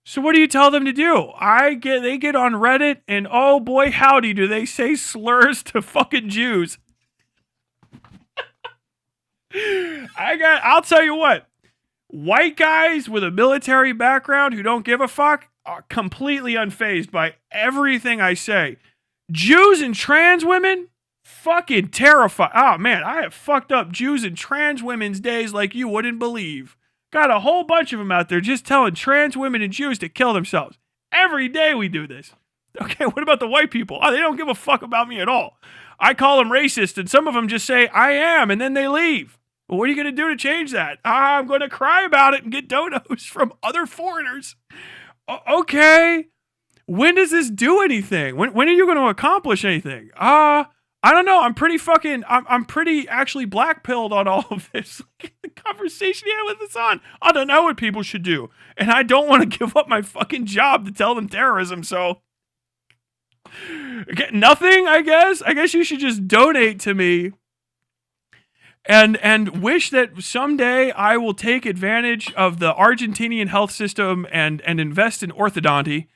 So what do you tell them to do? They get on Reddit and oh boy howdy do they say slurs to fucking Jews. I'll tell you what. White guys with a military background who don't give a fuck are completely unfazed by everything I say. Jews and trans women, fucking terrified. Oh man, I have fucked up Jews and trans women's days like you wouldn't believe. Got a whole bunch of them out there just telling trans women and Jews to kill themselves. Every day we do this. Okay, what about the white people? Oh, they don't give a fuck about me at all. I call them racist, and some of them just say, I am, and then they leave. Well, what are you going to do to change that? I'm going to cry about it and get donos from other foreigners. Okay. When does this do anything? When are you going to accomplish anything? I don't know. I'm pretty actually black-pilled on all of this. The conversation he had with his son. I don't know what people should do. And I don't want to give up my fucking job to tell them terrorism, so... Nothing, I guess. I guess you should just donate to me and wish that someday I will take advantage of the Argentinian health system and invest in orthodonty.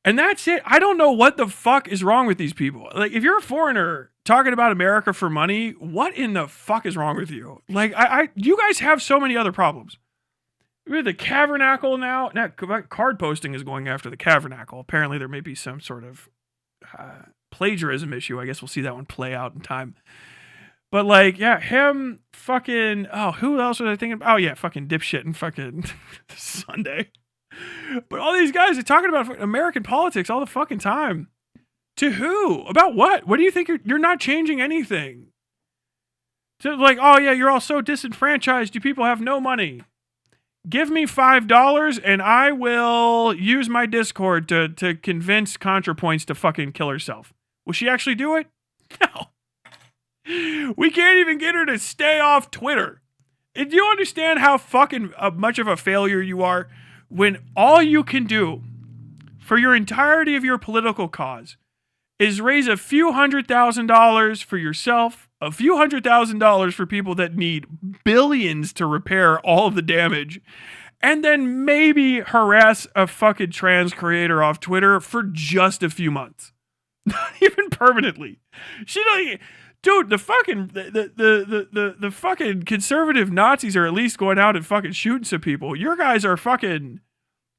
And that's it. I don't know what the fuck is wrong with these people. Like, if you're a foreigner talking about America for money, what in the fuck is wrong with you? Like, you guys have so many other problems. We have the Cavernacle now. Now, card posting is going after the Cavernacle. Apparently, there may be some sort of plagiarism issue. I guess we'll see that one play out in time. But, like, yeah, him fucking... Oh, who else was I thinking? Oh, yeah, fucking dipshit and fucking Sunday. But all these guys are talking about American politics all the fucking time. To who? About what? What do you think? You're not changing anything. So, like, oh, yeah, you're all so disenfranchised. You people have no money. Give me $5 and I will use my Discord to convince ContraPoints to fucking kill herself. Will she actually do it? No. We can't even get her to stay off Twitter. Do you understand how fucking much of a failure you are when all you can do for your entirety of your political cause is raise a few $100,000 for yourself, a few $100,000 for people that need billions to repair all of the damage, and then maybe harass a fucking trans creator off Twitter for just a few months. Not even permanently. She don't... Dude, the fucking conservative Nazis are at least going out and fucking shooting some people. Your guys are fucking...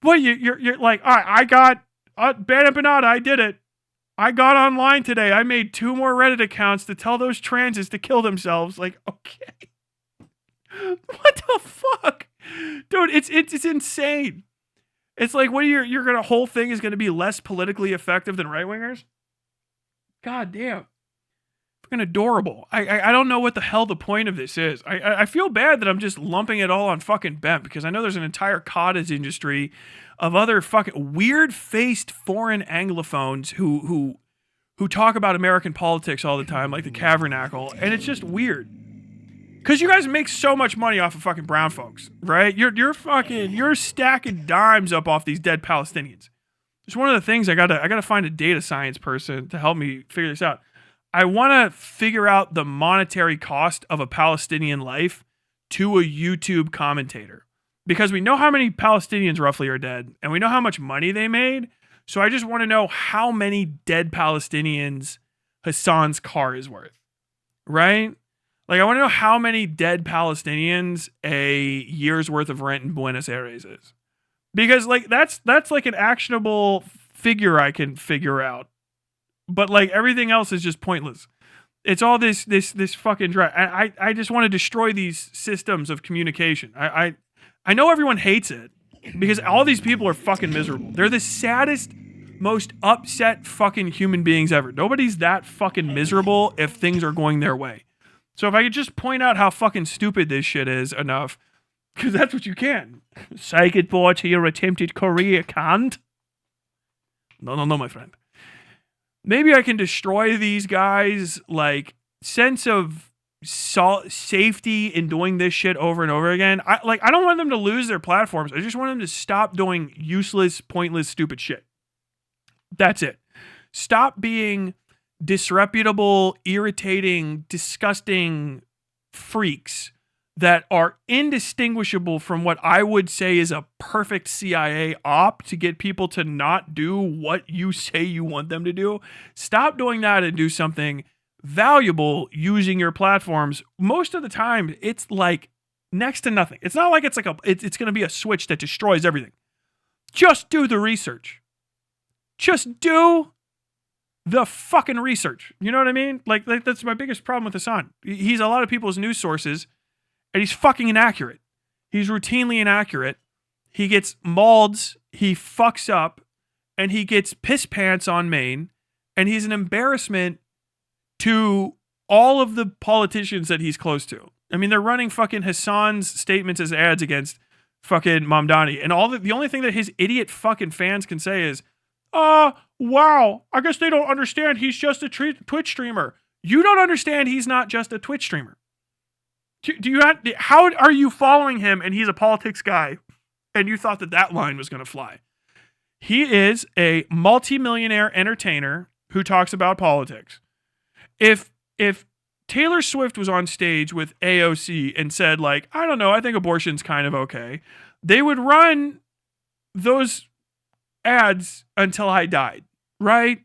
What, you're like, all right, I got... Ban Empanada, I did it. I got online today. I made 2 more Reddit accounts to tell those transes to kill themselves. Like, okay. What the fuck? Dude, it's insane. It's like, what are your whole thing is gonna be less politically effective than right-wingers? God damn. Fucking adorable. I don't know what the hell the point of this is. I feel bad that I'm just lumping it all on fucking Bent, because I know there's an entire cottage industry of other fucking weird-faced foreign anglophones who talk about American politics all the time, like the Cavernacle, and it's just weird. Because you guys make so much money off of fucking brown folks, right? You're stacking dimes up off these dead Palestinians. It's one of the things I gotta find a data science person to help me figure this out. I want to figure out the monetary cost of a Palestinian life to a YouTube commentator, because we know how many Palestinians roughly are dead and we know how much money they made. So I just want to know how many dead Palestinians Hassan's car is worth, right? Like, I want to know how many dead Palestinians a year's worth of rent in Buenos Aires is, because like that's like an actionable figure I can figure out. But like everything else is just pointless. It's all this fucking drive. I just want to destroy these systems of communication. I know everyone hates it because all these people are fucking miserable. They're the saddest, most upset fucking human beings ever. Nobody's that fucking miserable if things are going their way. So if I could just point out how fucking stupid this shit is enough, because that's what you can. Say goodbye to your attempted career, cunt. No, my friend. Maybe I can destroy these guys' like sense of safety in doing this shit over and over again. I don't want them to lose their platforms. I just want them to stop doing useless, pointless, stupid shit. That's it. Stop being disreputable, irritating, disgusting freaks that are indistinguishable from what I would say is a perfect CIA op to get people to not do what you say you want them to do. Stop doing that and do something valuable using your platforms. Most of the time, it's like next to nothing. It's not like it's going to be a switch that destroys everything. Just do the research. Just do the fucking research. You know what I mean? Like that's my biggest problem with Hassan. He's a lot of people's news sources, and he's fucking inaccurate. He's routinely inaccurate. He gets mauled. He fucks up. And he gets piss pants on Maine. And he's an embarrassment to all of the politicians that he's close to. I mean, they're running fucking Hassan's statements as ads against fucking Mamdani. And the only thing that his idiot fucking fans can say is, wow, I guess they don't understand he's just a Twitch streamer. You don't understand he's not just a Twitch streamer. How are you following him and he's a politics guy and you thought that line was going to fly? He is a multimillionaire entertainer who talks about politics. If Taylor Swift was on stage with AOC and said, like, I don't know, I think abortion's kind of okay, they would run those ads until I died, right?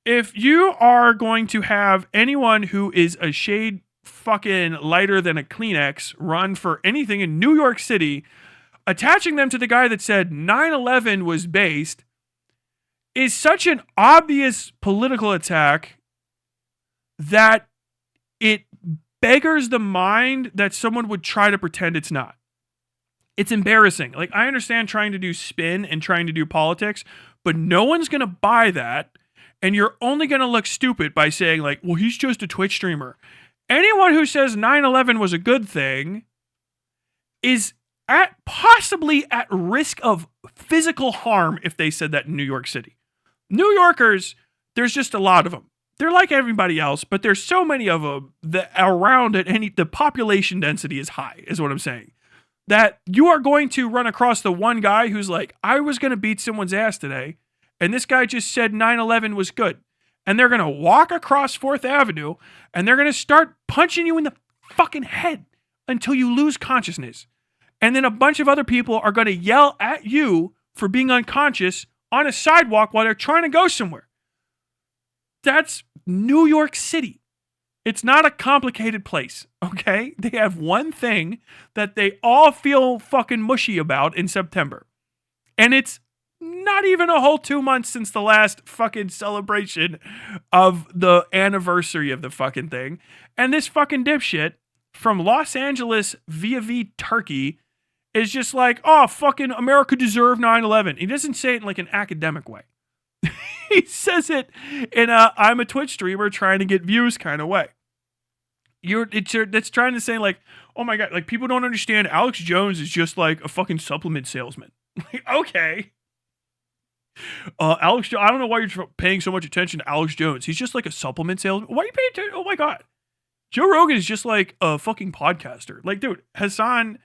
If you are going to have anyone who is a shade fucking lighter than a Kleenex run for anything in New York City, attaching them to the guy that said 9/11 was based is such an obvious political attack that it beggars the mind that someone would try to pretend it's not. It's embarrassing. Like, I understand trying to do spin and trying to do politics, but no one's going to buy that. And you're only going to look stupid by saying, like, well, he's just a Twitch streamer. Anyone who says 9/11 was a good thing is possibly at risk of physical harm if they said that in New York City. New Yorkers, there's just a lot of them. They're like everybody else, but there's so many of them that around it, and the population density is high, is what I'm saying. That you are going to run across the one guy who's like, I was going to beat someone's ass today, and this guy just said 9/11 was good. And they're going to walk across 4th Avenue, and they're going to start punching you in the fucking head until you lose consciousness. And then a bunch of other people are going to yell at you for being unconscious on a sidewalk while they're trying to go somewhere. That's New York City. It's not a complicated place, okay? They have one thing that they all feel fucking mushy about in September. And it's not even a whole 2 months since the last fucking celebration of the anniversary of the fucking thing. And this fucking dipshit from Los Angeles via Turkey is just like, oh, fucking America deserved 9/11. He doesn't say it in like an academic way. He says it in a I'm a Twitch streamer trying to get views kind of way. That's trying to say like, oh my God, like people don't understand Alex Jones is just like a fucking supplement salesman. Like, okay. I don't know why you're paying so much attention to Alex Jones. He's just like a supplement salesman. Why are you paying attention? Oh my God. Joe Rogan is just like a fucking podcaster. Like, dude, Hassan,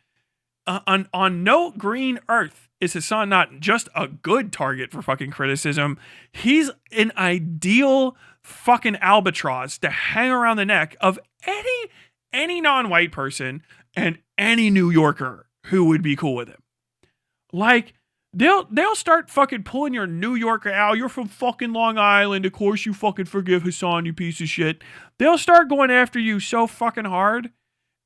on no green earth is Hassan not just a good target for fucking criticism. He's an ideal fucking albatross to hang around the neck of any non-white person and any New Yorker who would be cool with him. Like, they'll start fucking pulling your New Yorker out. You're from fucking Long Island. Of course you fucking forgive Hassan, you piece of shit. They'll start going after you so fucking hard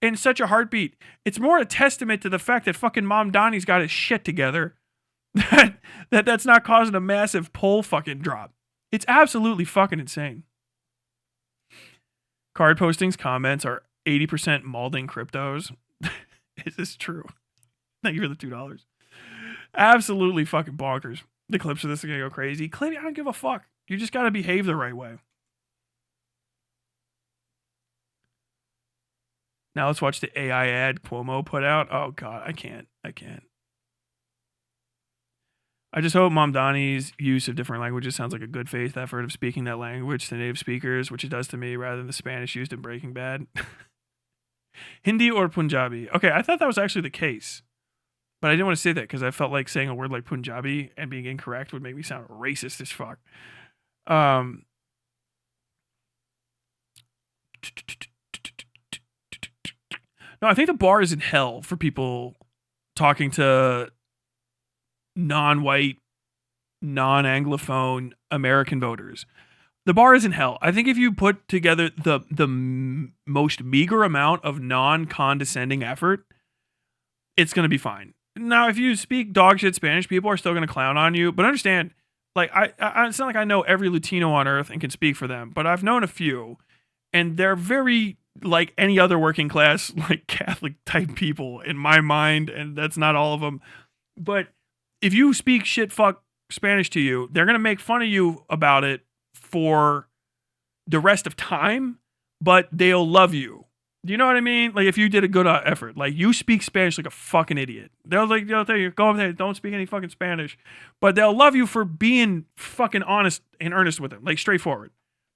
in such a heartbeat. It's more a testament to the fact that fucking Mamdani's got his shit together that's not causing a massive poll fucking drop. It's absolutely fucking insane. Card postings comments are 80% malding cryptos. Is this true? Thank you for the $2. Absolutely fucking bonkers. The clips of this are gonna go crazy. Clippy, I don't give a fuck. You just gotta behave the right way. Now let's watch the AI ad Cuomo put out. Oh God, I can't. I just hope Mamdani's use of different languages sounds like a good faith effort of speaking that language to native speakers, which it does to me, rather than the Spanish used in Breaking Bad. Hindi or Punjabi. Okay, I thought that was actually the case. But I didn't want to say that because I felt like saying a word like Punjabi and being incorrect would make me sound racist as fuck. No, I think the bar is in hell for people talking to non-white, non-Anglophone American voters. The bar is in hell. I think if you put together the most meager amount of non-condescending effort, it's going to be fine. Now, if you speak dog shit Spanish, people are still going to clown on you. But understand, like, I it's not like I know every Latino on earth and can speak for them, but I've known a few, and they're very like any other working class, like Catholic type people in my mind, and that's not all of them. But if you speak shit fuck Spanish to you, they're going to make fun of you about it for the rest of time, but they'll love you. Do you know what I mean? Like if you did a good effort, like you speak Spanish like a fucking idiot. They'll tell you, go over there, don't speak any fucking Spanish. But they'll love you for being fucking honest and earnest with them, like straightforward.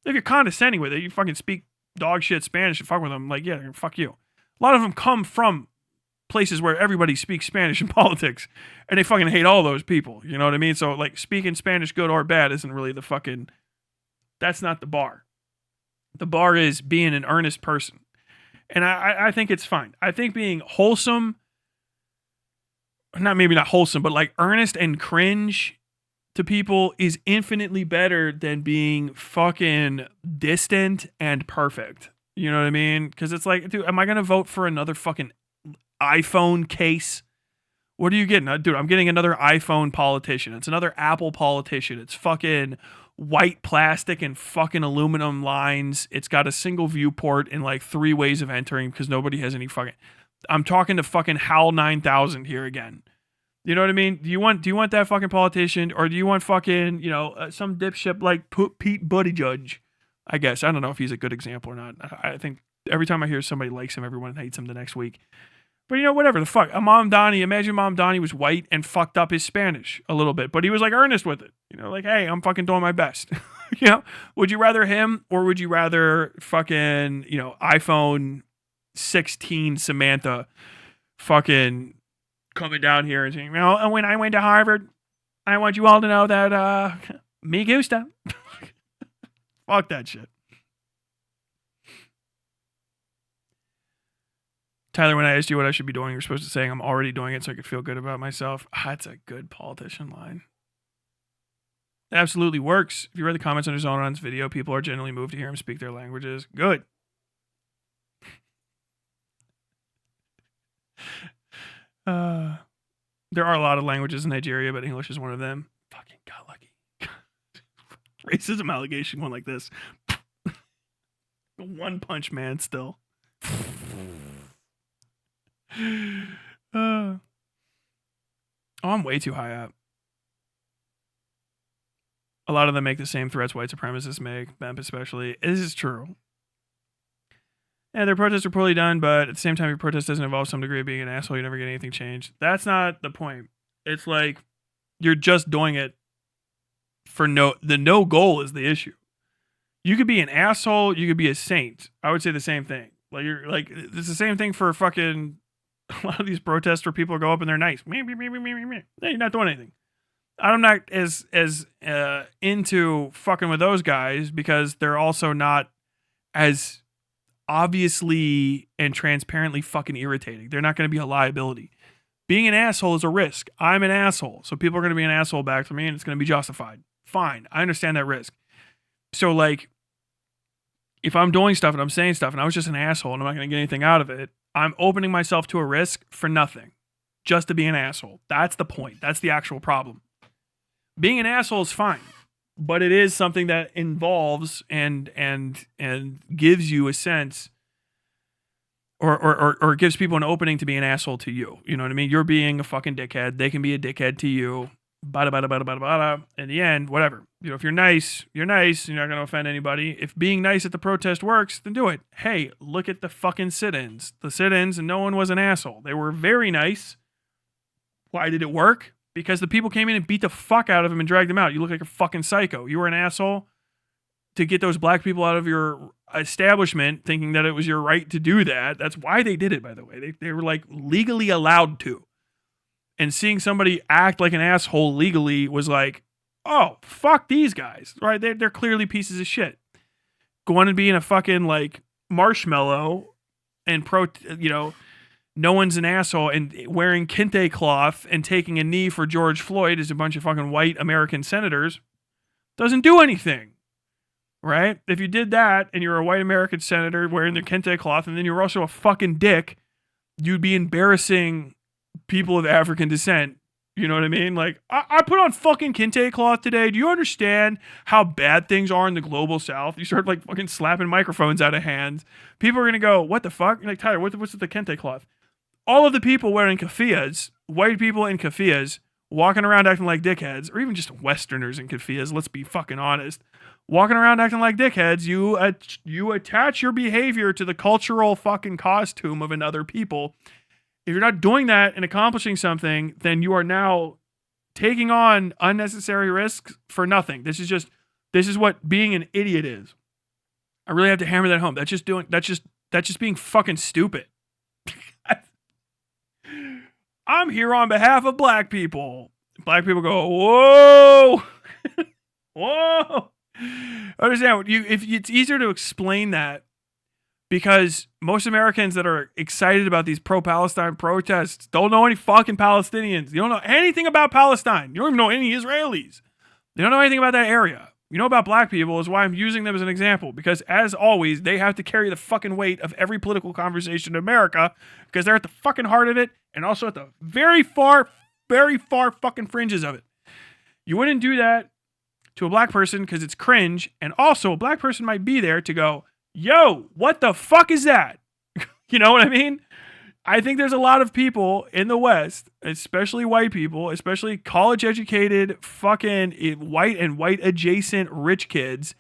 If you're condescending with it, you fucking speak dog shit Spanish and fuck with them, like, yeah, fuck you. A lot of them come from places where everybody speaks Spanish in politics, and they fucking hate all those people. You know what I mean? So, like, speaking Spanish, good or bad, isn't really the fucking... That's not the bar. The bar is being an earnest person. And I think it's fine. I think being wholesome, maybe not wholesome, but like earnest and cringe to people is infinitely better than being fucking distant and perfect. You know what I mean? Because it's like, dude, am I going to vote for another fucking iPhone case? What are you getting? Dude, I'm getting another iPhone politician. It's another Apple politician. It's fucking white plastic and fucking aluminum lines. It's got a single viewport and like 3 ways of entering because nobody has any fucking... I'm talking to fucking HAL 9000 here again. You know what I mean? Do you want that fucking politician, or do you want fucking, some dipshit like Pete Buttigieg? I guess. I don't know if he's a good example or not. I think every time I hear somebody likes him, everyone hates him the next week. But whatever the fuck. Imam Donnie was white and fucked up his Spanish a little bit, but he was like earnest with it. Like, hey, I'm fucking doing my best. Would you rather him, or would you rather fucking, iPhone 16 Samantha fucking coming down here and saying, and when I went to Harvard, I want you all to know that me gusta. Fuck that shit. Tyler, when I asked you what I should be doing, you're supposed to say I'm already doing it so I could feel good about myself. That's a good politician line. It absolutely works. If you read the comments under Zonron's video, people are genuinely moved to hear him speak their languages. Good. There are a lot of languages in Nigeria, but English is one of them. Fucking got lucky. Racism allegation went like this. One Punch Man still. I'm way too high up. A lot of them make the same threats white supremacists make, Bemp especially. This is true. Yeah, their protests are poorly done, but at the same time, your protest doesn't involve some degree of being an asshole. You never get anything changed. That's not the point. It's like you're just doing it for no goal is the issue. You could be an asshole. You could be a saint. I would say the same thing. Like it's the same thing for fucking a lot of these protests where people go up and they're nice. You're not doing anything. I'm not as into fucking with those guys because they're also not as obviously and transparently fucking irritating. They're not going to be a liability. Being an asshole is a risk. I'm an asshole. So people are going to be an asshole back to me and it's going to be justified. Fine. I understand that risk. So like, if I'm doing stuff and I'm saying stuff and I was just an asshole and I'm not going to get anything out of it, I'm opening myself to a risk for nothing. Just to be an asshole. That's the point. That's the actual problem. Being an asshole is fine. But it is something that involves and gives you a sense or gives people an opening to be an asshole to you. You know what I mean? You're being a fucking dickhead. They can be a dickhead to you. Bada, bada, bada, bada, bada. In the end, whatever. If you're nice. You're not going to offend anybody. If being nice at the protest works, then do it. Hey, look at the fucking sit-ins. The sit-ins, and no one was an asshole. They were very nice. Why did it work? Because the people came in and beat the fuck out of him and dragged him out. You look like a fucking psycho. You were an asshole to get those black people out of your establishment thinking that it was your right to do that. That's why they did it, by the way. They were like legally allowed to. And seeing somebody act like an asshole legally was like, oh, fuck these guys, right? They're clearly pieces of shit. Going and being a fucking like marshmallow and no one's an asshole and wearing kente cloth and taking a knee for George Floyd as a bunch of fucking white American senators doesn't do anything, right? If you did that and you're a white American senator wearing the kente cloth and then you're also a fucking dick, you'd be embarrassing people of African descent You know what I mean? Like, I put on fucking kente cloth today. Do you understand how bad things are in the global south? You start like fucking slapping microphones out of hands. People are going to go, what the fuck? You're like, Tyler, what's with the kente cloth? All of the people wearing keffiyehs, white people in keffiyehs, walking around acting like dickheads, or even just Westerners in keffiyehs, let's be fucking honest. Walking around acting like dickheads, you attach your behavior to the cultural fucking costume of another people. If you're not doing that and accomplishing something, then you are now taking on unnecessary risks for nothing. This is what being an idiot is. I really have to hammer that home. That's just being fucking stupid. I'm here on behalf of black people. Black people go, whoa, whoa. Understand? If it's easier to explain that, because most Americans that are excited about these pro-Palestine protests don't know any fucking Palestinians. You don't know anything about Palestine. You don't even know any Israelis. They don't know anything about that area. You know about black people is why I'm using them as an example. Because as always, they have to carry the fucking weight of every political conversation in America because they're at the fucking heart of it and also at the very far fucking fringes of it. You wouldn't do that to a black person because it's cringe. And also a black person might be there to go, yo, what the fuck is that? You know what I mean? I think there's a lot of people in the West, especially white people, especially college-educated, fucking white and white-adjacent rich kids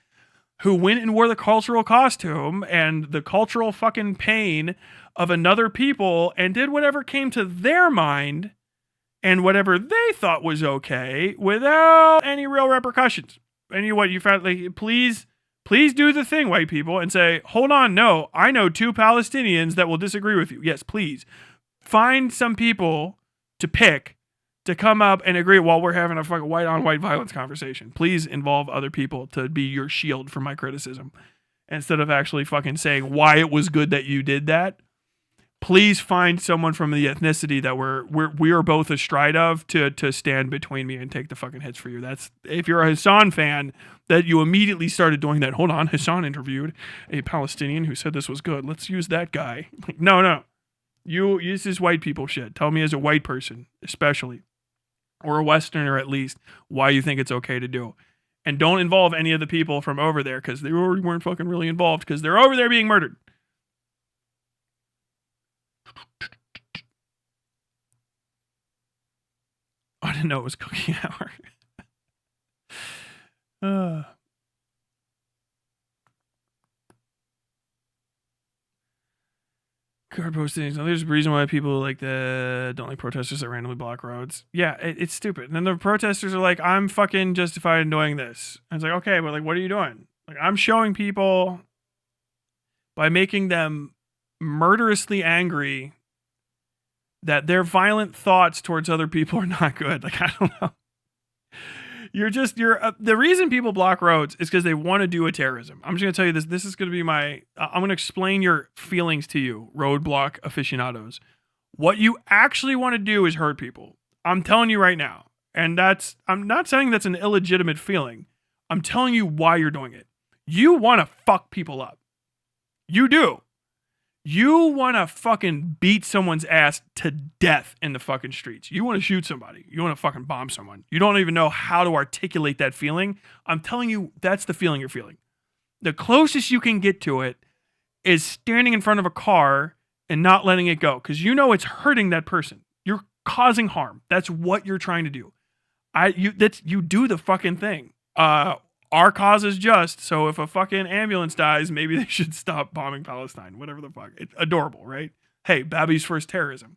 who went and wore the cultural costume and the cultural fucking pain of another people and did whatever came to their mind and whatever they thought was okay without any real repercussions. And you found, like, please do the thing, white people, and say, hold on, no, I know 2 Palestinians that will disagree with you. Yes, please. Find some people to pick to come up and agree while we're having a fucking white-on-white violence conversation. Please involve other people to be your shield from my criticism. Instead of actually fucking saying why it was good that you did that, please find someone from the ethnicity that we are both astride of to stand between me and take the fucking hits for you. That's, if you're a Hassan fan, that you immediately started doing that. Hold on, Hassan interviewed a Palestinian who said this was good. Let's use that guy. Like, no. You use this white people shit. Tell me as a white person, especially, or a Westerner at least, why you think it's okay to do. And don't involve any of the people from over there because they already weren't fucking really involved because they're over there being murdered. I didn't know it was cooking hour. Card postings. There's a reason why people don't like protesters that randomly block roads. Yeah, it's stupid. And then the protesters are like, I'm fucking justified in doing this. And it's like, okay, but like, what are you doing? Like, I'm showing people by making them murderously angry that their violent thoughts towards other people are not good. Like, I don't know. The reason people block roads is because they want to do a terrorism. I'm just going to tell you this. This is going to be I'm going to explain your feelings to you, roadblock aficionados. What you actually want to do is hurt people. I'm telling you right now. And I'm not saying that's an illegitimate feeling. I'm telling you why you're doing it. You want to fuck people up. You do. You want to fucking beat someone's ass to death in the fucking streets. You want to shoot somebody. You want to fucking bomb someone. You don't even know how to articulate that feeling. I'm telling you, that's the feeling you're feeling. The closest you can get to it is standing in front of a car and not letting it go because you know it's hurting that person. You're causing harm. That's what you're trying to do. You do the fucking thing. Our cause is just, so if a fucking ambulance dies, maybe they should stop bombing Palestine. Whatever the fuck. It's adorable, right? Hey, Babby's first terrorism.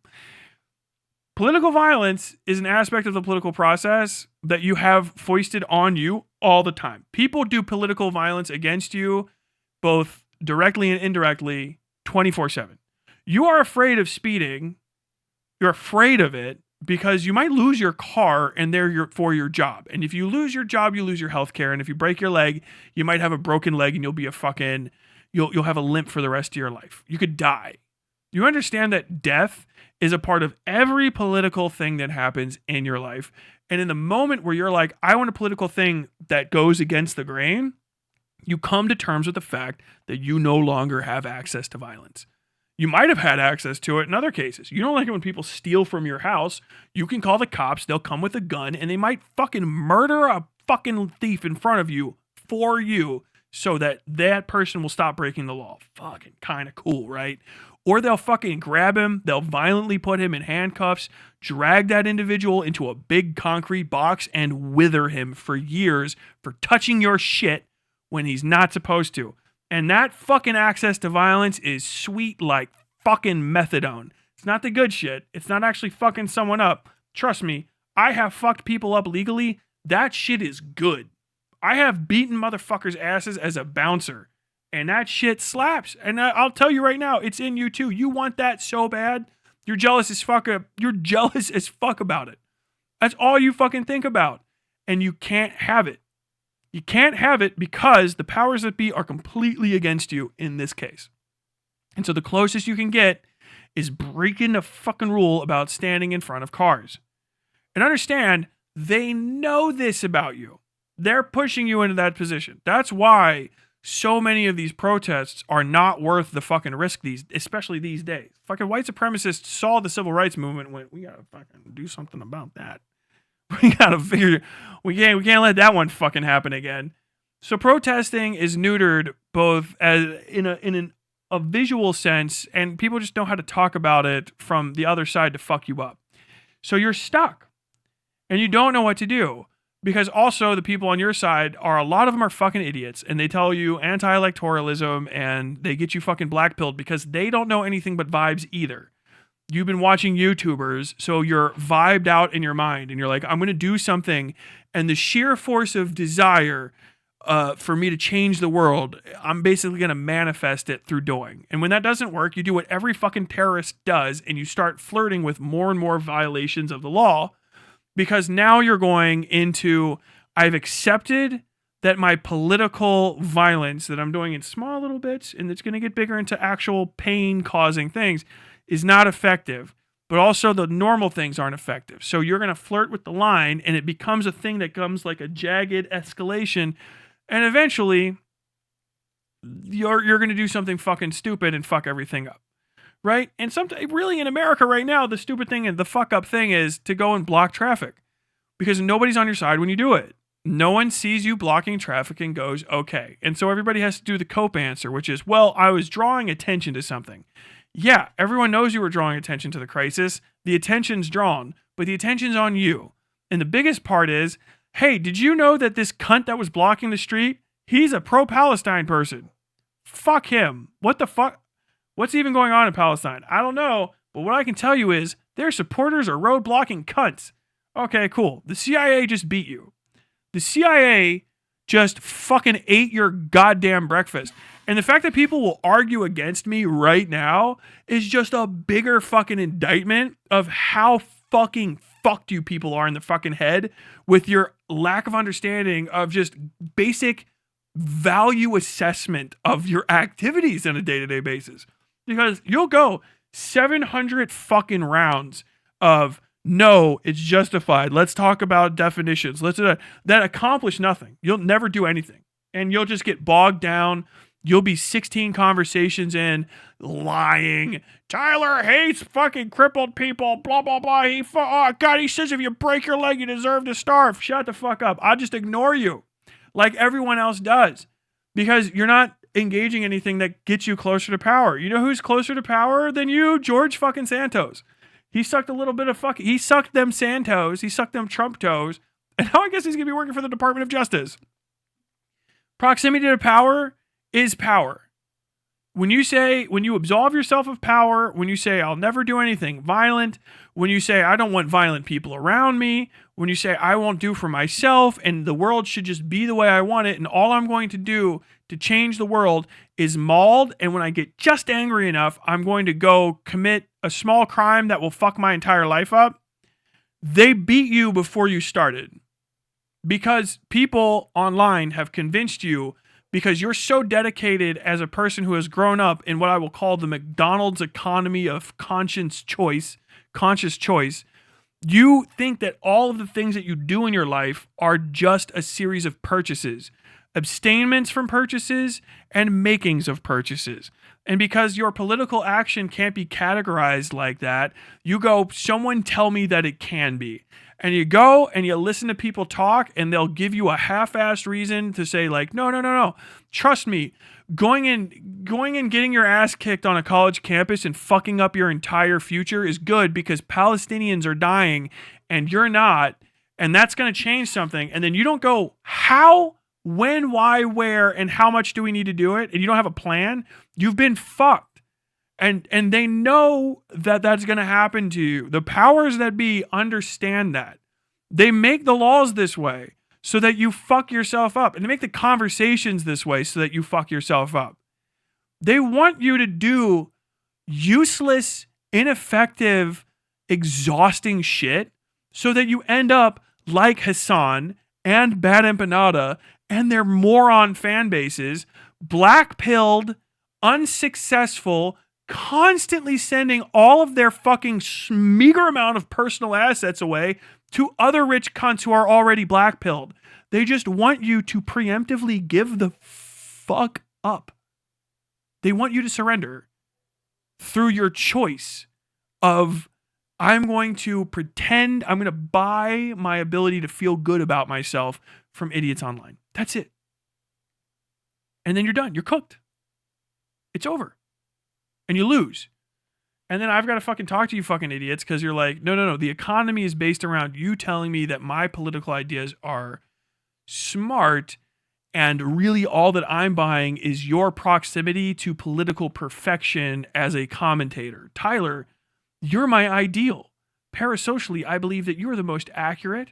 Political violence is an aspect of the political process that you have foisted on you all the time. People do political violence against you, both directly and indirectly, 24/7. You are afraid of speeding. You're afraid of it because you might lose your car and they're for your job. And if you lose your job, you lose your health care. And if you break your leg, you might have a broken leg and you'll be you'll have a limp for the rest of your life. You could die. You understand that death is a part of every political thing that happens in your life. And in the moment where you're like, I want a political thing that goes against the grain, you come to terms with the fact that you no longer have access to violence. You might have had access to it in other cases. You don't like it when people steal from your house. You can call the cops. They'll come with a gun and they might fucking murder a fucking thief in front of you for you so that that person will stop breaking the law. Fucking kind of cool, right? Or they'll fucking grab him. They'll violently put him in handcuffs, drag that individual into a big concrete box and wither him for years for touching your shit when he's not supposed to. And that fucking access to violence is sweet like fucking methadone. It's not the good shit. It's not actually fucking someone up. Trust me, I have fucked people up legally. That shit is good. I have beaten motherfuckers' asses as a bouncer. And that shit slaps. And I'll tell you right now, it's in you too. You want that so bad. You're jealous as fuck. You're jealous as fuck about it. That's all you fucking think about. And you can't have it. You can't have it because the powers that be are completely against you in this case. And so the closest you can get is breaking the fucking rule about standing in front of cars. And understand, they know this about you. They're pushing you into that position. That's why so many of these protests are not worth the fucking risk, especially these days. Fucking white supremacists saw the civil rights movement and went, we gotta fucking do something about that. We gotta figure, we can't let that one fucking happen again. So protesting is neutered both as in a visual sense, and people just know how to talk about it from the other side to fuck you up. So you're stuck, and you don't know what to do. Because also the people on your side a lot of them are fucking idiots, and they tell you anti-electoralism, and they get you fucking blackpilled because they don't know anything but vibes either. You've been watching YouTubers, so you're vibed out in your mind, and you're like, I'm going to do something, and the sheer force of desire for me to change the world, I'm basically going to manifest it through doing. And when that doesn't work, you do what every fucking terrorist does, and you start flirting with more and more violations of the law, because now you're going into, I've accepted that my political violence that I'm doing in small little bits, and it's going to get bigger into actual pain-causing things, is not effective. But also the normal things aren't effective. So you're going to flirt with the line, and it becomes a thing that comes like a jagged escalation. And eventually, you're going to do something fucking stupid and fuck everything up. Right? And sometimes, really in America right now, the stupid thing and the fuck up thing is to go and block traffic. Because nobody's on your side when you do it. No one sees you blocking traffic and goes, okay. And so everybody has to do the cope answer, which is, well, I was drawing attention to something. Yeah, everyone knows you were drawing attention to the crisis. The attention's drawn, but the attention's on you. And the biggest part is, hey, did you know that this cunt that was blocking the street, he's a pro-Palestine person? Fuck him. What the fuck? What's even going on in Palestine? I don't know, but what I can tell you is their supporters are road-blocking cunts. Okay, cool. The CIA just beat you. The CIA just fucking ate your goddamn breakfast. And the fact that people will argue against me right now is just a bigger fucking indictment of how fucking fucked you people are in the fucking head with your lack of understanding of just basic value assessment of your activities on a day-to-day basis. Because you'll go 700 fucking rounds of, no, it's justified. Let's talk about definitions. Let's do that. That accomplish nothing. You'll never do anything. And you'll just get bogged down. You'll be 16 conversations in, lying. Tyler hates fucking crippled people. Blah, blah, blah. Oh, God, he says if you break your leg, you deserve to starve. Shut the fuck up. I'll just ignore you like everyone else does. Because you're not engaging anything that gets you closer to power. You know who's closer to power than you? George fucking Santos. He sucked a little bit of he sucked them Santos. He sucked them Trump toes. And now I guess he's going to be working for the Department of Justice. Proximity to power is power. When you absolve yourself of power, when you say, I'll never do anything violent, when you say, I don't want violent people around me, when you say, I won't do for myself, and the world should just be the way I want it, and all I'm going to do to change the world is mauled, and when I get just angry enough, I'm going to go commit a small crime that will fuck my entire life up. They beat you before you started. Because people online have convinced you, because you're so dedicated as a person who has grown up in what I will call the McDonald's economy of conscious choice, you think that all of the things that you do in your life are just a series of purchases, abstainments from purchases, and makings of purchases. And because your political action can't be categorized like that, you go, someone tell me that it can be. And you go and you listen to people talk, and they'll give you a half-assed reason to say, like, no. Trust me, going in getting your ass kicked on a college campus and fucking up your entire future is good because Palestinians are dying and you're not, and that's going to change something. And then you don't go, how, when, why, where, and how much do we need to do it? And you don't have a plan. You've been fucked. And they know that that's going to happen to you. The powers that be understand that. They make the laws this way so that you fuck yourself up. And they make the conversations this way so that you fuck yourself up. They want you to do useless, ineffective, exhausting shit so that you end up like Hassan and Bad Empanada and their moron fan bases, black-pilled, unsuccessful, constantly sending all of their fucking meager amount of personal assets away to other rich cunts who are already black-pilled. They just want you to preemptively give the fuck up. They want you to surrender through your choice of, I'm going to pretend, I'm going to buy my ability to feel good about myself from idiots online. That's it. And then you're done. You're cooked. It's over. And you lose. And then I've got to fucking talk to you fucking idiots because you're like, no. The economy is based around you telling me that my political ideas are smart, and really all that I'm buying is your proximity to political perfection as a commentator. Tyler, you're my ideal. Parasocially, I believe that you're the most accurate,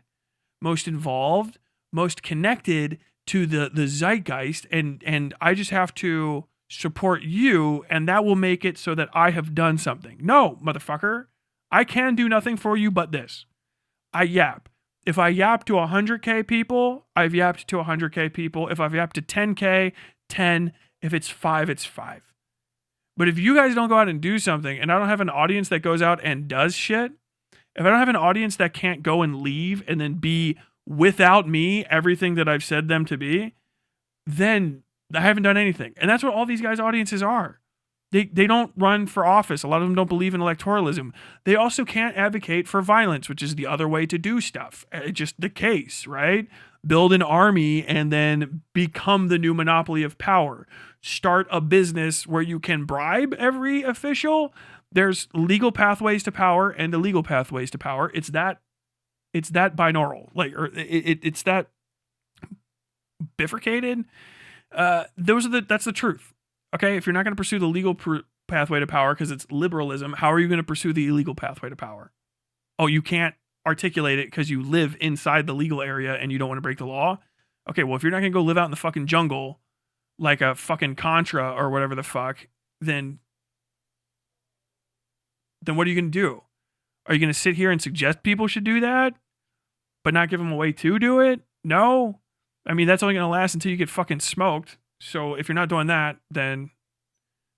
most involved, most connected to the zeitgeist, and I just have to support you, and that will make it so that I have done something. No, motherfucker. I can do nothing for you but this. I yap. If I yap to 100K people, I've yapped to 100K people. If I've yapped to 10K, 10. If it's 5, it's 5. But if you guys don't go out and do something, and I don't have an audience that goes out and does shit, if I don't have an audience that can't go and leave and then be without me everything that I've said them to be, then I haven't done anything. And that's what all these guys' audiences are. They don't run for office. A lot of them don't believe in electoralism. They also can't advocate for violence, which is the other way to do stuff. It's just the case, right? Build an army and then become the new monopoly of power. Start a business where you can bribe every official. There's legal pathways to power and illegal pathways to power. It's that binaural, it's that bifurcated. That's the truth. Okay, if you're not going to pursue the legal pathway to power because it's liberalism, how are you going to pursue the illegal pathway to power? Oh, you can't articulate it because you live inside the legal area and you don't want to break the law? Okay, well, if you're not going to go live out in the fucking jungle like a fucking Contra or whatever the fuck, then what are you going to do? Are you going to sit here and suggest people should do that, but not give them a way to do it? No. I mean, that's only going to last until you get fucking smoked. So if you're not doing that, then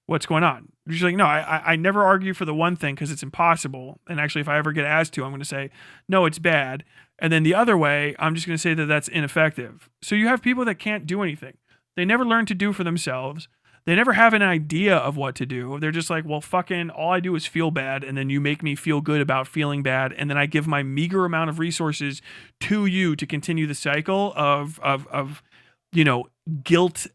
what's going on? You're just like, no, I never argue for the one thing because it's impossible. And actually, if I ever get asked to, I'm going to say, no, it's bad. And then the other way, I'm just going to say that that's ineffective. So you have people that can't do anything. They never learn to do for themselves. They never have an idea of what to do. They're just like, well, fucking all I do is feel bad. And then you make me feel good about feeling bad. And then I give my meager amount of resources to you to continue the cycle of guilt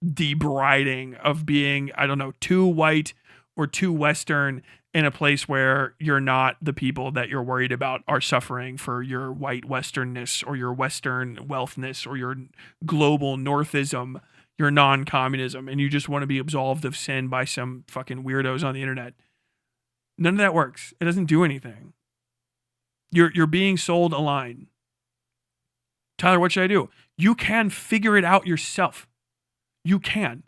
debriding of being, I don't know, too white or too Western in a place where you're not the people that you're worried about are suffering for your white Westernness or your Western wealthness or your global Northism, your non-communism, and you just want to be absolved of sin by some fucking weirdos on the internet. None of that works. It doesn't do anything. You're being sold a line. Tyler, what should I do? You can figure it out yourself. You can.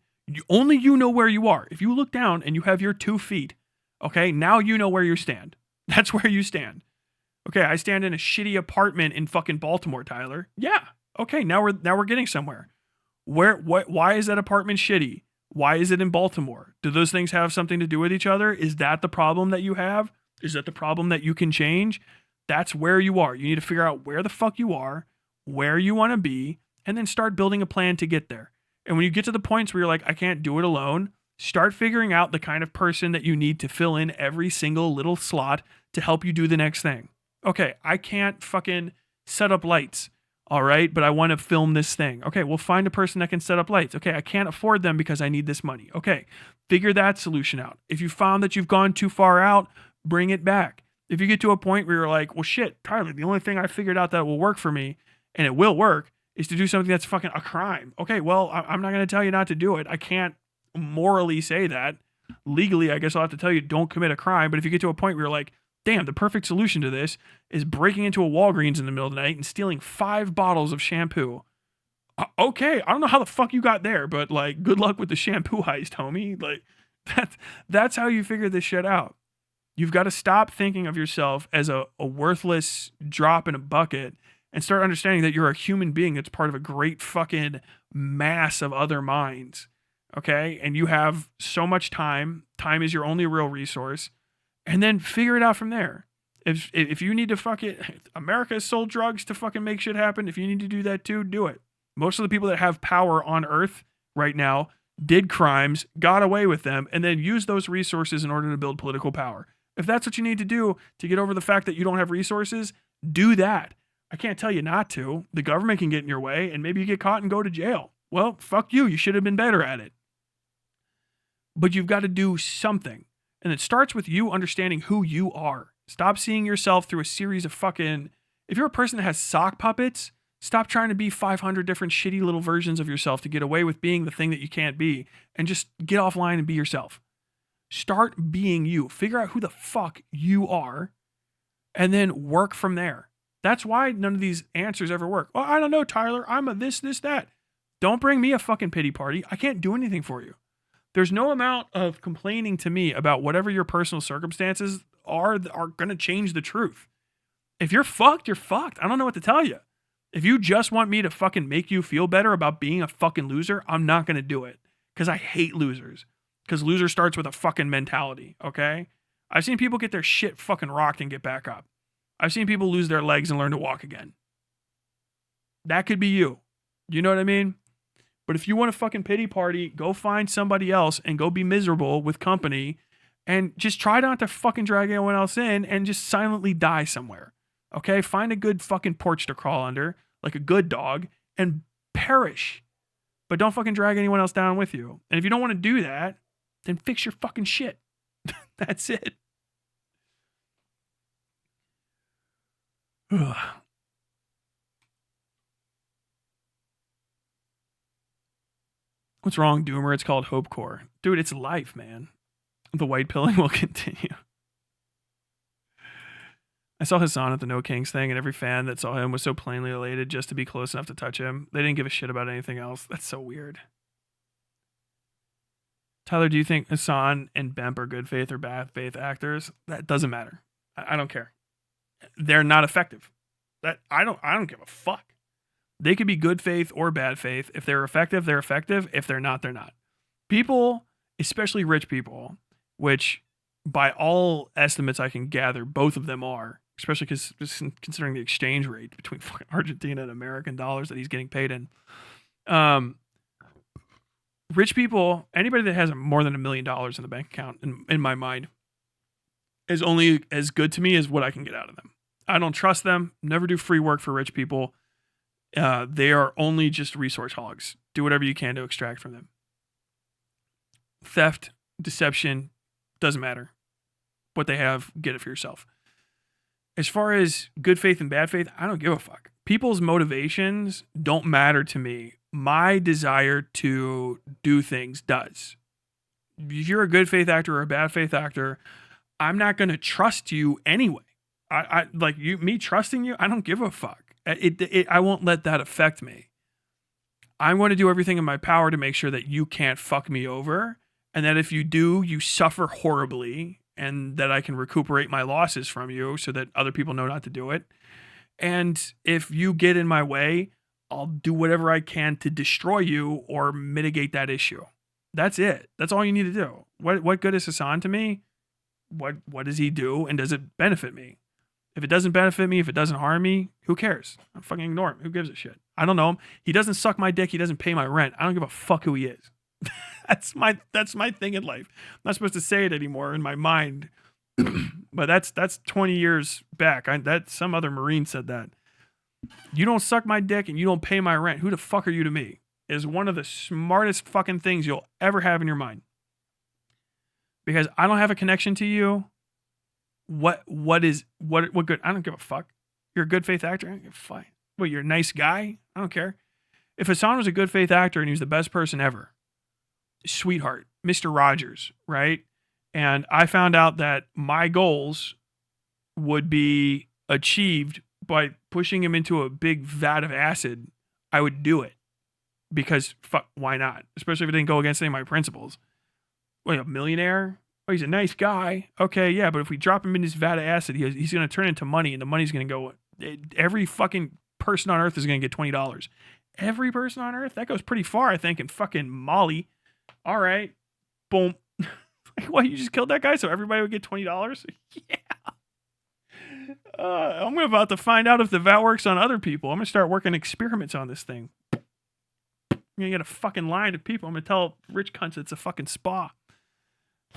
Only you know where you are. If you look down and you have your 2 feet, okay, now you know where you stand. That's where you stand. Okay, I stand in a shitty apartment in fucking Baltimore, Tyler. Yeah. Okay, now we're getting somewhere. Why is that apartment shitty? Why is it in Baltimore? Do those things have something to do with each other? Is that the problem that you have? Is that the problem that you can change? That's where you are. You need to figure out where the fuck you are, where you want to be, and then start building a plan to get there. And when you get to the points where you're like, I can't do it alone, start figuring out the kind of person that you need to fill in every single little slot to help you do the next thing. Okay, I can't fucking set up lights, all right, but I want to film this thing. Okay, we'll find a person that can set up lights. Okay, I can't afford them because I need this money. Okay, figure that solution out. If you found that you've gone too far out, bring it back. If you get to a point where you're like, well, shit, Tyler, the only thing I figured out that will work for me, and it will work, is to do something that's fucking a crime. Okay, well, I'm not going to tell you not to do it. I can't morally say that. Legally, I guess I'll have to tell you don't commit a crime. But if you get to a point where you're like, damn, the perfect solution to this is breaking into a Walgreens in the middle of the night and stealing 5 bottles of shampoo. Okay, I don't know how the fuck you got there, but like, good luck with the shampoo heist, homie. Like, that's how you figure this shit out. You've got to stop thinking of yourself as a worthless drop in a bucket and start understanding that you're a human being that's part of a great fucking mass of other minds. Okay? And you have so much time. Time is your only real resource. And then figure it out from there. If you need to America has sold drugs to fucking make shit happen. If you need to do that too, do it. Most of the people that have power on earth right now did crimes, got away with them, and then used those resources in order to build political power. If that's what you need to do to get over the fact that you don't have resources, do that. I can't tell you not to. The government can get in your way, and maybe you get caught and go to jail. Well, fuck you. You should have been better at it. But you've got to do something. And it starts with you understanding who you are. Stop seeing yourself through a series of fucking... If you're a person that has sock puppets, stop trying to be 500 different shitty little versions of yourself to get away with being the thing that you can't be, and just get offline and be yourself. Start being you. Figure out who the fuck you are, and then work from there. That's why none of these answers ever work. Oh, I don't know, Tyler. I'm a this, that. Don't bring me a fucking pity party. I can't do anything for you. There's no amount of complaining to me about whatever your personal circumstances are going to change the truth. If you're fucked, you're fucked. I don't know what to tell you. If you just want me to fucking make you feel better about being a fucking loser, I'm not going to do it. Because I hate losers. Because loser starts with a fucking mentality, okay? I've seen people get their shit fucking rocked and get back up. I've seen people lose their legs and learn to walk again. That could be you. You know what I mean? But if you want a fucking pity party, go find somebody else and go be miserable with company and just try not to fucking drag anyone else in and just silently die somewhere. Okay? Find a good fucking porch to crawl under, like a good dog, and perish. But don't fucking drag anyone else down with you. And if you don't want to do that, then fix your fucking shit. That's it. What's wrong, Doomer? It's called Hope Core. Dude, it's life, man. The white pilling will continue. I saw Hassan at the No Kings thing, and every fan that saw him was so plainly elated just to be close enough to touch him. They didn't give a shit about anything else. That's so weird. Tyler, do you think Hassan and Bemp are good faith or bad faith actors? That doesn't matter. I don't care. They're not effective. I don't give a fuck. They could be good faith or bad faith. If they're effective, they're effective. If they're not, they're not. People, especially rich people, which by all estimates I can gather, both of them are, especially considering the exchange rate between fucking Argentina and American dollars that he's getting paid in. Rich people, anybody that has more than $1 million in the bank account, in my mind, is only as good to me as what I can get out of them. I don't trust them. Never do free work for rich people. They are only just resource hogs. Do whatever you can to extract from them. Theft, deception, doesn't matter. What they have, get it for yourself. As far as good faith and bad faith, I don't give a fuck. People's motivations don't matter to me. My desire to do things does. If you're a good faith actor or a bad faith actor, I'm not going to trust you anyway. I like you, me trusting you. I don't give a fuck. I won't let that affect me. I'm going to do everything in my power to make sure that you can't fuck me over. And that if you do, you suffer horribly, and that I can recuperate my losses from you so that other people know not to do it. And if you get in my way, I'll do whatever I can to destroy you or mitigate that issue. That's it. That's all you need to do. What good is Hassan to me? What does he do? And does it benefit me? If it doesn't benefit me, if it doesn't harm me, who cares? I'm fucking ignore him. Who gives a shit? I don't know him. He doesn't suck my dick. He doesn't pay my rent. I don't give a fuck who he is. That's my thing in life. I'm not supposed to say it anymore in my mind. But that's 20 years back. That some other Marine said that. You don't suck my dick and you don't pay my rent. Who the fuck are you to me? Is one of the smartest fucking things you'll ever have in your mind. Because I don't have a connection to you. What good? I don't give a fuck. You're a good faith actor? I don't give a fuck. What, you're a nice guy? I don't care. If Hassan was a good faith actor and he was the best person ever, sweetheart, Mr. Rogers, right? And I found out that my goals would be achieved by pushing him into a big vat of acid, I would do it. Because, fuck, why not? Especially if it didn't go against any of my principles. Wait, a millionaire? Oh, he's a nice guy. Okay, yeah, but if we drop him in this vat of acid, he's going to turn into money, and the money's going to go... Every fucking person on Earth is going to get $20. Every person on Earth? That goes pretty far, I think, in fucking Mali. All right. Boom. What, you just killed that guy so everybody would get $20? Yeah. I'm about to find out if the vat works on other people. I'm going to start working experiments on this thing. I'm going to get a fucking line of people. I'm going to tell rich cunts it's a fucking spa.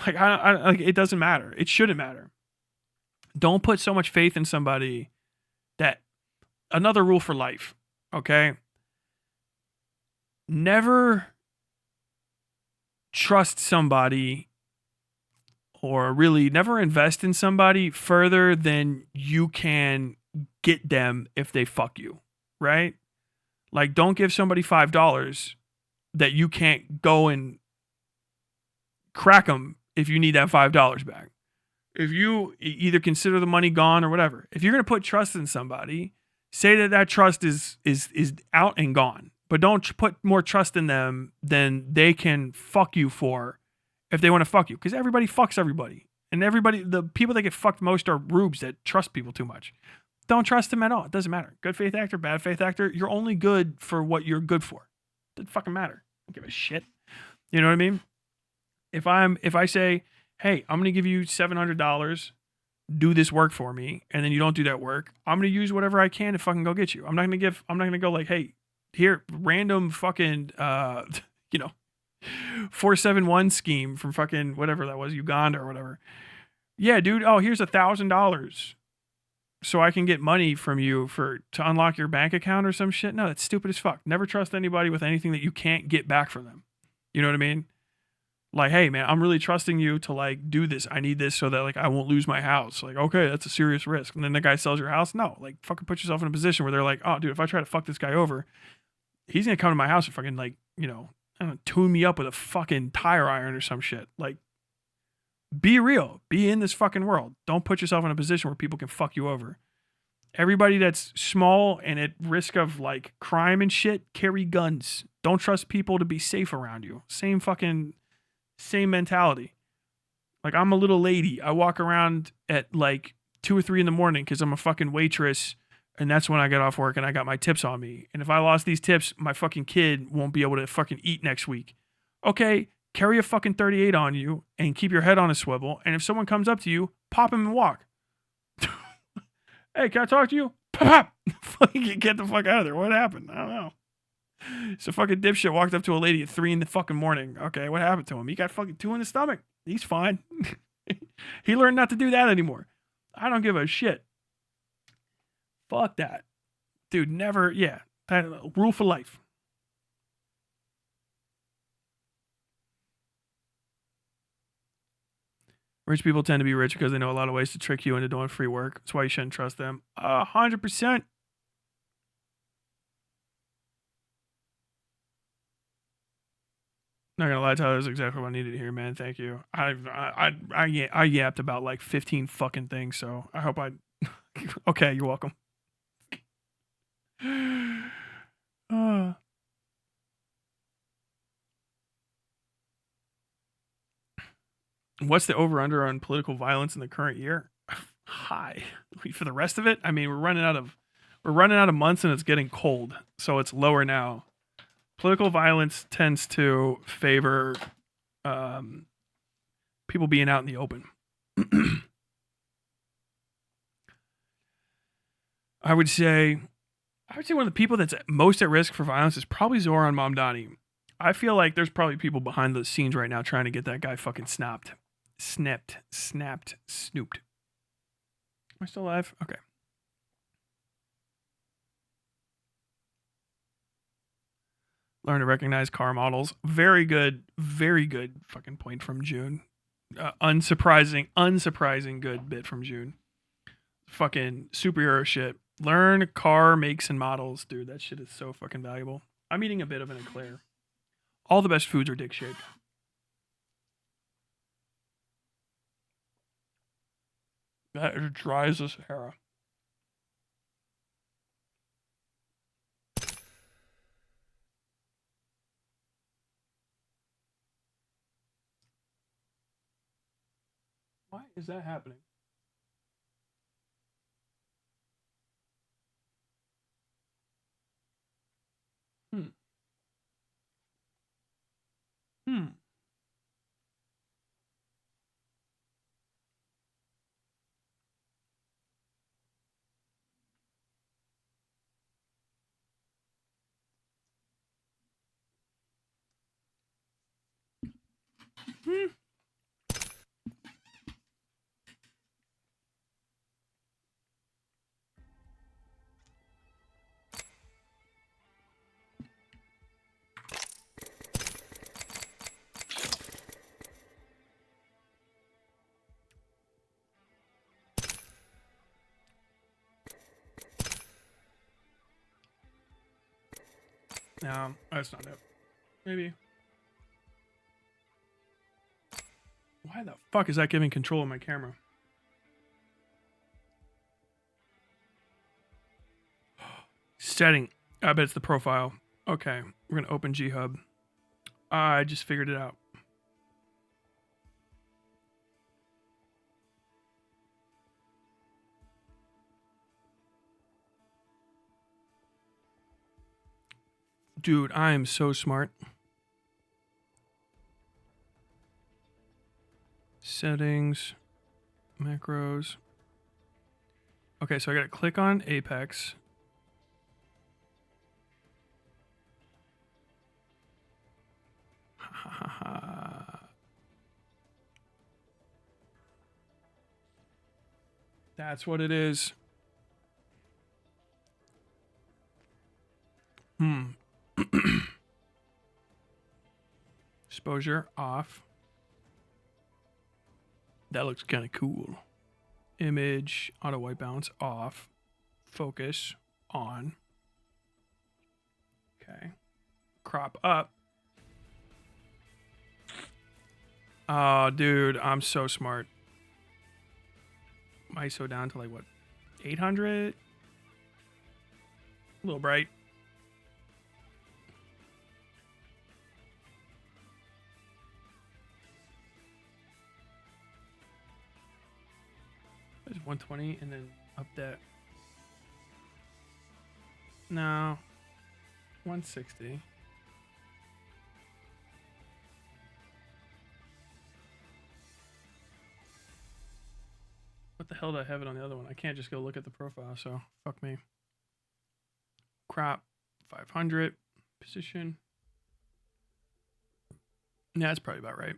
Like, like, it doesn't matter. It shouldn't matter. Don't put so much faith in somebody that... Another rule for life, okay? Never trust somebody, or really never invest in somebody further than you can get them if they fuck you, right? Like, don't give somebody $5 that you can't go and crack them if you need that $5 back. If you either consider the money gone or whatever. If you're going to put trust in somebody, say that trust is out and gone. But don't put more trust in them than they can fuck you for if they want to fuck you. Because everybody fucks everybody. And the people that get fucked most are rubes that trust people too much. Don't trust them at all. It doesn't matter. Good faith actor, bad faith actor. You're only good for what you're good for. It doesn't fucking matter. Don't give a shit. You know what I mean? If I say, hey, I'm going to give you $700, do this work for me, and then you don't do that work, I'm going to use whatever I can to fucking go get you. I'm not going to go like, hey, here, random fucking, 471 scheme from fucking whatever that was, Uganda or whatever. Yeah, dude. Oh, here's $1,000 so I can get money from you to unlock your bank account or some shit. No, that's stupid as fuck. Never trust anybody with anything that you can't get back from them. You know what I mean? Like, hey man, I'm really trusting you to like do this. I need this so that like I won't lose my house. Like, okay, that's a serious risk. And then the guy sells your house. No, like fucking put yourself in a position where they're like, oh dude, if I try to fuck this guy over, he's gonna come to my house and fucking like, I don't know, tune me up with a fucking tire iron or some shit. Like, be real. Be in this fucking world. Don't put yourself in a position where people can fuck you over. Everybody that's small and at risk of like crime and shit, carry guns. Don't trust people to be safe around you. Same mentality. Like, I'm a little lady. I walk around at like 2 or 3 in the morning because I'm a fucking waitress, and that's when I get off work and I got my tips on me. And if I lost these tips, my fucking kid won't be able to fucking eat next week. Okay, carry a fucking 38 on you and keep your head on a swivel. And if someone comes up to you, pop him and walk. Hey, can I talk to you? Pop! Fucking get the fuck out of there. What happened? I don't know. So fucking dipshit walked up to a lady at 3 in the fucking morning. Okay, what happened to him? He got fucking 2 in the stomach. He's fine. He learned not to do that anymore. I don't give a shit. Fuck that. Dude, never, yeah. That rule for life. Rich people tend to be rich because they know a lot of ways to trick you into doing free work. That's why you shouldn't trust them. 100%. Not gonna lie, Tyler, that's exactly what I needed to hear, man. Thank you. I yapped about like 15 fucking things, so I hope I. Okay, you're welcome. What's the over/under on political violence in the current year? High. For the rest of it, I mean, we're running out of months, and it's getting cold, so it's lower now. Political violence tends to favor people being out in the open. I would say I would say one of the people that's most at risk for violence is probably Zoran Mamdani. I feel like there's probably people behind the scenes right now trying to get that guy fucking snapped, snooped. Am I still alive? Okay. Learn to recognize car models. Very good fucking point from June. Unsurprising good bit from June. Fucking superhero shit. Learn car makes and models. Dude, that shit is so fucking valuable. I'm eating a bit of an eclair. All the best foods are dick shaped. That is dry as the Sahara. Why is that happening? No, that's not it. Maybe. Why the fuck is that giving control of my camera? Setting. I bet it's the profile. Okay, we're gonna open G-Hub. I just figured it out. Dude, I am so smart. Settings, macros. Okay, so I gotta click on Apex. That's what it is. Exposure off. That looks kind of cool. Image, auto white balance off. Focus on. Okay. Crop up. Oh, dude, I'm so smart. ISO down to like what? 800? A little bright. There's 120 and then up that. No. 160. What the hell did I have it on the other one? I can't just go look at the profile, so fuck me. Crop 500. Position. Yeah, that's probably about right.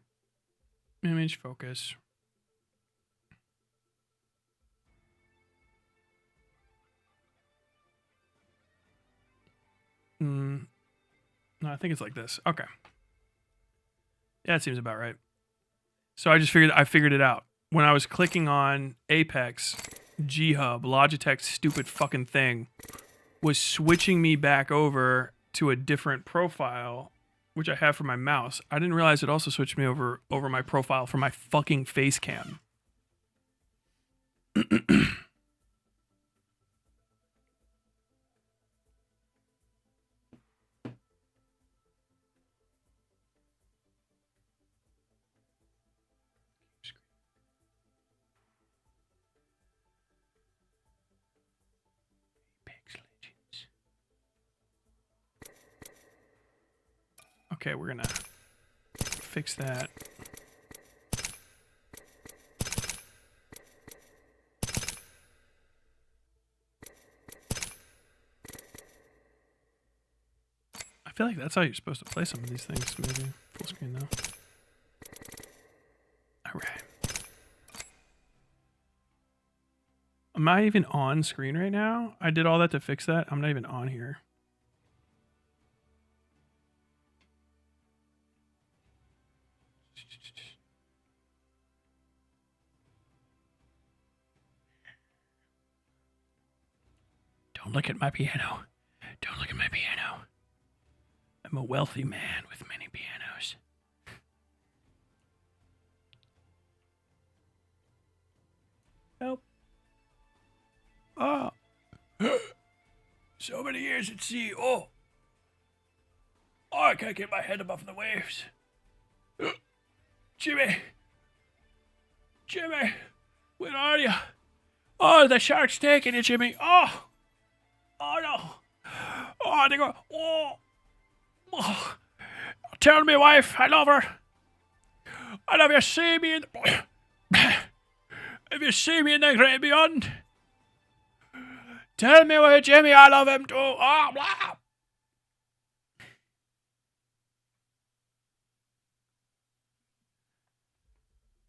Image focus. No, I think it's like this. Okay. Yeah, it seems about right. So I figured it out. When I was clicking on Apex, G-Hub, Logitech's stupid fucking thing, was switching me back over to a different profile, which I have for my mouse. I didn't realize it also switched me over my profile for my fucking face cam. Okay, we're gonna fix that. feel like that's how you're supposed to play some of these things, maybe. Full screen, though. Alright. Am I even on screen right now? I did all that to fix that. I'm not even on here. Don't look at my piano. Don't look at my piano. I'm a wealthy man with many pianos. Help. Oh. So many years at sea. Oh. Oh, I can't get my head above the waves. Jimmy. Jimmy. Where are you? Oh, the shark's taking you, Jimmy. Oh. Oh, no. Oh, they go. Oh. Oh. Tell me, wife, I love her. And have you seen me in the... Have you seen me in the great beyond? Tell me where Jimmy, I love him too. Oh, blah.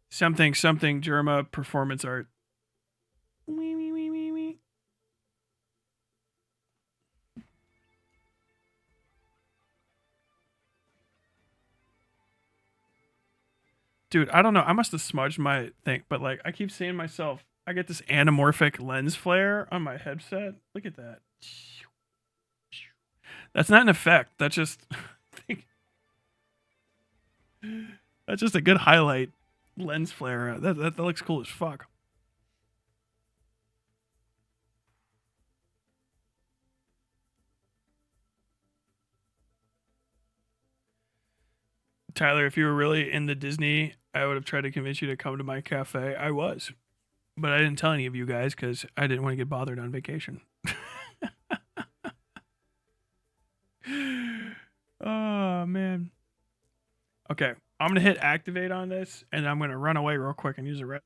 Something, Germa performance art. Wee, wee, wee, wee, wee. Dude, I don't know. I must have smudged my thing, but like I keep seeing myself. I get this anamorphic lens flare on my headset. Look at that. That's not an effect. That's just that's just a good highlight lens flare. That looks cool as fuck. Tyler, if you were really into Disney, I would have tried to convince you to come to my cafe. I was. But I didn't tell any of you guys because I didn't want to get bothered on vacation. Oh, man. Okay, I'm going to hit activate on this, and I'm going to run away real quick and use a red.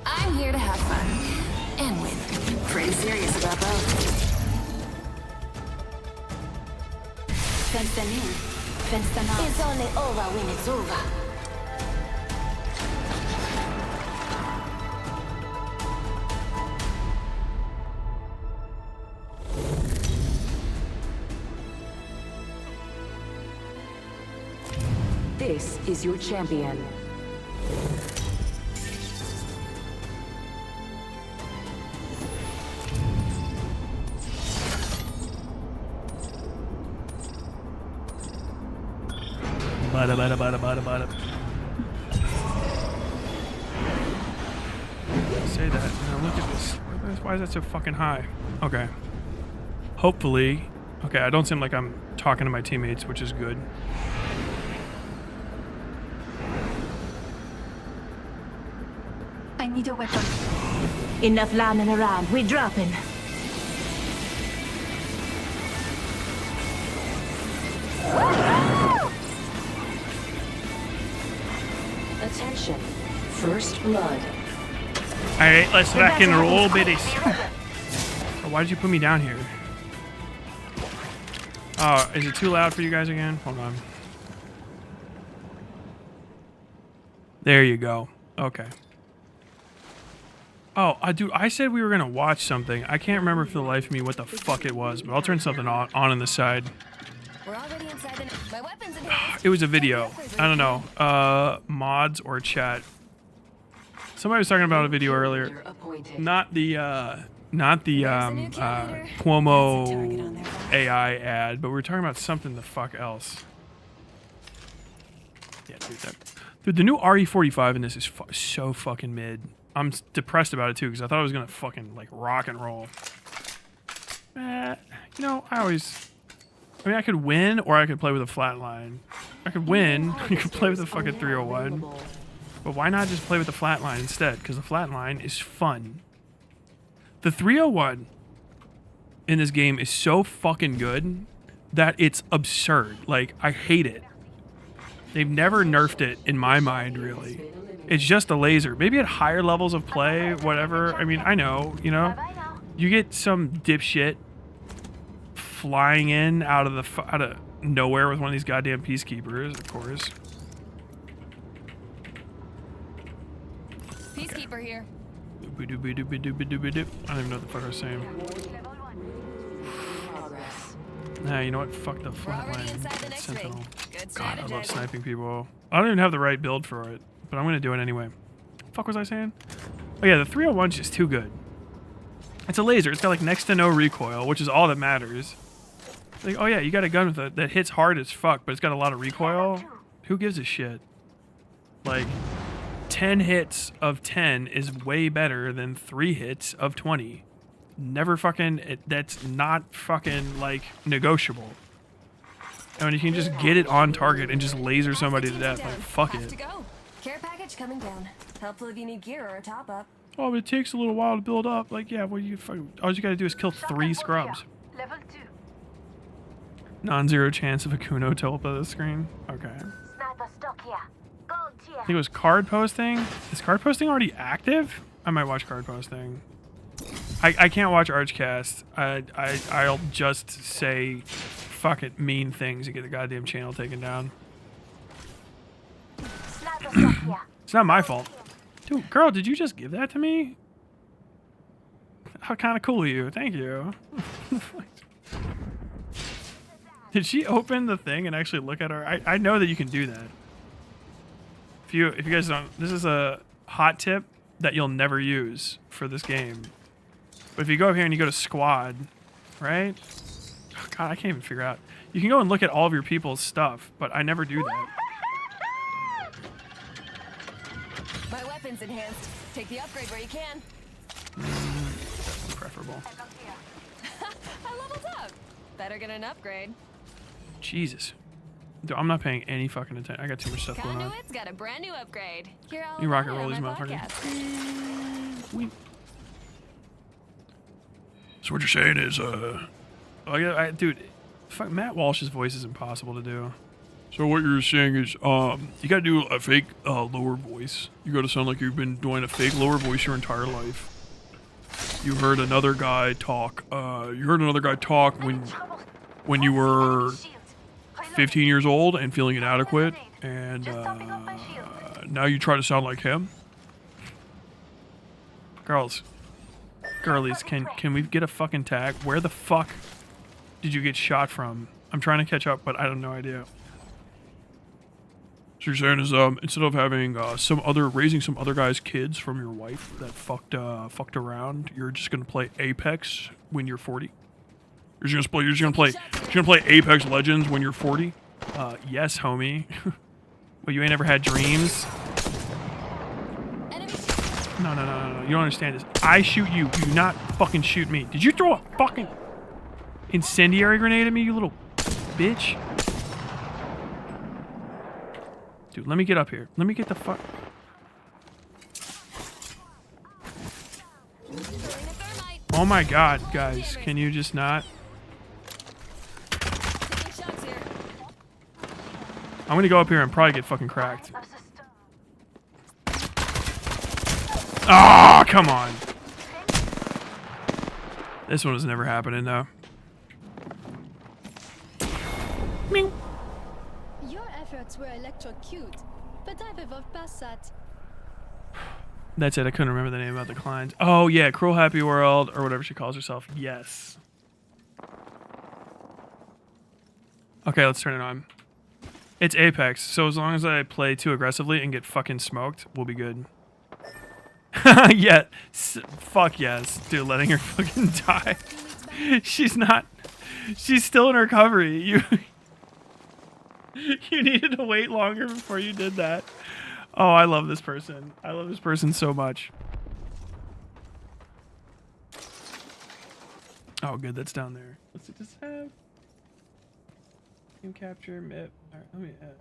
I'm here to have fun and win. Pretty serious about both. Fenster near. Fenster now. It's only over when it's over. This is your champion. Bada. Say that. Now look at this. Why is that so fucking high? Okay. Hopefully. Okay, I don't seem like I'm talking to my teammates, which is good. I need a weapon. Enough lambing around. We're dropping. Attention. First blood. Alright, let's rock and roll, biddies. Oh, why did you put me down here? Oh, is it too loud for you guys again? Hold on. There you go. Okay. Oh, dude, I said we were gonna watch something. I can't remember for the life of me what the fuck it was, but I'll turn something on the side. We're already inside the. My weapons in hand. It was a video. I don't know. Mods or chat. Somebody was talking about a video earlier. Not the Cuomo AI ad, but we were talking about something the fuck else. Yeah, dude, the new RE45 in this is so fucking mid. I'm depressed about it too because I thought it was gonna fucking like rock and roll. You know, I mean, I could win or I could play with a flat line. I could win. You could play with a fucking 301. But why not just play with the flat line instead? Because the flat line is fun. The 301 in this game is so fucking good that it's absurd. Like, I hate it. They've never nerfed it in my mind, really. It's just a laser. Maybe at higher levels of play, whatever. I mean, I know, you know. You get some dipshit flying in out of nowhere with one of these goddamn peacekeepers, of course. Peacekeeper here. I don't even know what the fuck I was saying. Nah, you know what? Fuck the flatline sentinel. God, I love sniping people. I don't even have the right build for it, but I'm gonna do it anyway. Fuck was I saying? Oh yeah, the 301's just too good. It's a laser. It's got like next to no recoil, which is all that matters. Like, oh yeah, you got a gun with it that hits hard as fuck, but it's got a lot of recoil. Who gives a shit? Like, 10 hits of 10 is way better than 3 hits of 20. Never fucking, that's not fucking like negotiable. I mean, you can just get it on target and just laser somebody to death. Like, fuck it. Care package coming down. Helpful if you need gear or a top up. Oh, but it takes a little while to build up. Like, yeah, well, you fucking, all you gotta do is kill 3 scrubs. Level 2. Non-zero chance of a Kuno to up the screen. Okay. Sniper stock here. Gold tier. I think it was card posting. Is card posting already active? I might watch card posting. I can't watch Archcast. I'll just say fucking mean things and get the goddamn channel taken down. Sniper stock here. It's not my fault. Dude, girl, did you just give that to me? How kind of cool are you? Thank you. Did she open the thing and actually look at her? I know that you can do that. If you guys don't, this is a hot tip that you'll never use for this game. But if you go up here and you go to squad, right? Oh God, I can't even figure out. You can go and look at all of your people's stuff, but I never do that. My weapons enhanced. Take the upgrade where you can. Preferable. I leveled up. Better get an upgrade. Jesus. Dude, I'm not paying any fucking attention. I got too much stuff going on. Conduit's got a brand new upgrade. Here, I'll You rock and on roll these my motherfuckers. podcast. Sweet. So what you're saying is, oh yeah, dude, fuck, Matt Walsh's voice is impossible to do. So what you're saying is, you gotta do a fake lower voice. You gotta sound like you've been doing a fake lower voice your entire life. You heard another guy talk. When you were 15 years old and feeling inadequate, and now you try to sound like him. Girlies, can we get a fucking tag? Where the fuck did you get shot from? I'm trying to catch up, but I have no idea. So you're saying is instead of having raising some other guy's kids from your wife that fucked around, you're just gonna play Apex when you're 40. You're just gonna play Apex Legends when you're 40. Yes, homie. Well, you ain't ever had dreams. No. You don't understand this. I shoot you. You do not fucking shoot me. Did you throw a fucking incendiary grenade at me, you little bitch? Dude, let me get up here. Let me get the fuck... Oh my god, guys. Can you just not? I'm gonna go up here and probably get fucking cracked. Oh, come on. This one was never happening, though. Ming. Your efforts were electrocute, but I've evolved past that. That's it. I couldn't remember the name of the client. Oh yeah, Cruel Happy World or whatever she calls herself. Yes. Okay, let's turn it on. It's Apex, so as long as I play too aggressively and get fucking smoked, we'll be good. Yeah, fuck yes, dude. Letting her fucking die. She's not. She's still in recovery. You needed to wait longer before you did that. Oh, I love this person. I love this person so much. Oh, good. That's down there. Let's just have game capture MIP. All right, let me add.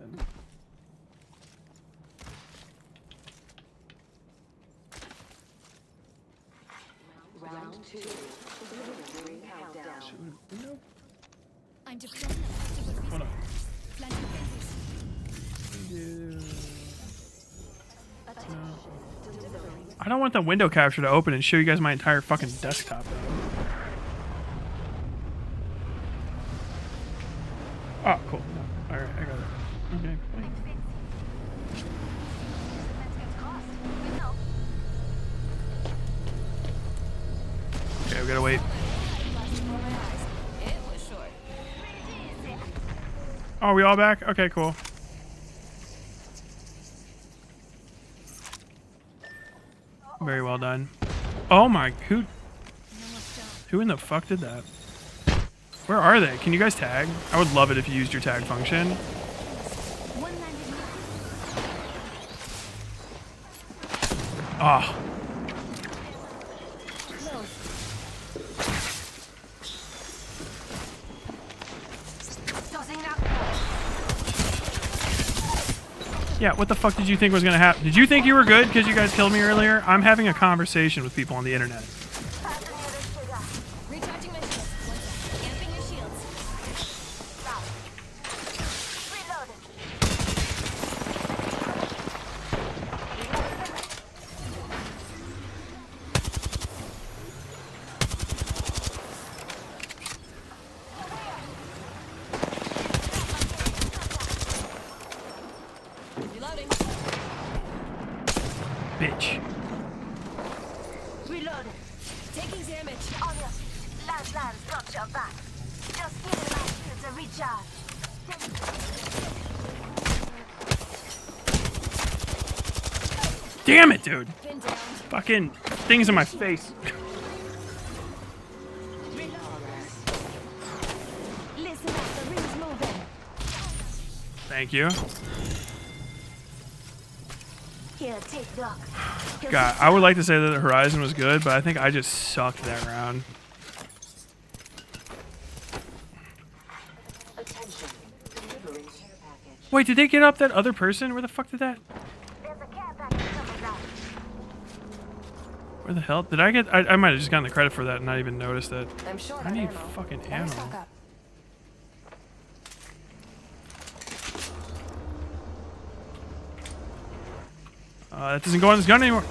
Round 2. Countdown. Nope. I'm deploying effective Hold on. planting fences. I don't want the window capture to open and show you guys my entire fucking desktop. Oh, cool. No. All right, I got it. Okay. Okay, we gotta wait. It was short. Oh, are we all back? Okay, cool. Very well done. Oh my, who in the fuck did that? Where are they? Can you guys tag? I would love it if you used your tag function. Ah. Yeah, what the fuck did you think was gonna happen? Did you think you were good because you guys killed me earlier? I'm having a conversation with people on the internet. Recharging my shields. One sec. Amping your shields. Reloading. Bitch. Reloading. Taking damage. On your last got your back. Just giving my shields a recharge. Damn it, dude. Been down. Fucking things in my face. Listen up, the ring's moving. Thank you. Here, take Doc. God, I would like to say that the Horizon was good, but I think I just sucked that round. Attention. Delivering care package. Wait, did they get up that other person? Where the fuck did that? There's a care package coming down. Where the hell did I get? I might have just gotten the credit for that and not even noticed it. I'm short I on need ammo. fucking Better ammo. stock up. That doesn't go on this gun anymore.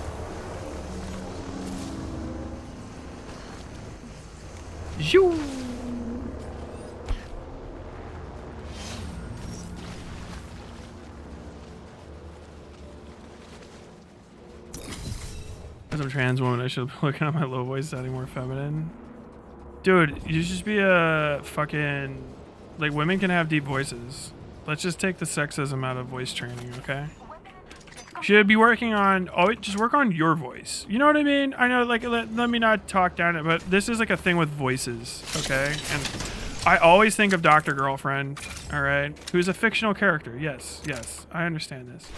Shoo. As a trans woman, I should be looking at my low voice sounding more feminine. Dude, you should just be a fucking... Like, women can have deep voices. Let's just take the sexism out of voice training, okay? Should be working on... Oh, just work on your voice. You know what I mean? I know, like, let me not talk down it, but this is like a thing with voices, okay? And I always think of Dr. Girlfriend, all right? Who's a fictional character. Yes, I understand this.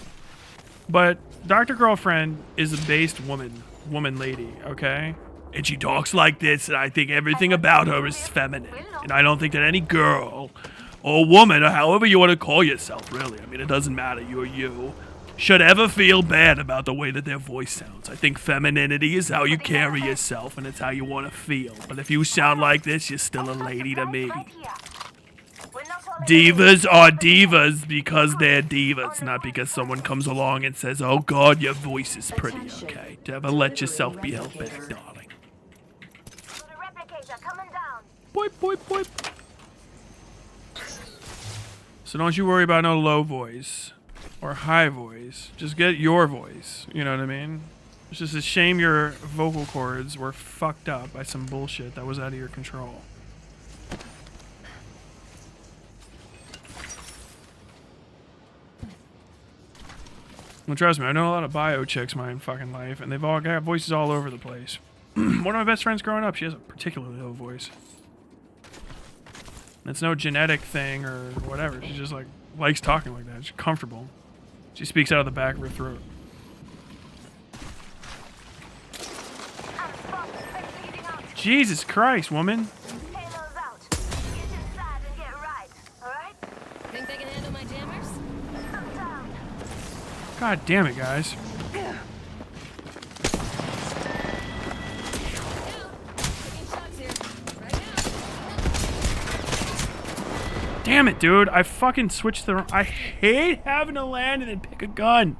But Dr. Girlfriend is a based woman lady, okay? And she talks like this, and I think everything about her is feminine. And I don't think that any girl or woman, or however you want to call yourself, really, I mean, it doesn't matter, you're you, should ever feel bad about the way that their voice sounds. I think femininity is how you carry yourself, and it's how you want to feel. But if you sound like this, you're still a lady to me. Right here. We're not all Divas are divas because they're divas, not because someone comes along and says, oh God, your voice is pretty, okay? Never let yourself be held back, darling. the replicator coming down. Boip, boip, boip. So don't you worry about no low voice or high voice. Just get your voice. You know what I mean? It's just a shame your vocal cords were fucked up by some bullshit that was out of your control. Well, trust me, I know a lot of bio chicks my fucking life, and they've all got voices all over the place. One of my best friends growing up, she has a particularly low voice. It's no genetic thing or whatever. She just like likes talking like that. She's comfortable. She speaks out of the back of her throat. Jesus Christ, woman. Halo's out. Get inside and get right, alright? Think they can handle my jammers? I'm down. God damn it, guys. Taking shots here. Right now. Damn it, dude. I fucking switched the... I hate having to land and then pick a gun.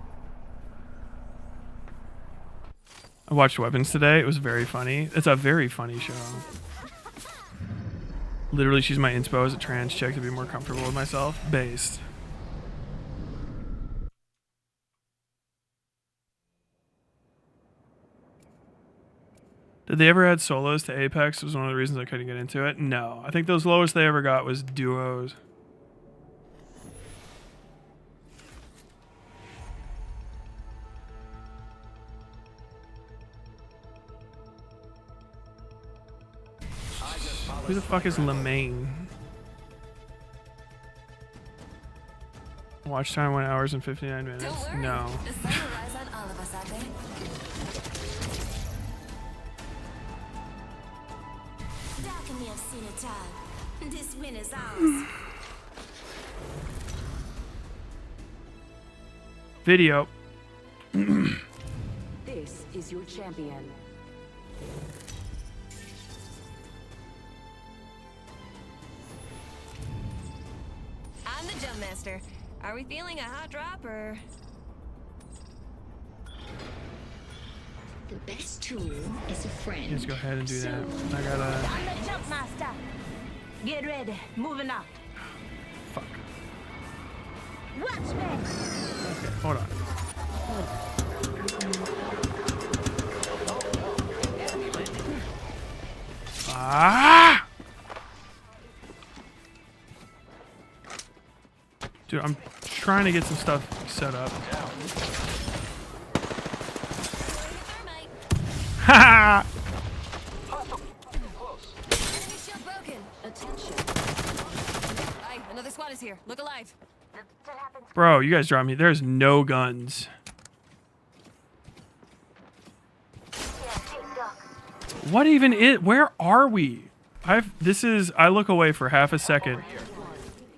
I watched Weapons today. It was very funny. It's a very funny show. Literally, she's my inspo as a trans chick to be more comfortable with myself. Based. Did they ever add solos to Apex? Was one of the reasons I couldn't get into it. No. I think those lowest they ever got was duos. Who the fuck is Lemaine? Watch time 1 hour and 59 minutes. Don't worry. No. The sun will rise on all of us, I think. Dark and me have seen it all. This win is ours. Video. This is your champion. I'm the jump master. Are we feeling a hot drop or? The best tool is a friend. Let's go ahead and do that. I gotta... I'm the jump master. Get ready. Moving up. Fuck. Watch me. Okay, hold on. Ah! Dude, I'm trying to get some stuff set up. Thermite. Ha! Enemy shield broken. Attention. Aye, another squad is here. Look alive. That happens. Bro, you guys dropped me. There's no guns. Yeah, big duck. What even is... Where are we? I look away for half a second,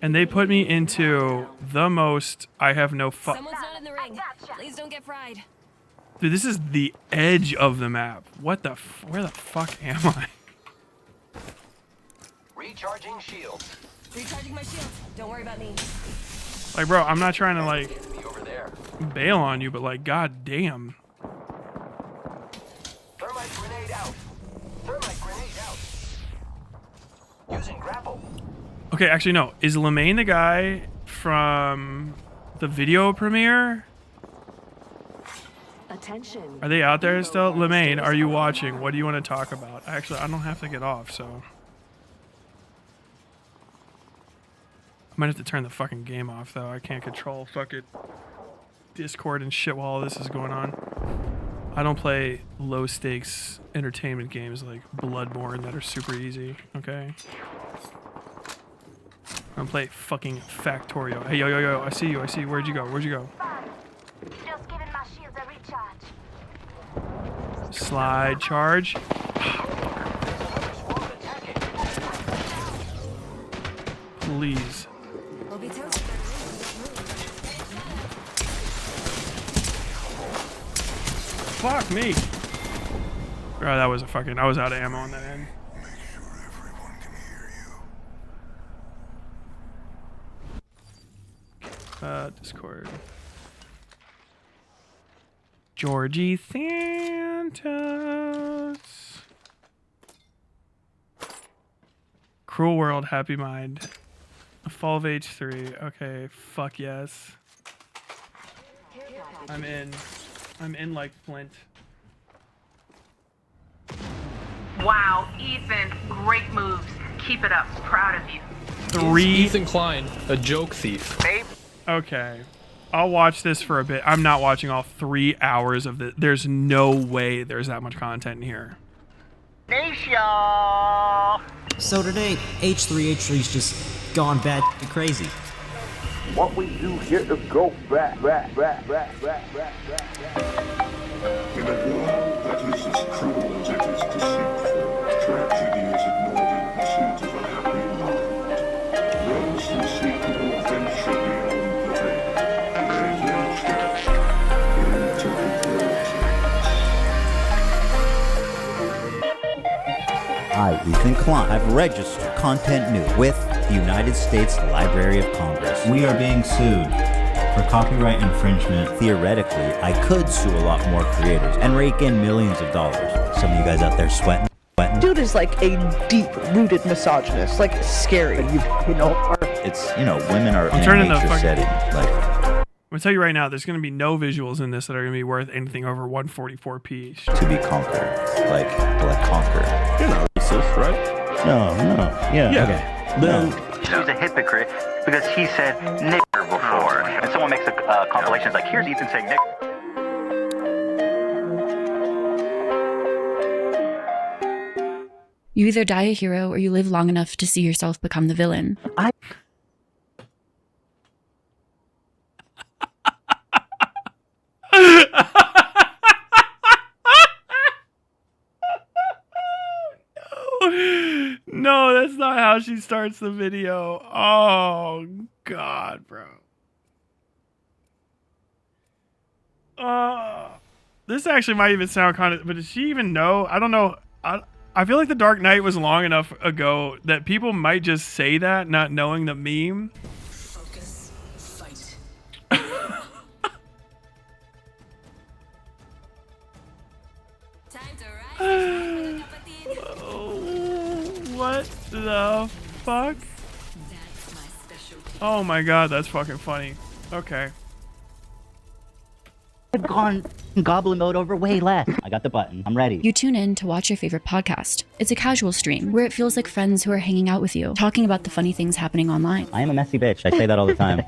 and they put me into the most... I have no fuck... Someone's not in the ring. gotcha. Please don't get fried. Dude, this is the edge of the map. What the... Where the fuck am I? Recharging shields. Recharging my shields. Don't worry about me. Like, bro, I'm not trying to, like, Enemy over there. bail on you, but, like, god damn. Thermite grenade out. Thermite grenade out. Using grapple. Okay, actually, no. Is Lemaine the guy from the video premiere? Attention. Are they out there still? Lemaine, are you watching? What do you want to talk about? Actually, I don't have to get off, so... I might have to turn the fucking game off, though. I can't control fucking Discord and shit while all this is going on. I don't play low-stakes entertainment games like Bloodborne that are super easy, okay? I don't play fucking Factorio. Hey, yo, I see you, Where'd you go? Just giving my shields a recharge. Slide charge. Please. We'll be toasted. Fuck me. Oh, that was a fucking... I was out of ammo on that end. Discord. Georgie Santos. Cruel World, Happy Mind. Fall of H3. Okay, fuck yes. I'm in like Flint. Wow, Ethan, great moves. Keep it up. Proud of you. Ethan Klein, a joke thief. Okay. I'll watch this for a bit. I'm not watching all 3 hours of this. There's no way there's that much content in here. So today, H3H3's just gone bad crazy. What we do here is go back. In a world that is as cruel as it is deceitful, tragedy is ignored in pursuit of a happy mind. Those who seek more venture beyond the veil. They venture into the vortex. I, Ethan Klein, have registered content new with the United States Library of Congress. We are being sued for copyright infringement. Theoretically, I could sue a lot more creators and rake in millions of dollars. Some of you guys out there sweating. Dude is like a deep-rooted misogynist, like scary. It's, women are in a nature setting. Like, I'm gonna tell you right now, there's gonna be no visuals in this that are gonna be worth anything over 144p. To be conquered, like conquer. You're not racist, right? No, yeah. Okay. Then he's a hypocrite because he said nigger before, and someone makes a compilation like, here's Ethan saying nigger. You either die a hero or you live long enough to see yourself become the villain. No, that's not how she starts the video. Oh, God, bro. This actually might even sound kind of... But does she even know? I don't know. I feel like The Dark Knight was long enough ago that people might just say that, not knowing the meme. Focus. Fight. Time to rise. What the fuck? Oh my god, that's fucking funny. Okay. I've gone goblin mode over way less. I got the button. I'm ready. You tune in to watch your favorite podcast. It's a casual stream where it feels like friends who are hanging out with you, talking about the funny things happening online. I am a messy bitch. I say that all the time.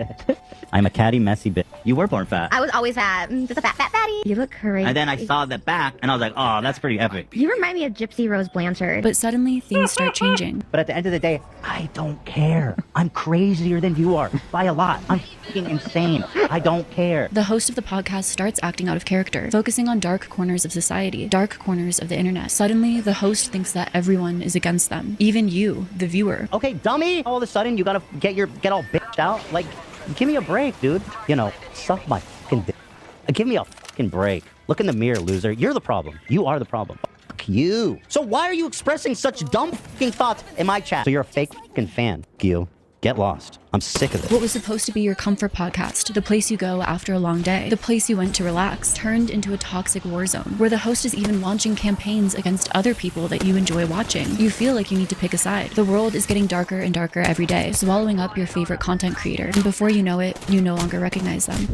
I'm a catty, messy bitch. You were born fat. I was always fat. Just a fat fatty. You look crazy. And then I saw the back, and I was like, oh, that's pretty epic. You remind me of Gypsy Rose Blanchard. But suddenly, things start changing. But at the end of the day, I don't care. I'm crazier than you are. By a lot. I'm fucking insane. I don't care. The host of the podcast starts acting out of character, focusing on dark corners of society, dark corners of the internet. Suddenly, the host thinks that everyone is against them. Even you, the viewer. Okay, dummy! All of a sudden, you gotta get all bitched out? Like, give me a break, dude. Suck my fucking dick. Give me a fucking break. Look in the mirror, loser. You're the problem. You are the problem. Fuck you. So why are you expressing such dumb fucking thoughts in my chat? So you're a fake fucking fan. You. Get lost. I'm sick of it. What was supposed to be your comfort podcast, the place you go after a long day, the place you went to relax, turned into a toxic war zone, where the host is even launching campaigns against other people that you enjoy watching. You feel like you need to pick a side. The world is getting darker and darker every day, swallowing up your favorite content creator. And before you know it, you no longer recognize them.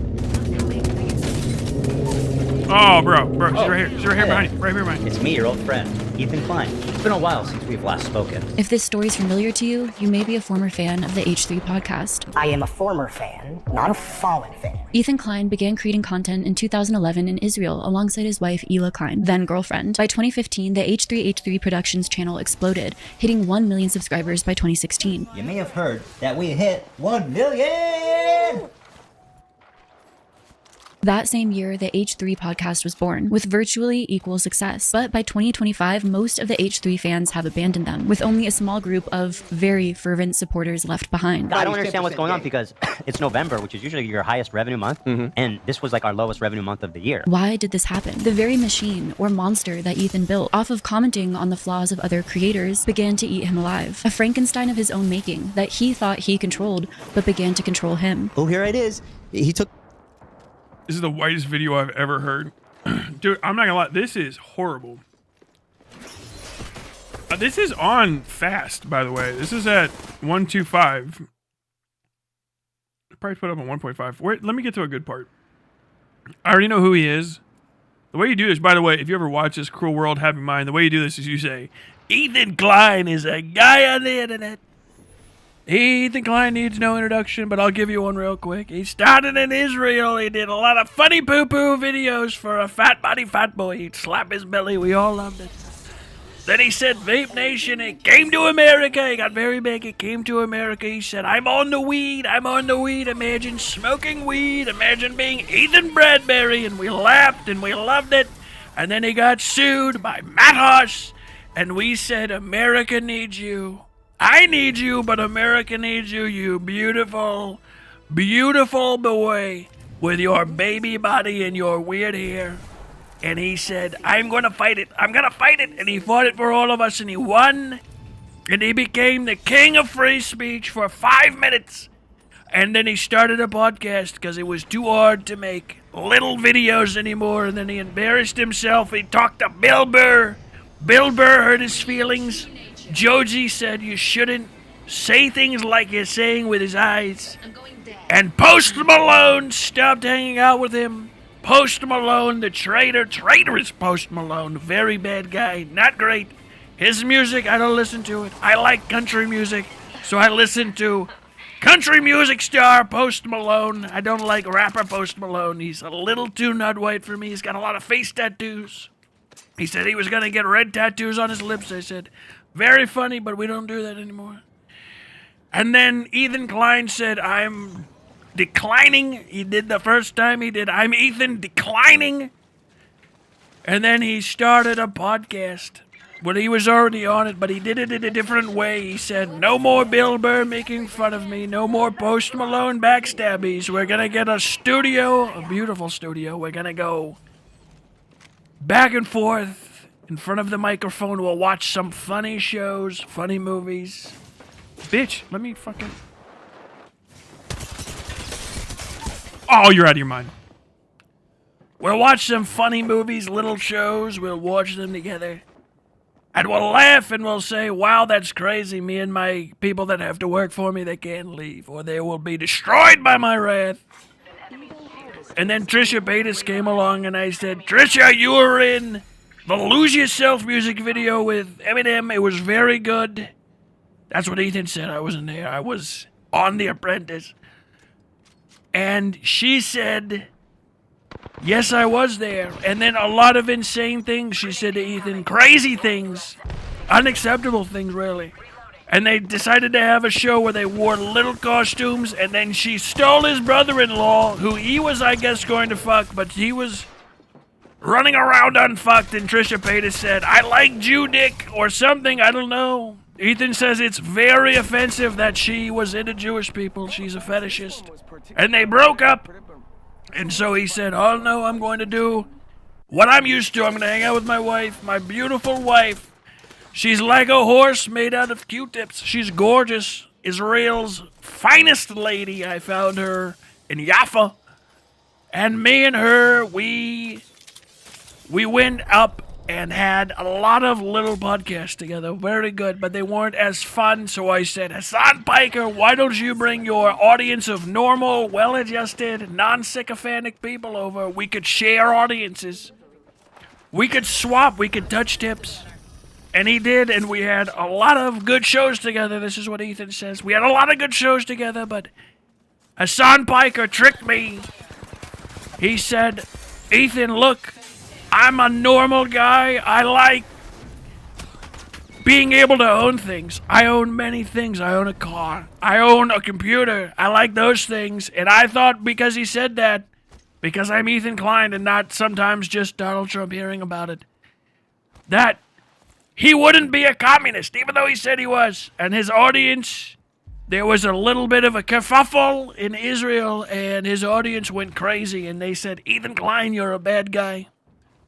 Oh, bro, she's right here. She's right here behind you. Right here behind you. It's me, your old friend, Ethan Klein. It's been a while since we've last spoken. If this story's familiar to you, you may be a former fan of the H3 podcast. I am a former fan, not a fallen fan. Ethan Klein began creating content in 2011 in Israel alongside his wife, Ela Klein, then girlfriend. By 2015, the H3H3 Productions channel exploded, hitting 1 million subscribers by 2016. You may have heard that we hit 1 million! That same year, the H3 podcast was born, with virtually equal success. But by 2025, most of the H3 fans have abandoned them, with only a small group of very fervent supporters left behind. I don't understand what's going on because it's November, which is usually your highest revenue month, and this was like our lowest revenue month of the year. Why did this happen? The very machine or monster that Ethan built, off of commenting on the flaws of other creators, began to eat him alive. A Frankenstein of his own making that he thought he controlled, but began to control him. Oh, here it is. He took... This is the whitest video I've ever heard. Dude, I'm not gonna lie. This is horrible. This is on fast, by the way. This is at 125. Probably put up on 1.5. Wait, let me get to a good part. I already know who he is. The way you do this, by the way, if you ever watch this Cruel World, Happy Mind, the way you do this is you say, Ethan Klein is a guy on the internet. Ethan Klein needs no introduction, but I'll give you one real quick. He started in Israel. He did a lot of funny poo-poo videos for a fat boy. He'd slap his belly. We all loved it. Then he said, Vape Nation. He came to America. He got very big. He came to America. He said, I'm on the weed. Imagine smoking weed. Imagine being Ethan Bradbury. And we laughed and we loved it. And then he got sued by Matt Huss. And we said, America needs you. I need you, but America needs you, you beautiful, beautiful boy with your baby body and your weird hair. And he said, I'm going to fight it. And he fought it for all of us, and he won. And he became the king of free speech for 5 minutes. And then he started a podcast because it was too hard to make little videos anymore. And then he embarrassed himself. He talked to Bill Burr. Bill Burr hurt his feelings. Joji said you shouldn't say things like you're saying with his eyes. And Post Malone stopped hanging out with him. Post Malone, the traitorous Post Malone, very bad guy, not great. His music, I don't listen to it. I like country music, so I listen to country music star Post Malone. I don't like rapper Post Malone. He's a little too not white for me. He's got a lot of face tattoos. He said he was going to get red tattoos on his lips. I said, very funny, but we don't do that anymore. And then Ethan Klein said, I'm declining. He did the first time he did, I'm Ethan declining. And then he started a podcast. Well, he was already on it, but he did it in a different way. He said, no more Bill Burr making fun of me. No more Post Malone backstabbies. We're going to get a studio, a beautiful studio. We're going to go back and forth in front of the microphone. We'll watch some funny shows, funny movies. Bitch, let me fucking... Oh, you're out of your mind. We'll watch some funny movies, little shows. We'll watch them together. And we'll laugh and we'll say, wow, that's crazy. Me and my people that have to work for me, they can't leave. Or they will be destroyed by my wrath. And then Trisha Paytas came along and I said, Trisha, you were in the Lose Yourself music video with Eminem. It was very good. That's what Ethan said. I wasn't there. I was on The Apprentice. And she said, yes, I was there. And then a lot of insane things she said to Ethan. Crazy things. Unacceptable things, really. And they decided to have a show where they wore little costumes. And then she stole his brother-in-law, who he was, I guess, going to fuck. But he was running around unfucked. And Trisha Paytas said, I like Jew dick or something. I don't know. Ethan says it's very offensive that she was into Jewish people. She's a fetishist. And they broke up. And so he said, oh no, I'm going to do what I'm used to. I'm going to hang out with my wife, my beautiful wife. She's like a horse made out of Q-tips. She's gorgeous. Israel's finest lady. I found her in Jaffa. And me and her, we went up and had a lot of little podcasts together. Very good, but they weren't as fun. So I said, Hassan Piker, why don't you bring your audience of normal, well-adjusted, non-sycophantic people over? We could share audiences. We could swap. We could touch tips. And he did, and we had a lot of good shows together. This is what Ethan says. We had a lot of good shows together, but Hassan Piker tricked me. He said, Ethan, look, I'm a normal guy. I like being able to own things. I own many things. I own a car. I own a computer. I like those things. And I thought because he said that, because I'm Ethan Klein and not sometimes just Donald Trump hearing about it, that he wouldn't be a communist, even though he said he was. And his audience, there was a little bit of a kerfuffle in Israel, and his audience went crazy. And they said, Ethan Klein, you're a bad guy.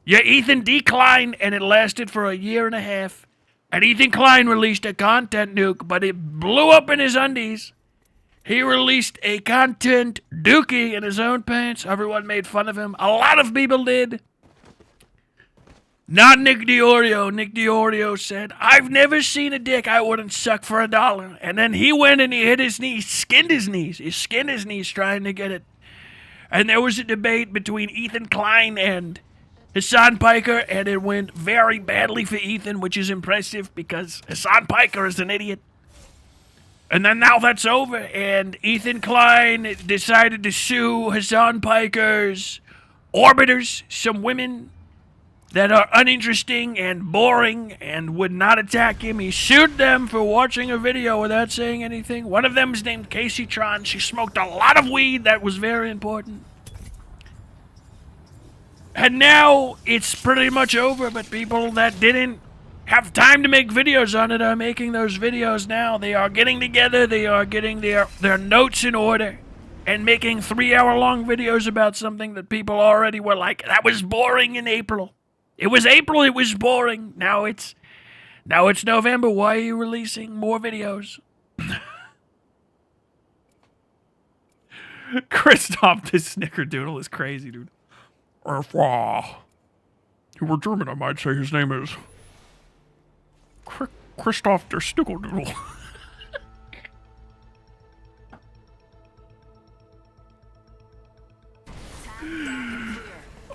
Yeah, Ethan declined, and it lasted for a year and a half. And Ethan Klein released a content nuke, but it blew up in his undies. He released a content dookie in his own pants. Everyone made fun of him. A lot of people did. Not Nick DiOrio. Nick DiOrio said, I've never seen a dick I wouldn't suck for $1. And then he went and he hit his knees, skinned his knees. He skinned his knees trying to get it. And there was a debate between Ethan Klein and Hassan Piker, and it went very badly for Ethan, which is impressive because Hassan Piker is an idiot. And then now that's over, and Ethan Klein decided to sue Hassan Piker's orbiters, some women that are uninteresting and boring and would not attack him. He sued them for watching a video without saying anything. One of them is named Casey Tron. She smoked a lot of weed. That was very important. And now it's pretty much over, but people that didn't have time to make videos on it are making those videos now. They are getting together. They are getting their notes in order and making 3-hour-long videos about something that people already were like, that was boring in April. It was April, it was boring. Now it's November. Why are you releasing more videos? Christoph, this snickerdoodle is crazy, dude. If he were German, I might say his name is Christoph der Snickerdoodle.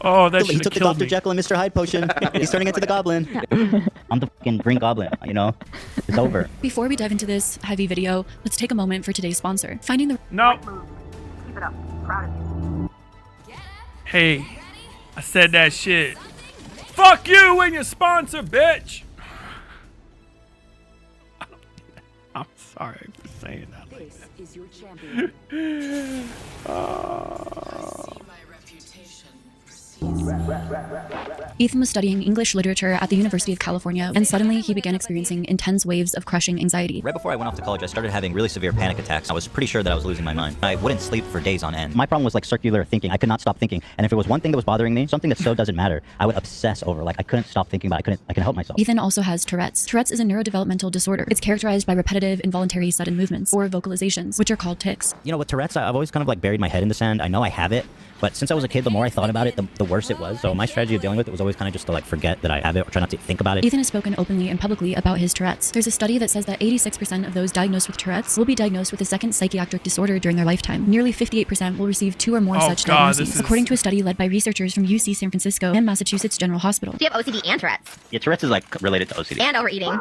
Oh, that He took the Dr. Jekyll and Mr. Hyde potion. He's turning into the Goblin. I'm the fucking Green Goblin, you know? It's over. Before we dive into this heavy video, let's take a moment for today's sponsor. Finding the... No. Keep it up. Proud of you. Hey, I said that shit. Fuck you and your sponsor, bitch. I'm sorry for saying that. This is your champion. Ethan was studying English literature at the University of California, and suddenly he began experiencing intense waves of crushing anxiety. Right before I went off to college, I started having really severe panic attacks. I was pretty sure that I was losing my mind. I wouldn't sleep for days on end. My problem was like circular thinking. I could not stop thinking. And if it was one thing that was bothering me, something that so doesn't matter, I would obsess over. Like I couldn't stop thinking about it. I couldn't help myself. Ethan also has Tourette's. Tourette's is a neurodevelopmental disorder. It's characterized by repetitive, involuntary, sudden movements, or vocalizations, which are called tics. You know, with Tourette's, I've always kind of like buried my head in the sand. I know I have it, but since I was a kid, the more I thought about it, the worse it was. So my strategy of dealing with it was always kind of just to like forget that I have it or try not to think about it. Ethan has spoken openly and publicly about his Tourette's. There's a study that says that 86% of those diagnosed with Tourette's will be diagnosed with a second psychiatric disorder during their lifetime. Nearly 58% will receive 2 or more such diagnoses, according to a study led by researchers from UC San Francisco and Massachusetts General Hospital. Do you have OCD and Tourette's? Yeah, Tourette's is like related to OCD. And overeating.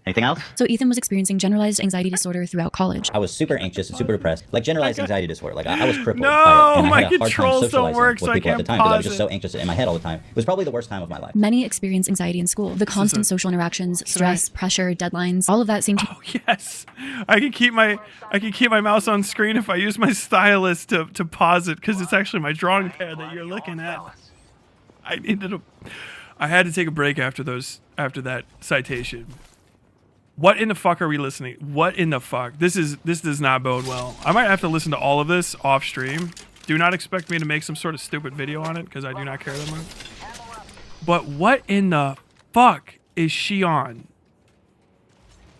Anything else? So Ethan was experiencing generalized anxiety disorder throughout college. I was super anxious and super depressed. Like generalized anxiety disorder. Like I was crippled. No, by it, and I my had a hard time controls don't socializing work, with so I people at can't the time because I was pause just so anxious in my head all the time. It was probably the worst time of my life. Many experience anxiety in school. The constant social interactions, stress, pressure, deadlines, all of that seemed to... Oh, yes. I can keep my mouse on screen if I use my stylus to pause it, because it's actually my drawing pad that you're looking at. I had to take a break after that citation. What in the fuck are we listening? What in the fuck? This does not bode well. I might have to listen to all of this off stream. Do not expect me to make some sort of stupid video on it, because I do not care that much. But what in the fuck is she on?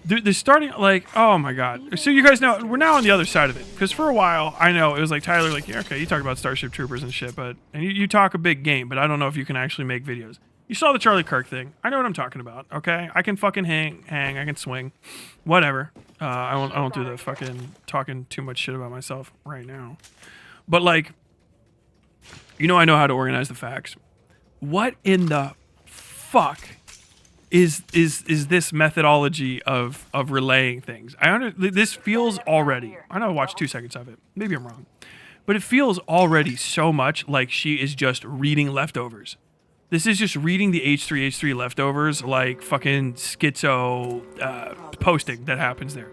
Dude, they're starting, like, oh my god. So you guys know, we're now on the other side of it. Because for a while, I know, it was like, Tyler, like, yeah, okay, you talk about Starship Troopers and shit, and you talk a big game, but I don't know if you can actually make videos. You saw the Charlie Kirk thing. I know what I'm talking about, okay? I can fucking hang, I can swing. Whatever. I won't do the fucking talking too much shit about myself right now. But, like, you know I know how to organize the facts. What in the fuck is this methodology of relaying things? This feels already... I know I watched 2 seconds of it. Maybe I'm wrong. But it feels already so much like she is just reading leftovers. This is just reading the H3H3 leftovers, like fucking schizo posting that happens there.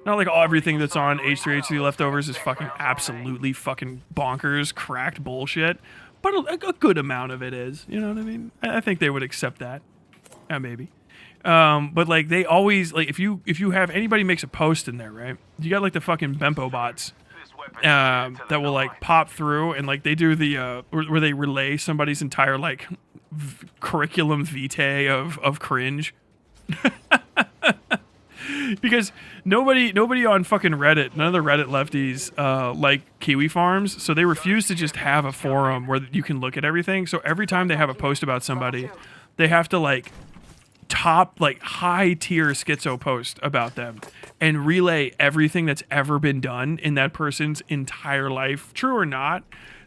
Not like everything that's on H3H3 leftovers is fucking absolutely fucking bonkers, cracked bullshit, but a good amount of it is. You know what I mean? I think they would accept that. Maybe. But like they always, like if you have anybody makes a post in there, right? You got like the fucking Bempo bots that will like pop through and like they do the where they relay somebody's entire like curriculum vitae of cringe. Because nobody on fucking Reddit, none of the Reddit lefties like Kiwi Farms, so they refuse to just have a forum where you can look at everything. So every time they have a post about somebody, they have to like top like high tier schizo post about them and relay everything that's ever been done in that person's entire life, true or not.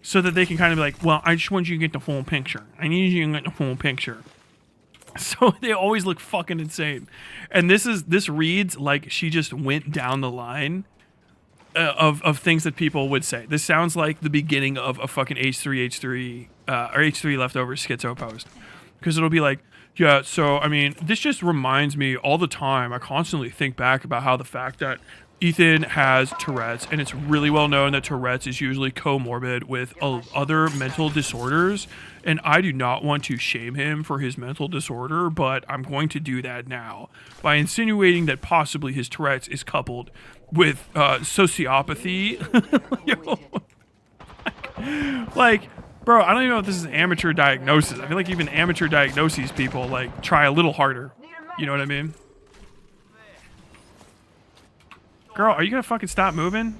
so that they can kind of be like, well, I just want you to get the full picture. I need you to get the full picture. So they always look fucking insane. And this reads like she just went down the line of things that people would say. This sounds like the beginning of a fucking H3 or H3 leftover schizo post. Because it'll be like, yeah, so, I mean, this just reminds me all the time. I constantly think back about how the fact that Ethan has Tourette's, and it's really well known that Tourette's is usually comorbid with other mental disorders, and I do not want to shame him for his mental disorder, but I'm going to do that now by insinuating that possibly his Tourette's is coupled with sociopathy. Like, bro, I don't even know if this is amateur diagnosis. I feel like even amateur diagnoses people like try a little harder. You know what I mean? Girl, are you gonna fucking stop moving?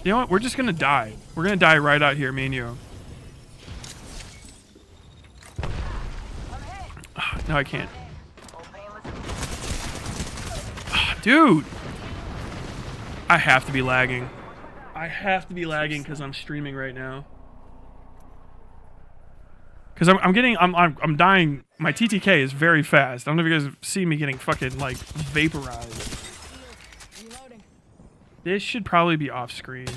You know what? We're just gonna die. We're gonna die right out here, me and you. No, I can't. Dude! I have to be lagging. I have to be lagging because I'm streaming right now. Because I'm dying. My TTK is very fast. I don't know if you guys see me getting fucking, like, vaporized. This should probably be off screen.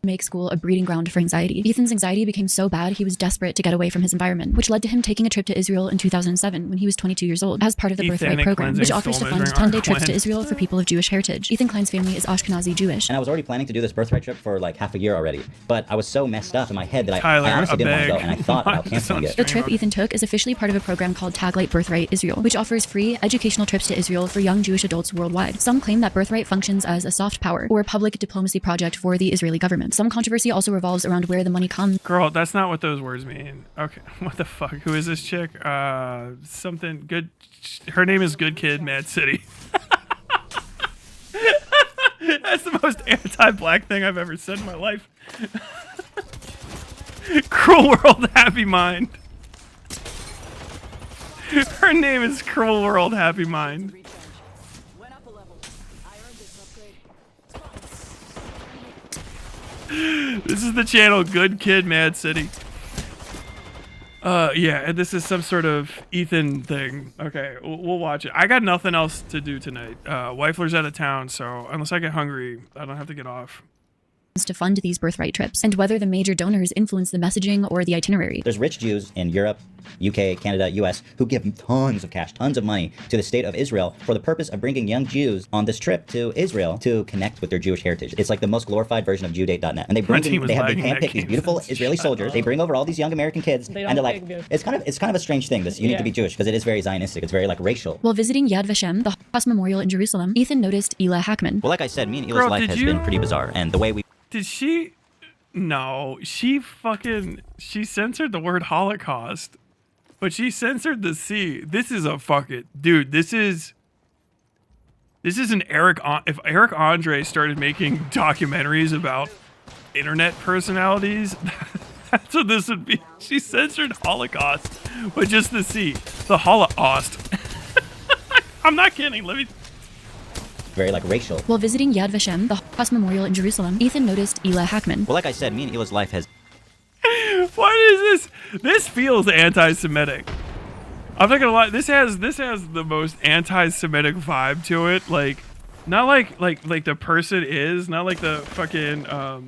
Make school a breeding ground for anxiety. Ethan's anxiety became so bad he was desperate to get away from his environment, which led to him taking a trip to Israel in 2007 when he was 22 years old as part of the Birthright program, which offers to fund 10-day trips to Israel for people of Jewish heritage. Ethan Klein's family is Ashkenazi Jewish. And I was already planning to do this Birthright trip for like half a year already, but I was so messed up in my head that I honestly didn't want to go, and I thought about canceling it. The trip Ethan took is officially part of a program called Taglight Birthright Israel, which offers free educational trips to Israel for young Jewish adults worldwide. Some claim that Birthright functions as a soft power or a public diplomacy project for the Israeli government. Some controversy also revolves around where the money comes. Girl, that's not what those words mean. Okay, what the fuck? Who is this chick? Something good. Her name is Good Kid, Mad City. That's the most anti-black thing I've ever said in my life. Cruel World, Happy Mind. Her name is Cruel World, Happy Mind. This is the channel Good Kid Mad City. Yeah, and this is some sort of Ethan thing. Okay, we'll watch it. I got nothing else to do tonight. Wifler's out of town, so unless I get hungry, I don't have to get off. To fund these birthright trips, and whether the major donors influence the messaging or the itinerary. There's rich Jews in Europe, UK, Canada, US, who give tons of cash, tons of money to the state of Israel for the purpose of bringing young Jews on this trip to Israel to connect with their Jewish heritage. It's like the most glorified version of JewDate.net. And they handpick these beautiful Israeli soldiers. They bring over all these young American kids, and they're like, it's kind of a strange thing. This you need to be Jewish because it is very Zionistic. It's very like racial. While visiting Yad Vashem, the Holocaust memorial in Jerusalem, Ethan noticed Ela Hackman. Well, like I said, me and Ela's life has been pretty bizarre, and the way we. Did she? No, she censored the word Holocaust, but she censored the C. This is a fucking dude. This is an if Eric Andre started making documentaries about internet personalities, that's what this would be. She censored Holocaust, but just the C, the Holocaust. I'm not kidding. Let me. Very like racial. While visiting Yad Vashem, the Holocaust memorial in Jerusalem, Ethan noticed Ela Hackman. Well, like I said, me and Ela's life has. What is this? This feels anti-Semitic. I'm not gonna lie. This has the most anti-Semitic vibe to it. Like, not like the person is, not like the fucking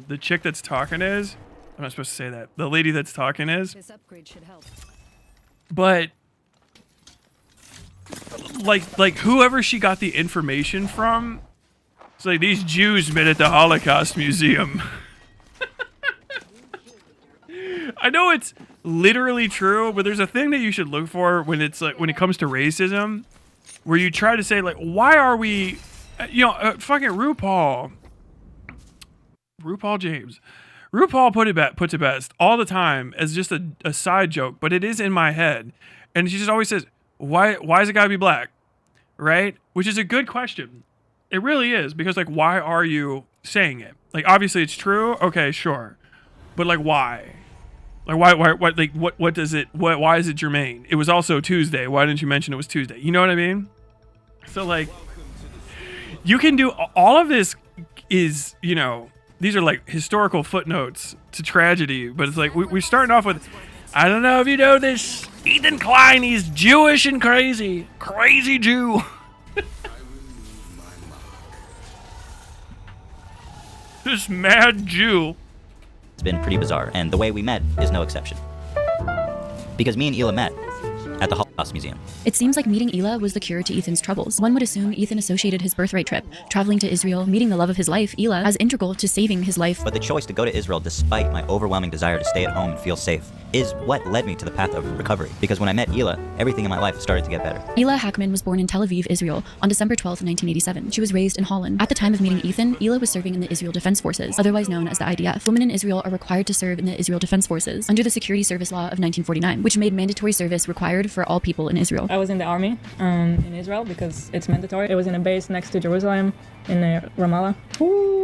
the chick that's talking is. I'm not supposed to say that. The lady that's talking is. This upgrade should help. But. Like whoever she got the information from, it's like these Jews met at the Holocaust Museum. I know it's literally true, but there's a thing that you should look for when it's like when it comes to racism, where you try to say like, why are we, fucking RuPaul James. RuPaul puts it best all the time as just a side joke, but it is in my head, and she just always says, Why is it gotta be black? Right? Which is a good question. It really is, because like, why are you saying it? Like, obviously it's true. Okay, sure. But like, why? Like, what does it, why is it germane? It was also Tuesday. Why didn't you mention it was Tuesday? You know what I mean? So like, You can do all of this is, you know, these are like historical footnotes to tragedy, but it's like we're starting off with, I don't know if you know this, Ethan Klein, he's Jewish and crazy. Crazy Jew. This mad Jew. It's been pretty bizarre, and the way we met is no exception. Because me and Hila met at the Holocaust Museum. It seems like meeting Hila was the cure to Ethan's troubles. One would assume Ethan associated his birthright trip, traveling to Israel, meeting the love of his life, Hila, as integral to saving his life. But the choice to go to Israel, despite my overwhelming desire to stay at home and feel safe, is what led me to the path of recovery. Because when I met Hila, everything in my life started to get better. Hila Hackman was born in Tel Aviv, Israel, on December 12, 1987. She was raised in Holland. At the time of meeting Ethan, Hila was serving in the Israel Defense Forces, otherwise known as the IDF. Women in Israel are required to serve in the Israel Defense Forces under the Security Service Law of 1949, which made mandatory service required for all people in Israel. I was in the army in Israel because it's mandatory. It was in a base next to Jerusalem in Ramallah.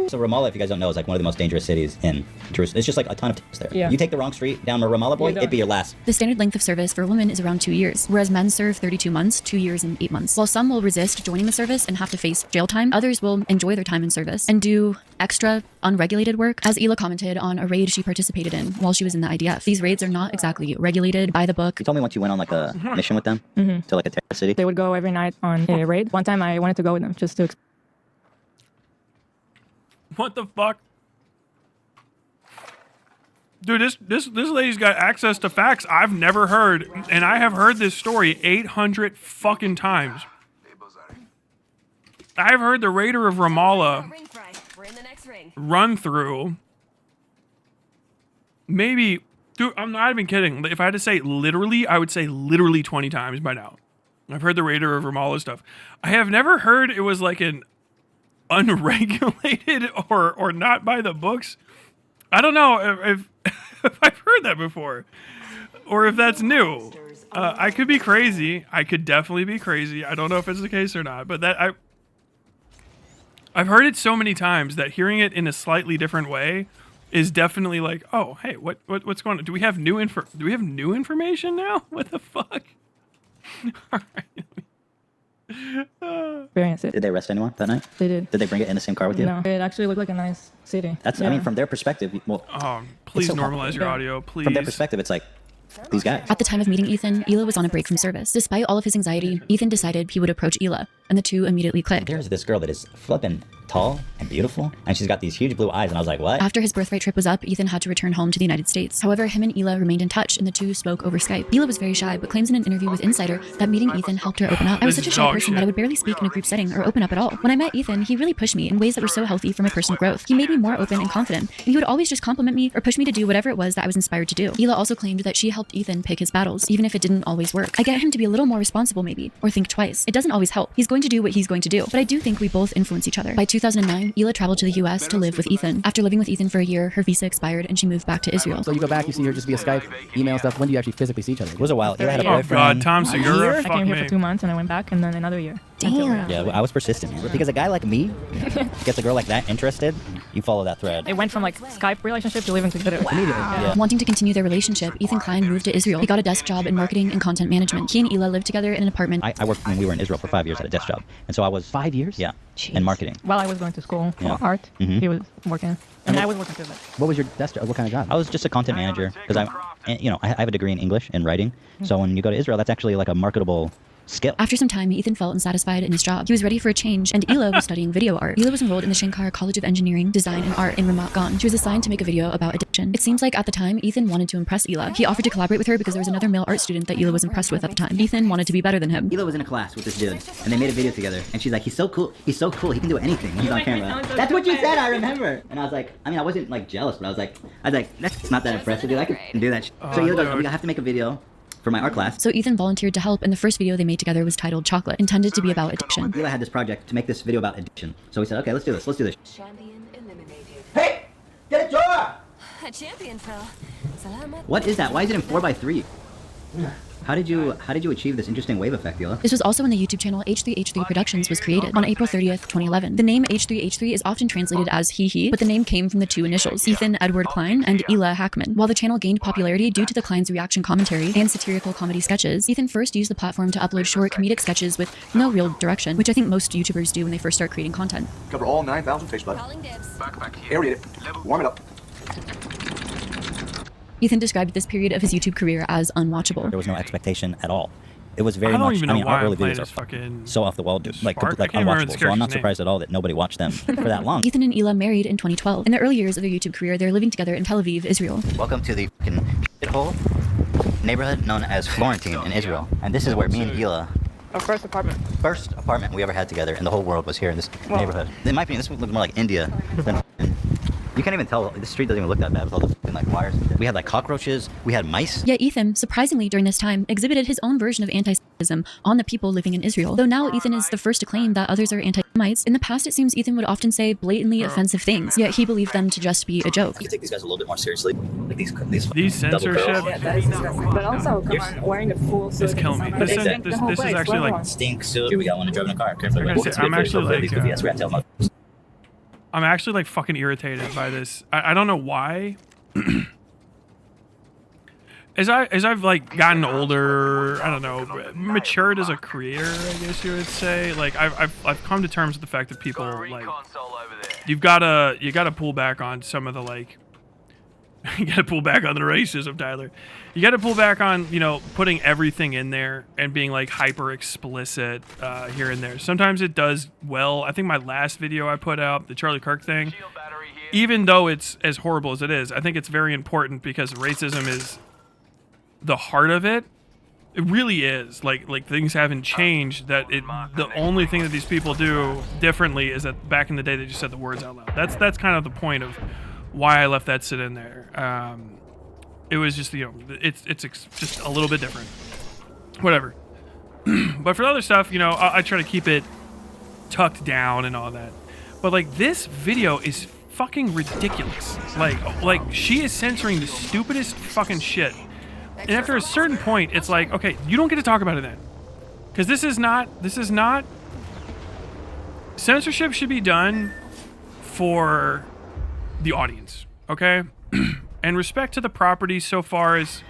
So Ramallah, if you guys don't know, is like one of the most dangerous cities in Jerusalem. It's just like a ton of tips there. Yeah. You take the wrong street down Ramallah, boy, it'd be your last. The standard length of service for women is around 2 years, whereas men serve 32 months, 2 years and 8 months. While some will resist joining the service and have to face jail time, others will enjoy their time in service and do extra unregulated work, as Hila commented on a raid she participated in while she was in the IDF. These raids are not exactly regulated by the book. You told me once you went on like a mission with them to like a terrorist city. They would go every night on a raid. One time I wanted to go with them just to... What the fuck? Dude, this lady's got access to facts I've never heard, and I have heard this story 800 fucking times. I've heard the Raider of Ramallah run through. Maybe, dude, I'm not even kidding. If I had to say literally, I would say literally 20 times by now. I've heard the Raider of Ramallah stuff. I have never heard it was like an unregulated or not by the books. I don't know if I've heard that before, or if that's new. I could be crazy. I could definitely be crazy. I don't know if it's the case or not, but I've heard it so many times that hearing it in a slightly different way is definitely like, oh, hey, what's going on? Do we have new information now? What the fuck? All right. Experience it. Did they arrest anyone that night? They did. Did they bring it in the same car with you? No, it actually looked like a nice city. That's, I mean, from their perspective, well... please so normalize your audio, please. From their perspective, it's like, these guys. At the time of meeting Ethan, Hila was on a break from service. Despite all of his anxiety, Ethan decided he would approach Hila, and the two immediately clicked. There's this girl that is flippin' tall and beautiful, and she's got these huge blue eyes, and I was like, what? After his birthright trip was up, Ethan had to return home to the United States. However, him and Hila remained in touch, and the two spoke over Skype. Hila was very shy, but claims in an interview with Insider that meeting Ethan helped her open up. I was such a shy person that I would barely speak in a group setting or open up at all. When I met Ethan, he really pushed me in ways that were so healthy for my personal growth. He made me more open and confident, and he would always just compliment me or push me to do whatever it was that I was inspired to do. Hila also claimed that she helped Ethan pick his battles, even if it didn't always work. I get him to be a little more responsible maybe, or think twice. It doesn't always help. He's going to do what he's going to do, but I do think we both influence each other. By 2009, Hila traveled to the US to live with Ethan. After living with Ethan for a year, her visa expired and she moved back to Israel. So you go back, you see her just via Skype, email stuff. When do you actually physically see each other? It was a while. Hila had a Oh boyfriend. God, Tom Segura, I came here for 2 months and I went back and then another year. Damn. Yeah, I was persistent. Because a guy like me gets a girl like that interested, you follow that thread. It went from like Skype relationship to living together immediately. Yeah. Wanting to continue their relationship, Ethan Klein moved to Israel. He got a desk job in marketing and content management. He and Hila lived together in an apartment. I worked when we were in Israel for 5 years at a desk job. And so I was... 5 years? Yeah. In marketing. While I was going to school for art, he was working. And I was working too. What was your desk job? What kind of job? I was just a content manager because I have a degree in English and writing. So when you go to Israel, that's actually like a marketable skill. After some time, Ethan felt unsatisfied in his job. He was ready for a change, and Hila was studying video art. Hila was enrolled in the Shankar College of Engineering, Design, and Art in Ramat Gan. She was assigned to make a video about addiction. It seems like at the time, Ethan wanted to impress Hila. He offered to collaborate with her because there was another male art student that Hila was impressed with at the time. Ethan wanted to be better than him. Hila was in a class with this dude, and they made a video together, and she's like, he's so cool, he can do anything when he's on camera. That's what you said, I remember. And I was like, I wasn't like jealous, but I was like, that's not that impressive, dude. I can do that. So Hila goes, we have to make a video for my art class. So Ethan volunteered to help, and the first video they made together was titled Chocolate, intended to be about addiction. Hila had this project to make this video about addiction. So we said, okay, let's do this. Champion eliminated. Hey! Get a drawer! A champion, Phil. Salamat. What is that? Why is it in 4x3? How did you achieve this interesting wave effect, Hila? This was also when the YouTube channel H3H3 Productions was created on April 30th, 2011. The name H3H3 is often translated as he, but the name came from the two initials, Ethan Edward Klein and Hila Hackman. While the channel gained popularity due to the Klein's reaction commentary and satirical comedy sketches, Ethan first used the platform to upload short comedic sketches with no real direction, which I think most YouTubers do when they first start creating content. Cover all 9,000 face blood. Aerate it. Warm it up. Ethan described this period of his YouTube career as unwatchable. There was no expectation at all. It was very I don't much. even know why our early I'm playing videos are this fucking so off the wall, like I can't remember the unwatchable. So I'm not character's surprised at all that nobody watched them for that long. Ethan and Hila married in 2012. In the early years of their YouTube career, they're living together in Tel Aviv, Israel. Welcome to the fucking shithole neighborhood known as Florentine in Israel, and this is where me and Hila. Our first apartment We ever had together in the whole world was here in this neighborhood. In my opinion, this would look more like India than. You can't even tell. The street doesn't even look that bad with all the fucking like wires. We had like cockroaches. We had mice. Yet Ethan, surprisingly during this time, exhibited his own version of anti-Semitism on the people living in Israel. Though now Ethan is the first to claim that others are anti-Semites, in the past it seems Ethan would often say blatantly offensive things, yet he believed them to just be a joke. You take these guys a little bit more seriously. Like these censorship. Yeah, that is disgusting. But also, come on, wearing a full suit. It's killing me. This is actually like stink suit. We got one to drive in a car. I'm actually like. I'm actually like fucking irritated by this. I don't know why. As I've like gotten older, I don't know, matured as a creator, I guess you would say. Like I've come to terms with the fact that people like you gotta pull back on some of the like you gotta pull back on the racism, Tyler. You gotta pull back on, you know, putting everything in there and being like hyper explicit here and there. Sometimes it does well. I think my last video I put out, the Charlie Kirk thing, even though it's as horrible as it is, I think it's very important because racism is the heart of it. It really is. Like things haven't changed. The only thing that these people do differently is that back in the day they just said the words out loud. That's kind of the point of why I left that sit in there. It was just, you know, it's just a little bit different. Whatever. But for the other stuff, you know, I try to keep it tucked down and all that. But like this video is fucking ridiculous. Like she is censoring the stupidest fucking shit. And after a certain point, it's like, okay, you don't get to talk about it then. Because this is not censorship should be done for the audience, okay? And respect to the property so far as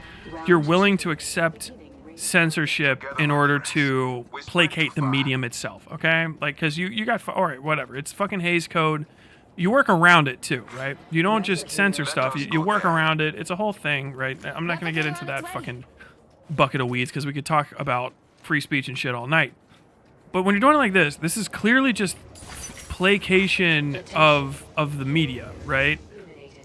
you're willing to accept censorship in order to placate the medium itself, okay? Like, because you got, all right, whatever. It's fucking Hays Code. You work around it too, right? You don't just censor stuff. You work around it. It's a whole thing, right? I'm not going to get into that fucking bucket of weeds because we could talk about free speech and shit all night. But when you're doing it like this is clearly just placation of the media, right?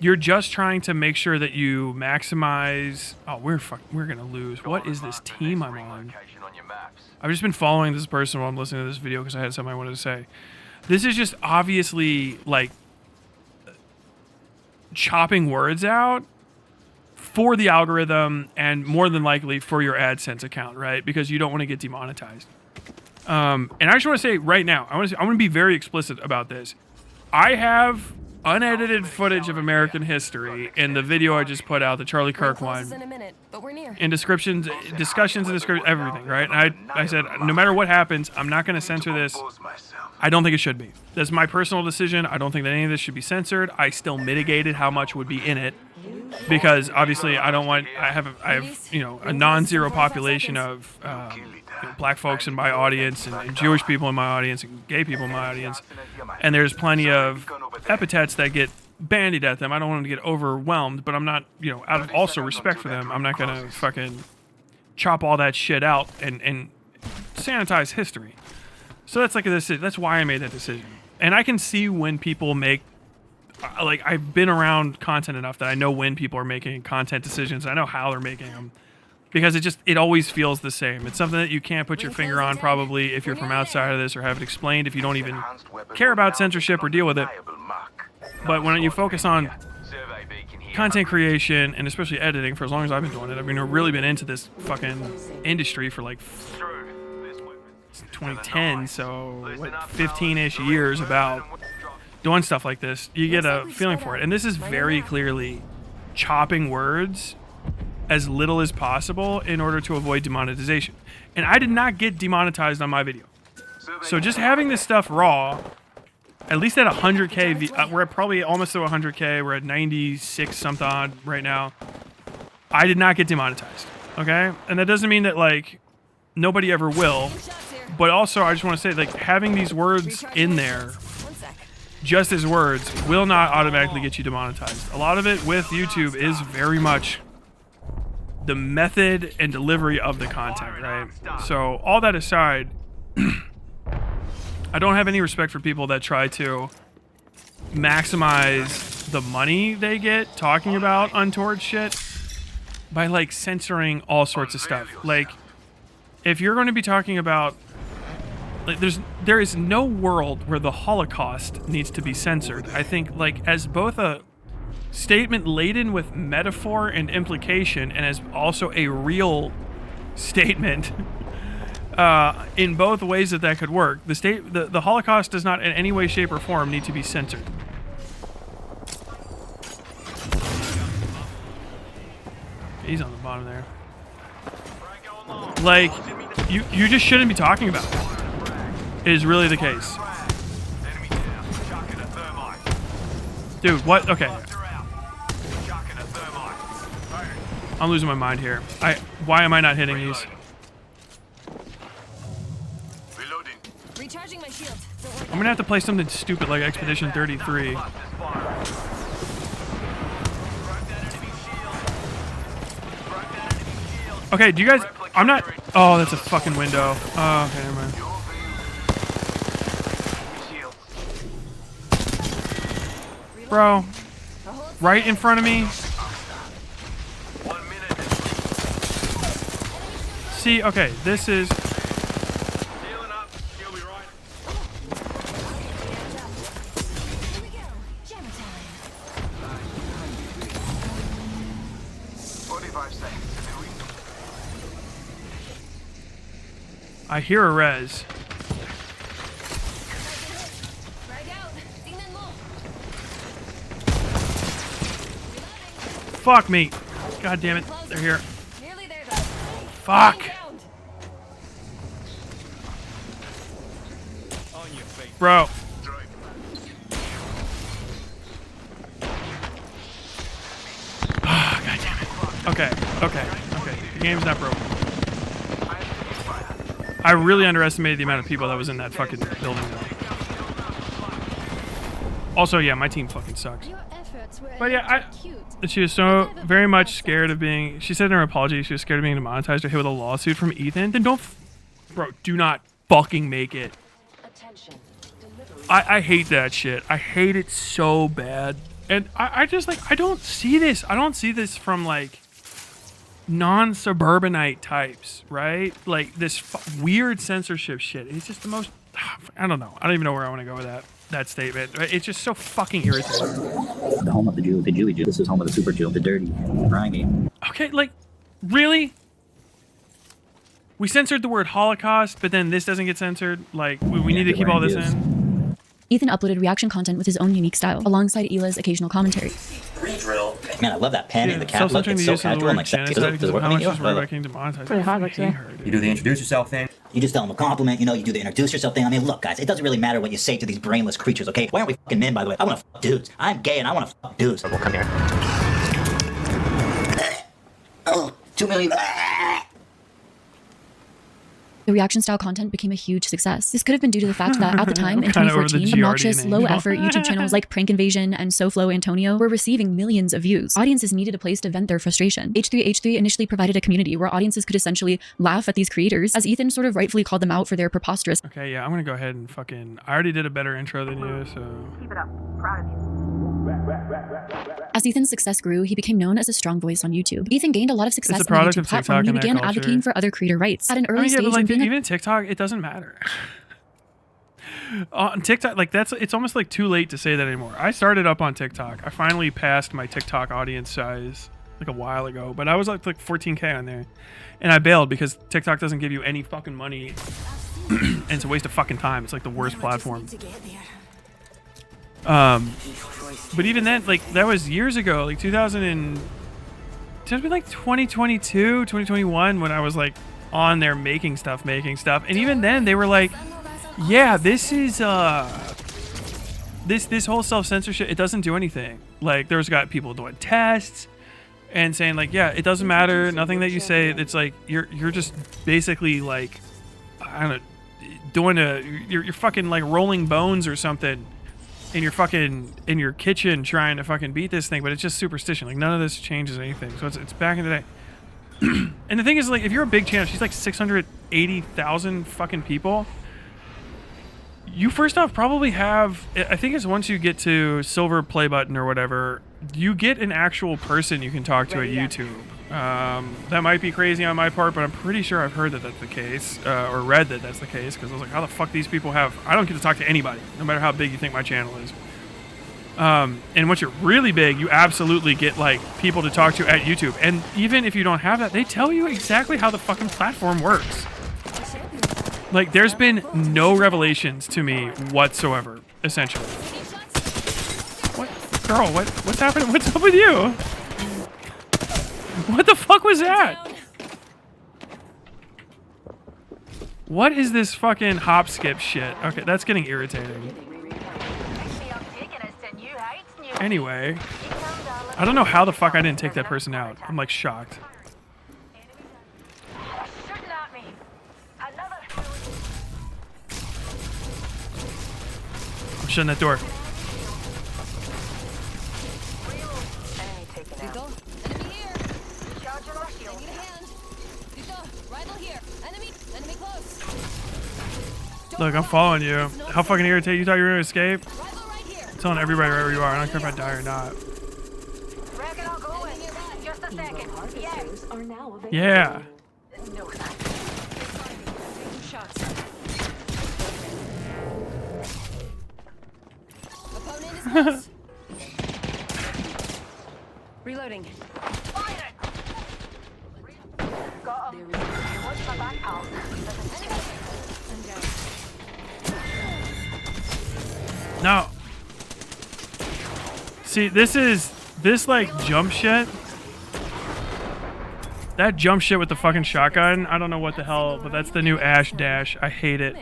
You're just trying to make sure that you maximize. Oh, we're gonna lose. What is this team I'm on? I've just been following this person while I'm listening to this video because I had something I wanted to say. This is just obviously like chopping words out for the algorithm and more than likely for your AdSense account, right? Because you don't want to get demonetized. And I just want to say right now, I want to be very explicit about this. I have unedited footage of American history in the video I just put out, the Charlie Kirk one. In discussions and descriptions, everything, right? And I said, no matter what happens, I'm not going to censor this. I don't think it should be. That's my personal decision. I don't think that any of this should be censored. I still mitigated how much would be in it because obviously I have you know, a non-zero population of you know, black folks in my audience and Jewish people in my audience and gay people in my audience, and there's plenty of epithets that get bandied at them. I don't want them to get overwhelmed, but I'm not, you know, out of also respect for them, I'm not gonna fucking chop all that shit out and sanitize history. So that's like that's why I made that decision. And I can see when people make, like, I've been around content enough that I know when people are making content decisions. I know how they're making them. Because it always feels the same. It's something that you can't put your finger on probably if you're from outside of this or have it explained if you don't even care about censorship or deal with it. But when you focus on content creation and especially editing, for as long as I've been doing it, I mean, I've really been into this fucking industry for like 2010, so what, 15-ish years about doing stuff like this. You get a feeling for it. And this is very clearly chopping words as little as possible in order to avoid demonetization. And I did not get demonetized on my video. So just having this stuff raw, at least at 100K, we're at probably almost to 100K, we're at 96 something odd right now. I did not get demonetized, okay? And that doesn't mean that, like, nobody ever will. But also, I just want to say, like, having these words in there, just as words, will not automatically get you demonetized. A lot of it with YouTube is very much the method and delivery of the content, right? So, all that aside, I don't have any respect for people that try to maximize the money they get talking about untoward shit by, like, censoring all sorts of stuff. Like, if you're going to be talking about, like, there is no world where the Holocaust needs to be censored. I think, like, as both a statement laden with metaphor and implication, and as also a real statement, in both ways that could work, the Holocaust does not in any way, shape, or form need to be censored. He's on the bottom there. Like, you just shouldn't be talking about it. Is really the case. Dude, what? Okay. I'm losing my mind here. Why am I not hitting these? Recharging my shield. I'm gonna have to play something stupid like Expedition 33. Okay, do you guys... I'm not... Oh, that's a fucking window. Oh, okay, never mind. Bro. Right in front of me. See, okay, this is... I hear a res. Fuck me. God damn it. They're here. Fuck. Bro. God damn it. Okay. The game's not broken. I really underestimated the amount of people that was in that fucking building though. Also, yeah, my team fucking sucks. But yeah, she was so very much scared of being... She said in her apology she was scared of being demonetized or hit with a lawsuit from Ethan. Then don't... Bro, do not fucking make it. I hate that shit. I hate it so bad. And I just, like, I don't see this. I don't see this from, like, non-suburbanite types, right? Like, this weird censorship shit. It's just the most... I don't know. I don't even know where I want to go with that statement. It's just so fucking irritating. The home of the Jew, the Jewy Jew. This is home of the super Jew, the dirty, grimy. Okay, like, really? We censored the word Holocaust, but then this doesn't get censored? Like, we need to keep all this in? Ethan uploaded reaction content with his own unique style, alongside Hila's occasional commentary. Re-drill. Man, I love that pen and the cap look. It's so casual and like sexy. Does it work on you? Pretty hot, actually. You do the introduce yourself thing. You just tell them a compliment, you know, you do the introduce yourself thing. I mean, look, guys, it doesn't really matter what you say to these brainless creatures, okay? Why aren't we fucking men, by the way? I want to fuck dudes. I'm gay and I want to fuck dudes. We'll come here. Oh, 2 million. The reaction style content became a huge success. This could have been due to the fact that at the time, in 2014, obnoxious, low-effort YouTube channels like Prank Invasion and SoFlo Antonio were receiving millions of views. Audiences needed a place to vent their frustration. H3H3 initially provided a community where audiences could essentially laugh at these creators, as Ethan sort of rightfully called them out for their preposterous... Okay, yeah, I'm gonna go ahead and fucking... I already did a better intro than you, so... Keep it up. Proud of you. As Ethan's success grew, he became known as a strong voice on YouTube. Ethan gained a lot of success It's on a the product YouTube of platform TikTok when he and that began advocating culture. for other creator rights. At an early yeah, stage, but like, when being even TikTok, it doesn't matter. On TikTok, like, it's almost like too late to say that anymore. I started up on TikTok. I finally passed my TikTok audience size like a while ago, but I was like 14K on there, and I bailed because TikTok doesn't give you any fucking money, and it's a waste of fucking time. It's like the worst platform. But even then, like, that was years ago, like 2000 and It's been like 2022, 2021 when I was like on there making stuff. And even then they were like, yeah, this is this whole self-censorship, it doesn't do anything. Like there's got people doing tests and saying like, yeah, it doesn't matter, nothing that you say, it's like you're just basically like, I don't know, doing you're fucking like rolling bones or something in your kitchen trying to fucking beat this thing, but it's just superstition. Like none of this changes anything. So it's back in the day. And the thing is, like, if you're a big channel, she's like 680,000 fucking people. You first off probably have, I think it's once you get to silver play button or whatever, you get an actual person you can talk to at YouTube. That might be crazy on my part, but I'm pretty sure I've heard that that's the case, or read that that's the case, because I was like, how the fuck these people have... I don't get to talk to anybody, no matter how big you think my channel is. And once you're really big, you absolutely get, like, people to talk to at YouTube. And even if you don't have that, they tell you exactly how the fucking platform works. Like, there's been no revelations to me whatsoever, essentially. What? Girl, what's happening? What's up with you? What the fuck was that? What is this fucking hop skip shit? Okay, that's getting irritating. Anyway, I don't know how the fuck I didn't take that person out. I'm like shocked. I'm shutting that door. Look, I'm following you. How fucking irritating. You thought you were gonna escape? I'm telling everybody right where you are. I don't care if I die or not. Yeah. Reloading. No. See, this like jump shit. That jump shit with the fucking shotgun. I don't know what the hell, but that's the new Ash Dash. I hate it.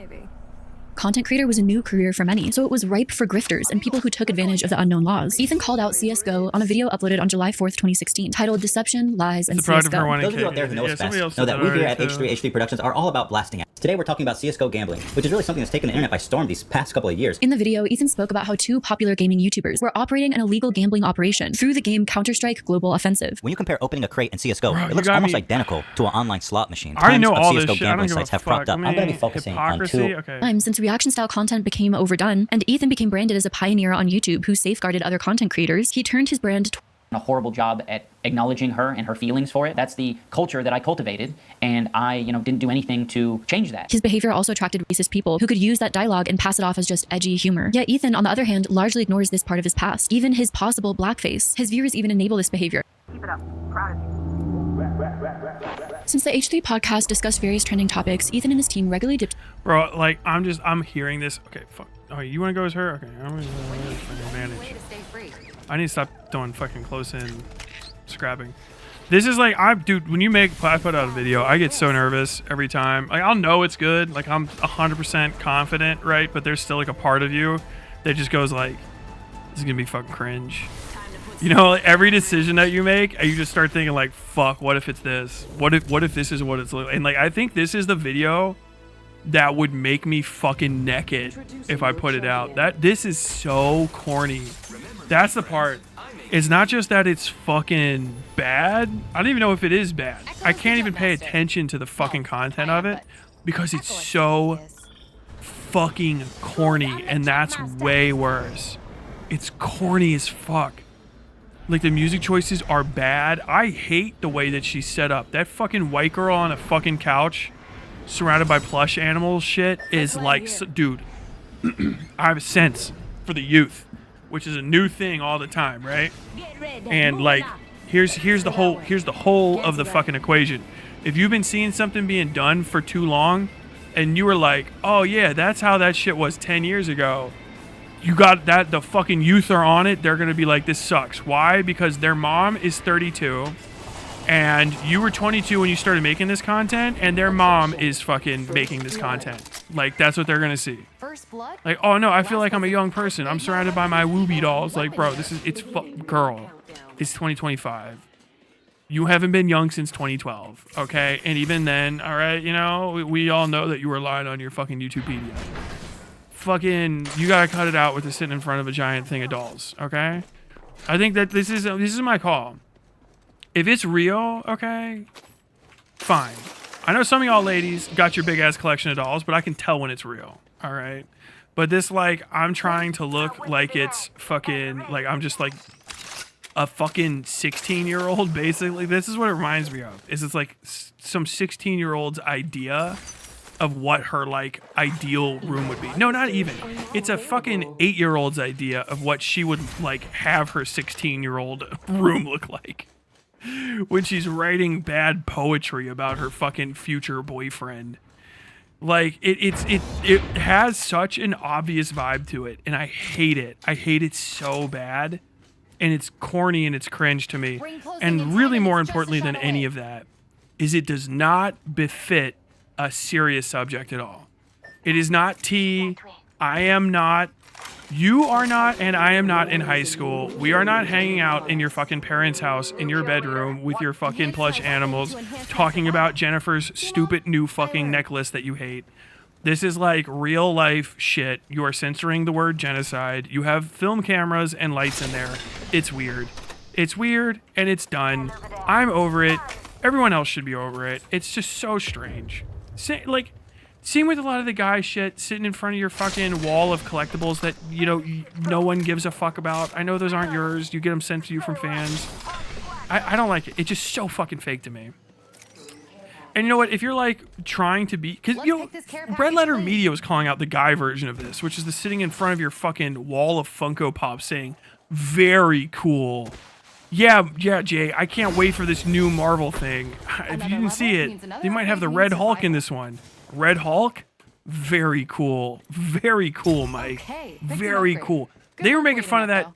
Content creator was a new career for many, so it was ripe for grifters and people who took advantage of the unknown laws. Ethan called out CSGO on a video uploaded on July 4th, 2016, titled Deception, Lies, and CSGO. Those of you out there who know us best know that we here at H3H3 Productions are all about blasting ads. Today we're talking about CSGO gambling, which is really something that's taken the internet by storm these past couple of years. In the video, Ethan spoke about how two popular gaming YouTubers were operating an illegal gambling operation through the game Counter-Strike Global Offensive. When you compare opening a crate in CSGO, it looks almost identical to an online slot machine. I already know all CSGO this shit. gambling sites have propped up. I'm going to be focusing on two. Since reaction-style content became overdone, and Ethan became branded as a pioneer on YouTube who safeguarded other content creators, he turned his brand a horrible job at acknowledging her and her feelings for it. That's the culture that I cultivated, and I, didn't do anything to change that. His behavior also attracted racist people who could use that dialogue and pass it off as just edgy humor. Yet Ethan, on the other hand, largely ignores this part of his past, even his possible blackface. His viewers even enable this behavior. Keep it up. Proud of you. Since the H3 podcast discussed various trending topics, Ethan and his team regularly dipped. Bro, like, I'm hearing this. Okay, fuck. Oh, you want to go as her? Okay, I'm going to manage. I need to stop doing fucking close in scrapping. This is like, dude, when I put out a video, I get so nervous every time. Like, I'll know it's good. Like, I'm 100% confident, right? But there's still like a part of you that just goes like, this is going to be fucking cringe. Like every decision that you make, you just start thinking like, fuck, what if it's this? What if this is what it's like? And like, I think this is the video that would make me fucking neck it if I put it out. This is so corny. That's the part. It's not just that it's fucking bad. I don't even know if it is bad. I can't even pay attention to the fucking content of it because it's so fucking corny, and that's way worse. It's corny as fuck. Like, the music choices are bad. I hate the way that she's set up. That fucking white girl on a fucking couch surrounded by plush animals shit is like, dude, I have a sense for the youth, which is a new thing all the time, right? And like, here's the whole of the fucking equation. If you've been seeing something being done for too long, and you were like, oh yeah, that's how that shit was 10 years ago, you got that, the fucking youth are on it, they're gonna be like, this sucks. Why? Because their mom is 32, and you were 22 when you started making this content, and their mom is fucking making this content. Like, that's what they're gonna see. Like, oh no, I feel like I'm a young person. I'm surrounded by my Wooby dolls. Like, bro, girl, it's 2025. You haven't been young since 2012, okay? And even then, all right, you know, we all know that you were lying on your fucking YouTubepedia. Fucking, you gotta cut it out with the sitting in front of a giant thing of dolls, okay? I think that this is my call. If it's real, okay, fine. I know some of y'all ladies got your big ass collection of dolls, but I can tell when it's real, all right? But this, like, I'm trying to look like it's fucking, like, I'm just like a fucking 16-year-old, basically. This is what it reminds me of. Is it's like some 16-year-old's idea of what her, like, ideal room would be. No, not even. It's a fucking 8-year-old's idea of what she would, like, have her 16-year-old room look like when she's writing bad poetry about her fucking future boyfriend. Like, it has such an obvious vibe to it, and I hate it. I hate it so bad, and it's corny and it's cringe to me. And really, more importantly than any of that, is it does not befit a serious subject at all. It is not tea. I am not. You are not, and I am not in high school. We are not hanging out in your fucking parents' house in your bedroom with your fucking plush animals talking about Jennifer's stupid new fucking necklace that you hate. This is like real life shit. You are censoring the word genocide. You have film cameras and lights in there. It's weird. It's weird, and it's done. I'm over it. Everyone else should be over it. It's just so strange. Like, same with a lot of the guy shit sitting in front of your fucking wall of collectibles that, you know, no one gives a fuck about. I know those aren't yours. You get them sent to you from fans. I don't like it. It's just so fucking fake to me. And you know what? If you're, like, trying to be... Because, you know, Red Letter Media was calling out the guy version of this, which is the sitting in front of your fucking wall of Funko Pops saying, very cool. Yeah, Jay, I can't wait for this new Marvel thing. If you didn't see it, they might have the Red Hulk in this one. Red Hulk? Very cool. Very cool, Mike. Very cool. They were making fun of that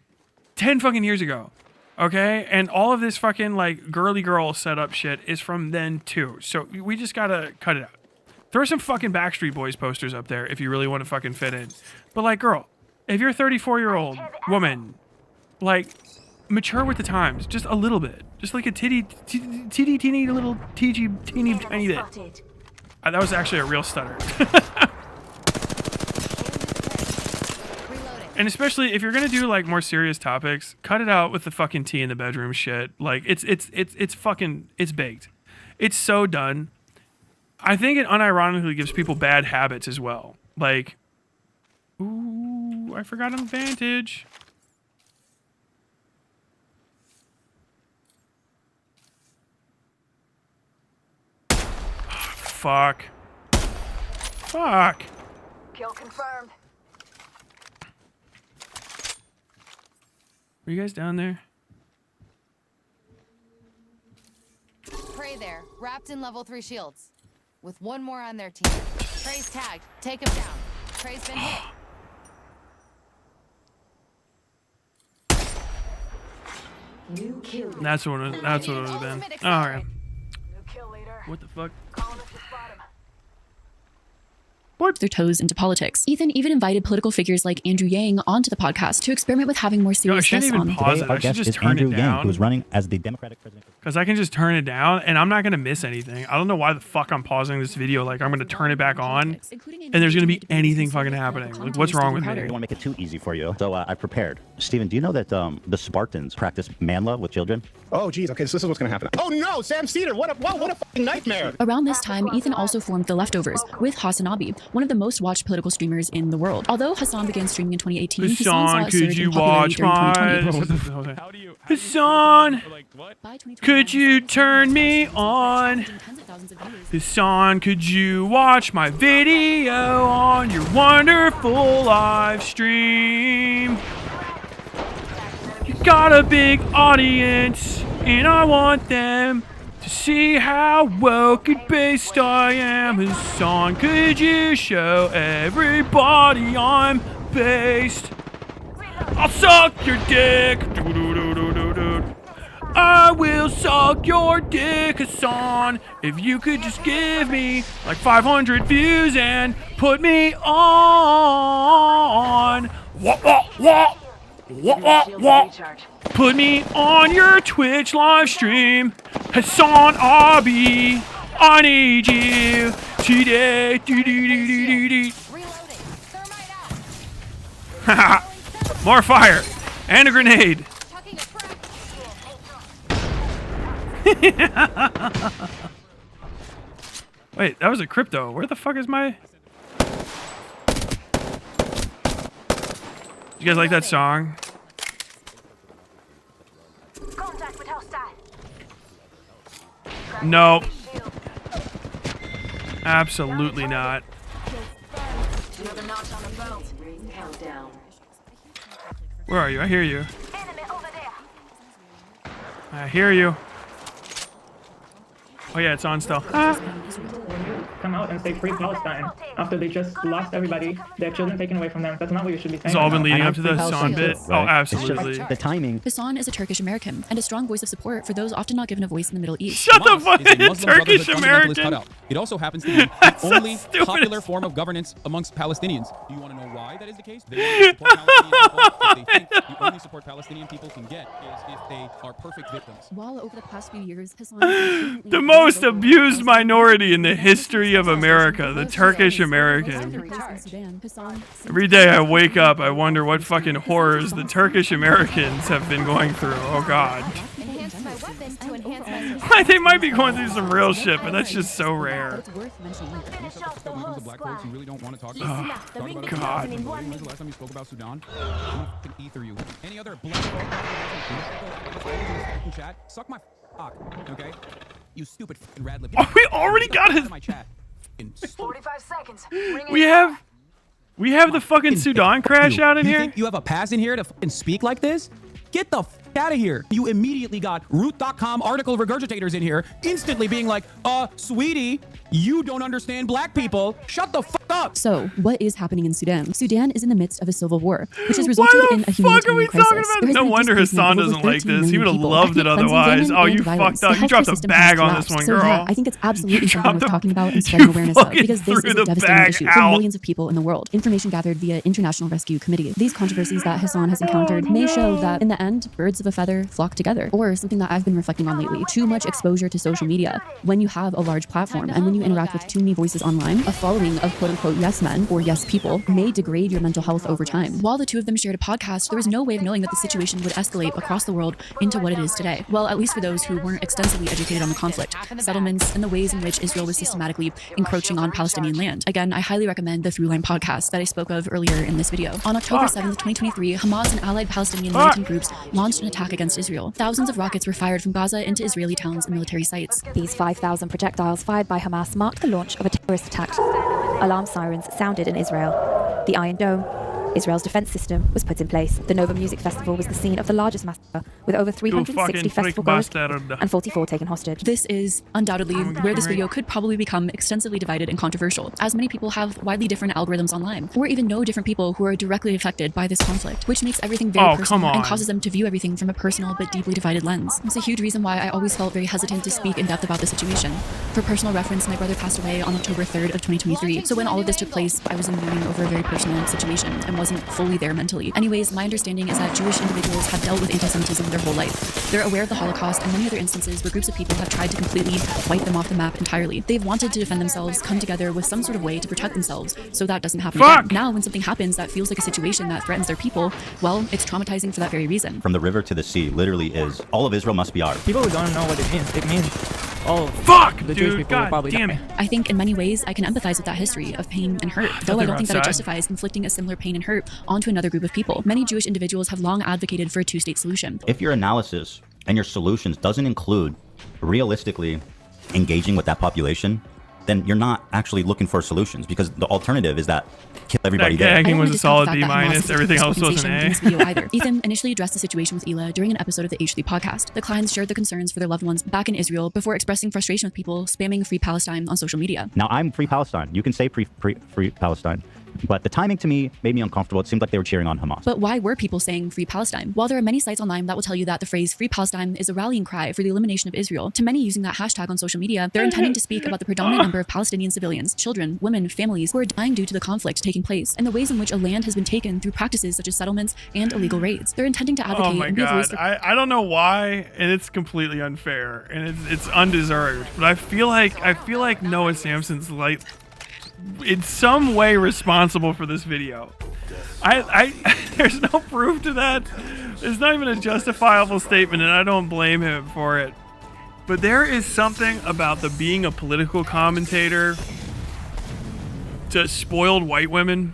10 fucking years ago. Okay? And all of this fucking, like, girly girl setup shit is from then, too. So we just gotta cut it out. Throw some fucking Backstreet Boys posters up there if you really want to fucking fit in. But, like, girl, if you're a 34-year-old woman, like, mature with the times. Just a little bit. Just like a teeny little teeny tiny bit. That was actually a real stutter. And especially if you're gonna do like more serious topics, cut it out with the fucking tea in the bedroom shit. Like it's baked. It's so done. I think it unironically gives people bad habits as well. Like, ooh, I forgot an advantage. Fuck. Kill confirmed. Were you guys down there? Prey there, wrapped in level 3 shields. With one more on their team. Prey's tagged. Take him down. Prey's been hit. New kill. That's what it would have been. Alright. What the fuck? Their toes into politics. Ethan even invited political figures like Andrew Yang onto the podcast to experiment with having more serious guests on. Pause it. I should just turn it down. Who is running as the Democratic president. Because I can just turn it down, and I'm not going to miss anything. I don't know why the fuck I'm pausing this video. Like, I'm going to turn it back on, and there's going to be anything fucking happening. Like, what's wrong with me? I don't want to make it too easy for you, so I've prepared. Steven, do you know that the Spartans practice man love with children? Oh, geez. Okay, so this is what's going to happen. Oh, no, Sam Cedar. What a fucking nightmare. Around this time, Ethan also formed The Leftovers with Hassanabi, one of the most watched political streamers in the world. Although Hassan began streaming in 2018, Hassan, could you watch my... Hassan, could you turn me on? Hassan, could you watch my video on your wonderful live stream? You got a big audience, and I want them to see how woke and based I am. Hassan, could you show everybody I'm based? I'll suck your dick. I will still suck your dick, Hassan. If you could just give me like 500 views and put me on. What? Put me on your Twitch live stream. Hassan Abi, I need you today. More fire and a grenade. Wait, that was a crypto. Where the fuck is my... You guys like that song? Contact with hostile. No. Absolutely not. Another notch on the belt. Countdown. Where are you? I hear you. Enemy over there. I hear you. Oh yeah, it's on still. Come out and say free Palestine after they just lost everybody, their children taken away from them. That's not what you should be saying. It's all been leading up to the Hassan bit. Oh, absolutely. The timing. Hassan is a Turkish American and a strong voice of support for those often not given a voice in the Middle East. Shut the fuck up, Turkish American. It also happens to be the only popular form of governance amongst Palestinians. Do you want to know why that is the case? They want to support Palestinian people. If they think the only support Palestinian people can get is if they are perfect victims. While over the past few years, Hassan The most abused minority in the history of America, the Turkish American. Every day I wake up, I wonder what fucking horrors the Turkish Americans have been going through. Oh God. They might be going through some real shit, but that's just so rare. Oh God. When's the last time you spoke about Sudan? I'm gonna ether you. Any other black folk chat? Suck my cock, okay? You stupid fucking rad lip. Oh, we already got his. 45 seconds. We have the fucking Sudan crash out in you here. Think you have a pass in here to fucking speak like this? Get the fuck out of here. You immediately got root.com article regurgitators in here, instantly being like, sweetie, you don't understand black people. Shut the fuck up. So, what is happening in Sudan? Sudan is in the midst of a civil war, which has resulted in a humanitarian crisis. No wonder Hassan doesn't like this. He would have loved it otherwise. Oh, you fucked up. You dropped a bag on this one, girl. So, yeah, I think it's absolutely something worth talking about and spreading awareness of, because this is a devastating issue for millions of people in the world. Information gathered via International Rescue Committee. These controversies that Hassan has encountered may show that, in the end, birds of a feather flock together. Or something that I've been reflecting on lately, too much exposure to social media. When you have a large platform and when you interact with too many voices online, a following of quote-unquote yes men or yes people may degrade your mental health over time. While the two of them shared a podcast, there was no way of knowing that the situation would escalate across the world into what it is today. Well, at least for those who weren't extensively educated on the conflict, settlements, and the ways in which Israel was systematically encroaching on Palestinian land. Again, I highly recommend the Throughline podcast that I spoke of earlier in this video. On October 7th, 2023, Hamas and allied Palestinian militant groups launched an attack against Israel. Thousands of rockets were fired from Gaza into Israeli towns and military sites. These 5,000 projectiles fired by Hamas marked the launch of a terrorist attack. Alarm sirens sounded in Israel. The Iron Dome, Israel's defense system, was put in place. The Nova Music Festival was the scene of the largest massacre, with over 360 festival goers and 44 taken hostage. This is undoubtedly where this video could probably become extensively divided and controversial, as many people have widely different algorithms online, or even know different people who are directly affected by this conflict, which makes everything very personal and causes them to view everything from a personal but deeply divided lens. It's a huge reason why I always felt very hesitant to speak in depth about the situation. For personal reference, my brother passed away on October 3rd of 2023, so when all of this took place, I was in mourning over a very personal situation and wasn't fully there mentally. Anyways, my understanding is that Jewish individuals have dealt with anti-Semitism their whole life. They're aware of the Holocaust and many other instances where groups of people have tried to completely wipe them off the map entirely. They've wanted to defend themselves, come together with some sort of way to protect themselves so that doesn't happen again. Now, when something happens that feels like a situation that threatens their people, well, it's traumatizing for that very reason. From the river to the sea literally is all of Israel must be ours. People who don't know what it means all fuck, the Jewish people will probably die. I think in many ways I can empathize with that history of pain and hurt, though I don't think that it justifies inflicting a similar pain and hurt onto another group of people. Many Jewish individuals have long advocated for a two-state solution. If your analysis and your solutions doesn't include realistically engaging with that population, then you're not actually looking for solutions, because the alternative is that kill everybody there. Gagging was a solid B-. Everything else was an A. Ethan initially addressed the situation with Hila during an episode of the H3 podcast. The clients shared their concerns for their loved ones back in Israel before expressing frustration with people spamming Free Palestine on social media. Now, I'm Free Palestine. You can say free Palestine. But the timing to me made me uncomfortable. It seemed like they were cheering on Hamas. But why were people saying Free Palestine? While there are many sites online that will tell you that the phrase Free Palestine is a rallying cry for the elimination of Israel, to many using that hashtag on social media, they're intending to speak about the predominant number of Palestinian civilians, children, women, families who are dying due to the conflict taking place, and the ways in which a land has been taken through practices such as settlements and illegal raids. They're intending to advocate Oh my and be a voice god, for I don't know why, and it's completely unfair, and it's undeserved. But I feel like Noah Samson's like in some way responsible for this video. There's no proof to that. There's not even a justifiable statement, and I don't blame him for it. But there is something about the being a political commentator to spoiled white women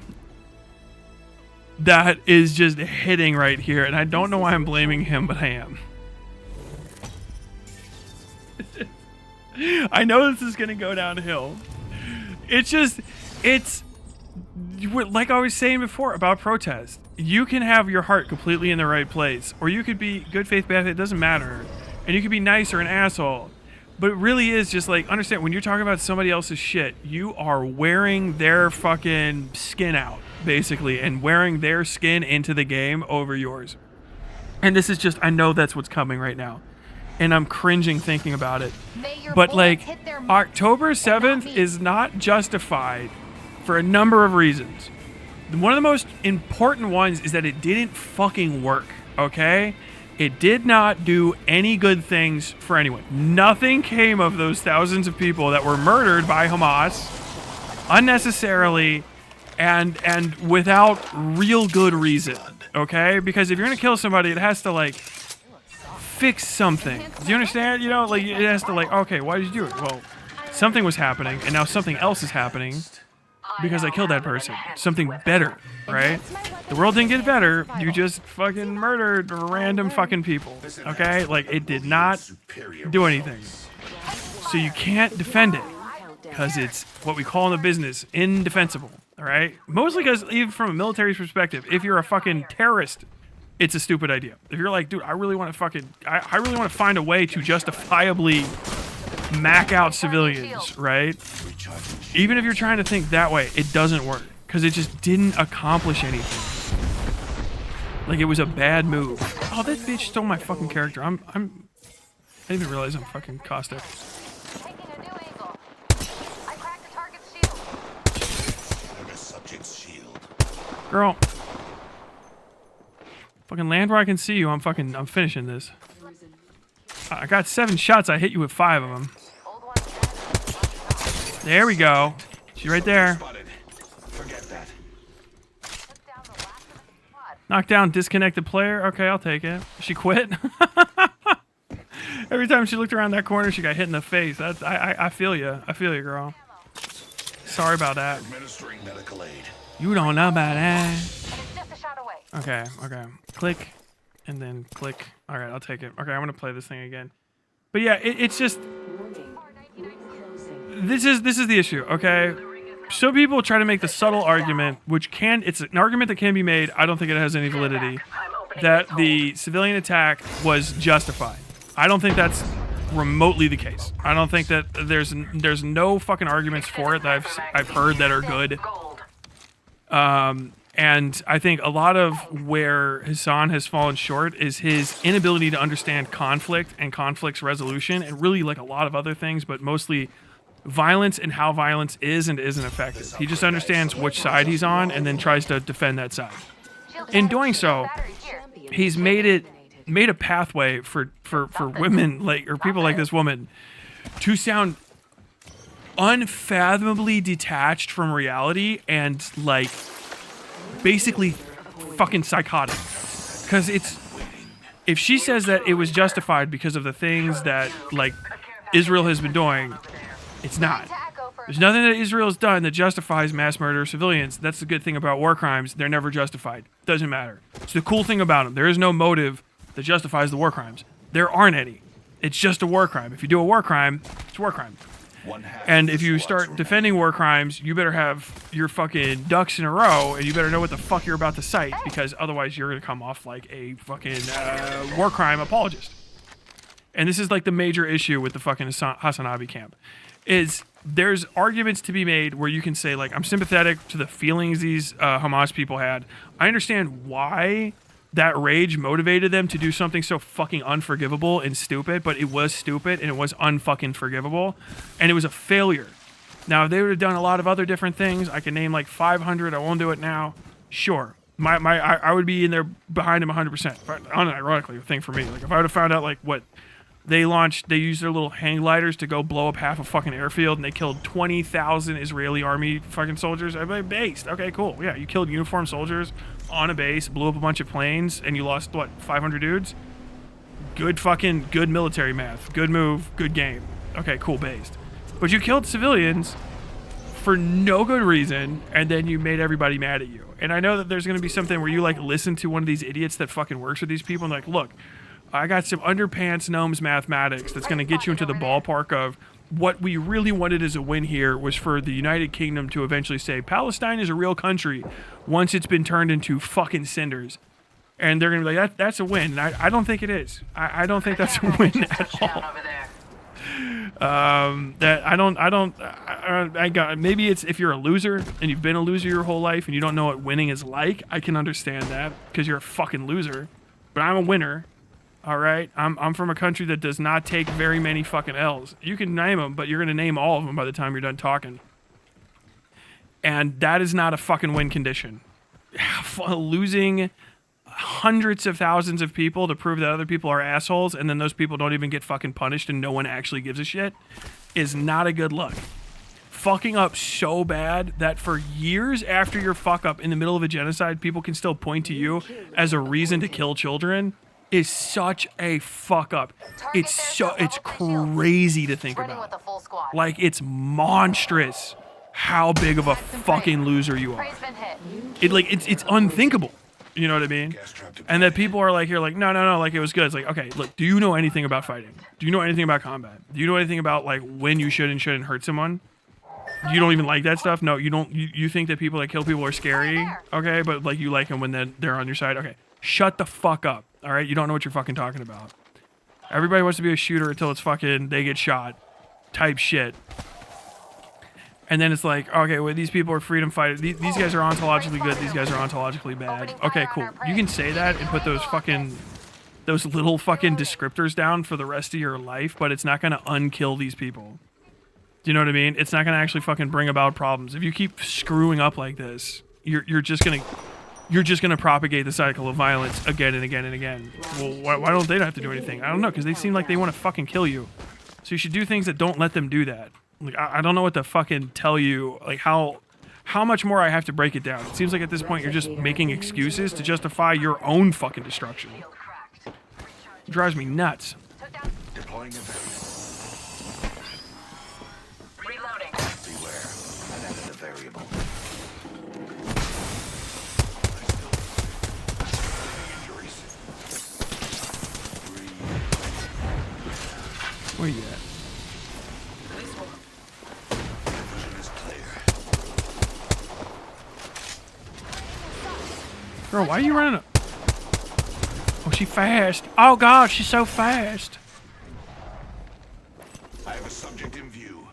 that is just hitting right here, and I don't know why I'm blaming him, but I am. I know this is gonna go downhill. It's like I was saying before about protest. You can have your heart completely in the right place, or you could be good faith, bad faith, it doesn't matter. And you could be nice or an asshole. But it really is just like, understand, when you're talking about somebody else's shit, you are wearing their fucking skin out, basically, and wearing their skin into the game over yours. And this is just, I know that's what's coming right now. And I'm cringing thinking about it. But like, October 7th is not justified for a number of reasons. One of the most important ones is that it didn't fucking work, okay? It did not do any good things for anyone. Nothing came of those thousands of people that were murdered by Hamas unnecessarily and without real good reason, okay? Because if you're gonna kill somebody, it has to like fix something. Do you understand? You know, like it has to like, okay, why did you do it? Well, something was happening, and now something else is happening because I killed that person. Something better, right? The world didn't get better. You just fucking murdered random fucking people, okay? Like, it did not do anything. So you can't defend it because it's what we call in the business indefensible, all right? Mostly because even from a military perspective, if you're a fucking terrorist, it's a stupid idea. If you're like, dude, I really want to find a way to justifiably mack out civilians, right? Even if you're trying to think that way, it doesn't work because it just didn't accomplish anything. Like, it was a bad move. Oh, that bitch stole my fucking character. I didn't even realize I'm fucking caustic. Girl. Fucking land where I can see you. I'm finishing this. I got 7 shots. I hit you with 5 of them. There we go. She's right there. Knock down disconnected player. Okay, I'll take it. She quit. Every time she looked around that corner, she got hit in the face. That's I feel you. I feel you, girl. Sorry about that. You don't know about that. Okay. Click, and then click. All right, I'll take it. Okay, I'm gonna play this thing again. But yeah, it's just. This is the issue, okay? So people try to make the subtle argument, it's an argument that can be made. I don't think it has any validity. That the civilian attack was justified. I don't think that's remotely the case. I don't think that there's no fucking arguments for it that I've heard that are good. And I think a lot of where Hassan has fallen short is his inability to understand conflict and conflict's resolution, and really like a lot of other things, but mostly violence and how violence is and isn't effective. He just understands which side he's on and then tries to defend that side. In doing so, he's made a pathway for women like, or people like this woman, to sound unfathomably detached from reality and like basically fucking psychotic. Because if she says that it was justified because of the things that like Israel has been doing, it's not. There's nothing that Israel has done that justifies mass murder of civilians. That's the good thing about war crimes. They're never justified. Doesn't matter. It's the cool thing about them. There is no motive that justifies the war crimes. There aren't any. It's just a war crime. If you do a war crime, it's a war crime. And if you start defending war crimes, you better have your fucking ducks in a row, and you better know what the fuck you're about to cite, because otherwise you're going to come off like a fucking war crime apologist. and this is like the major issue with the fucking Hasanabi camp, is there's arguments to be made where you can say, like, I'm sympathetic to the feelings these Hamas people had. I understand why that rage motivated them to do something so fucking unforgivable and stupid, but it was stupid and it was unfucking forgivable, and it was a failure. Now, if they would have done a lot of other different things, I can name like 500, I won't do it now, sure. I would be in there behind him 100%. But unironically, a thing for me. Like, if I would have found out, like, what they launched, they used their little hang gliders to go blow up half a fucking airfield, and they killed 20,000 Israeli army fucking soldiers. I'd be like, based. Okay, cool. Yeah, you killed uniformed soldiers on a base, blew up a bunch of planes, and you lost, what, 500 dudes? Good military math. Good move, good game. Okay, cool, based. But you killed civilians for no good reason, and then you made everybody mad at you. And I know that there's going to be something where you, like, listen to one of these idiots that fucking works with these people and, like, look, I got some underpants gnomes mathematics that's going to get you into the ballpark of what we really wanted as a win here was for the United Kingdom to eventually say Palestine is a real country once it's been turned into fucking cinders. And they're going to be like, that's a win. And I don't think it is. I don't think that's a win at all. Maybe it's if you're a loser and you've been a loser your whole life and you don't know what winning is like. I can understand that because you're a fucking loser. But I'm a winner. All right, I'm from a country that does not take very many fucking L's. You can name them, but you're gonna name all of them by the time you're done talking. And that is not a fucking win condition. Losing hundreds of thousands of people to prove that other people are assholes, and then those people don't even get fucking punished, and no one actually gives a shit, is not a good look. Fucking up so bad that for years after your fuck up in the middle of a genocide, people can still point to you as a reason to kill children. Is such a fuck up. It's crazy to think about. Like, it's monstrous how big of a fucking loser you are. It's unthinkable. You know what I mean? And that people are like, here, like, no, like, it was good. It's like, okay, look, do you know anything about fighting? Do you know anything about combat? Do you know anything about, like, when you should and shouldn't hurt someone? You don't even like that stuff? No, you don't. You think that people that kill people are scary? Okay, but, like, you like them when they're on your side? Okay, shut the fuck up. All right, you don't know what you're fucking talking about. Everybody wants to be a shooter until it's fucking they get shot, type shit. And then it's like, okay, well, these people are freedom fighters. These guys are ontologically good. These guys are ontologically bad. Okay, cool. You can say that and put those little fucking descriptors down for the rest of your life, but it's not gonna unkill these people. Do you know what I mean? It's not gonna actually fucking bring about problems. If you keep screwing up like this, you're just gonna propagate the cycle of violence again and again and again. Well, why don't they have to do anything? I don't know, because they seem like they want to fucking kill you. So you should do things that don't let them do that. Like, I don't know what to fucking tell you, like, how much more I have to break it down. It seems like at this point you're just making excuses to justify your own fucking destruction. It drives me nuts. Deploying a variable. Reloading. Beware. I added a variable. Where you at? Girl, why are you running up? Oh, she fast. Oh god, she's so fast. I have a subject in view.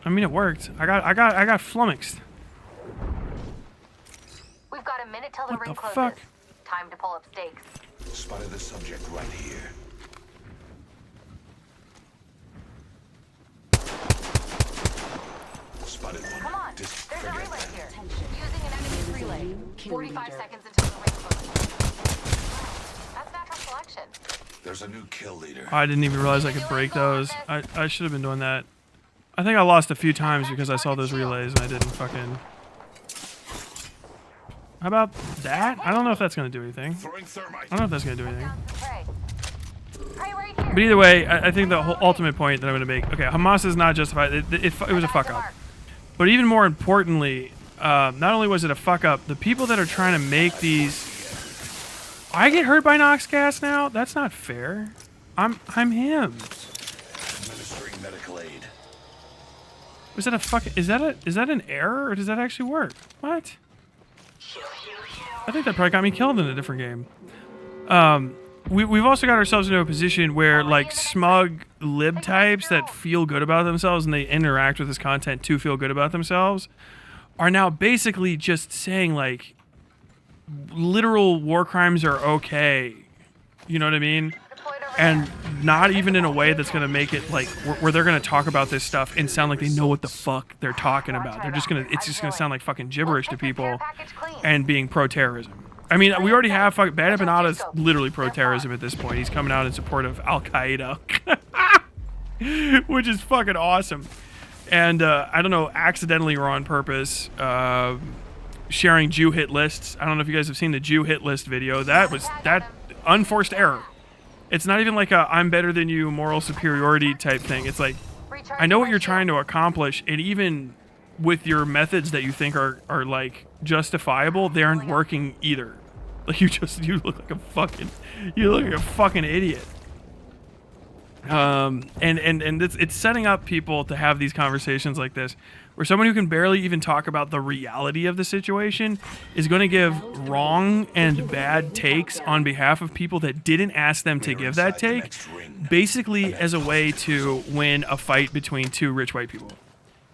I mean, it worked. I got flummoxed. We've got a minute till the ring closes. Fuck? Time to pull up stakes. Spotted the subject right here. Spotted one. Come on, there's a relay here. Using an enemy's relay. 45 seconds until the ring closes. That's natural selection. There's a new kill leader. I didn't even realize I could break those. I should have been doing that. I think I lost a few times because I saw those relays and I didn't fucking... How about that? I don't know if that's going to do anything. I don't know if that's going to do anything. But either way, I think the whole ultimate point that I'm going to make... Okay, Hamas is not justified. It was a fuck up. But even more importantly, not only was it a fuck up, the people that are trying to make these... I get hurt by Nox gas now? That's not fair. I'm him. Administering medical aid. Was that a fuck? Is that an error or does that actually work? What? I think that probably got me killed in a different game. we've also got ourselves into a position where like smug lib types that feel good about themselves and they interact with this content to feel good about themselves are now basically just saying like literal war crimes are okay. You know what I mean? And not even in a way that's going to make it like where they're going to talk about this stuff and sound like they know what the fuck they're talking about. They're just going to, it's just going to sound like fucking gibberish to people and being pro-terrorism. I mean, we already have Bad Empanada is literally pro-terrorism at this point. He's coming out in support of Al-Qaeda, which is fucking awesome. And I don't know, accidentally or on purpose, sharing Jew hit lists. I don't know if you guys have seen the Jew hit list video. That unforced error. It's not even like a I'm better than you moral superiority type thing. It's like, I know what you're trying to accomplish, and even with your methods that you think are like justifiable, they aren't working either. Like you look like a fucking idiot. And it's setting up people to have these conversations like this, where someone who can barely even talk about the reality of the situation is going to give wrong and bad takes on behalf of people that didn't ask them to give that take, basically as a way to win a fight between two rich white people,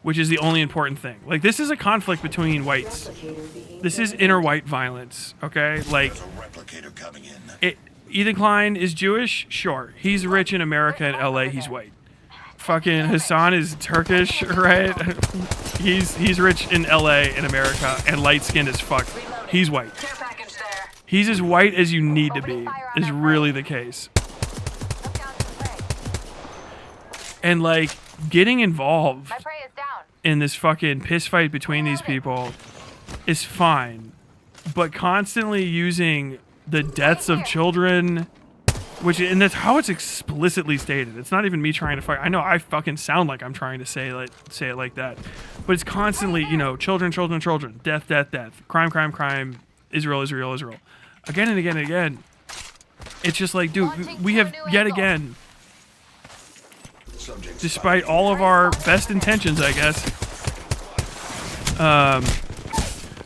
which is the only important thing. Like, this is a conflict between whites. This is inner white violence, okay? Like, Ethan Klein is Jewish? Sure. He's rich in America and LA, he's white. Fucking Hassan is Turkish, right? He's rich in LA in America and light-skinned as fuck. He's white. He's as white as you need to be, is really the case. And like, getting involved in this fucking piss fight between these people is fine, but constantly using the deaths of children, and that's how it's explicitly stated. It's not even me trying to fight. I know I fucking sound like I'm trying to say it like that, but it's constantly, you know, children, death, crime, Israel, again and again and again. It's just like, dude, we have yet again, despite all of our best intentions, I guess.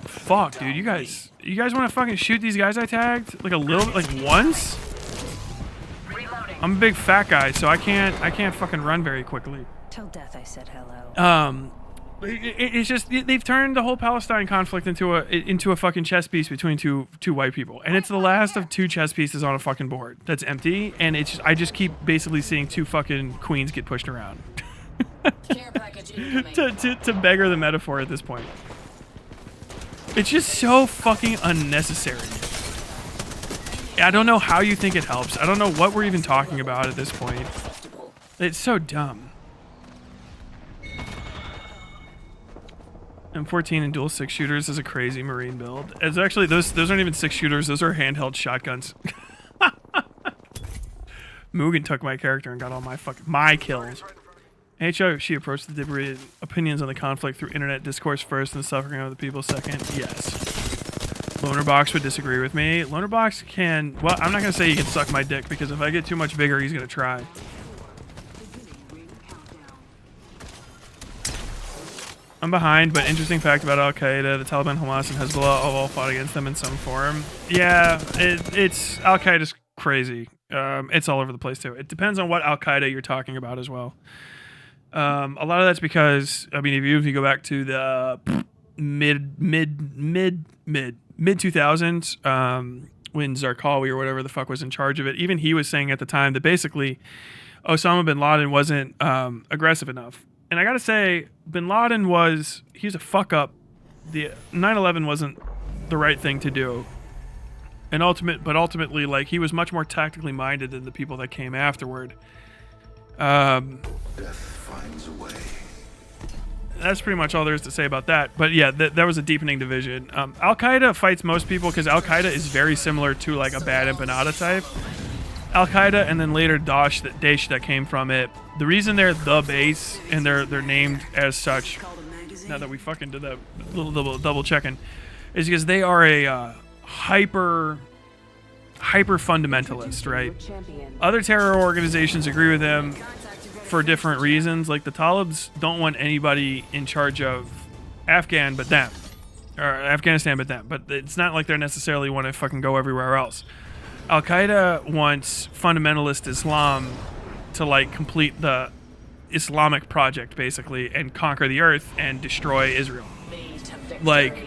Fuck, dude, you guys want to fucking shoot these guys I tagged like a little, like once? I'm a big fat guy, so I can't fucking run very quickly. Till death I said hello. It's just they've turned the whole Palestine conflict into a fucking chess piece between two white people, and it's the last of two chess pieces on a fucking board that's empty, and I just keep basically seeing two fucking queens get pushed around. to beggar the metaphor at this point. It's just so fucking unnecessary. I don't know how you think it helps. I don't know what we're even talking about at this point. It's so dumb. M14 and dual 6-shooters is a crazy Marine build. It's actually, those aren't even 6-shooters. Those are handheld shotguns. Mugen took my character and got all my kills. HO, she approached the debris opinions on the conflict through internet discourse first and the suffering of the people second. Yes. Lonerbox would disagree with me. Lonerbox can, well, I'm not going to say he can suck my dick, because if I get too much bigger, he's going to try. I'm behind, but interesting fact about Al-Qaeda, the Taliban, Hamas, and Hezbollah all fought against them in some form. Yeah, it's Al-Qaeda's crazy. It's all over the place too. It depends on what Al-Qaeda you're talking about as well. A lot of that's because, I mean, if you go back to the mid 2000s, when Zarqawi or whatever the fuck was in charge of it, even he was saying at the time that basically Osama bin Laden wasn't aggressive enough. And I gotta say, bin Laden he's a fuck up. The 9/11 wasn't the right thing to do. And ultimately, like, he was much more tactically minded than the people that came afterward. Death finds a way. That's pretty much all there is to say about that. But yeah, that was a deepening division. Al-Qaeda fights most people because Al-Qaeda is very similar to like a Bad Empanada type. Al-Qaeda and then later Daesh that came from it. The reason they're the base and they're named as such, now that we fucking did that little double checking, is because they are a hyper fundamentalist, right? Other terror organizations agree with them for different reasons. Like the Talibs don't want anybody in charge of Afghanistan but them. But it's not like they necessarily want to fucking go everywhere else. Al-Qaeda wants fundamentalist Islam to like complete the Islamic project basically and conquer the earth and destroy Israel. Like,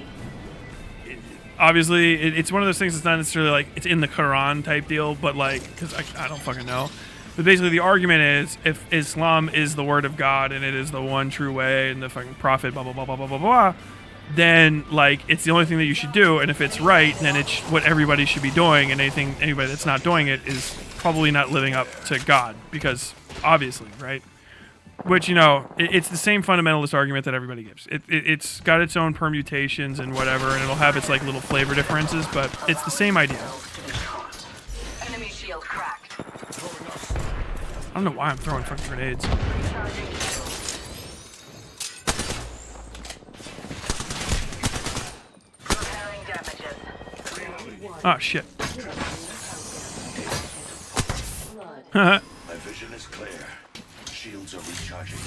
obviously, it's one of those things that's not necessarily like it's in the Quran type deal, but like, because I don't fucking know. But basically, the argument is if Islam is the word of God and it is the one true way and the fucking prophet, blah, blah, blah, blah, blah, blah, blah, then like it's the only thing that you should do. And if it's right, then it's what everybody should be doing. And anybody that's not doing it is probably not living up to God because obviously, right? Which, you know, it's the same fundamentalist argument that everybody gives. It's got its own permutations and whatever, and it'll have its like little flavor differences, but it's the same idea. Enemy shield cracked. I don't know why I'm throwing fucking grenades. Repairing damages. Oh shit. My vision is clear. Shields are recharging.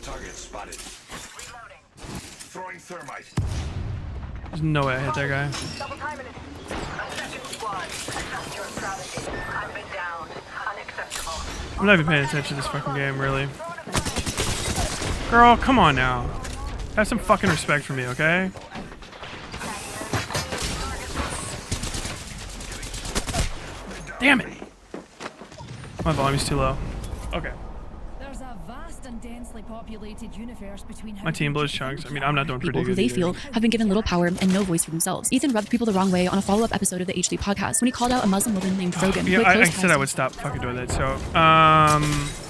Target spotted. Reloading. Throwing thermite. There's no way I hit that guy. Double timing it. A second squad. Adjust your strategy. I've been down. Unacceptable. I'm not even paying attention to this fucking game, really. Girl, come on now. Have some fucking respect for me, okay? Damn it! My volume's too low. Okay. There's a vast and densely populated universe between My team blows chunks. I mean, I'm not doing pretty people good. who they feel have been given little power and no voice for themselves. Ethan rubbed people the wrong way on a follow-up episode of the H3 podcast when he called out a Muslim woman named Frogan. Yeah, I said I would stop fucking doing that. So,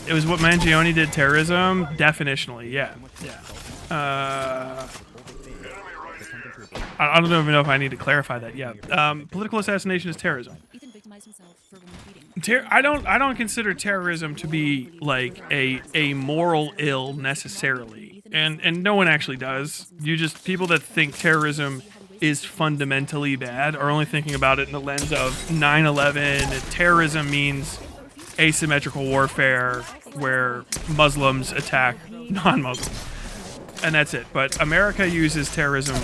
it was what Mangione did. Terrorism, definitionally, yeah. I don't even know if I need to clarify that. Yeah, political assassination is terrorism. I don't consider terrorism to be like a moral ill necessarily, and no one actually does. People that think terrorism is fundamentally bad are only thinking about it in the lens of 9/11. Terrorism means asymmetrical warfare where Muslims attack non-Muslims, and that's it. But America uses terrorism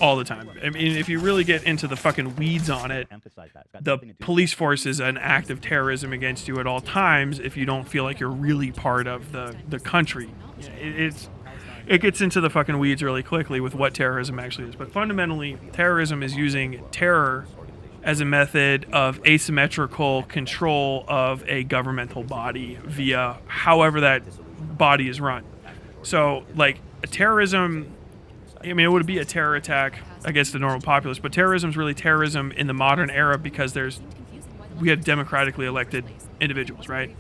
all the time. I mean, if you really get into the fucking weeds on it, the police force is an act of terrorism against you at all times if you don't feel like you're really part of the country. It gets into the fucking weeds really quickly with what terrorism actually is. But fundamentally, terrorism is using terror as a method of asymmetrical control of a governmental body via however that body is run. So, like, terrorism, I mean, it would be a terror attack against the normal populace, but terrorism is really terrorism in the modern era because we have democratically elected individuals, right?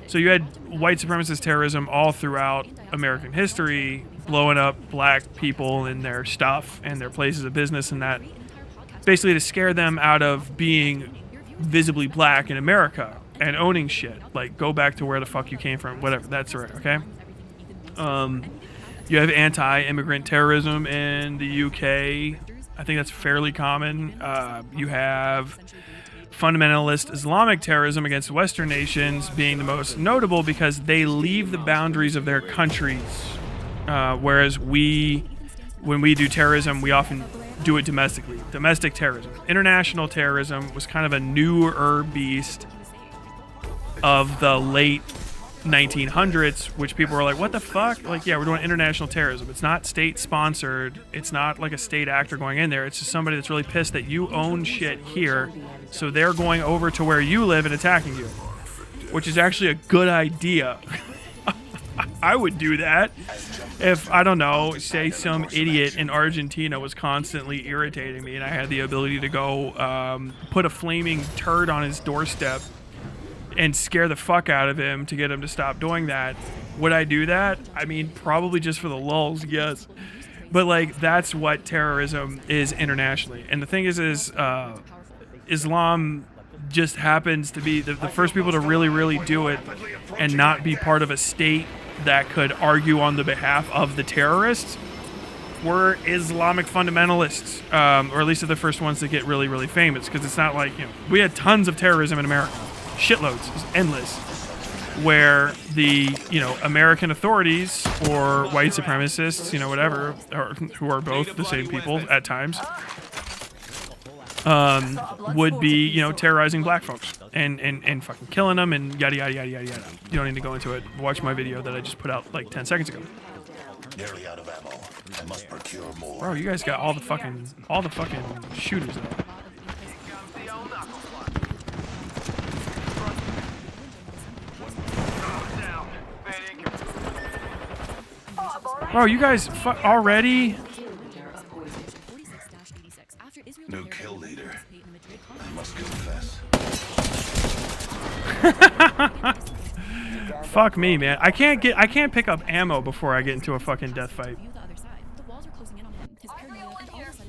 So you had white supremacist terrorism all throughout American history, blowing up black people and their stuff and their places of business and that, basically to scare them out of being visibly black in America and owning shit. Like, go back to where the fuck you came from, whatever. That's right, okay? You have anti-immigrant terrorism in the UK. I think that's fairly common. You have fundamentalist Islamic terrorism against Western nations being the most notable because they leave the boundaries of their countries. Whereas when we do terrorism, we often do it domestically. Domestic terrorism. International terrorism was kind of a newer beast of the late 1900s, which people were like, what the fuck? Like, yeah, we're doing international terrorism. It's not state sponsored. It's not like a state actor going in there. It's just somebody that's really pissed that you own shit here, so they're going over to where you live and attacking you, which is actually a good idea. I would do that if, I don't know, say some idiot in Argentina was constantly irritating me and I had the ability to go put a flaming turd on his doorstep and scare the fuck out of him to get him to stop doing that. Would I do that? I mean, probably just for the lulz, yes. But, like, that's what terrorism is internationally. And the thing is Islam just happens to be the first people to really, really do it and not be part of a state that could argue on the behalf of the terrorists were Islamic fundamentalists, or at least they're the first ones to get really, really famous, because it's not like, we had tons of terrorism in America. Shitloads. It was endless. where the, American authorities or white supremacists, whatever, who are both the same people at times, would be, terrorizing black folks and fucking killing them and yada, yada, yada, yada, yada. You don't need to go into it. Watch my video that I just put out like 10 seconds ago. Nearly out of ammo. I must procure more. Bro, you guys got all the fucking shooters there. Bro, you guys already? New kill leader. I must confess. Fuck me, man. I can't pick up ammo before I get into a fucking death fight.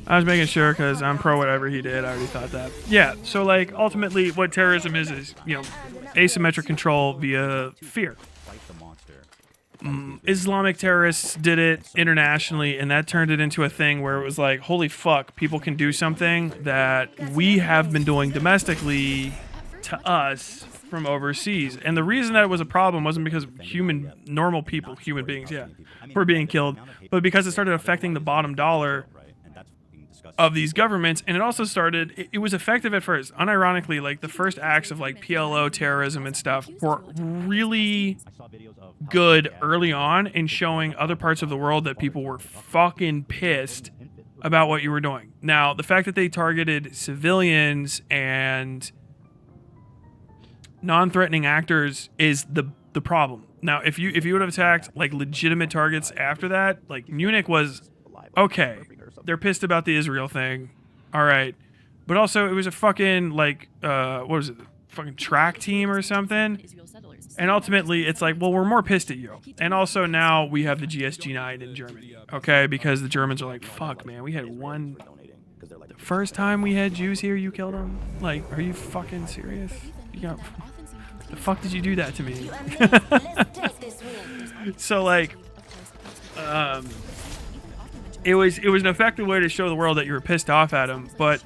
I was making sure because I'm pro whatever he did. I already thought that. Yeah, so like ultimately what terrorism is, asymmetric control via fear. Islamic terrorists did it internationally, and that turned it into a thing where it was like, holy fuck, people can do something that we have been doing domestically to us from overseas. And the reason that it was a problem wasn't because normal people, human beings, were being killed, but because it started affecting the bottom dollar of these governments. And it also started, it was effective at first. Unironically, like the first acts of like PLO terrorism and stuff were really good early on in showing other parts of the world that people were fucking pissed about what you were doing. Now, the fact that they targeted civilians and non-threatening actors is the problem. Now, if you would have attacked like legitimate targets after that, like Munich was okay. They're pissed about the Israel thing. All right. But also it was a fucking like what was it? Fucking track team or something. And ultimately it's like, well, we're more pissed at you. And also now we have the GSG9 in Germany. Okay? Because the Germans are like, fuck, man, we had one. The first time we had Jews here, you killed them? Like, are you fucking serious? The fuck did you do that to me? So like, it was an effective way to show the world that you were pissed off at them, but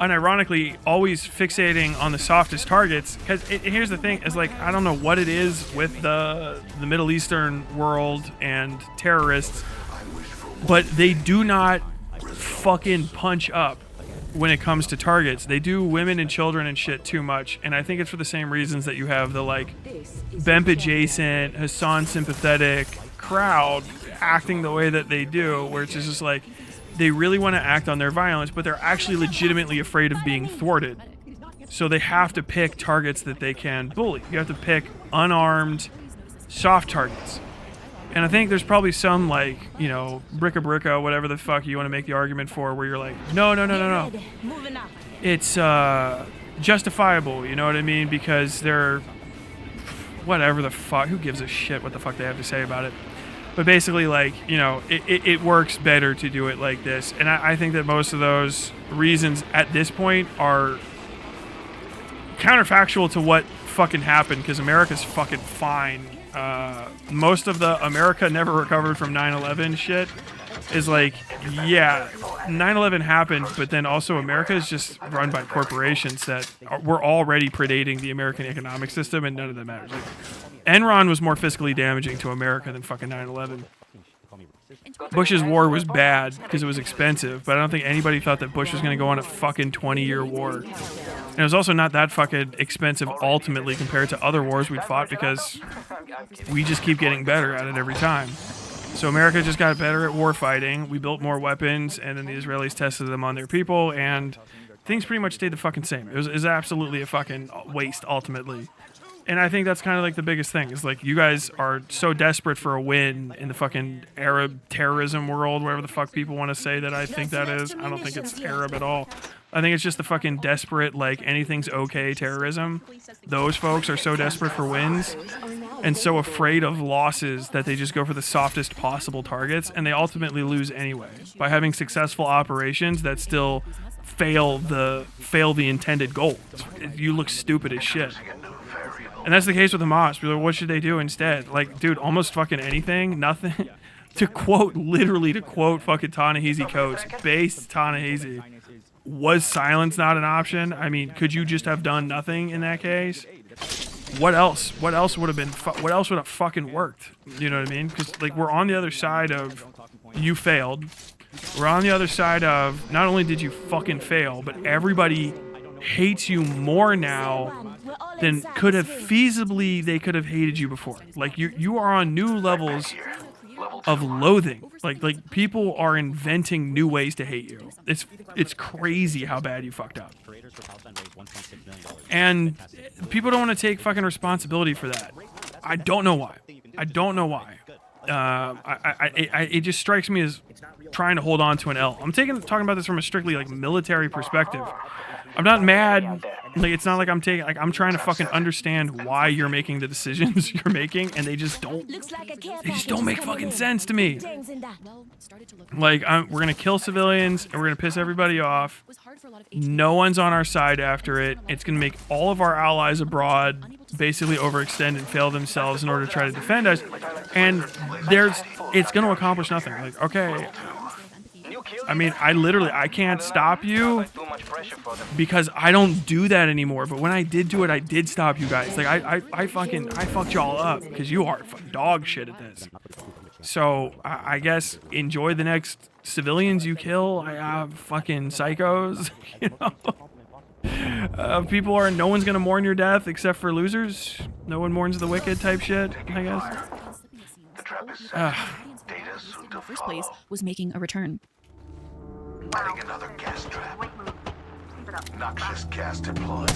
unironically, always fixating on the softest targets. Because here's the thing: is like I don't know what it is with the Middle Eastern world and terrorists, but they do not fucking punch up when it comes to targets. They do women and children and shit too much, and I think it's for the same reasons that you have the like Bemp adjacent, Hassan sympathetic crowd acting the way that they do, where it's just like they really want to act on their violence, but they're actually legitimately afraid of being thwarted. So they have to pick targets that they can bully. You have to pick unarmed, soft targets. And I think there's probably some like, bricka, whatever the fuck you want to make the argument for, where you're like, no. It's justifiable, you know what I mean? Because they're whatever the fuck, who gives a shit what the fuck they have to say about it? But basically, like, it works better to do it like this. And I think that most of those reasons at this point are counterfactual to what fucking happened, because America's fucking fine. Most of the America never recovered from 9/11 shit is like, yeah, 9/11 happened, but then also America is just run by corporations that were already predating the American economic system, and none of that matters. Like, Enron was more fiscally damaging to America than fucking 9/11. Bush's war was bad because it was expensive, but I don't think anybody thought that Bush was going to go on a fucking 20-year war. And it was also not that fucking expensive ultimately compared to other wars we'd fought, because we just keep getting better at it every time. So America just got better at war fighting. We built more weapons, and then the Israelis tested them on their people, and things pretty much stayed the fucking same. It was absolutely a fucking waste ultimately. And I think that's kind of like the biggest thing, is like you guys are so desperate for a win in the fucking Arab terrorism world, whatever the fuck people want to say that I think that is. I don't think it's Arab at all. I think it's just the fucking desperate, like anything's okay terrorism. Those folks are so desperate for wins and so afraid of losses that they just go for the softest possible targets, and they ultimately lose anyway by having successful operations that still fail the intended goal. You look stupid as shit. And that's the case with Hamas. Like, what should they do instead? Like, dude, almost fucking anything, nothing. To quote fucking Ta-Nehisi Coates, base Ta-Nehisi, was silence not an option? I mean, could you just have done nothing in that case? what else? What else would have been? What else would have fucking worked? You know what I mean? Because like we're on the other side of you failed. We're on the other side of not only did you fucking fail, but everybody hates you more now than could have feasibly they could have hated you before. Like you are on new levels of loathing. Like people are inventing new ways to hate you. It's crazy how bad you fucked up. And people don't want to take fucking responsibility for that. I don't know why. It just strikes me as trying to hold on to an L. I'm talking about this from a strictly like military perspective. I'm not mad. Like it's not like I'm trying to fucking understand why you're making the decisions you're making, and they just don't make fucking sense to me. Like we're gonna kill civilians and we're gonna piss everybody off. No one's on our side after it. It's gonna make all of our allies abroad basically overextend and fail themselves in order to try to defend us. And it's gonna accomplish nothing. Like, okay. I mean, I can't stop you because I don't do that anymore. But when I did do it, I did stop you guys. Like I fucked y'all up because you are fucking dog shit at this. So I guess enjoy the next civilians you kill. Fucking psychos, you know. No one's gonna mourn your death except for losers. No one mourns the wicked type shit, I guess. In the first place was making a return. Adding another gas trap. Noxious gas deployed.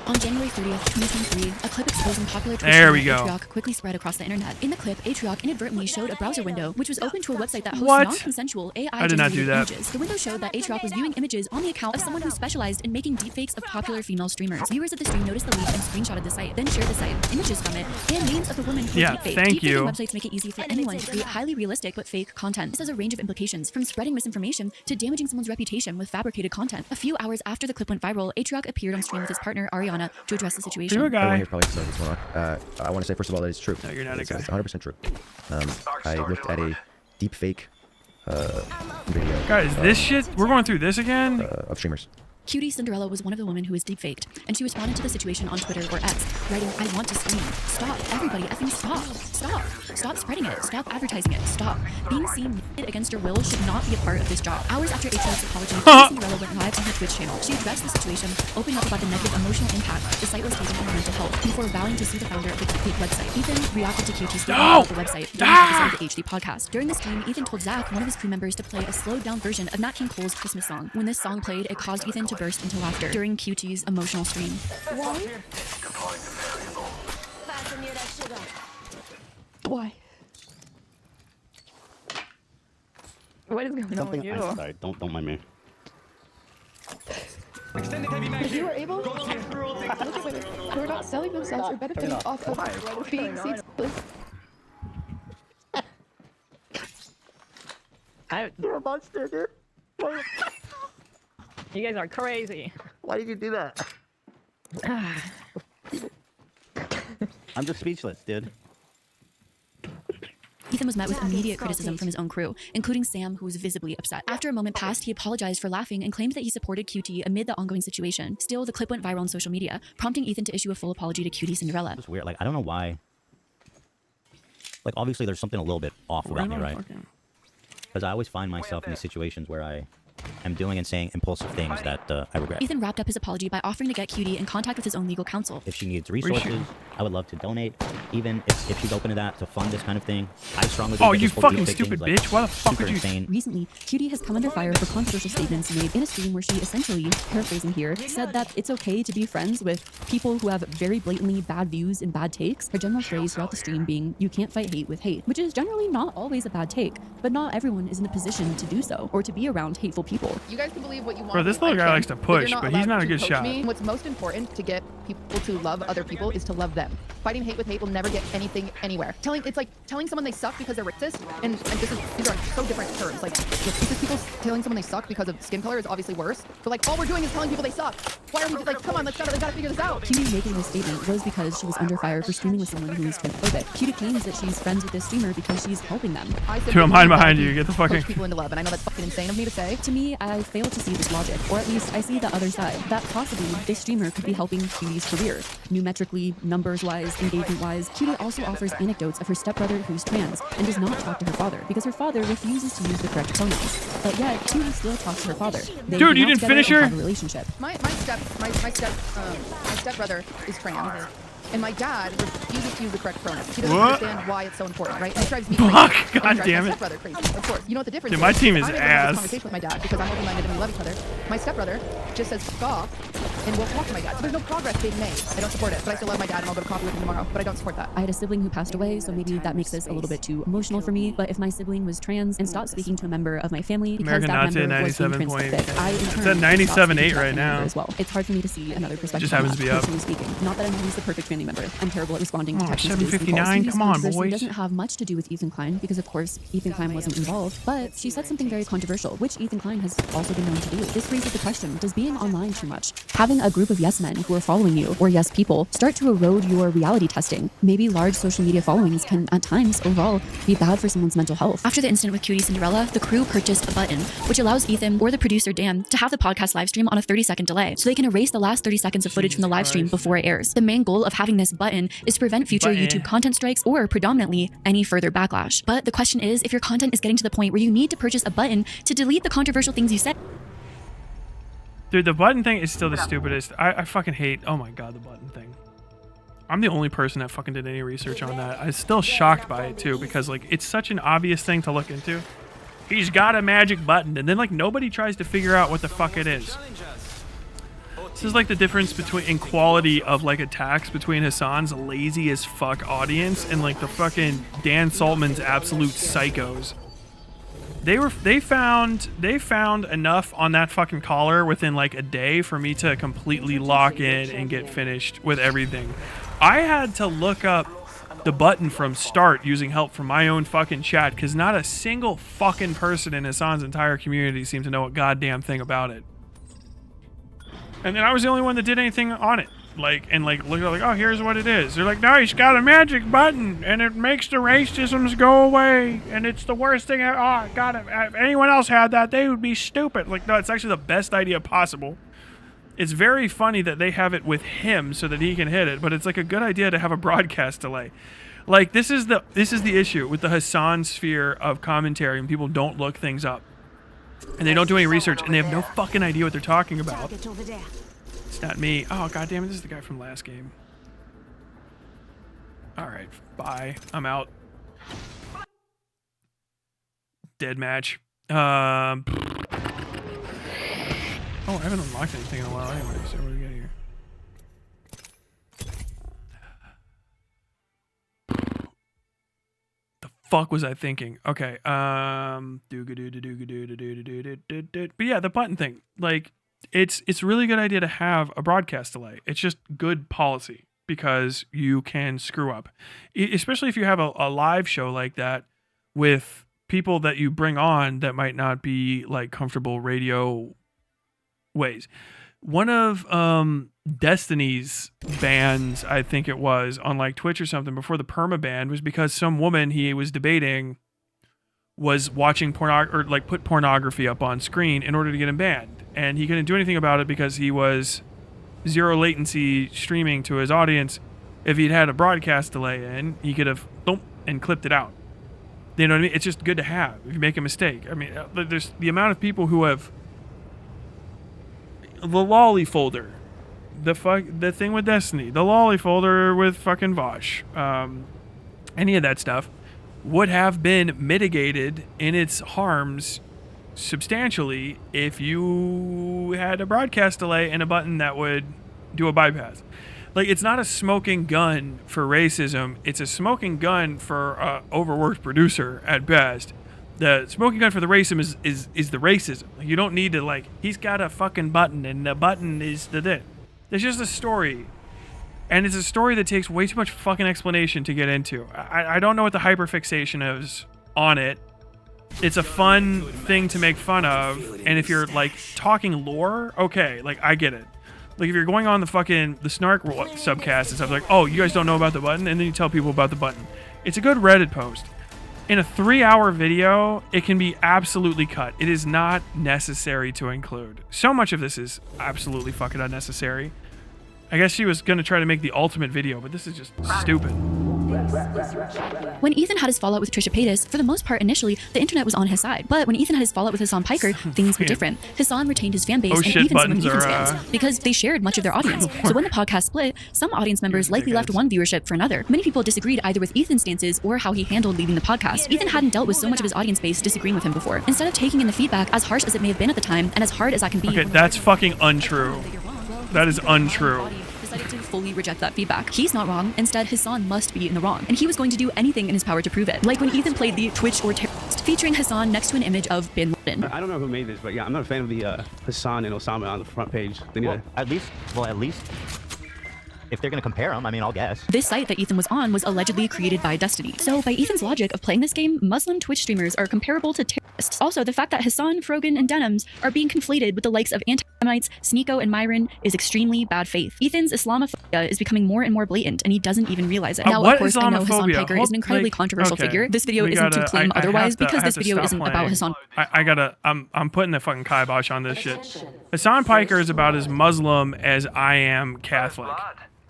On January 30th, 2023, a clip exposing popular Twitch Atrioc quickly spread across the internet. In the clip, Atrioc inadvertently showed a browser window, which was open to a website that hosts non-consensual AI-generated images. The window showed that Atrioc was viewing images on the account of someone who specialized in making deepfakes of popular female streamers. Viewers of the stream noticed the leak and screenshotted the site, then shared the site, images from it, and names of the woman who deepfaked. Deepfaking websites make it easy for anyone to create highly realistic but fake content. This has a range of implications, from spreading misinformation to damaging someone's reputation with fabricated content. A few hours after the clip went viral, Atrioc appeared on stream with his partner Ariana to address the situation. Everyone here probably knows what's going on. I want to say first of all that it's true. No, you're not a guy. It's 100% true. I looked at a deep fake video. Guys, this shit, we're going through this again? Of streamers. Cutie Cinderella was one of the women who was deepfaked, and she responded to the situation on Twitter or X, writing, "I want to scream. Stop. Everybody effing stop. Stop. Stop spreading it. Stop advertising it. Stop. Being seen naked against her will should not be a part of this job." Hours after Atrioc's apology, Cutie Cinderella went live on her Twitch channel. She addressed the situation, opening up about the negative emotional impact the site was taking on her mental health, before vowing to sue the founder of the deepfake website. Ethan reacted to Cutie's statement about the website during an episode of the HD podcast. During the stream, Ethan told Zach, one of his crew members, to play a slowed-down version of Nat King Cole's Christmas song. When this song played, it caused Ethan to burst into laughter during Cutie's emotional stream. Why? Why? What is going on with you? I'm sorry, don't mind me. If you were able, who are not selling themselves or benefiting off of being seedless. You're a monster, dude. You guys are crazy. Why did you do that? I'm just speechless, dude. Ethan was met with immediate criticism from his own crew, including Sam, who was visibly upset. After a moment passed, he apologized for laughing and claimed that he supported QT amid the ongoing situation. Still, the clip went viral on social media, prompting Ethan to issue a full apology to Cutie Cinderella. It's weird. Like, I don't know why. Like, obviously, there's something a little bit off about me, right? Because I always find myself in these situations where I am doing and saying impulsive things that I regret. Ethan wrapped up his apology by offering to get Cutie in contact with his own legal counsel. If she needs resources, I would love to donate. Even if she's open to that, to fund this kind of thing. I strongly believe you fucking stupid bitch. Why the fuck would you? Insane. Recently, Cutie has come under fire for controversial statements made in a stream where she essentially, paraphrasing here, said that it's okay to be friends with people who have very blatantly bad views and bad takes. Her general phrase throughout the stream being, "You can't fight hate with hate," which is generally not always a bad take, but not everyone is in the position to do so or to be around hateful people. You guys can believe what you want. Bro, this little guy likes to push, but he's not a good shot. What's most important to get people to love other people is to love them. Fighting hate with hate will never get anything anywhere. It's like telling someone they suck because they're racist, and these are so different terms. Like, racist people telling someone they suck because of skin color is obviously worse. But like, all we're doing is telling people they suck. Why are we like, come on, we gotta figure this out. Cutie making this statement was because she was under fire for streaming with someone who is transphobic. Cutie claims that she's friends with this streamer because she's helping them. Dude, I'm hiding behind you. Get the fucking. Push people into love, and I know that's fucking insane of me to say. To me, I fail to see this logic, or at least I see the other side. That possibly this streamer could be helping Cutie Kitty's career. Numerically, numbers-wise, engagement-wise, Kitty also offers anecdotes of her stepbrother who's trans and does not talk to her father because her father refuses to use the correct pronouns. But yet, Kitty still talks to her father. They Dude, you hang out didn't together finish and her? have a relationship. My stepbrother is trans, and my dad refuses to use the correct pronouns. He doesn't understand why it's so important, right? And it drives me crazy. Fuck, And it God drives damn my it. stepbrother crazy, of course. You know what the difference Dude, is? my team is I'm able to have ass. this conversation with my dad because I'm open-minded and we love each other. My stepbrother just says fuck off and won't talk to my dad. So there's no progress being made. I don't support it, but I still love my dad and I'll go to coffee with him tomorrow. But I don't support that. I had a sibling who passed away, so maybe that makes this a little bit too emotional for me. But if my sibling was trans and stopped speaking to a member of my family because American that Nazi member was being 97 point. transphobic, I in It's turn at stopped speaking 97.8 to that right family now. member as well. It's hard for me to see another perspective. Just happens to be up. Personally speaking, not that I'm always the perfect family member. I'm terrible at responding to Oh, text messages. 7:59, come on, boys. It doesn't have much to do with Ethan Klein because, of course, Ethan Klein wasn't involved. But she said something very controversial, which Ethan Klein has also been known to do. This raises the question: does being online too much, having a group of yes men who are following you, or yes people, start to erode your reality testing? Maybe large social media followings can, at times, overall, be bad for someone's mental health. After the incident with Cutie Cinderella, the crew purchased a button which allows Ethan or the producer Dan to have the podcast live stream on a 30-second delay, so they can erase the last 30 seconds of footage from the live stream before it airs. The main goal of having this button is to prevent future YouTube content strikes or predominantly any further backlash. But the question is, if your content is getting to the point where you need to purchase a button to delete the controversial things you said. Dude, the button thing is still the stupidest. I fucking hate, oh my god, the button thing. I'm the only person that fucking did any research on that. I'm still shocked by it too, because like it's such an obvious thing to look into. He's got a magic button, and then like nobody tries to figure out what the fuck it is. This is like the difference between in quality of like attacks between Hassan's lazy as fuck audience and like the fucking Dan Saltman's absolute psychos. They found enough on that fucking collar within like a day for me to completely lock in and get finished with everything. I had to look up the button from start using help from my own fucking chat because not a single fucking person in Hassan's entire community seemed to know a goddamn thing about it. And then I was the only one that did anything on it. Like, and like, look at like, oh, here's what it is. They're like, no, he's got a magic button, and it makes the racisms go away, and it's the worst thing. Oh, God, if anyone else had that, they would be stupid. Like, no, it's actually the best idea possible. It's very funny that they have it with him so that he can hit it, but it's like a good idea to have a broadcast delay. Like, this is the issue with the Hassan sphere of commentary, and people don't look things up. And they don't do any research, and they have no fucking idea what they're talking about. It's not me. Oh, goddamn it, this is the guy from last game. Alright, bye. I'm out. Dead match. Oh, I haven't unlocked anything in a while anyway, so what do we get here? Fuck was I thinking? Okay, but yeah, the button thing. Like, it's really good idea to have a broadcast delay. It's just good policy because you can screw up, especially if you have a live show like that with people that you bring on that might not be like comfortable radio ways. One of Destiny's bans, I think it was, on like Twitch or something before the perma ban was because some woman he was debating was watching or like put pornography up on screen in order to get him banned, and he couldn't do anything about it because he was zero latency streaming to his audience. If he'd had a broadcast delay in, he could have and clipped it out. You know what I mean? It's just good to have if you make a mistake. I mean, there's the amount of people who have the lolly folder, the thing with Destiny, the lolly folder with fucking Vosh, any of that stuff would have been mitigated in its harms substantially if you had a broadcast delay and a button that would do a bypass. Like, it's not a smoking gun for racism, it's a smoking gun for an overworked producer at best. The smoking gun for the racism is the racism. You don't need to, like, he's got a fucking button and the button is the thing. It's just a story. And it's a story that takes way too much fucking explanation to get into. I don't know what the hyperfixation is on it. It's a fun thing to make fun of. And if you're, like, talking lore, okay, like, I get it. Like, if you're going on the Snark subcast and stuff, like, oh, you guys don't know about the button? And then you tell people about the button. It's a good Reddit post. In a 3-hour video, it can be absolutely cut. It is not necessary to include. So much of this is absolutely fucking unnecessary. I guess she was gonna try to make the ultimate video, but this is just stupid. When Ethan had his fallout with Trisha Paytas, for the most part initially, the internet was on his side. But when Ethan had his fallout with Hassan Piker, things were different. Hassan retained his fan base and even some of Ethan's fans, because they shared much of their audience. So when the podcast split, some audience members likely left one viewership for another. Many people disagreed either with Ethan's stances or how he handled leaving the podcast. Ethan hadn't dealt with so much of his audience base disagreeing with him before. Instead of taking in the feedback, as harsh as it may have been at the time, and as hard as that can be. Okay, that's fucking untrue. That is untrue. Decided to fully reject that feedback. He's not wrong. Instead, Hassan must be in the wrong, and he was going to do anything in his power to prove it. Like when Ethan played the Twitch or terrorist, featuring Hassan next to an image of Bin Laden. I don't know who made this, but yeah, I'm not a fan of the Hassan and Osama on the front page. They need at least if they're going to compare them, I mean, I'll guess. This site that Ethan was on was allegedly created by Destiny. So by Ethan's logic of playing this game, Muslim Twitch streamers are comparable to terrorists. Also, the fact that Hassan, Frogan, and Denims are being conflated with the likes of anti-Semites, Sneeko, and Myron is extremely bad faith. Ethan's Islamophobia is becoming more and more blatant, and he doesn't even realize it. Now, of course, I know Hassan Piker is an incredibly controversial figure. This video isn't to claim otherwise, because this video isn't about Hassan. I'm putting the fucking kibosh on this shit. Hassan Piker is about as Muslim as I am Catholic.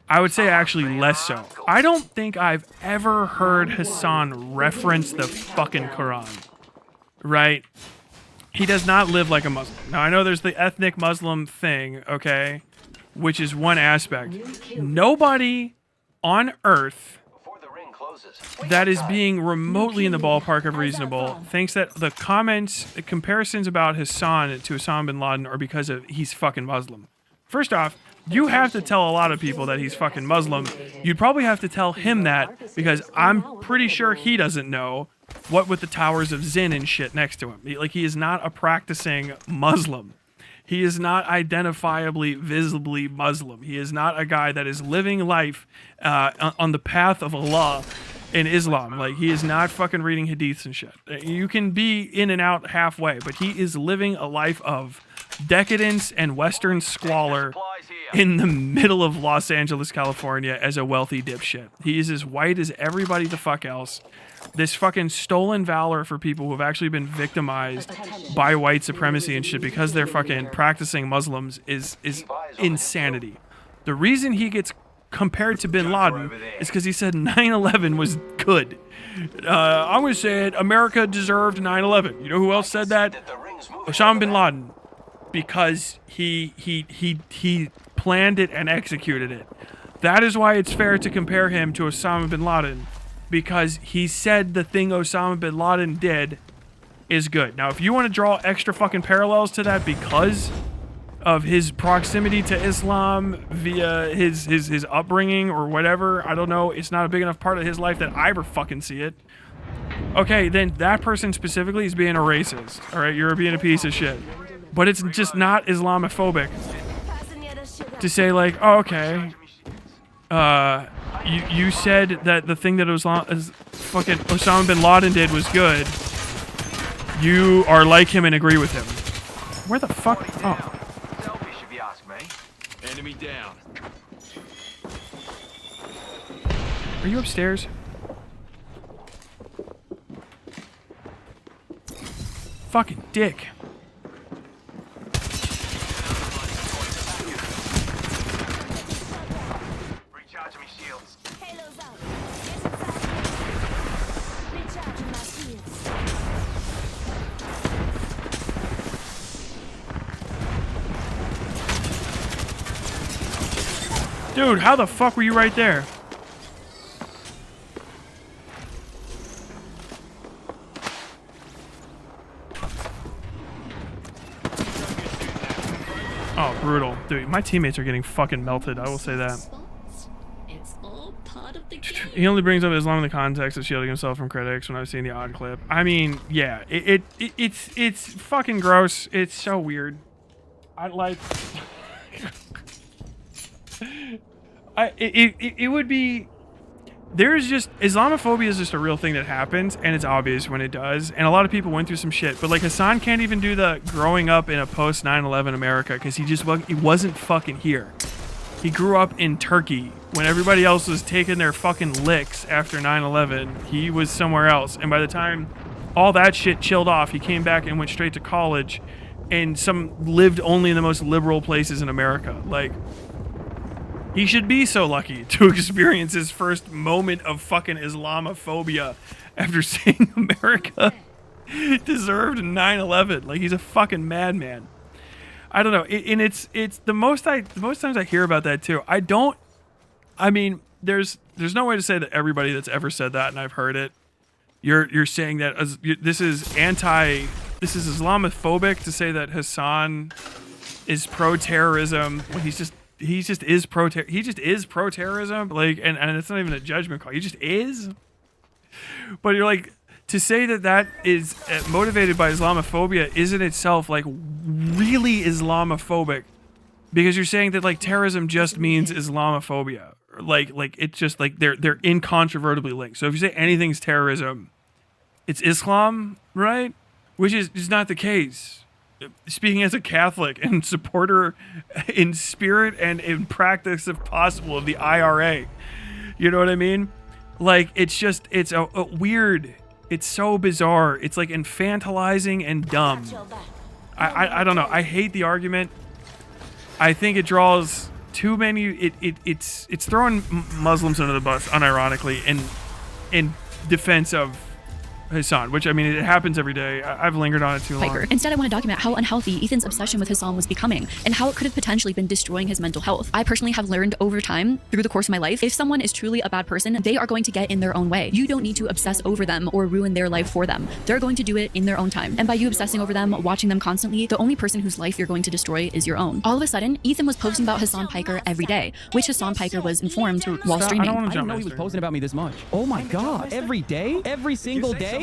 I would say actually less so. I don't think I've ever heard Hassan reference the fucking Quran. Right? He does not live like a Muslim. Now, I know there's the ethnic Muslim thing, okay? Which is one aspect. Nobody on earth that is being remotely in the ballpark of reasonable thinks that the comparisons about Hassan to Osama bin Laden are because of he's fucking Muslim. First off, you have to tell a lot of people that he's fucking Muslim. You'd probably have to tell him that because I'm pretty sure he doesn't know what with the towers of Zin and shit next to him. Like, he is not a practicing Muslim. He is not identifiably, visibly Muslim. He is not a guy that is living life on the path of Allah in Islam. Like, he is not fucking reading hadiths and shit. You can be in and out halfway, but he is living a life of decadence and Western squalor in the middle of Los Angeles, California as a wealthy dipshit. He is as white as everybody the fuck else. This fucking stolen valor for people who have actually been victimized by white supremacy and shit because they're fucking practicing Muslims is insanity. The reason he gets compared to bin Laden is because he said 9/11 was good. I'm going to say it, America deserved 9/11. You know who else said that? Osama bin Laden. Because he planned it and executed it. That is why it's fair to compare him to Osama bin Laden, because he said the thing Osama bin Laden did is good. Now, if you want to draw extra fucking parallels to that because of his proximity to Islam via his upbringing or whatever, I don't know, it's not a big enough part of his life that I ever fucking see it. Okay, then that person specifically is being a racist. All right, you're being a piece of shit. But it's just not Islamophobic to say like, oh, okay, you said that the thing that fucking Osama bin Laden did was good. You are like him and agree with him. Where the fuck? Oh. Enemy down. Are you upstairs? Fucking dick. Dude, how the fuck were you right there? Oh, brutal. Dude, my teammates are getting fucking melted, I will say that. It's all part of the game. He only brings up Islam in the context of shielding himself from critics when I've seen the odd clip. I mean, yeah, it's fucking gross. It's so weird. I like... It would be... There's just... Islamophobia is just a real thing that happens, and it's obvious when it does, and a lot of people went through some shit, but like Hassan can't even do the growing up in a post 9/11 America because he wasn't fucking here. He grew up in Turkey when everybody else was taking their fucking licks after 9/11. He was somewhere else, and by the time all that shit chilled off, he came back and went straight to college and lived only in the most liberal places in America. Like, He should be so lucky to experience his first moment of fucking Islamophobia after seeing America deserved 9/11. Like, he's a fucking madman. I don't know. And it's the most times I hear about that too. I mean, there's no way to say that everybody that's ever said that, and I've heard it, you're saying that this is Islamophobic to say that Hassan is pro-terrorism when he just is pro-terrorism. Like, and it's not even a judgment call. He just is. But you're like, to say that is motivated by Islamophobia is in itself like really Islamophobic, because you're saying that like terrorism just means Islamophobia. Like it's just like they're incontrovertibly linked. So if you say anything's terrorism, it's Islam, right? Which is not the case. Speaking as a Catholic and supporter in spirit and in practice, if possible, of the IRA, you know what I mean? Like, it's a weird, it's so bizarre. It's like infantilizing and dumb. I don't know. I hate the argument. I think it draws too many. It's throwing Muslims under the bus, unironically, in defense of Hassan, which, I mean, it happens every day. I've lingered on it too long. Instead, I want to document how unhealthy Ethan's obsession with Hassan was becoming and how it could have potentially been destroying his mental health. I personally have learned over time, through the course of my life, if someone is truly a bad person, they are going to get in their own way. You don't need to obsess over them or ruin their life for them. They're going to do it in their own time. And by you obsessing over them, watching them constantly, the only person whose life you're going to destroy is your own. All of a sudden, Ethan was posting about Hassan Piker every day, which Hassan Piker was informed while streaming. I didn't know he was posting about me this much. Oh my god, every day? Every single day?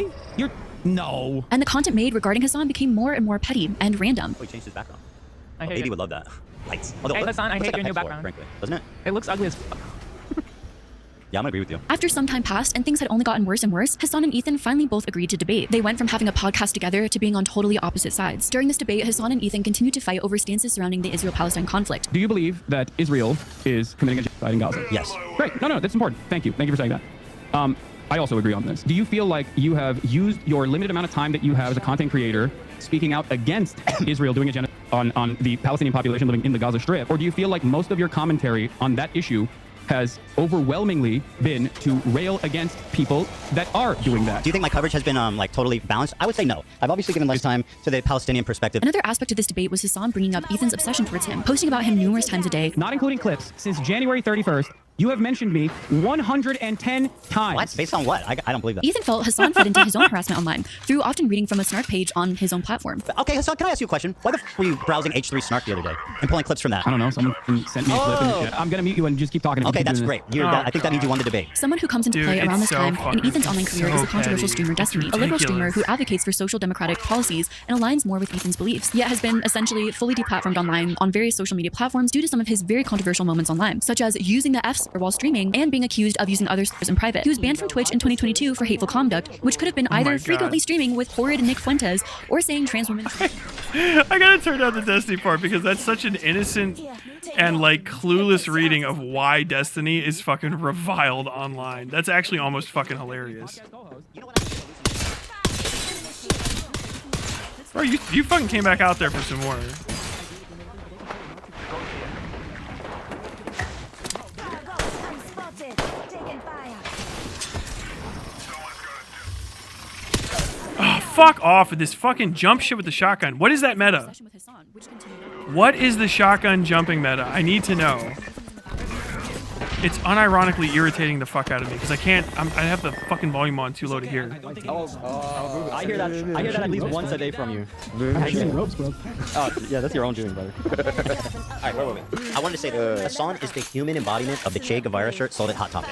No. And the content made regarding Hassan became more and more petty and random. Oh, he changed his background. I hate Baby it. would love that. Lights. Hey, Hassan, I hate your new background. Frankly, doesn't it? It looks ugly as fuck. Yeah, I'm gonna agree with you. After some time passed and things had only gotten worse and worse, Hassan and Ethan finally both agreed to debate. They went from having a podcast together to being on totally opposite sides. During this debate, Hassan and Ethan continued to fight over stances surrounding the Israel-Palestine conflict. Do you believe that Israel is committing a genocide in Gaza? Yes. Great. No, that's important. Thank you. Thank you for saying that. I also agree on this. Do you feel like you have used your limited amount of time that you have as a content creator speaking out against Israel doing a genocide on the Palestinian population living in the Gaza Strip? Or do you feel like most of your commentary on that issue has overwhelmingly been to rail against people that are doing that? Do you think my coverage has been like totally balanced? I would say no. I've obviously given less time to the Palestinian perspective. Another aspect of this debate was Hassan bringing up Ethan's obsession towards him, posting about him numerous times a day. Not including clips, since January 31st, you have mentioned me 110 times. What? Based on what? I don't believe that. Ethan felt Hassan fed into his own harassment online through often reading from a snark page on his own platform. Okay, Hassan, can I ask you a question? Why the f were you browsing H3 Snark the other day and pulling clips from that? I don't know. Someone sent me a clip. And I'm going to mute you and just keep talking. Okay, that's great. I think that means you won the debate. Someone who comes into play around this time in Ethan's online career is the controversial streamer Destiny, a liberal streamer who advocates for social democratic policies and aligns more with Ethan's beliefs, yet has been essentially fully deplatformed online on various social media platforms due to some of his very controversial moments online, such as using the F-slur while streaming and being accused of using other slurs in private. He was banned from Twitch in 2022 for hateful conduct, which could have been either frequently streaming with horrid Nick Fuentes or saying trans women. I gotta turn down the Destiny part because that's such an innocent and like clueless reading of why Destiny is fucking reviled online. That's actually almost fucking hilarious. Bro, you fucking came back out there for some more. Oh, fuck off with this fucking jump shit with the shotgun. What is that meta? What is the shotgun jumping meta? I need to know. It's unironically irritating the fuck out of me because I have the fucking volume on too low to hear. I hear that at least once a day from you. I'm shooting ropes, bro. Oh, yeah, that's your own doing, brother. Alright, wait. I wanted to say that Hassan is the human embodiment of the Che Guevara shirt sold at Hot Topic.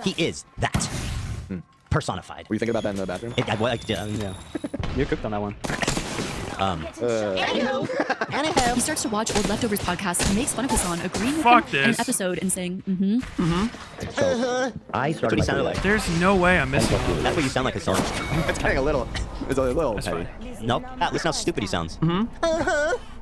He is that. Personified. Were you thinking about that in the bathroom? Yeah. You're cooked on that one. He starts to watch old Leftovers podcasts and makes fun of Hassan agreeing with Fuck him in this. an episode and saying, I started he sounded like. There's no way I'm missing that. That's what you sound like, Hassan. It's getting a little. It's a little petty. Nope. Listen how stupid he sounds.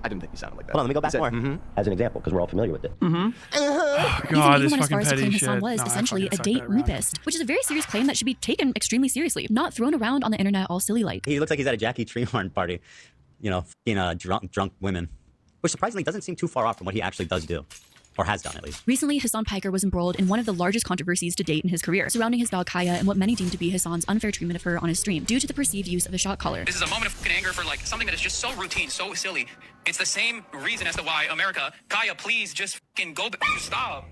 I didn't think you sounded like that. Hold on, let me go back more. As an example, because we're all familiar with it. God, Ethan this even went as far fucking as to claim petty Hassan shit. was No, I essentially a fucking suck date that round. rapist, which is a very serious claim that should be taken extremely seriously, not thrown around on the internet all silly like. He looks like he's at a Jackie Treehorn party. You know, drunk women. Which surprisingly doesn't seem too far off from what he actually does do. or has done at least. Recently, Hassan Piker was embroiled in one of the largest controversies to date in his career, surrounding his dog Kaya and what many deem to be Hassan's unfair treatment of her on his stream, due to the perceived use of a shock collar. This is a moment of fucking anger for like something that is just so routine, so silly. It's the same reason as to why America, Kaya, please just fucking go back. Stop.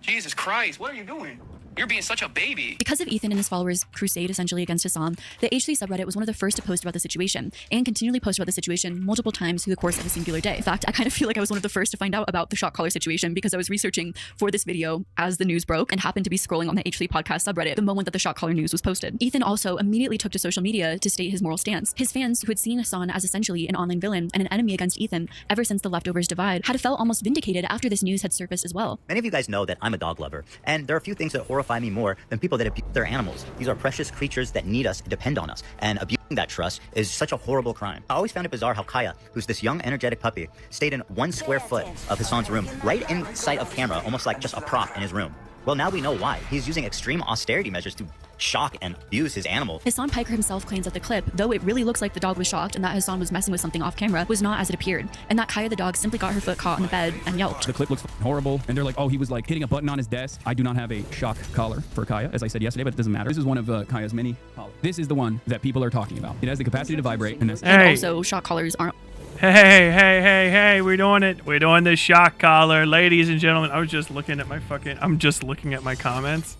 Jesus Christ, what are you doing? You're being such a baby. Because of Ethan and his followers' crusade essentially against Hassan, the H3 subreddit was one of the first to post about the situation, and continually post about the situation multiple times through the course of a singular day. In fact, I kind of feel like I was one of the first to find out about the shock collar situation because I was researching for this video as the news broke and happened to be scrolling on the H3 podcast subreddit the moment that the shock collar news was posted. Ethan also immediately took to social media to state his moral stance. His fans, who had seen Hassan as essentially an online villain and an enemy against Ethan ever since the leftovers divide, had felt almost vindicated after this news had surfaced as well. Many of you guys know that I'm a dog lover, and there are a few things that horrify me more than people that abuse their animals. These are precious creatures that need us and depend on us, and abusing that trust is such a horrible crime. I always found it bizarre how Kaya, who's this young, energetic puppy, stayed in 1 square foot of Hassan's room, right in sight of camera, almost like just a prop in his room. Well, now we know why. He's using extreme austerity measures to shock and abuse his animal. Hassan Piker himself claims that the clip, though it really looks like the dog was shocked and that Hassan was messing with something off camera, was not as it appeared, and that Kaya the dog simply got her foot caught on the bed and yelped. The clip looks horrible, and they're like, oh, he was like hitting a button on his desk. I do not have a shock collar for Kaya, as I said yesterday, but it doesn't matter. This is one of Kaya's many collars. This is the one that people are talking about. It has the capacity to vibrate, and that's And also, shock collars aren't... Hey, we're doing it. We're doing the shock collar. Ladies and gentlemen, I'm just looking at my comments.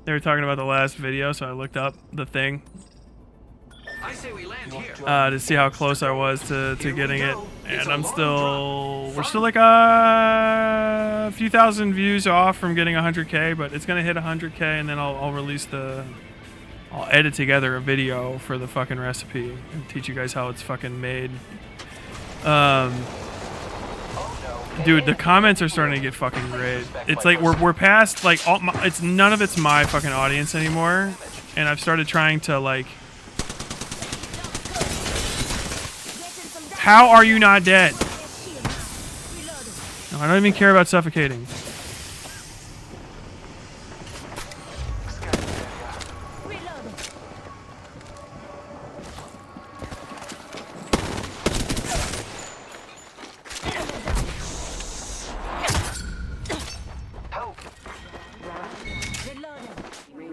They were talking about the last video, so I looked up the thing to see how close I was to getting it. And we're still like a few thousand views off from getting 100K, but it's going to hit 100K, and then I'll edit together a video for the fucking recipe and teach you guys how it's fucking made. Dude, the comments are starting to get fucking great. It's like we're past like none of it's my fucking audience anymore, and I've started trying to like. How are you not dead? No, I don't even care about suffocating.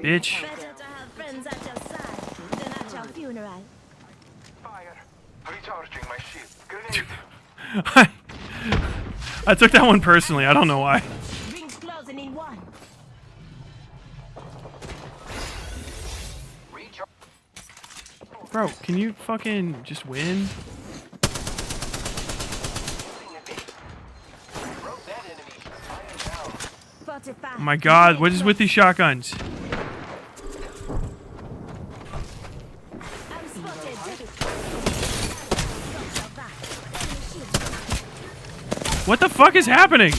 Bitch. Better to have friends at your side than at your funeral. Fire. Recharging my shield. Grenade. I took that one personally. I don't know why. Rings closing in 1. Bro, can you fucking just win? Oh my god, what is with these shotguns? What the fuck is happening?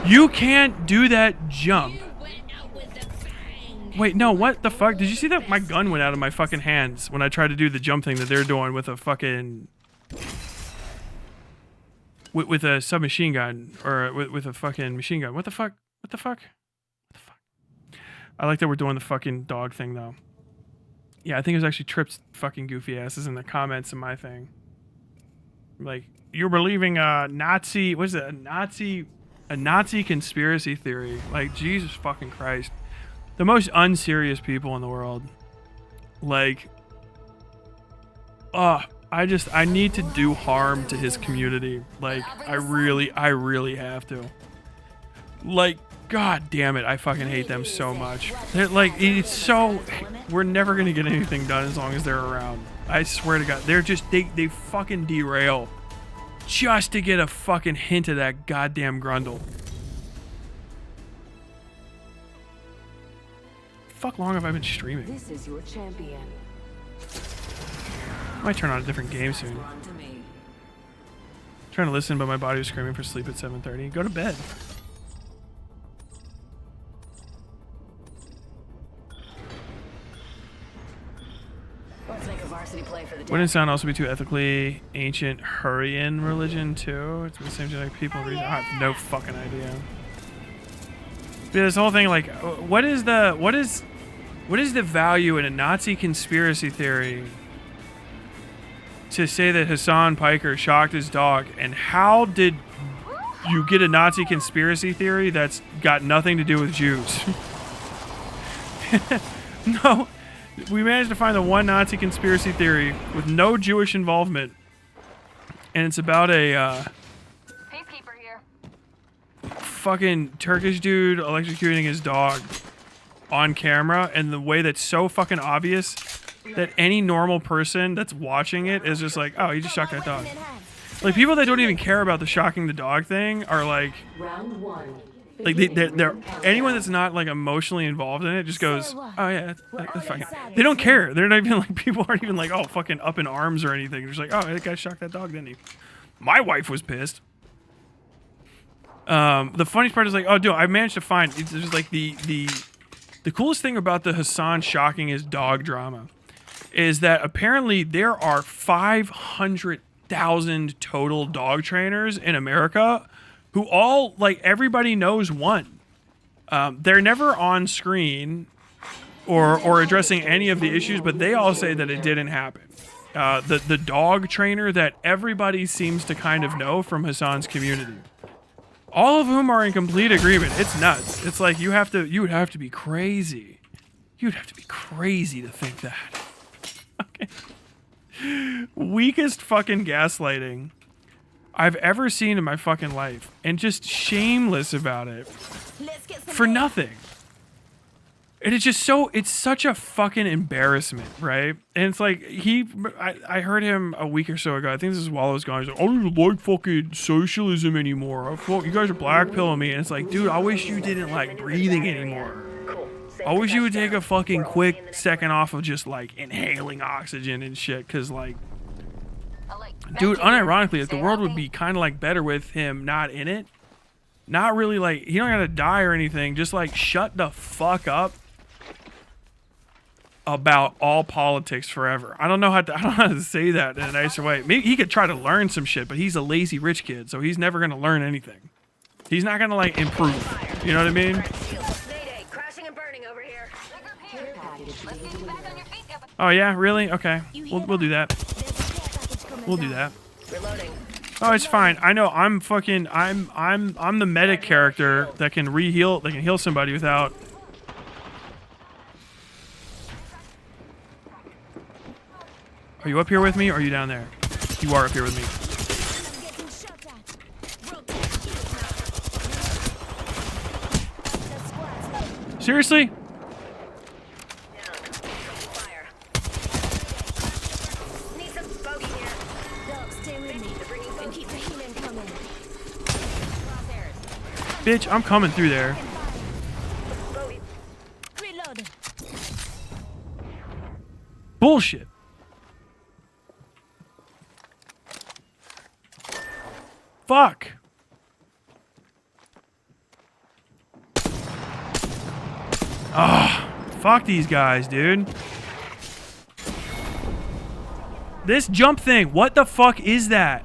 You can't do that jump. Wait, no, what the fuck? Did you see that? My gun went out of my fucking hands when I tried to do the jump thing that they're doing with a fucking... With a submachine gun, or with a fucking machine gun. What the fuck? What the fuck? What the fuck? I like that we're doing the fucking dog thing, though. Yeah, I think it was actually Trip's fucking goofy asses in the comments of my thing. Like, you're believing a Nazi... What is it? A Nazi conspiracy theory. Like, Jesus fucking Christ. The most unserious people in the world. Like... I need to do harm to his community. Like, I really have to. Like, god damn it, I fucking hate them so much. They're like, it's so... We're never gonna get anything done as long as they're around. I swear to god, they're just... They fucking derail. Just to get a fucking hint of that goddamn grundle. Fuck long have I been streaming? This is your champion. I might turn on a different game soon. Trying to listen, but my body was screaming for sleep at 7:30. Go to bed. Let's make a varsity play for the day. Wouldn't sound also be too ethically ancient Hurrian religion too? It's the same thing like people reason. I have no fucking idea. But this whole thing, like, what is the value in a Nazi conspiracy theory to say that Hassan Piker shocked his dog, and how did you get a Nazi conspiracy theory that's got nothing to do with Jews? No, we managed to find the one Nazi conspiracy theory with no Jewish involvement, and it's about a Peacekeeper here. fucking Turkish dude electrocuting his dog on camera, and the way that's so fucking obvious that any normal person that's watching it is just like, oh, he just shocked that dog. Like, people that don't even care about the shocking the dog thing are like, they're anyone that's not like emotionally involved in it just goes, oh yeah, that's fucking. They don't care. They're not even like, people aren't even like, oh, fucking up in arms or anything. They're just like, oh, that guy shocked that dog, didn't he? My wife was pissed. The funniest part is like, oh, dude, I managed to find, it's just like the coolest thing about the Hassan shocking his dog drama is that apparently there are 500,000 total dog trainers in America who all, like, everybody knows one. They're never on screen or addressing any of the issues, but they all say that it didn't happen. The dog trainer that everybody seems to kind of know from Hassan's community. All of whom are in complete agreement. It's nuts. It's like you would have to be crazy. You'd have to be crazy to think that. Okay. Weakest fucking gaslighting I've ever seen in my fucking life. And just shameless about it. For nothing. And it's just so, it's such a fucking embarrassment, right? And it's like, I heard him a week or so ago, I think this is while I was gone, he's like, I don't even like fucking socialism anymore. You guys are blackpilling me. And it's like, dude, I wish you didn't like breathing anymore. I wish you would take a fucking quick second off of just like inhaling oxygen and shit. Cause like, dude, unironically, like, the world would be kind of like better with him not in it. Not really like, he don't gotta die or anything. Just like shut the fuck up about all politics forever. I don't know how to say that in a nicer way. Maybe he could try to learn some shit, but he's a lazy rich kid, so he's never gonna learn anything. He's not gonna like improve. You know what I mean? Oh yeah, really? Okay, we'll do that. We'll do that. Oh, it's fine. I know. I'm the medic character that can heal somebody without. Are you up here with me or are you down there? You are up here with me. Seriously? Bitch, I'm coming through there. Bullshit. Fuck. Ah, fuck these guys, dude. This jump thing, what the fuck is that?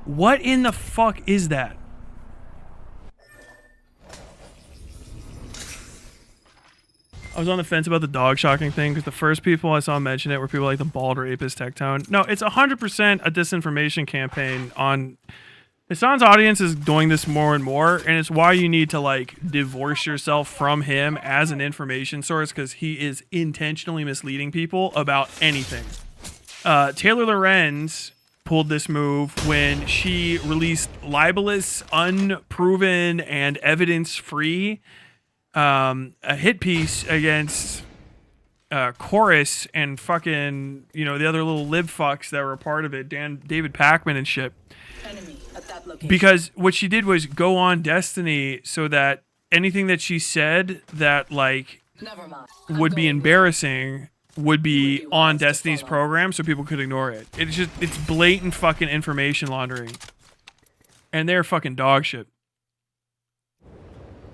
What in the fuck is that? I was on the fence about the dog shocking thing because the first people I saw mention it were people like the bald rapist Tectone. No, it's 100% a disinformation campaign on... Hassan's audience is doing this more and more, and it's why you need to like divorce yourself from him as an information source because he is intentionally misleading people about anything. Taylor Lorenz pulled this move when she released libelous, unproven, and evidence-free a hit piece against Chorus and fucking, you know, the other little lib fucks that were a part of it, David Pacman and shit. Because what she did was go on Destiny so that anything that she said that like would be embarrassing would be on Destiny's program so people could ignore it. It's blatant fucking information laundering. And they're fucking dog shit.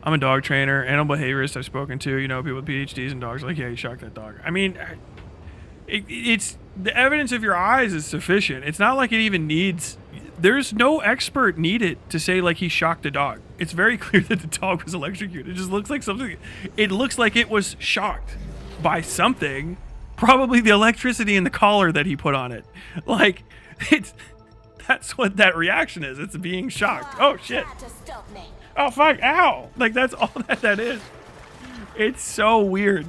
I'm a dog trainer, animal behaviorist I've spoken to, you know, people with PhDs and dogs like, yeah, you shocked that dog. I mean, it's the evidence of your eyes is sufficient. It's not like it even needs, there's no expert needed to say like he shocked a dog. It's very clear that the dog was electrocuted. It just looks like something, it looks like it was shocked by something Probably the electricity in the collar that he put on it. Like, that's what that reaction is. It's being shocked. Oh, shit. Oh, fuck. Ow. Like, that's all that is. It's so weird.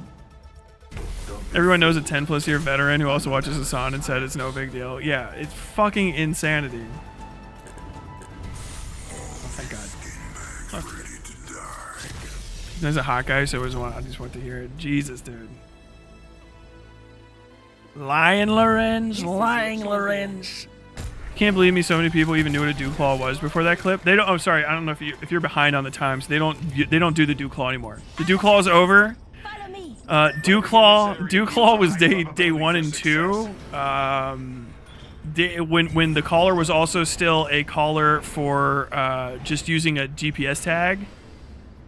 Everyone knows a 10+ year veteran who also watches Hassan and said it's no big deal. Yeah, it's fucking insanity. Oh, thank God. Okay. There's a hot guy, so I just want to hear it. Jesus, dude. Lying Lorenz. Can't believe me. So many people even knew what a dew claw was before that clip. They don't. Oh, sorry. I don't know if you're behind on the times. They don't do the dew claw anymore. The dew claw is over. Dew claw was day 1 and 2. When the collar was also still a collar for just using a GPS tag.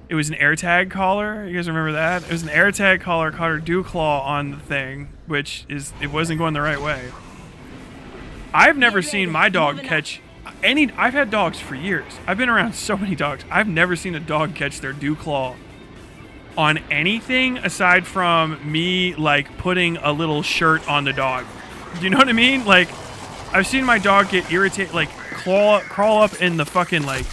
It was an AirTag collar. You guys remember that? It was an AirTag collar, caught her dew claw on the thing, which is, it wasn't going the right way. I've never seen my dog catch any. I've had dogs for years. I've been around so many dogs. I've never seen a dog catch their dew claw on anything aside from me, like, putting a little shirt on the dog. Do you know what I mean? Like, I've seen my dog get irritated, like, crawl up in the fucking, like...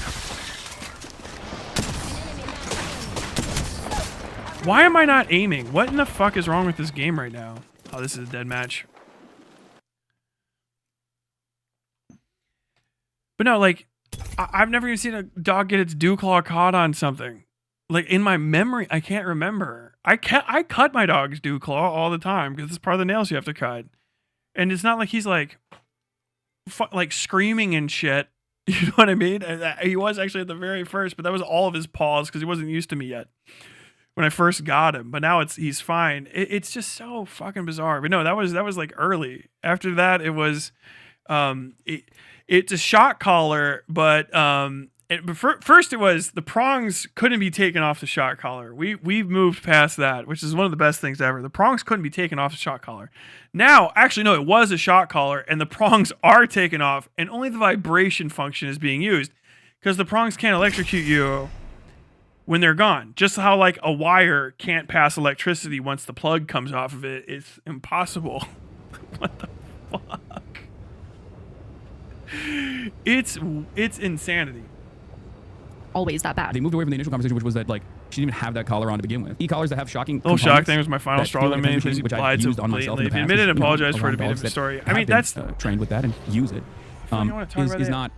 Why am I not aiming? What in the fuck is wrong with this game right now? Oh, this is a dead match. But no, like, I've never even seen a dog get its dew claw caught on something. Like, in my memory, I can't remember. I cut my dog's dew claw all the time because it's part of the nails you have to cut. And it's not like he's like screaming and shit. You know what I mean? He was actually at the very first, but that was all of his paws because he wasn't used to me yet when I first got him. But now he's fine. It's just so fucking bizarre. But no, that was like early. After that, it was it's a shock collar, but first it was the prongs couldn't be taken off the shock collar. We've moved past that, which is one of the best things ever. The prongs couldn't be taken off the shock collar. Now, actually, no, it was a shock collar, and the prongs are taken off, and only the vibration function is being used because the prongs can't electrocute you when they're gone. Just how, like, a wire can't pass electricity once the plug comes off of it. It's impossible. What the fuck? It's insanity. Always that bad. They moved away from the initial conversation, which was that, like, she didn't even have that collar on to begin with. E-collars that have shocking Oh, shock thing was my final straw that made me lied so completely. If you admitted and apologized for it being a story. I mean, that's trained with that and use it. Is not.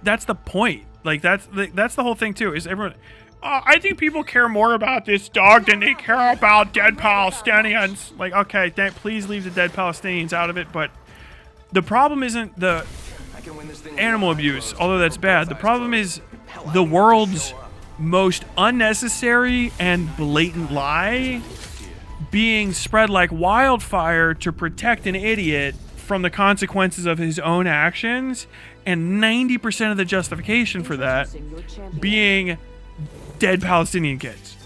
That's the point. Like, that's the whole thing too. Is everyone? I think people care more about this dog than they care about dead Palestinians. Like, okay, please leave the dead Palestinians out of it. But the problem isn't the animal abuse, although that's bad. The problem is the world's most unnecessary and blatant lie being spread like wildfire to protect an idiot from the consequences of his own actions, and 90% of the justification for that being dead Palestinian kids.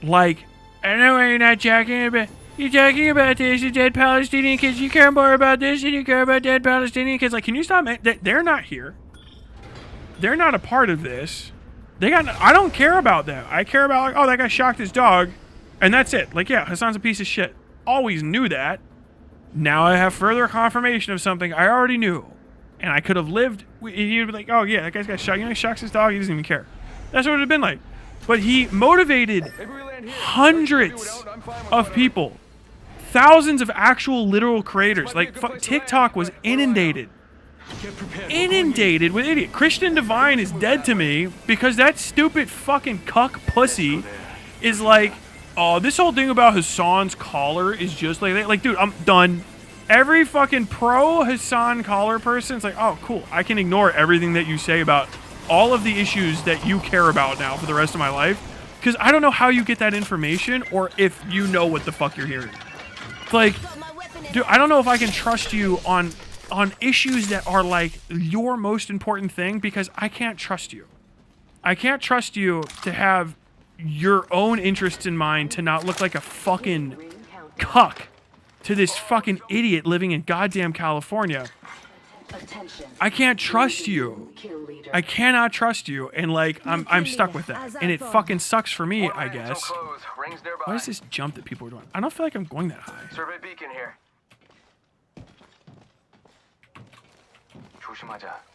Like, I know you're not talking about. You're talking about this, the dead Palestinian kids. You care more about this than you care about dead Palestinian kids. Like, can you stop? They're not here. They're not a part of this. I don't care about them. I care about, like, oh, that guy shocked his dog, and that's it. Like, yeah, Hassan's a piece of shit. Always knew that. Now I have further confirmation of something I already knew. And I could have lived. He'd be like, oh, yeah, that guy's got shot. You know, he shocks his dog. He doesn't even care. That's what it would have been like. But he motivated hundreds of people. Thousands of actual literal creators. Like, TikTok was inundated with idiot. Christian Divine is dead to me because that stupid fucking cuck pussy is like, oh, this whole thing about Hassan's collar is just like that. Like, dude, I'm done. Every fucking pro Hassan collar person is like, oh, cool. I can ignore everything that you say about all of the issues that you care about now for the rest of my life, because I don't know how you get that information or if you know what the fuck you're hearing. Like, dude, I don't know if I can trust you on issues that are like your most important thing, because I can't trust you. I can't trust you to have your own interests in mind, to not look like a fucking cuck to this fucking idiot living in goddamn California I can't trust you. I cannot trust you, and like I'm stuck with that, and it fucking sucks for me, I guess. Why is this jump that people are doing? I don't feel like I'm going that high. Survey beacon here.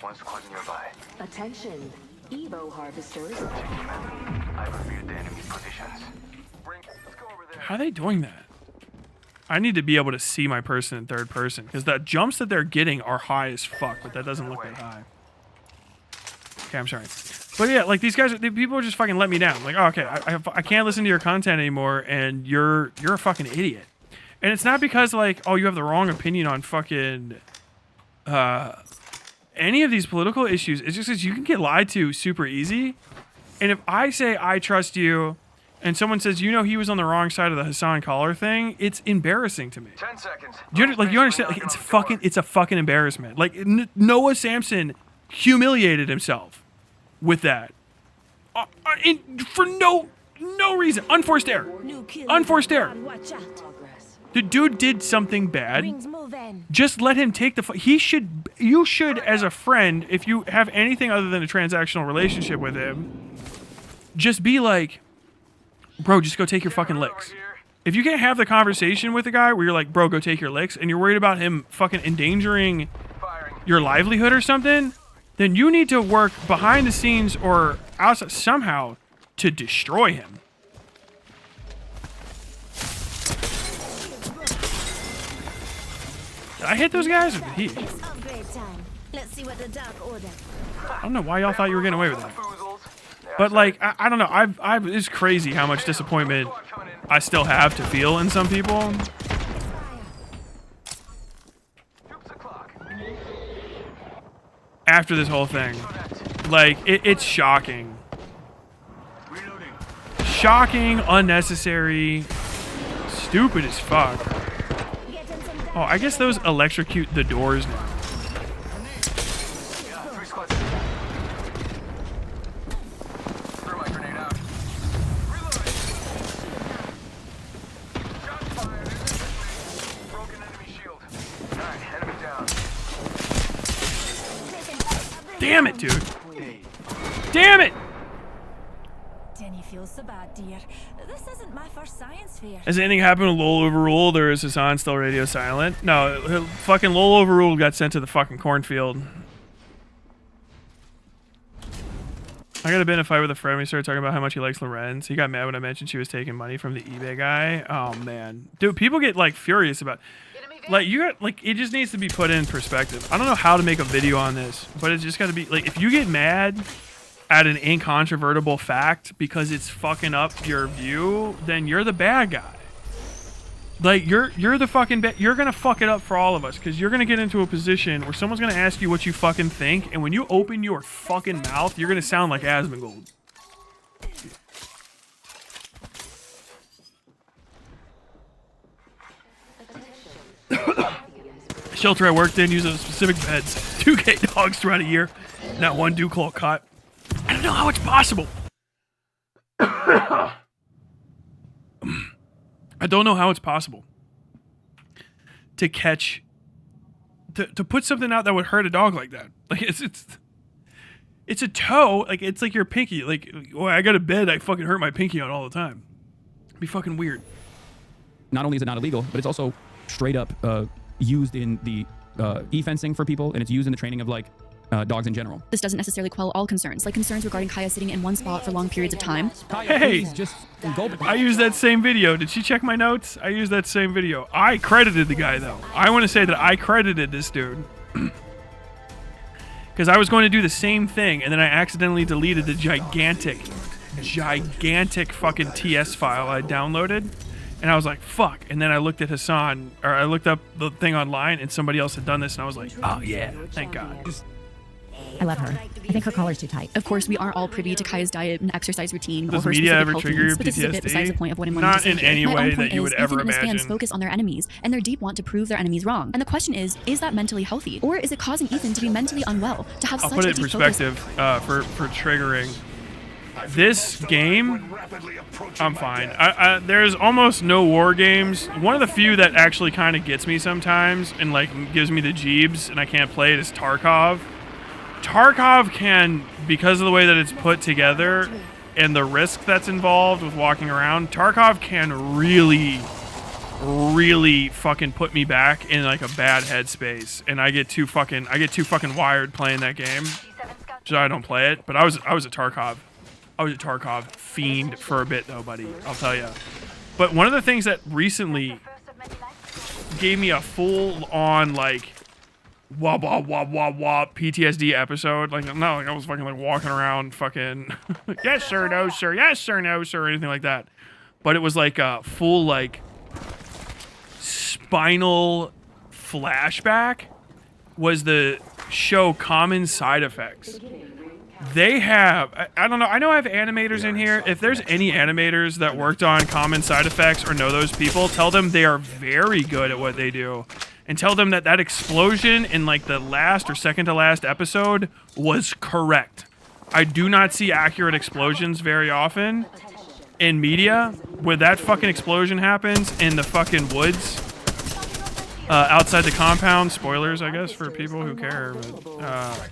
One squad nearby. Attention, Evo harvesters. I reviewed the enemy positions. How are they doing that? I need to be able to see my person in third person, because the jumps that they're getting are high as fuck, but that doesn't look that high. Okay, I'm sorry. But yeah, like these guys, people just fucking let me down. Like, oh, okay, I can't listen to your content anymore, and you're a fucking idiot. And it's not because like, oh, you have the wrong opinion on fucking any of these political issues. It's just because you can get lied to super easy. And if I say I trust you, and someone says, you know, he was on the wrong side of the Hassan Collar thing, it's embarrassing to me. 10 seconds. You understand? Like, it's a fucking embarrassment. Like, Noah Samson humiliated himself with that. For no reason. Unforced error. Unforced error. The dude did something bad. Just let him take the... You should, as a friend, if you have anything other than a transactional relationship with him, just be like, bro, just go take your fucking licks. If you can't have the conversation with a guy where you're like, bro, go take your licks, and you're worried about him fucking endangering your livelihood or something, then you need to work behind the scenes or outside somehow to destroy him. Did I hit those guys or did he? It's upgrade time. Let's see what the Dark Order. I don't know why y'all thought you were getting away with that. But like, I don't know. It's crazy how much disappointment I still have to feel in some people. After this whole thing, like, it's shocking. Shocking, unnecessary, stupid as fuck. Oh, I guess those electrocute the doors now. Damn it, dude. Damn it! Jenny feels so bad, dear. This isn't my first science fair. Has anything happened to Lowell Overruled, or is Hassan still radio silent? No, fucking Lowell Overruled got sent to the fucking cornfield. I got in a fight with a friend when he started talking about how much he likes Lorenz. He got mad when I mentioned she was taking money from the eBay guy. Oh, man. Dude, people get, like, furious about... Like, it just needs to be put in perspective. I don't know how to make a video on this, but it's just got to be... Like, if you get mad at an incontrovertible fact because it's fucking up your view, then you're the bad guy. Like, you're the fucking you're gonna fuck it up for all of us, because you're gonna get into a position where someone's gonna ask you what you fucking think, and when you open your fucking mouth, you're gonna sound like Asmongold. Shelter I worked in uses specific beds. 2K dogs throughout a year. Not one Duclaw caught. I don't know how it's possible. I don't know how it's possible to catch, to put something out that would hurt a dog like that. Like, it's a toe. Like, it's like your pinky. Like, well, I got a bed I fucking hurt my pinky on all the time. It'd be fucking weird. Not only is it not illegal, but it's also straight up used in the e-fencing for people, and it's used in the training of, like, dogs in general. This doesn't necessarily quell all concerns, like concerns regarding Kaya sitting in one spot for long periods of time. Hey, I used that same video. Did she check my notes? I used that same video. I credited the guy, though. I want to say that I credited this dude. Because I was going to do the same thing, and then I accidentally deleted the gigantic fucking TS file I downloaded. And I was like, fuck. And then I looked at Hassan, or I looked up the thing online, and somebody else had done this, and I was like, oh yeah, thank God. I love her. I think her collar's too tight. Of course, we aren't all privy to Kaya's diet and exercise routine. Does media ever trigger your but this is a bit PTSD? besides the point of what I'm wanting Not to say in here. any My way own that point you is, would ever Ethan and his fans imagine. focus on their enemies and their deep want to prove their enemies wrong. And the question is that mentally healthy? Or is it causing Ethan to be mentally unwell, to have I'll such put a it in deep focus? perspective for triggering. This game, I'm fine. There's almost no war games. One of the few that actually kind of gets me sometimes and like gives me the jeebs and I can't play it is Tarkov. Tarkov can, because of the way that it's put together and the risk that's involved with walking around, Tarkov can really fucking put me back in like a bad headspace, and I get too fucking wired playing that game, so I don't play it. But I was a Tarkov fiend for a bit though, buddy. I'll tell you. But one of the things that recently gave me a full on like wah PTSD episode, like not like I was fucking like walking around fucking yes sir, no sir, yes sir, no sir, or anything like that. But it was like a full like spinal flashback was the show Common Side Effects. They have, I don't know, I know I have animators in here. If there's any animators that worked on Common Side Effects or know those people, tell them they are very good at what they do. And tell them that that explosion in like the last or second to last episode was correct. I do not see accurate explosions very often in media. Where that fucking explosion happens in the fucking woods outside the compound. Spoilers, I guess, for people who care. But,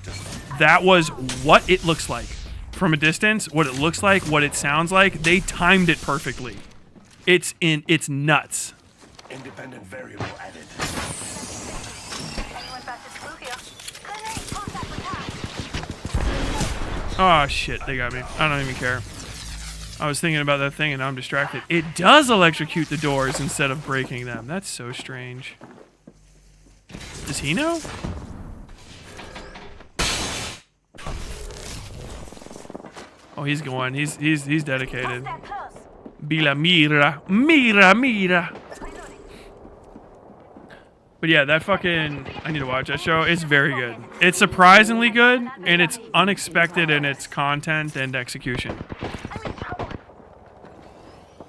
that was what it looks like from a distance. What it looks like, what it sounds like. They timed it perfectly. It's nuts. Independent variable added. Oh shit, they got me. I don't even care. I was thinking about that thing and now I'm distracted. It does electrocute the doors instead of breaking them. That's so strange. Does he know? Oh, he's going. He's dedicated. Bila mira. Mira. But yeah, that fucking... I need to watch that show. It's very good. It's surprisingly good, and it's unexpected in its content and execution.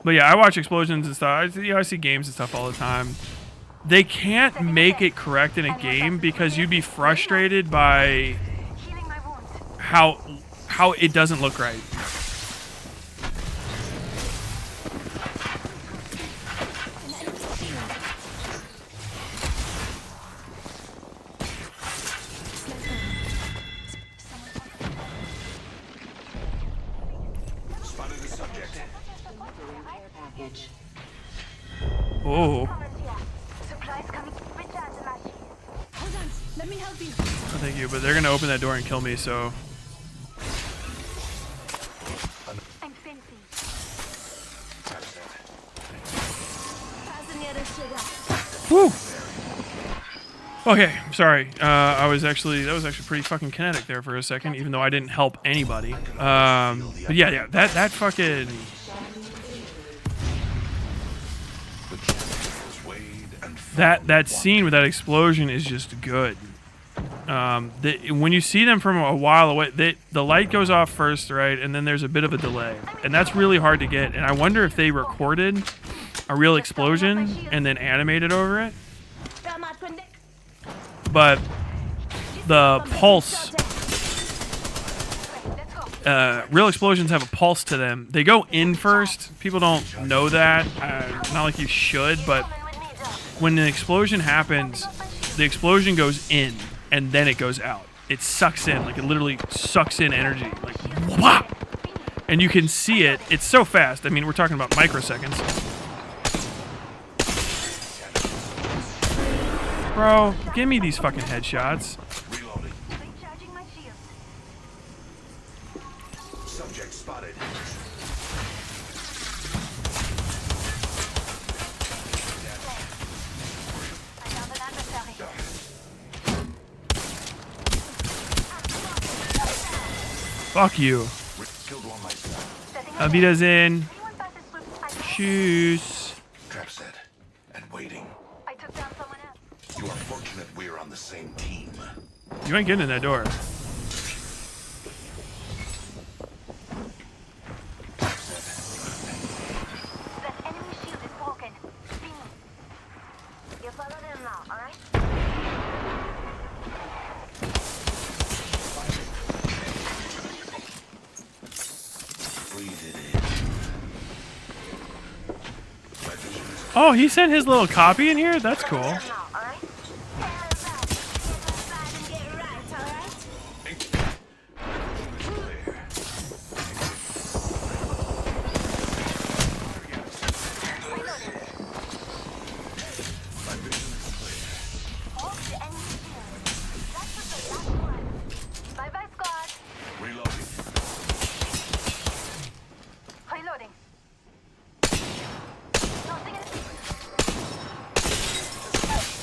But yeah, I watch explosions and stuff. I see games and stuff all the time. They can't make it correct in a game because you'd be frustrated by how it doesn't look right. Oh. Let me help you. Oh, thank you, but they're gonna open that door and kill me, so. Woo! Okay, sorry. That was actually pretty fucking kinetic there for a second, even though I didn't help anybody. But yeah, that fucking. That scene with that explosion is just good. When you see them from a while away, the light goes off first, right? And then there's a bit of a delay. And that's really hard to get. And I wonder if they recorded a real explosion and then animated over it. But the pulse... real explosions have a pulse to them. They go in first. People don't know that. Not like you should, but... when an explosion happens, the explosion goes in, and then it goes out. It sucks in, like it literally sucks in energy, like whop! And you can see it. It's so fast. I mean, we're talking about microseconds. Bro, give me these fucking headshots. Subject spotted. Fuck you. Auf Wiedersehen. Tschüss. Trap set and waiting. You are fortunate we're on the same team. You ain't getting in that door. Oh, he sent his little copy in here? That's cool.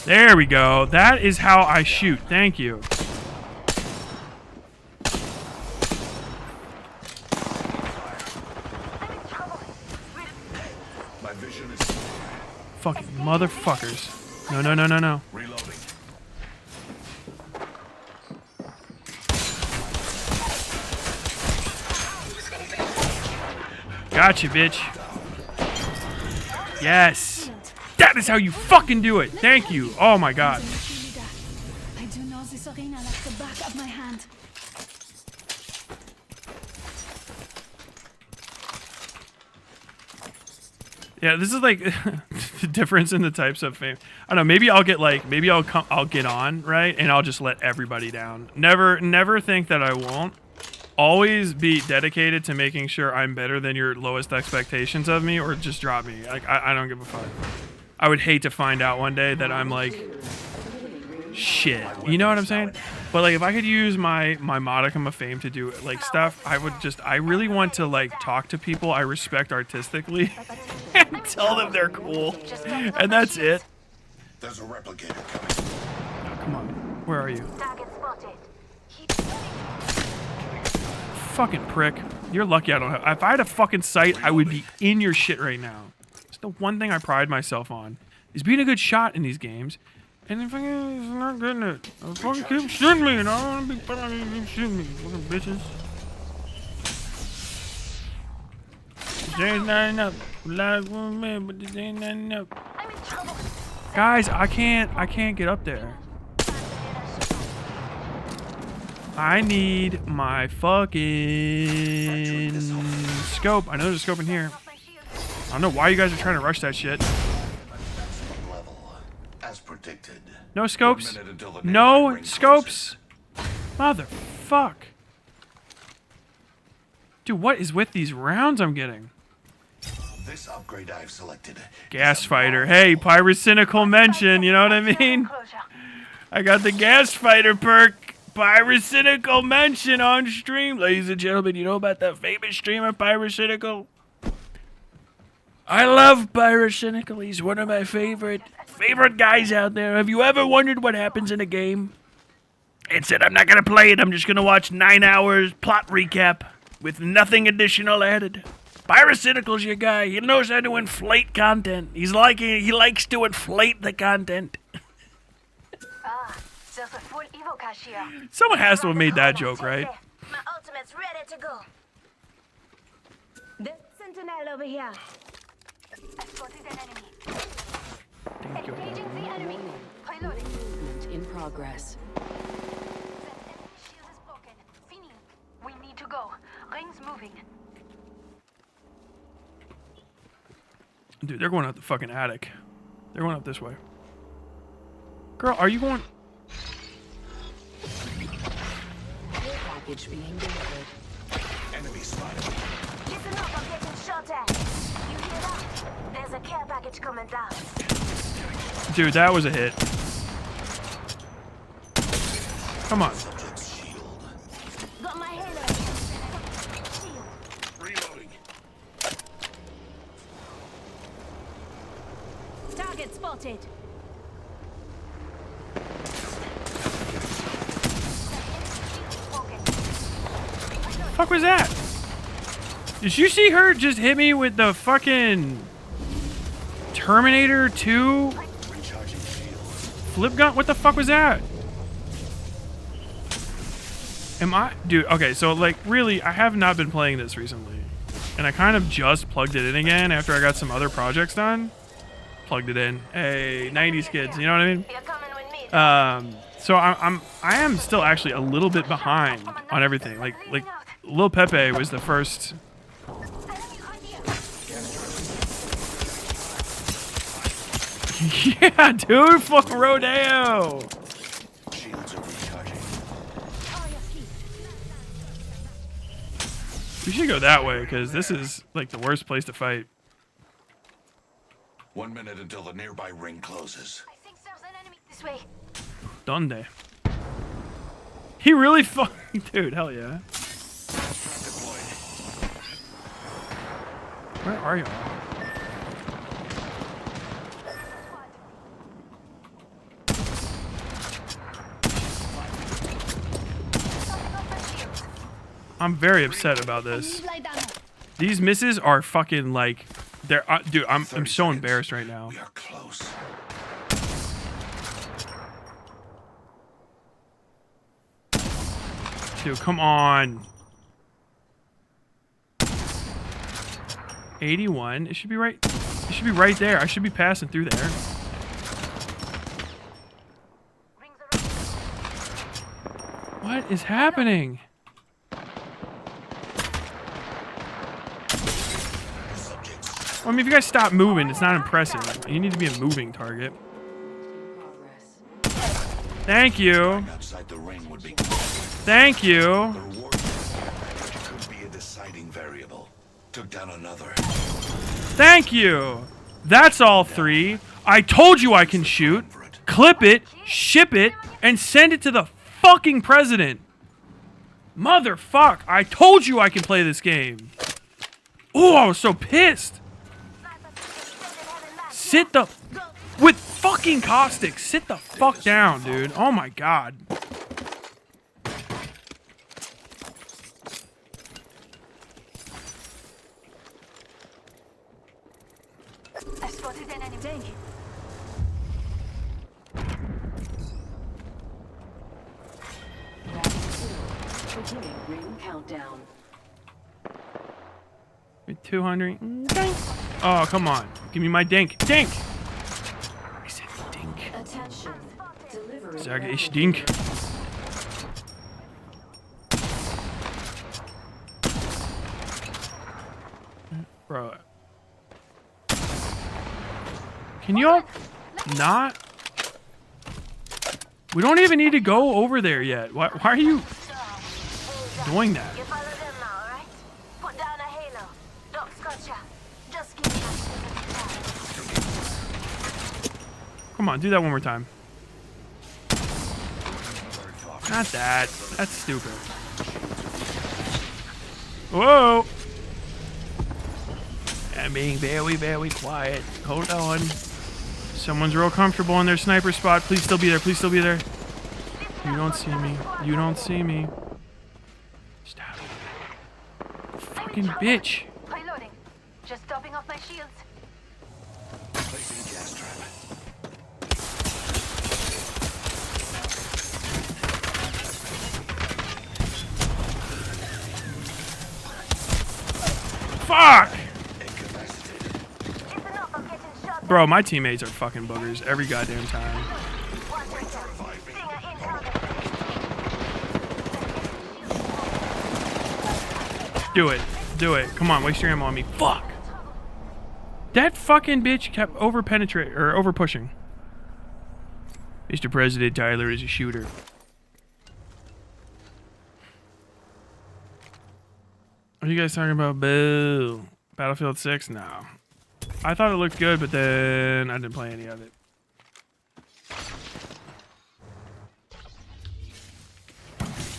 There we go. That is how I shoot. Thank you. Fucking motherfuckers. No, no, no, no, no. Gotcha, bitch. Yes. That is how you fucking do it. Thank you. Oh my god. I do know this arena like the back of my hand. Yeah, this is like the difference in the types of fame. I don't know. Maybe I'll get like, I'll get on, right? And I'll just let everybody down. Never think that I won't. Always be dedicated to making sure I'm better than your lowest expectations of me, or just drop me. Like, I don't give a fuck. I would hate to find out one day that I'm like shit. You know what I'm saying? But like, if I could use my modicum of fame to do like stuff, I really want to like talk to people I respect artistically and tell them they're cool. And that's it. There's a replicator coming. Oh, come on. Where are you? Fucking prick. You're lucky I don't have. If I had a fucking sight, I would be in your shit right now. It's the one thing I pride myself on, is being a good shot in these games. And if I'm not getting it, I'll fucking keep shooting me, and I don't want to be fucking keep shooting me, fucking bitches. This ain't not enough. Like woman, but this ain't not enough. Guys, I can't get up there. I need my fucking scope. I know there's a scope in here. I don't know why you guys are trying to rush that shit. As predicted. No scopes. No scopes. Motherfuck. Dude, what is with these rounds I'm getting? This upgrade I've selected. Gas fighter. Hey, pyrocynical mention. You know what I mean? I got the gas fighter perk. Pyrocynical mention on stream. Ladies and gentlemen, you know about that famous streamer, Pyrocynical? I love Pyrocynical. He's one of my favorite guys out there. Have you ever wondered what happens in a game? It said, I'm not going to play it. I'm just going to watch 9 hours plot recap with nothing additional added. Pyrocynical's your guy. He knows how to inflate content. He likes to inflate the content. Someone has to have made that joke, right? My ultimate's ready to go. The sentinel over here. I spotted an enemy. Engaging the enemy. Reloading. Movement in progress. The enemy shield is broken. Fini. We need to go. Ring's moving. Dude, they're going out the fucking attic. They're going up this way. Girl, are you going... Package being delivered. Enemy spotted. Listen up, I'm getting shot at. You hear that? There's a care package coming down. Dude, that was a hit. Come on. Got my halo. Shield. Reloading. Target spotted. Fuck was that? Did you see her just hit me with the fucking Terminator 2 flip gun? What the fuck was that? Dude, okay, so like really, I have not been playing this recently. And I kind of just plugged it in again after I got some other projects done. Plugged it in. Hey, 90s kids, you know what I mean? So I am still actually a little bit behind on everything. Like Lil Pepe was the first. Yeah, dude, fuck rodeo. Shields are recharging. We should go that way because this is like the worst place to fight. 1 minute until the nearby ring closes. I think there's an enemy this way. Donde? He really fucking dude, hell yeah. Where are y'all? I'm very upset about this. These misses are fucking like, they're dude. I'm so embarrassed right now. We are close. Dude, come on. 81. It should be right. It should be right there. I should be passing through there. What is happening? I mean, if you guys stop moving, it's not impressive. You need to be a moving target. Thank you. Thank you. Could be a deciding variable. Took down another. Thank you. That's all 3. I told you I can shoot. Clip it, ship it, and send it to the fucking president. Motherfuck. I told you I can play this game. Oh, I was so pissed. Sit the... With fucking caustic. Sit the fuck down, dude. Oh my god. I spotted an enemy. Beginning ring countdown. 200. Dink. Oh, come on. Give me my dink. Dink! I said dink. Attention. Delivery. Sag ich dink. Bro. Can you all not? We don't even need to go over there yet. Why are you doing that? You follow them now, alright? Put down a halo. Don't scotch ya. Just give me Come on, do that one more time. Not that. That's stupid. Whoa! I'm being very, very quiet. Hold on. Someone's real comfortable in their sniper spot. Please still be there. Please still be there. You don't see me. You don't see me. Stop. Fucking bitch. Reloading. Just topping off my shields. Placing gas trap. Fuck! Bro, my teammates are fucking boogers every goddamn time. Do it. Do it. Come on, waste your ammo on me. Fuck! That fucking bitch kept over pushing. Mr. President, Tyler is a shooter. What are you guys talking about? Boo. Battlefield 6? No. I thought it looked good, but then I didn't play any of it.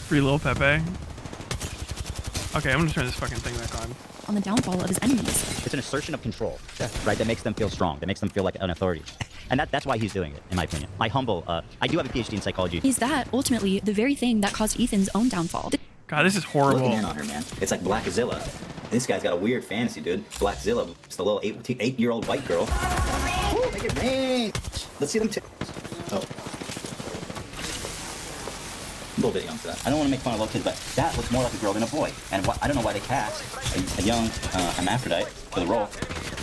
Free Lil Pepe. Okay, I'm gonna turn this fucking thing back on the downfall of his enemies. It's an assertion of control, right? That makes them feel strong. That makes them feel like an authority. And that's why he's doing it, in my opinion. My humble, I do have a PhD in psychology. Is that ultimately the very thing that caused Ethan's own downfall? God, this is horrible. Looking in on her, man. It's like Blackzilla. This guy's got a weird fantasy, dude. Blackzilla. It's the little 8-year-old white girl. Ooh, make it rain. Let's see them Oh. A little bit young for that. I don't want to make fun of little kids, but that looks more like a girl than a boy. And I don't know why they cast a young hermaphrodite for the role.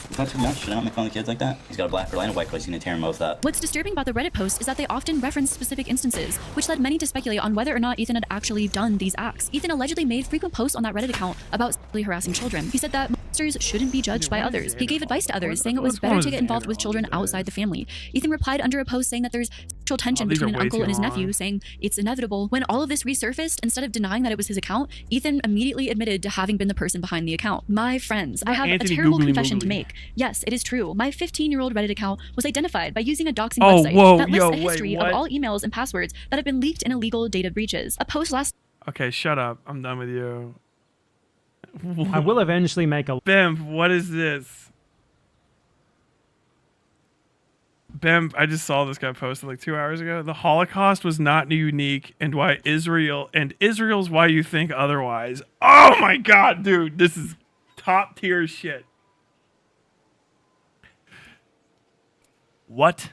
It's not too much. Should I not make fun of the kids like that? He's got a black girl and a white girl. He's going to tear them both up. What's disturbing about the Reddit post is that they often reference specific instances, which led many to speculate on whether or not Ethan had actually done these acts. Ethan allegedly made frequent posts on that Reddit account about sexually harassing children. He said that shouldn't be judged by others. He gave advice to others, saying it was better to get involved with children outside the family. Ethan replied under a post saying that there's sexual tension between an uncle and his nephew, saying it's inevitable. When all of this resurfaced, instead of denying that it was his account, Ethan immediately admitted to having been the person behind the account. My friends, I have a terrible confession to make. Yes, it is true. My 15-year-old Reddit account was identified by using a doxing website that lists a history of all emails and passwords that have been leaked in illegal data breaches. A post last... Okay, shut up. I'm done with you. I will eventually make a... Bim, what is this? Bim, I just saw this guy posted like 2 hours ago. The Holocaust was not unique, and Israel's why you think otherwise. Oh my god, dude. This is top tier shit. What?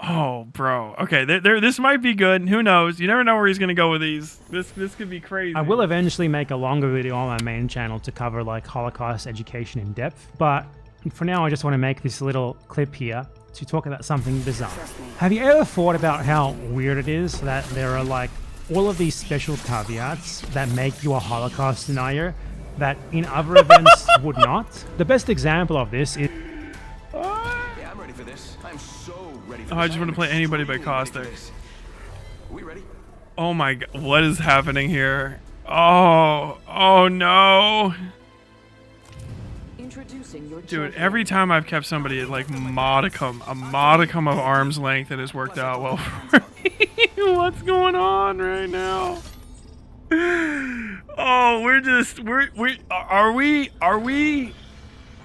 Oh, bro. Okay, this might be good. Who knows? You never know where he's gonna go with these. This could be crazy. I will eventually make a longer video on my main channel to cover like Holocaust education in depth, but for now I just want to make this little clip here to talk about something bizarre. Have you ever thought about how weird it is that there are like all of these special caveats that make you a Holocaust denier that in other events would not? The best example of this is... Yeah, I'm ready for this. I'm so ready for this. I just want to play Anybody by Caustic. We ready? Oh my god, what is happening here? Oh no. Dude, every time I've kept somebody at like a modicum of arm's length, it has worked out well for me. What's going on right now? Oh,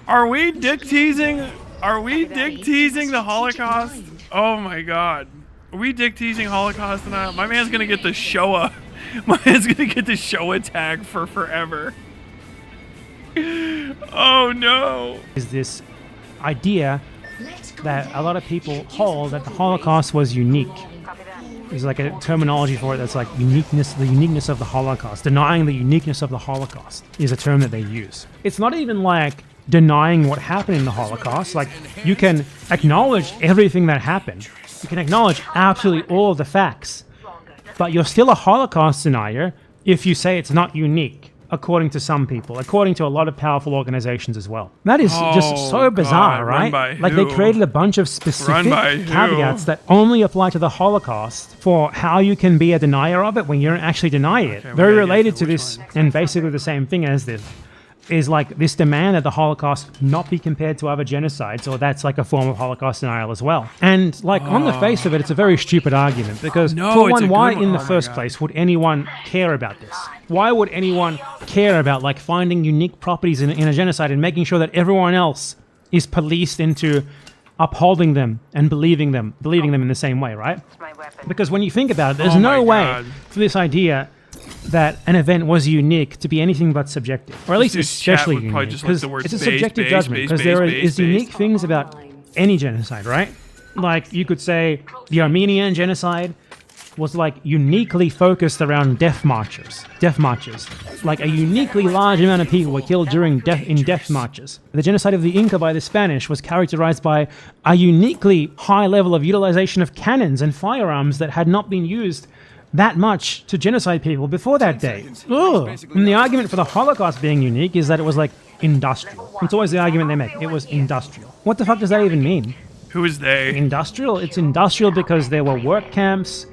are we dick teasing? Are we dick teasing the Holocaust? Oh my god. Are we dick teasing Holocaust tonight? My man's gonna get the Shoah. My man's gonna get the Shoah tag for forever. Oh no. Is this idea that a lot of people hold that the Holocaust was unique. There's like a terminology for it that's like uniqueness, the uniqueness of the Holocaust. Denying the uniqueness of the Holocaust is a term that they use. It's not even like denying what happened in the Holocaust. Like, you can acknowledge everything that happened. You can acknowledge absolutely all of the facts. But you're still a Holocaust denier if you say it's not unique, according to some people, according to a lot of powerful organizations as well. That is just so bizarre, right? Like, they created a bunch of specific caveats that only apply to the Holocaust for how you can be a denier of it when you don't actually deny it. Very related to this, and basically the same thing as this, is like this demand that the Holocaust not be compared to other genocides, or that's like a form of Holocaust denial as well. And like on the face of it, it's a very stupid argument, because for one, why in the first place would anyone care about this? Why would anyone care about like finding unique properties in a genocide and making sure that everyone else is policed into upholding them and believing them in the same way, right? Because when you think about it, there's no way for this idea that an event was unique to be anything but subjective, or at least especially unique, because it's a subjective judgment, because there is unique things about any genocide, right? Like, you could say the Armenian genocide was like uniquely focused around death marches. Like, a uniquely large amount of people were killed during death marches. The genocide of the Inca by the Spanish was characterized by a uniquely high level of utilization of cannons and firearms that had not been used that much to genocide people before that day. And the argument for the Holocaust being unique is that it was like industrial. It's always the argument they make. It was industrial. What the fuck does that even mean? Who is they? Industrial? It's industrial because there were work camps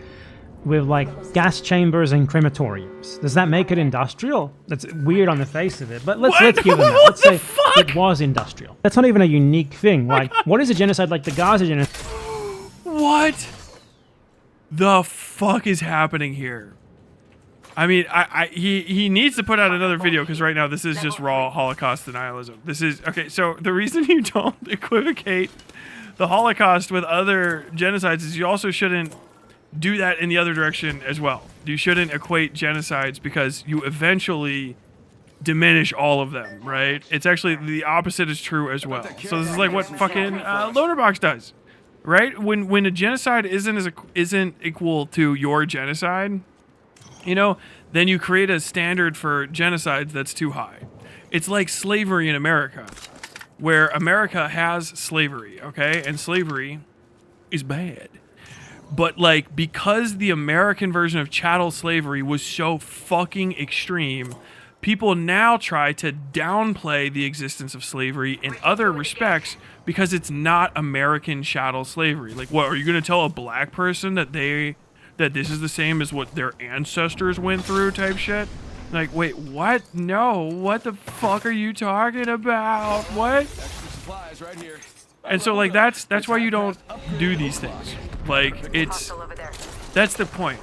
with like gas chambers and crematoriums. Does that make it industrial? That's weird on the face of it, but let's give them that. Let's say it was industrial. That's not even a unique thing. Like, what is a genocide like the Gaza genocide? What the fuck is happening here? I mean, he needs to put out another video, because right now this is just raw Holocaust denialism. This is okay. So the reason you don't equivocate the Holocaust with other genocides is you also shouldn't do that in the other direction as well. You shouldn't equate genocides, because you eventually diminish all of them, right? It's actually the opposite is true as well. So this is like what fucking Loaderbox does. Right? When a genocide isn't equal to your genocide, you know, then you create a standard for genocides that's too high. It's like slavery in America, where America has slavery, okay? And slavery is bad. But like, because the American version of chattel slavery was so fucking extreme, people now try to downplay the existence of slavery in other respects because it's not American chattel slavery. Like, what, are you going to tell a black person that this is the same as what their ancestors went through type shit? Like, wait, what? No, what the fuck are you talking about? What? And so, like, that's why you don't do these things. Like, that's the point.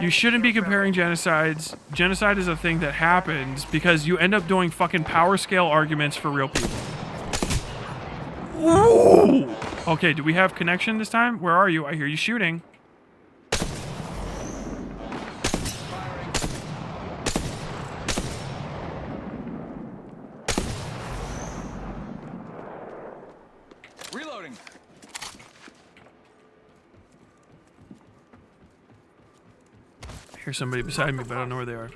You shouldn't be comparing genocides. Genocide is a thing that happens because you end up doing fucking power scale arguments for real people. Ooh! Okay, do we have connection this time? Where are you? I hear you shooting. Reloading. I hear somebody beside me, but I don't know where they are.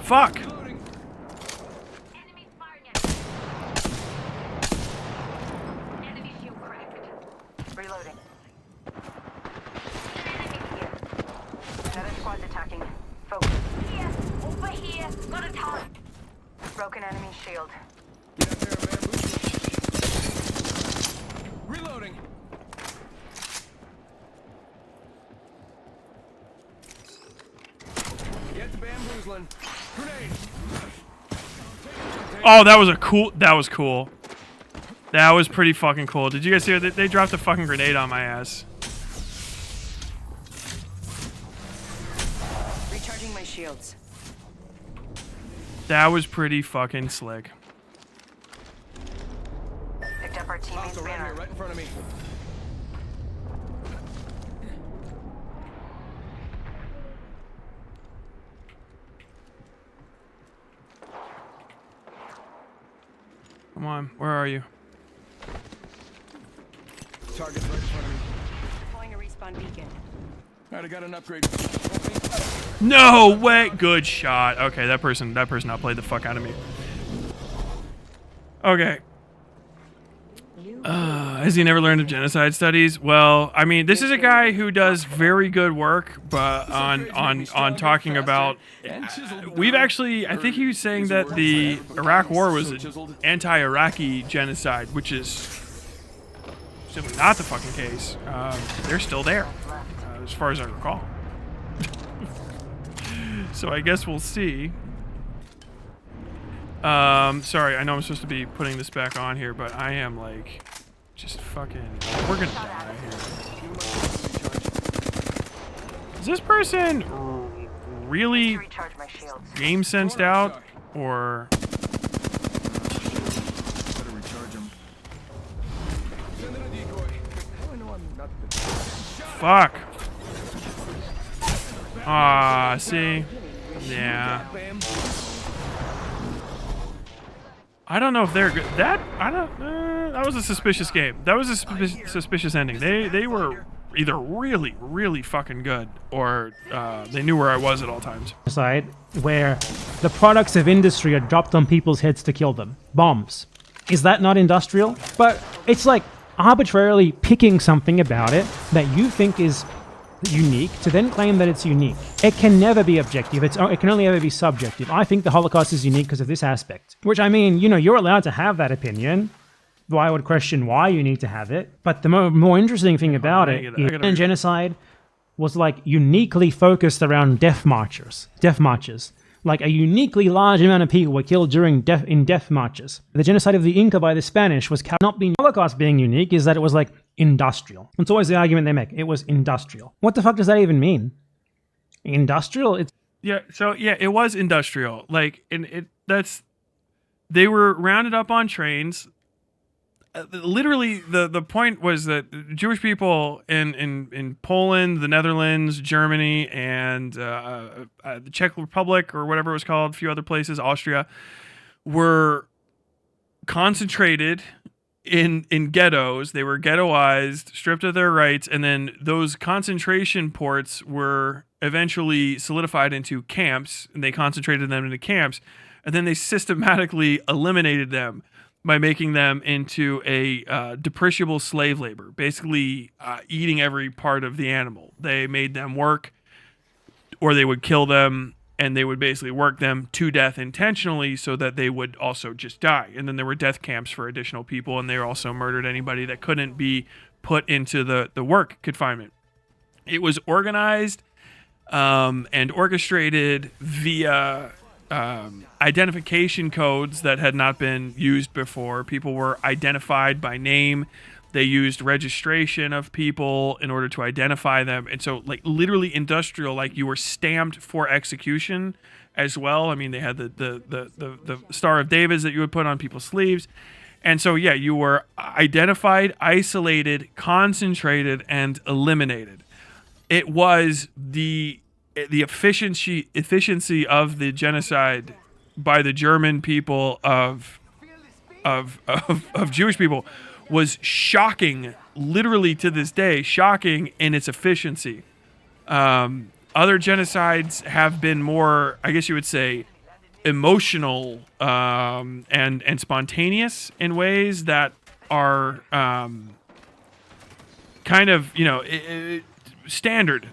Fuck! Reloading. Another squad's attacking. Focus. Here! Over here! Got a target! Broken enemy shield. Reloading. Get the bamboozling. Grenade. Oh, that was cool. That was pretty fucking cool. Did you guys hear that? They dropped a fucking grenade on my ass. Recharging my shields. That was pretty fucking slick. Picked up our teammate's banner. Right in front of me. Come on, where are you? Target's right in front of me. Deploying a respawn beacon. Alright, I got an upgrade. No way! Good shot. Okay, that person outplayed the fuck out of me. Okay. Has he never learned of genocide studies? Well, I mean, this is a guy who does very good work, but on talking about. We've actually, I think he was saying that the Iraq War was an anti-Iraqi genocide, which is simply not the fucking case. They're still there, as far as I recall. So I guess we'll see. Sorry, I know I'm supposed to be putting this back on here, but I am like, just fucking, we're gonna die here. Is this person really game sensed out, or? Better recharge him. Send in a decoy. How do I know I'm not the Fuck. Ah, see? Yeah. I don't know if they're good. That was a suspicious game. That was a suspicious ending. They were either really, really fucking good, or they knew where I was at all times. Side where the products of industry are dropped on people's heads to kill them. Bombs. Is that not industrial? But it's like arbitrarily picking something about it that you think is unique to then claim that it's unique. It can never be objective. It can only ever be subjective. I think the Holocaust is unique because of this aspect. Which, I mean, you know, you're allowed to have that opinion. Though I would question why you need to have it. But the more interesting thing about it is genocide was like uniquely focused around death marches. Like a uniquely large amount of people were killed during death marches. The genocide of the Inca by the Spanish was not being Holocaust being unique, is that it was like industrial. It's always the argument they make. It was industrial. What the fuck does that even mean? Industrial? It's it was industrial. Like, they were rounded up on trains. Literally, the point was that Jewish people in Poland, the Netherlands, Germany, and the Czech Republic, or whatever it was called, a few other places, Austria, were concentrated in ghettos. They were ghettoized, stripped of their rights, and then those concentration ports were eventually solidified into camps, and they concentrated them into camps, and then they systematically eliminated them by making them into a depreciable slave labor, basically eating every part of the animal. They made them work, or they would kill them, and they would basically work them to death intentionally so that they would also just die. And then there were death camps for additional people, and they also murdered anybody that couldn't be put into the work confinement. It was organized and orchestrated via identification codes that had not been used before. People were identified by name. They used registration of people in order to identify them. And so, like, literally industrial, like, you were stamped for execution as well. I mean, they had the Star of David that you would put on people's sleeves. And so, yeah, you were identified, isolated, concentrated, and eliminated. It was the efficiency of the genocide by the German people of Jewish people was shocking, literally to this day, shocking in its efficiency. Other genocides have been more, I guess you would say, emotional and spontaneous in ways that are kind of, standard.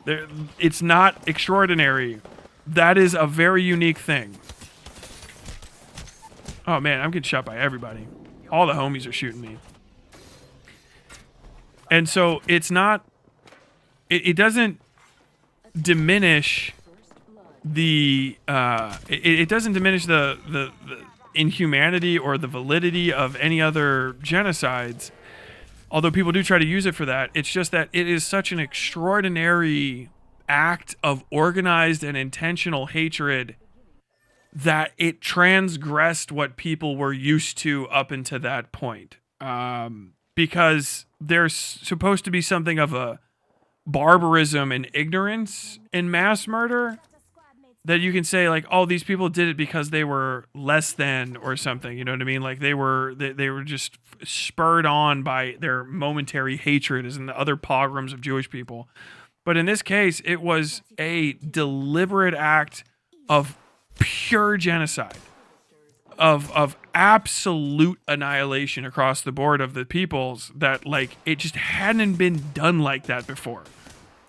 It's not extraordinary. That is a very unique thing. Oh man, I'm getting shot by everybody. All the homies are shooting me. And so it's not, it doesn't diminish the inhumanity or the validity of any other genocides, although people do try to use it for that. It's just that it is such an extraordinary act of organized and intentional hatred that it transgressed what people were used to up until that point. Because there's supposed to be something of a barbarism and ignorance in mass murder that you can say, like, oh, these people did it because they were less than or something. You know what I mean? Like they were just spurred on by their momentary hatred, as in the other pogroms of Jewish people. But in this case, it was a deliberate act of pure genocide, of absolute annihilation across the board of the peoples that, like, it just hadn't been done like that before.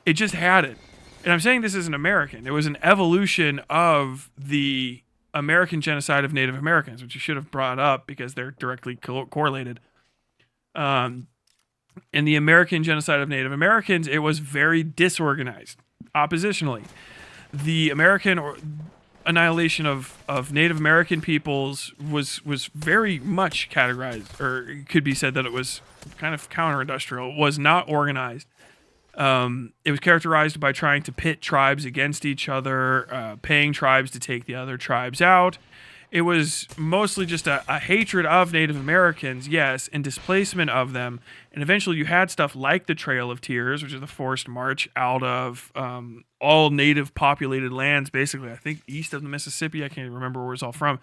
It just hadn't. And I'm saying this as an American. It was an evolution of the American genocide of Native Americans, which you should have brought up because they're directly correlated. In the American genocide of Native Americans, it was very disorganized, oppositionally. The American annihilation of Native American peoples was very much categorized, or it could be said that it was kind of counter-industrial. It was not organized. It was characterized by trying to pit tribes against each other, paying tribes to take the other tribes out. It was mostly just a hatred of Native Americans, yes, and displacement of them. And eventually you had stuff like the Trail of Tears, which is the forced march out of all native populated lands, basically, I think east of the Mississippi, I can't even remember where it's all from,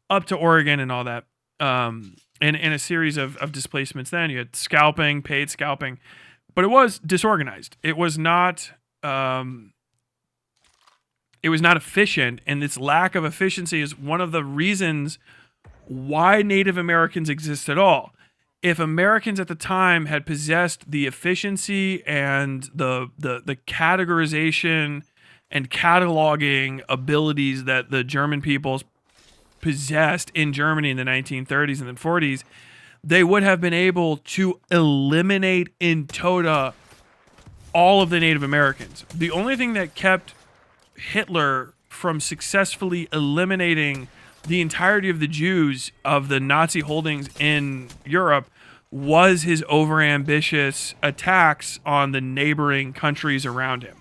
up to Oregon and all that. And a series of displacements then. You had scalping, paid scalping. But it was disorganized. It was not efficient, and its lack of efficiency is one of the reasons why Native Americans exist at all. If Americans at the time had possessed the efficiency and the categorization and cataloging abilities that the German peoples possessed in Germany in the 1930s and then 40s, they would have been able to eliminate in toto all of the Native Americans. The only thing that kept Hitler from successfully eliminating the entirety of the Jews of the Nazi holdings in Europe was his overambitious attacks on the neighboring countries around him.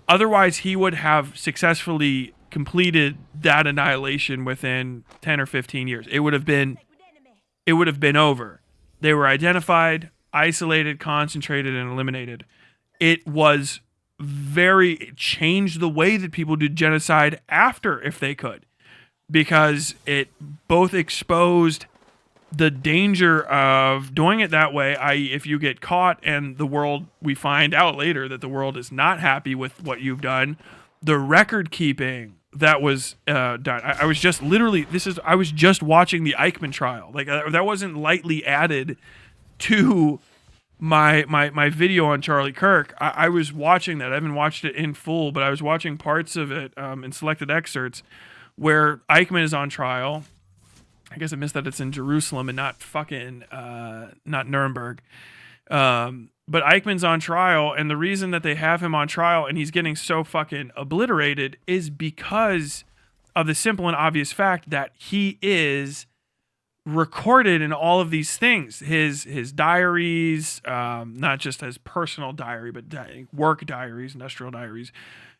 Otherwise, he would have successfully completed that annihilation within 10 or 15 years. It would have been over. They were identified, isolated, concentrated, and eliminated. It changed the way that people did genocide after, if they could, because it both exposed the danger of doing it that way, i.e. if you get caught and the world, we find out later that the world is not happy with what you've done, the record keeping, that was done. I was just literally I was just watching the Eichmann trial. Like that wasn't lightly added to my video on Charlie Kirk. I was watching that. I haven't watched it in full, but I was watching parts of it in selected excerpts where Eichmann is on trial. I guess I missed that it's in Jerusalem and not fucking not Nuremberg. But Eichmann's on trial, and the reason that they have him on trial and he's getting so fucking obliterated is because of the simple and obvious fact that he is recorded in all of these things. His diaries, not just his personal diary, but work diaries, industrial diaries.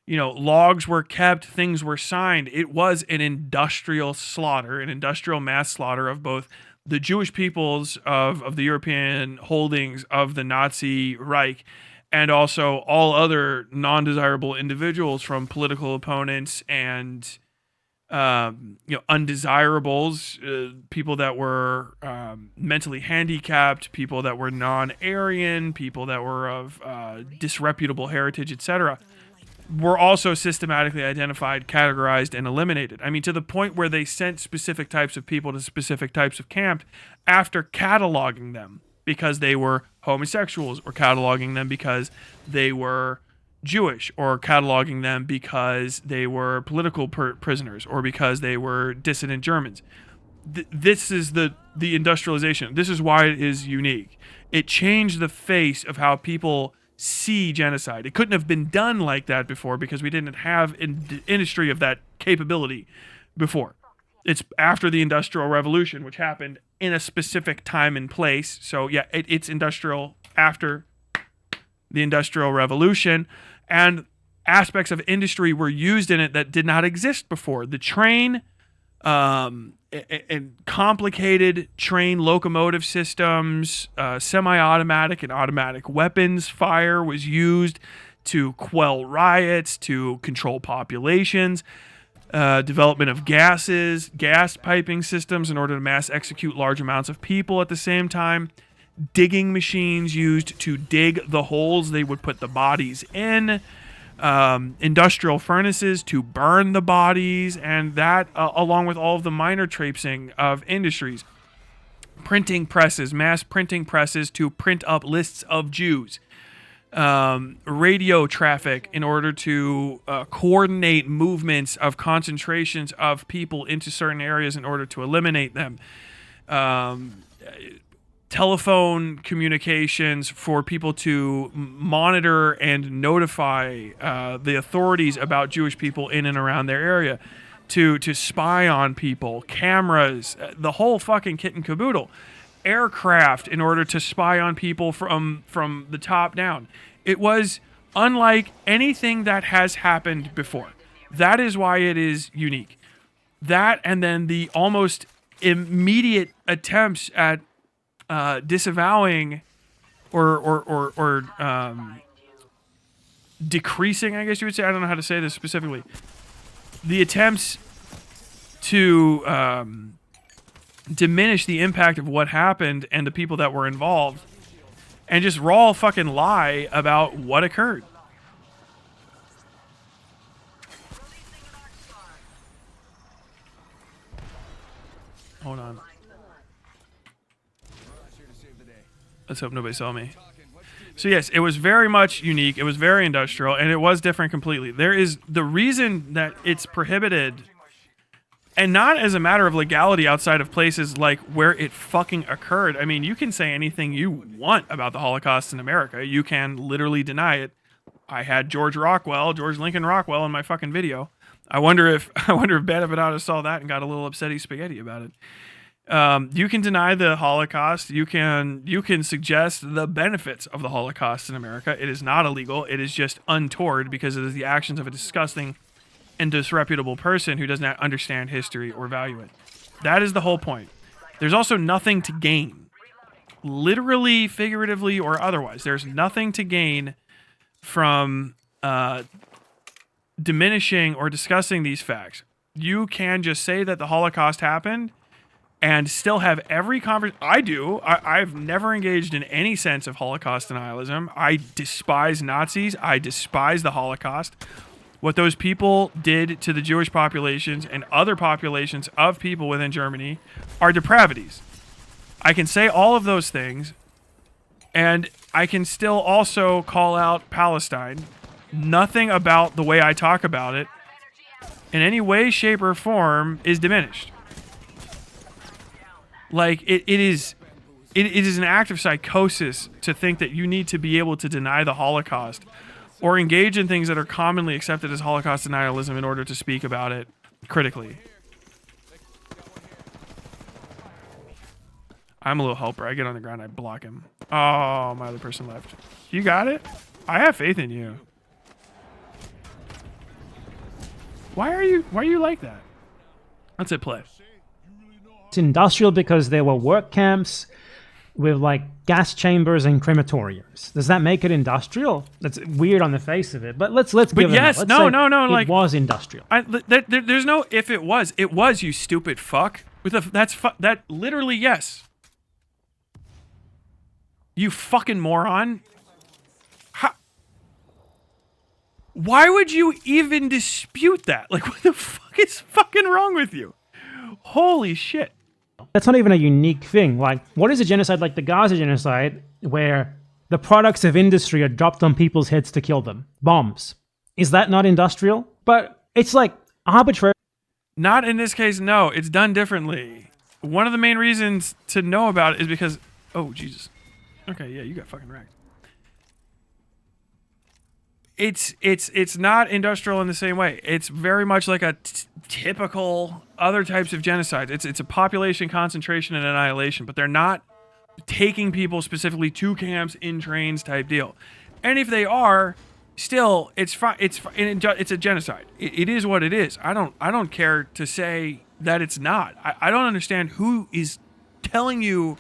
You know, logs were kept, things were signed. It was an industrial slaughter, an industrial mass slaughter of both the Jewish peoples of the European holdings of the Nazi Reich, and also all other non-desirable individuals from political opponents and undesirables, people that were mentally handicapped, people that were non-Aryan, people that were of disreputable heritage, etc., were also systematically identified, categorized, and eliminated. I mean, to the point where they sent specific types of people to specific types of camp after cataloging them because they were homosexuals, or cataloging them because they were Jewish, or cataloging them because they were political prisoners, or because they were dissident Germans. This is the industrialization. This is why it is unique. It changed the face of how people see genocide. It couldn't have been done like that before because we didn't have an industry of that capability before. It's after the Industrial Revolution, which happened in a specific time and place. So yeah, it's industrial after the Industrial Revolution, and aspects of industry were used in it that did not exist before. The train, and complicated train locomotive systems, semi-automatic and automatic weapons fire was used to quell riots, to control populations, development of gases, gas piping systems in order to mass execute large amounts of people at the same time, digging machines used to dig the holes they would put the bodies in, industrial furnaces to burn the bodies, and that along with all of the minor traipsing of industries, printing presses, mass printing presses to print up lists of Jews, radio traffic in order to coordinate movements of concentrations of people into certain areas in order to eliminate them, telephone communications for people to monitor and notify the authorities about Jewish people in and around their area, to spy on people, cameras, the whole fucking kit and caboodle, aircraft in order to spy on people from the top down. It was unlike anything that has happened before. That is why it is unique. That, and then the almost immediate attempts at disavowing or decreasing, I guess you would say, I don't know how to say this specifically, the attempts to diminish the impact of what happened and the people that were involved, and just raw fucking lie about what occurred. Hold on. Let's hope nobody saw me. So yes, it was very much unique. It was very industrial, and it was different completely. There is the reason that it's prohibited, and not as a matter of legality outside of places like where it fucking occurred. I mean, you can say anything you want about the Holocaust in America. You can literally deny it. I had George Lincoln Rockwell in my fucking video. I wonder if Banabadata saw that and got a little upsetty spaghetti about it. You can deny the Holocaust. You can suggest the benefits of the Holocaust in America. It is not illegal. It is just untoward because it is the actions of a disgusting and disreputable person who does not understand history or value it. That is the whole point. There's also nothing to gain, literally, figuratively, or otherwise. There's nothing to gain from diminishing or discussing these facts. You can just say that the Holocaust happened and still have every conversation. I do. I've never engaged in any sense of Holocaust denialism. I despise Nazis. I despise the Holocaust. what those people did to the Jewish populations and other populations of people within Germany are depravities. I can say all of those things, and I can still also call out Palestine. Nothing about the way I talk about it in any way, shape, or form is diminished. Like, it is an act of psychosis to think that you need to be able to deny the Holocaust or engage in things that are commonly accepted as Holocaust denialism in order to speak about it critically. I'm a little helper. I get on the ground, I block him. Oh, my other person left. You got it? I have faith in you. Why are you like that? Let's hit play. It's industrial because there were work camps with like gas chambers and crematoriums. Does that make it industrial? That's weird on the face of it, but let's give it. Yes, let's no, it like was industrial. There's no if it was. It was, you stupid fuck. That literally yes. You fucking moron. Why would you even dispute that? Like, what the fuck is fucking wrong with you? Holy shit. That's not even a unique thing. Like, what is a genocide like the Gaza genocide, where the products of industry are dropped on people's heads to kill them? Bombs. Is that not industrial? But it's like arbitrary. Not in this case, no. It's done differently. One of the main reasons to know about it is because... Oh, Jesus. Okay, yeah, you got fucking wrecked. It's not industrial in the same way. It's very much like a typical other types of genocide. It's a population concentration and annihilation, but they're not taking people specifically to camps in trains type deal. And if they are, still it's a genocide. It is what it is. I don't care to say that it's not. I don't understand who is telling you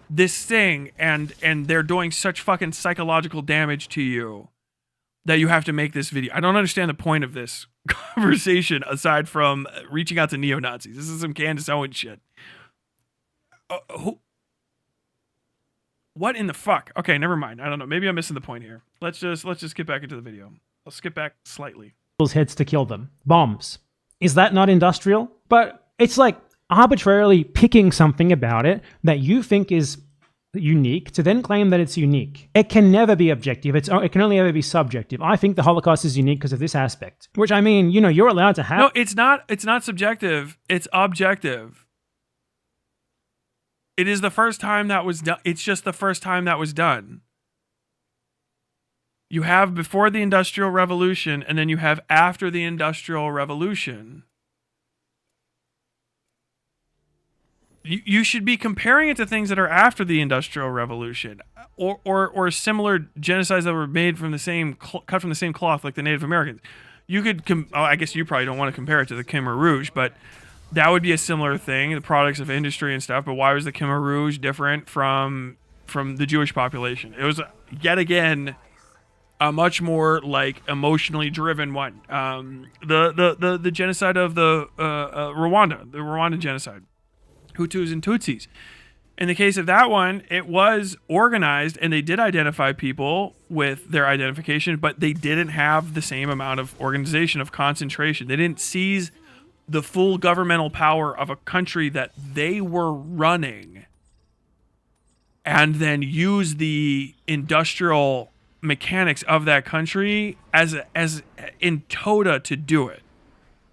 this thing and they're doing such fucking psychological damage to you that you have to make this video. I don't understand the point of this conversation aside from reaching out to neo-Nazis. This is some Candace Owens shit. What in the fuck? Okay, never mind. I don't know. Maybe I'm missing the point here. Let's just get back into the video. I'll skip back slightly. People's heads to kill them. Bombs. Is that not industrial? But it's like arbitrarily picking something about it that you think is unique to then claim that it's unique. It can never be objective. It can only ever be subjective. I think the Holocaust is unique because of this aspect, which I mean, you know, you're allowed to have. No, it's not subjective. It's objective. It is the first time that was done. It's just the first time that was done. You have before the Industrial Revolution, and then you have after the Industrial Revolution. You should be comparing it to things that are after the Industrial Revolution, or similar genocides that were made from the same cut from the same cloth, like the Native Americans. You could, I guess you probably don't want to compare it to the Khmer Rouge, but that would be a similar thing, the products of industry and stuff. But why was the Khmer Rouge different from the Jewish population? It was yet again a much more like emotionally driven one. The genocide of the Rwanda genocide. Hutus and Tutsis. In the case of that one, it was organized and they did identify people with their identification, but they didn't have the same amount of organization, of concentration. They didn't seize the full governmental power of a country that they were running and then use the industrial mechanics of that country as in tota to do it.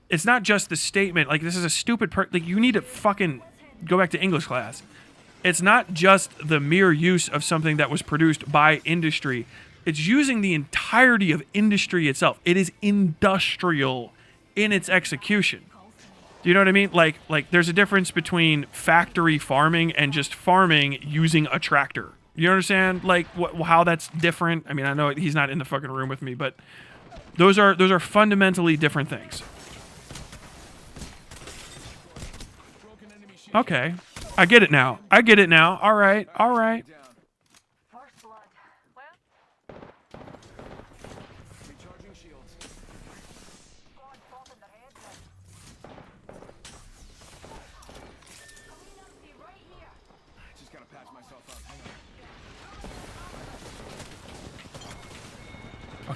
It's not just the statement, like this is a stupid like you need to fucking go back to English class. It's not just the mere use of something that was produced by industry. It's using the entirety of industry itself. It is industrial in its execution. Do you know what I mean? Like there's a difference between factory farming and just farming using a tractor. You understand like how that's different? I mean, I know he's not in the fucking room with me, but those are fundamentally different things. Okay. I get it now. All right.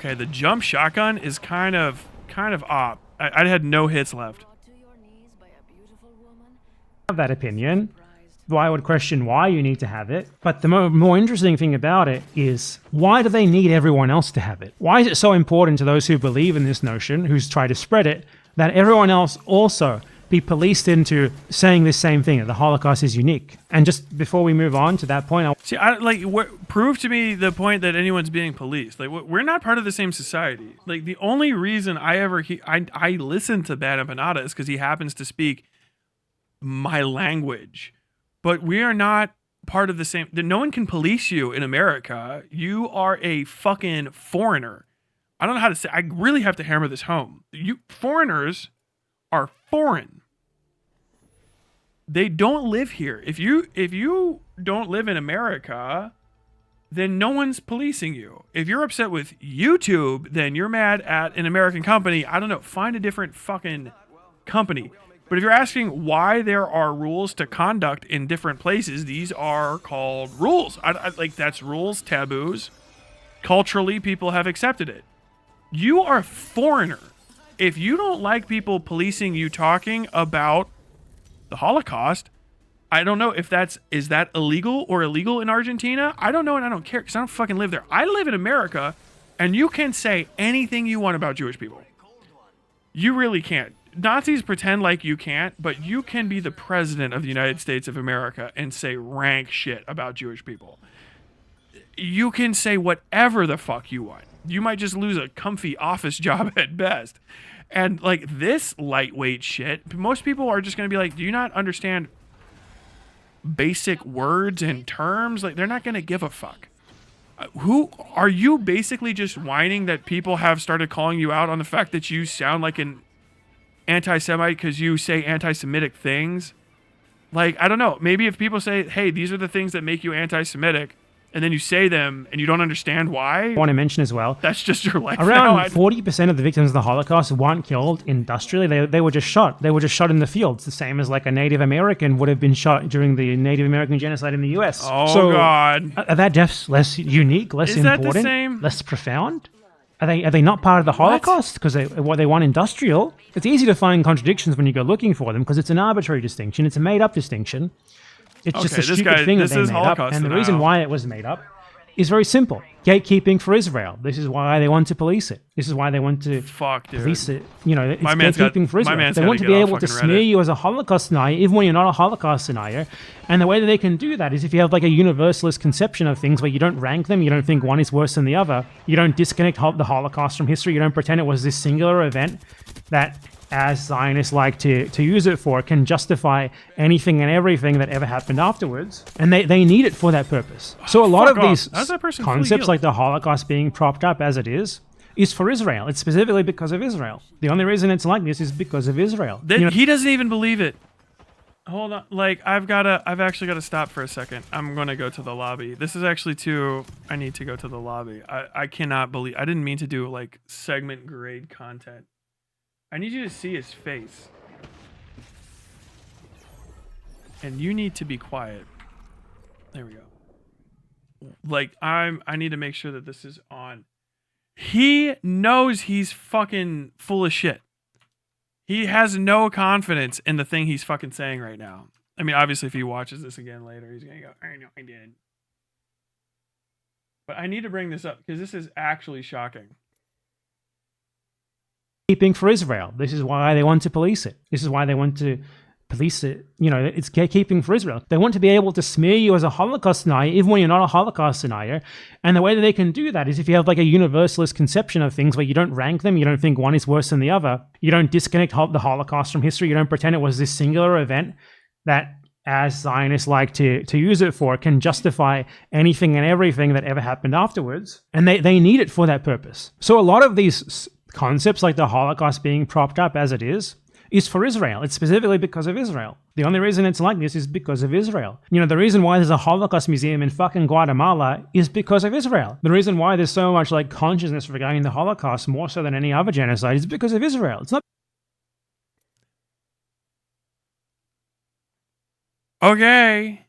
Okay, the jump shotgun is kind of op. I had no hits left. Have that opinion. Though I would question why you need to have it. But the more interesting thing about it is, why do they need everyone else to have it? Why is it so important to those who believe in this notion, who's tried to spread it, that everyone else also be policed into saying this same thing, that the Holocaust is unique? And just before we move on to that point, See, prove to me the point that anyone's being policed. Like, we're not part of the same society. Like, the only reason I ever I listen to Bad Empanada is because he happens to speak my language. But we are not part of the same. No one can police you in America. You are a fucking foreigner. I don't know how to say. I really have to hammer this home. You foreigners are foreign. They don't live here. If you don't live in America, then no one's policing you. If you're upset with YouTube, then you're mad at an American company. I don't know. Find a different fucking company. But if you're asking why there are rules to conduct in different places, these are called rules. Like, that's rules, taboos. Culturally, people have accepted it. You are a foreigner. If you don't like people policing you talking about the Holocaust, I don't know if is that illegal or illegal in Argentina? I don't know, and I don't care because I don't fucking live there. I live in America, and you can say anything you want about Jewish people. You really can't. Nazis pretend like you can't, but you can be the president of the United States of America and say rank shit about Jewish people. You can say whatever the fuck you want. You might just lose a comfy office job at best. And like this lightweight shit, most people are just going to be like, do you not understand basic words and terms? Like, they're not going to give a fuck. Who are you basically just whining that people have started calling you out on the fact that you sound like an anti-Semite because you say anti-Semitic things? Like, I don't know. Maybe if people say, hey, these are the things that make you anti-Semitic, and then you say them and you don't understand why. I want to mention as well, that's just your life. Around 40% of the victims of the Holocaust weren't killed industrially. They were just shot. They were just shot in the fields, the same as like a Native American would have been shot during the Native American genocide in the US. Oh, God. Are their deaths less unique, less important, that the same? less profound? Are they not part of the Holocaust because they want industrial? It's easy to find contradictions when you go looking for them because it's an arbitrary distinction. It's a made-up distinction. It's just a stupid thing that they made up. And the reason why it was made up is very simple. Gatekeeping for Israel. This is why they want to police it. This is why they want to police it. You know, it's gatekeeping for Israel. They want to be able to smear you as a Holocaust denier, even when you're not a Holocaust denier. And the way that they can do that is if you have like a universalist conception of things where you don't rank them, you don't think one is worse than the other, you don't disconnect the Holocaust from history, you don't pretend it was this singular event that, as Zionists like to use it for, can justify anything and everything that ever happened afterwards. And they need it for that purpose. So a lot of these concepts like the Holocaust being propped up as it is for Israel. It's specifically because of Israel. The only reason it's like this is because of Israel. He doesn't even believe it. Hold on. Like, I've actually got to stop for a second. I'm going to go to the lobby. This is actually I need to go to the lobby. I cannot believe, I didn't mean to do like segment grade content. I need you to see his face. And you need to be quiet. There we go. Like, I need to make sure that this is on. He knows he's fucking full of shit. He has no confidence in the thing he's fucking saying right now. I mean, obviously, if he watches this again later, he's going to go, I know I did. But I need to bring this up because this is actually shocking. Gatekeeping for Israel. This is why they want to police it. This is why they want to police it. You know, it's gatekeeping for Israel. They want to be able to smear you as a Holocaust denier, even when you're not a Holocaust denier. And the way that they can do that is if you have like a universalist conception of things where you don't rank them, you don't think one is worse than the other, you don't disconnect the Holocaust from history, you don't pretend it was this singular event that, as Zionists like to use it for, can justify anything and everything that ever happened afterwards. And they need it for that purpose. So a lot of these concepts like the Holocaust being propped up as it is for Israel. It's specifically because of Israel. The only reason it's like this is because of Israel. You know, the reason why there's a Holocaust museum in fucking Guatemala is because of Israel. The reason why there's so much like consciousness regarding the Holocaust, more so than any other genocide, is because of Israel. It's not. Okay.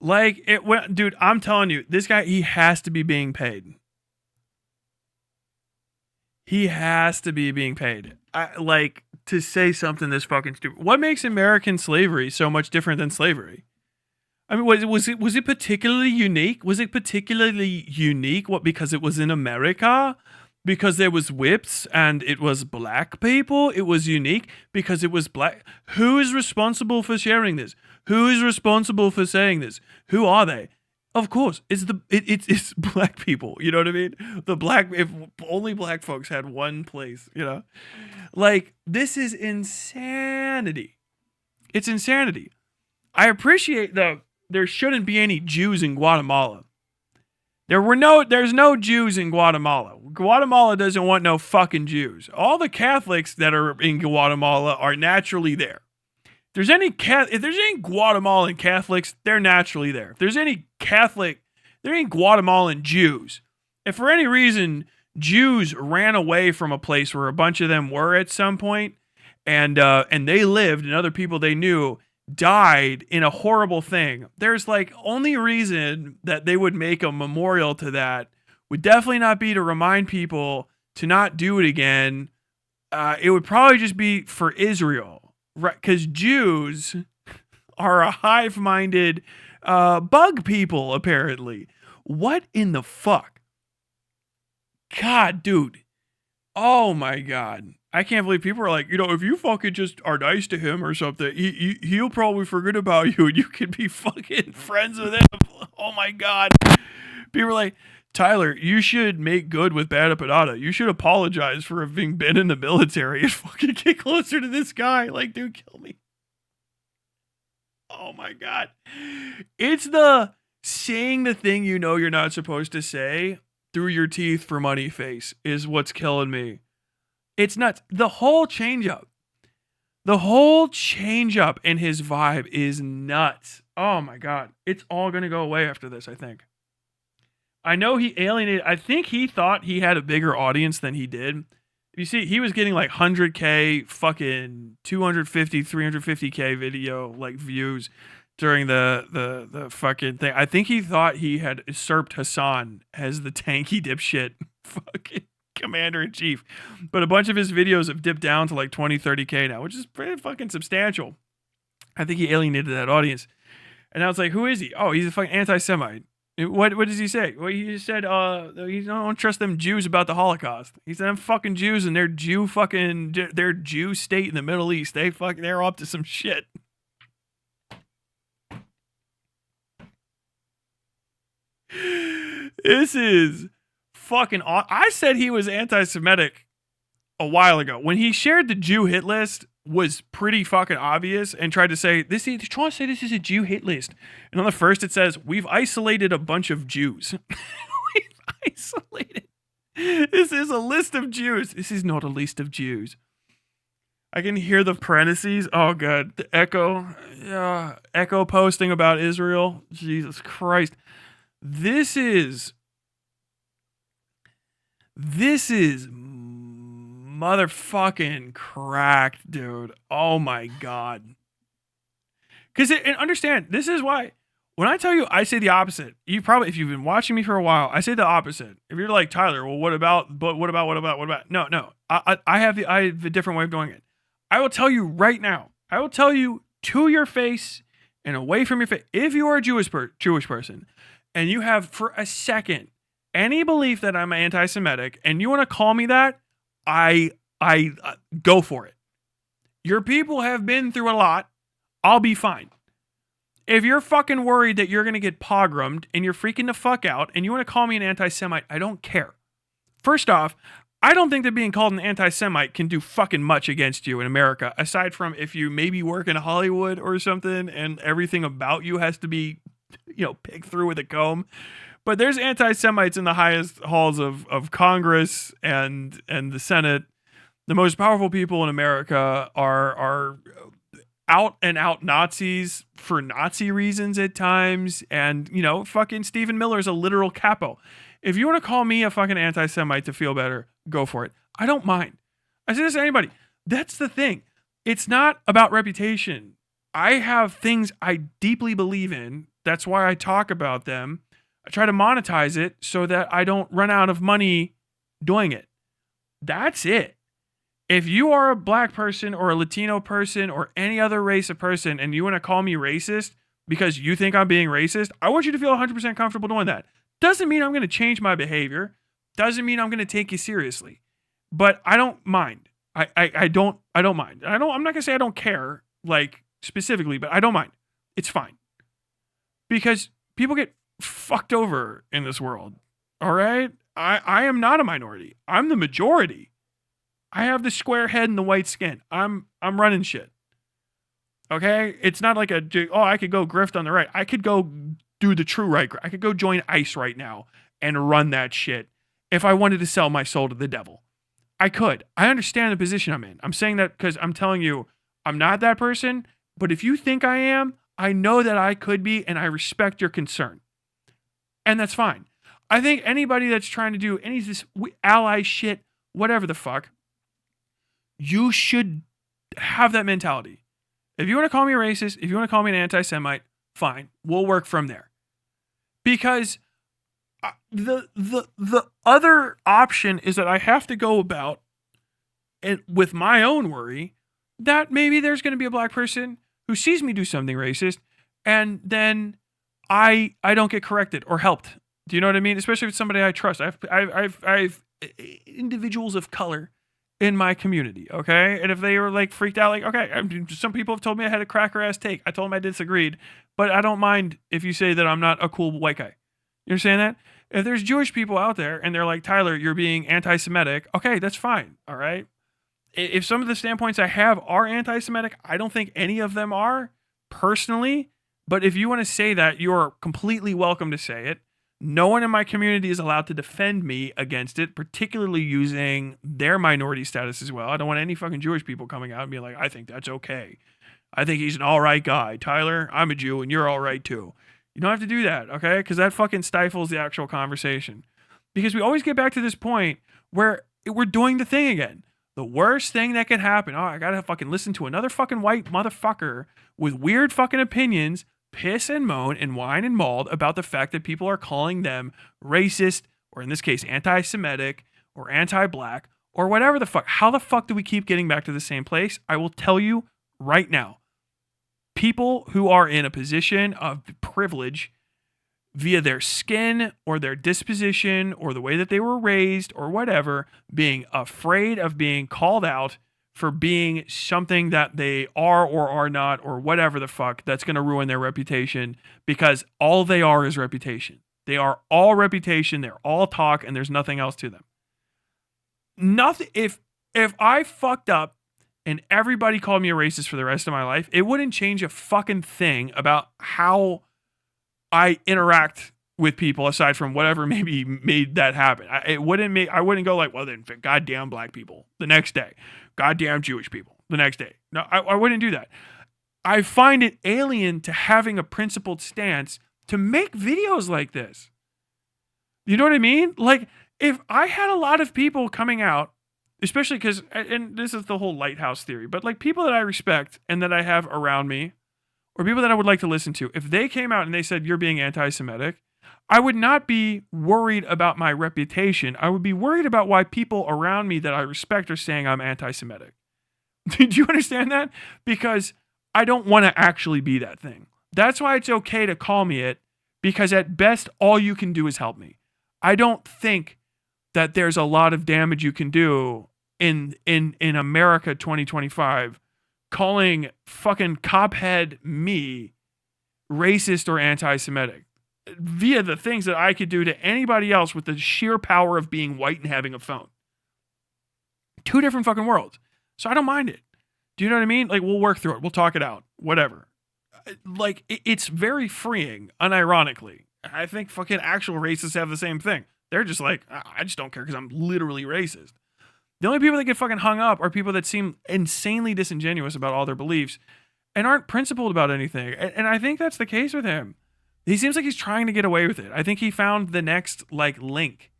Like, it went, dude, I'm telling you, this guy, he has to be being paid. He has to be being paid. Like, to say something this fucking stupid. What makes American slavery so much different than slavery? I mean, was it particularly unique? Was it particularly unique? What, because it was in America? Because there was whips and it was black people? It was unique because it was black. Who is responsible for sharing this? Who is responsible for saying this? Who are they? Of course, it's black people. You know what I mean? If only black folks had one place, you know? Like, this is insanity. It's insanity. I appreciate there shouldn't be any Jews in Guatemala. There's no Jews in Guatemala. Guatemala doesn't want no fucking Jews. All the Catholics that are in Guatemala are naturally there. If there's any Guatemalan Catholics, they're naturally there. If there's any Guatemalan Jews. If for any reason Jews ran away from a place where a bunch of them were at some point, and they lived, and other people they knew died in a horrible thing, there's like only reason that they would make a memorial to that would definitely not be to remind people to not do it again. It would probably just be for Israel. Right, because Jews are a hive-minded bug people, apparently. What in the fuck? God, dude. Oh, my God. I can't believe people are like, if you fucking just are nice to him or something, he'll probably forget about you and you can be fucking friends with him. Oh, my God. People are like, Tyler, you should make good with bad Empanada. You should apologize for having been in the military and fucking get closer to this guy. Like, dude, kill me. Oh my God. It's the saying the thing you know you're not supposed to say through your teeth for money face is what's killing me. It's nuts. The whole change up in his vibe is nuts. Oh my God. It's all going to go away after this, I think. I know he alienated. I think he thought he had a bigger audience than he did. You see, he was getting like 100K, fucking 250, 350K video like views during the fucking thing. I think he thought he had usurped Hassan as the tanky dipshit fucking commander-in-chief. But a bunch of his videos have dipped down to like 20, 30K now, which is pretty fucking substantial. I think he alienated that audience. And I was like, who is he? Oh, he's a fucking anti-Semite. What does he say? Well, he said, he don't trust them Jews about the Holocaust. He said, them fucking Jews and their Jew state in the Middle East. They're up to some shit. This is fucking I said he was anti-Semitic a while ago. When he shared the Jew hit list was pretty fucking obvious and tried to say this is trying to say this is a Jew hit list. And on the first it says, we've isolated a bunch of Jews. We've isolated. This is a list of Jews. This is not a list of Jews. I can hear the parentheses. Oh god. The echo posting about Israel. Jesus Christ. This is motherfucking cracked, dude. Oh my god. And understand, this is why when I tell you I say the opposite, if you've been watching me for a while, I say the opposite. If you're like, Tyler, well, what about? No. I have a different way of doing it. I will tell you right now. I will tell you to your face and away from your face. If you are a Jewish person and you have for a second any belief that I'm anti-Semitic and you want to call me that, I go for it. Your people have been through a lot. I'll be fine. If you're fucking worried that you're going to get pogromed and you're freaking the fuck out and you want to call me an anti-Semite, I don't care. First off, I don't think that being called an anti-Semite can do fucking much against you in America, aside from if you maybe work in Hollywood or something and everything about you has to be, picked through with a comb. But there's anti-Semites in the highest halls of Congress and the Senate. The most powerful people in America are out and out Nazis for Nazi reasons at times. And, fucking Stephen Miller is a literal capo. If you want to call me a fucking anti-Semite to feel better, go for it. I don't mind. I say this to anybody. That's the thing. It's not about reputation. I have things I deeply believe in That's why I talk about them. I try to monetize it so that I don't run out of money doing it. That's it. If you are a black person or a Latino person or any other race of person and you want to call me racist because you think I'm being racist, I want you to feel 100% comfortable doing that. Doesn't mean I'm going to change my behavior. Doesn't mean I'm going to take you seriously. But I don't mind. I don't mind. I'm not going to say I don't care, like, specifically, but I don't mind. It's fine. Because people get fucked over in this world. All right? I am not a minority. I'm the majority. I have the square head and the white skin. I'm running shit. Okay? It's not like I could go grift on the right. I could go do the true right. I could go join ICE right now and run that shit if I wanted to sell my soul to the devil. I could. I understand the position I'm in. I'm saying that because I'm telling you I'm not that person, but if you think I am, I know that I could be, and I respect your concern. And that's fine. I think anybody that's trying to do any of this ally shit, whatever the fuck, you should have that mentality. If you want to call me a racist, if you want to call me an anti-Semite, fine. We'll work from there. Because the other option is that I have to go about and with my own worry that maybe there's going to be a black person who sees me do something racist, and then I don't get corrected or helped. Do you know what I mean? Especially if it's somebody I trust. I've individuals of color in my community, okay? And if they were like freaked out, like, okay, some people have told me I had a cracker ass take. I told them I disagreed, but I don't mind if you say that I'm not a cool white guy. You understand that? If there's Jewish people out there and they're like, Tyler, you're being anti-Semitic, okay, that's fine, all right? If some of the standpoints I have are anti-Semitic, I don't think any of them are, personally, but if you want to say that, you're completely welcome to say it. No one in my community is allowed to defend me against it, particularly using their minority status as well. I don't want any fucking Jewish people coming out and being like, I think that's okay. I think he's an all right guy. Tyler, I'm a Jew and you're all right too. You don't have to do that, okay? Because that fucking stifles the actual conversation. Because we always get back to this point where we're doing the thing again. The worst thing that can happen, I gotta fucking listen to another fucking white motherfucker with weird fucking opinions piss and moan and whine and maul about the fact that people are calling them racist, or in this case, anti-Semitic, or anti-black, or whatever the fuck. How the fuck do we keep getting back to the same place? I will tell you right now. People who are in a position of privilege via their skin or their disposition or the way that they were raised or whatever, being afraid of being called out for being something that they are or are not or whatever the fuck, that's going to ruin their reputation, because all they are is reputation. They are all reputation. They're all talk, and there's nothing else to them. Nothing. If I fucked up and everybody called me a racist for the rest of my life, it wouldn't change a fucking thing about how I interact with people aside from whatever maybe made that happen. I wouldn't go like, well then, goddamn black people the next day. Goddamn Jewish people the next day. No, I wouldn't do that. I find it alien to having a principled stance to make videos like this. You know what I mean? Like, if I had a lot of people coming out, especially because, and this is the whole lighthouse theory, but like people that I respect and that I have around me, or people that I would like to listen to, if they came out and they said, you're being anti-Semitic, I would not be worried about my reputation. I would be worried about why people around me that I respect are saying I'm anti-Semitic. Do you understand that? Because I don't want to actually be that thing. That's why it's okay to call me it, because at best, all you can do is help me. I don't think that there's a lot of damage you can do in America 2025 calling fucking cophead me racist or anti-Semitic via the things that I could do to anybody else with the sheer power of being white and having a phone. Two different fucking worlds. So I don't mind it. Do you know what I mean? Like, we'll work through it. We'll talk it out. Whatever. Like, it's very freeing, unironically. I think fucking actual racists have the same thing. They're just like, I just don't care because I'm literally racist. The only people that get fucking hung up are people that seem insanely disingenuous about all their beliefs and aren't principled about anything. And I think that's the case with him. He seems like he's trying to get away with it. I think he found the next, like, link.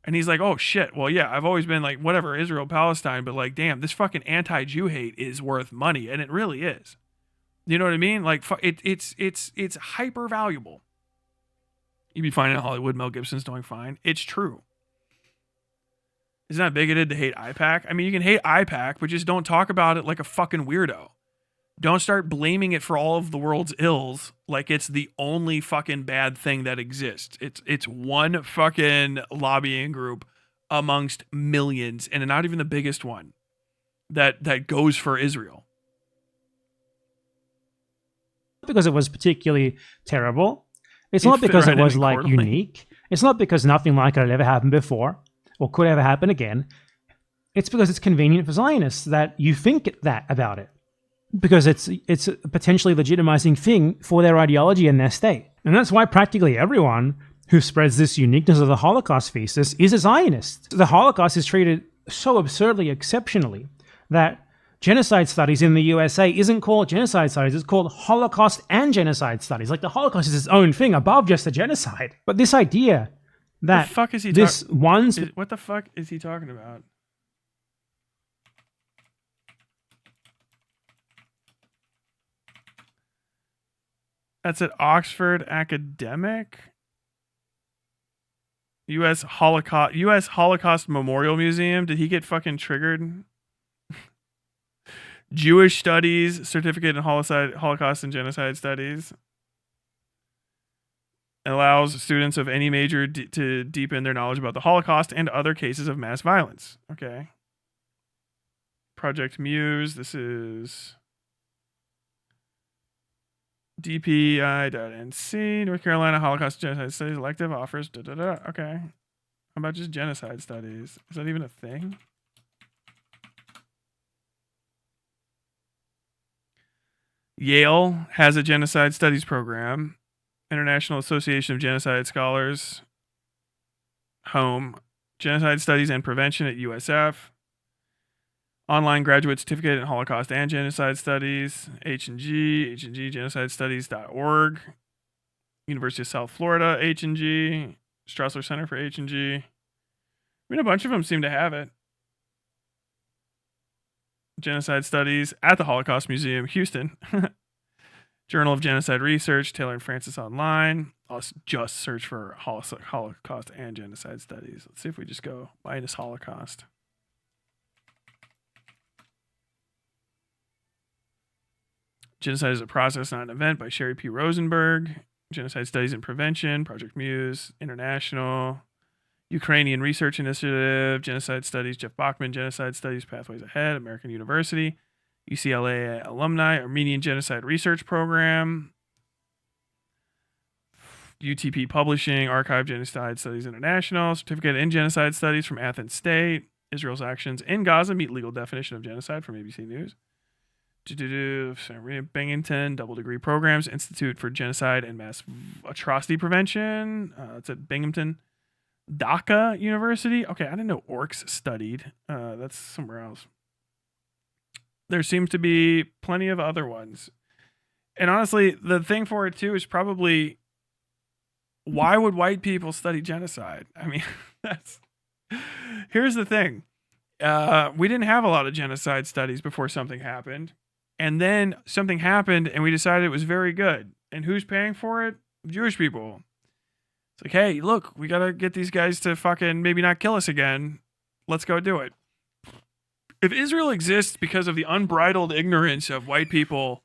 And he's like, oh, shit. Well, yeah, I've always been like, whatever, Israel, Palestine. But, like, damn, this fucking anti-Jew hate is worth money. And it really is. You know what I mean? Like it's hyper valuable. You'd be fine in Hollywood. Mel Gibson's doing fine. It's true. It's not bigoted to hate IPAC. I mean, you can hate IPAC, but just don't talk about it like a fucking weirdo. Don't start blaming it for all of the world's ills like it's the only fucking bad thing that exists. It's one fucking lobbying group amongst millions, and not even the biggest one that goes for Israel. Because it was particularly terrible. It's not because it was like unique. It's not because nothing like it had ever happened before or could ever happen again. It's because it's convenient for Zionists that you think that about it. Because it's a potentially legitimizing thing for their ideology and their state. And that's why practically everyone who spreads this uniqueness of the Holocaust thesis is a Zionist. The Holocaust is treated so absurdly exceptionally that genocide studies in the USA isn't called genocide studies, it's called Holocaust and genocide studies. Like the Holocaust is its own thing above just the genocide. But this idea that the fuck is he what the fuck is he talking about? That's at Oxford Academic. U.S. Holocaust Memorial Museum. Did he get fucking triggered? Jewish Studies, Certificate in Holocaust and Genocide Studies. Allows students of any major to deepen their knowledge about the Holocaust and other cases of mass violence. Okay. Project Muse. This is DPI.NC, North Carolina Holocaust Genocide Studies elective offers. Okay. How about just genocide studies? Is that even a thing? Yale has a genocide studies program. International Association of Genocide Scholars. Home. Genocide Studies and Prevention at USF. Online Graduate Certificate in Holocaust and Genocide Studies, H&G, genocidestudies.org, University of South Florida, H&G, Strassler Center for H&G. I mean, a bunch of them seem to have it. Genocide Studies at the Holocaust Museum, Houston. Journal of Genocide Research, Taylor and Francis Online. I'll just search for Holocaust and Genocide Studies. Let's see if we just go minus Holocaust. Genocide is a Process, Not an Event by Sherry P. Rosenberg. Genocide Studies and Prevention, Project Muse, International. Ukrainian Research Initiative, Genocide Studies, Jeff Bachman, Genocide Studies, Pathways Ahead, American University. UCLA Alumni, Armenian Genocide Research Program. UTP Publishing, Archive Genocide Studies International. Certificate in Genocide Studies from Athens State. Israel's actions in Gaza meet legal definition of genocide from ABC News. Binghamton, double degree programs, Institute for Genocide and Mass Atrocity Prevention. It's at Binghamton. Dhaka University. Okay, I didn't know orcs studied. That's somewhere else. There seems to be plenty of other ones. And honestly, the thing for it too is probably, why would white people study genocide? I mean, here's the thing. We didn't have a lot of genocide studies before something happened. And then something happened and we decided it was very good. And who's paying for it? Jewish people. It's like, hey, look, we got to get these guys to fucking maybe not kill us again. Let's go do it. If Israel exists because of the unbridled ignorance of white people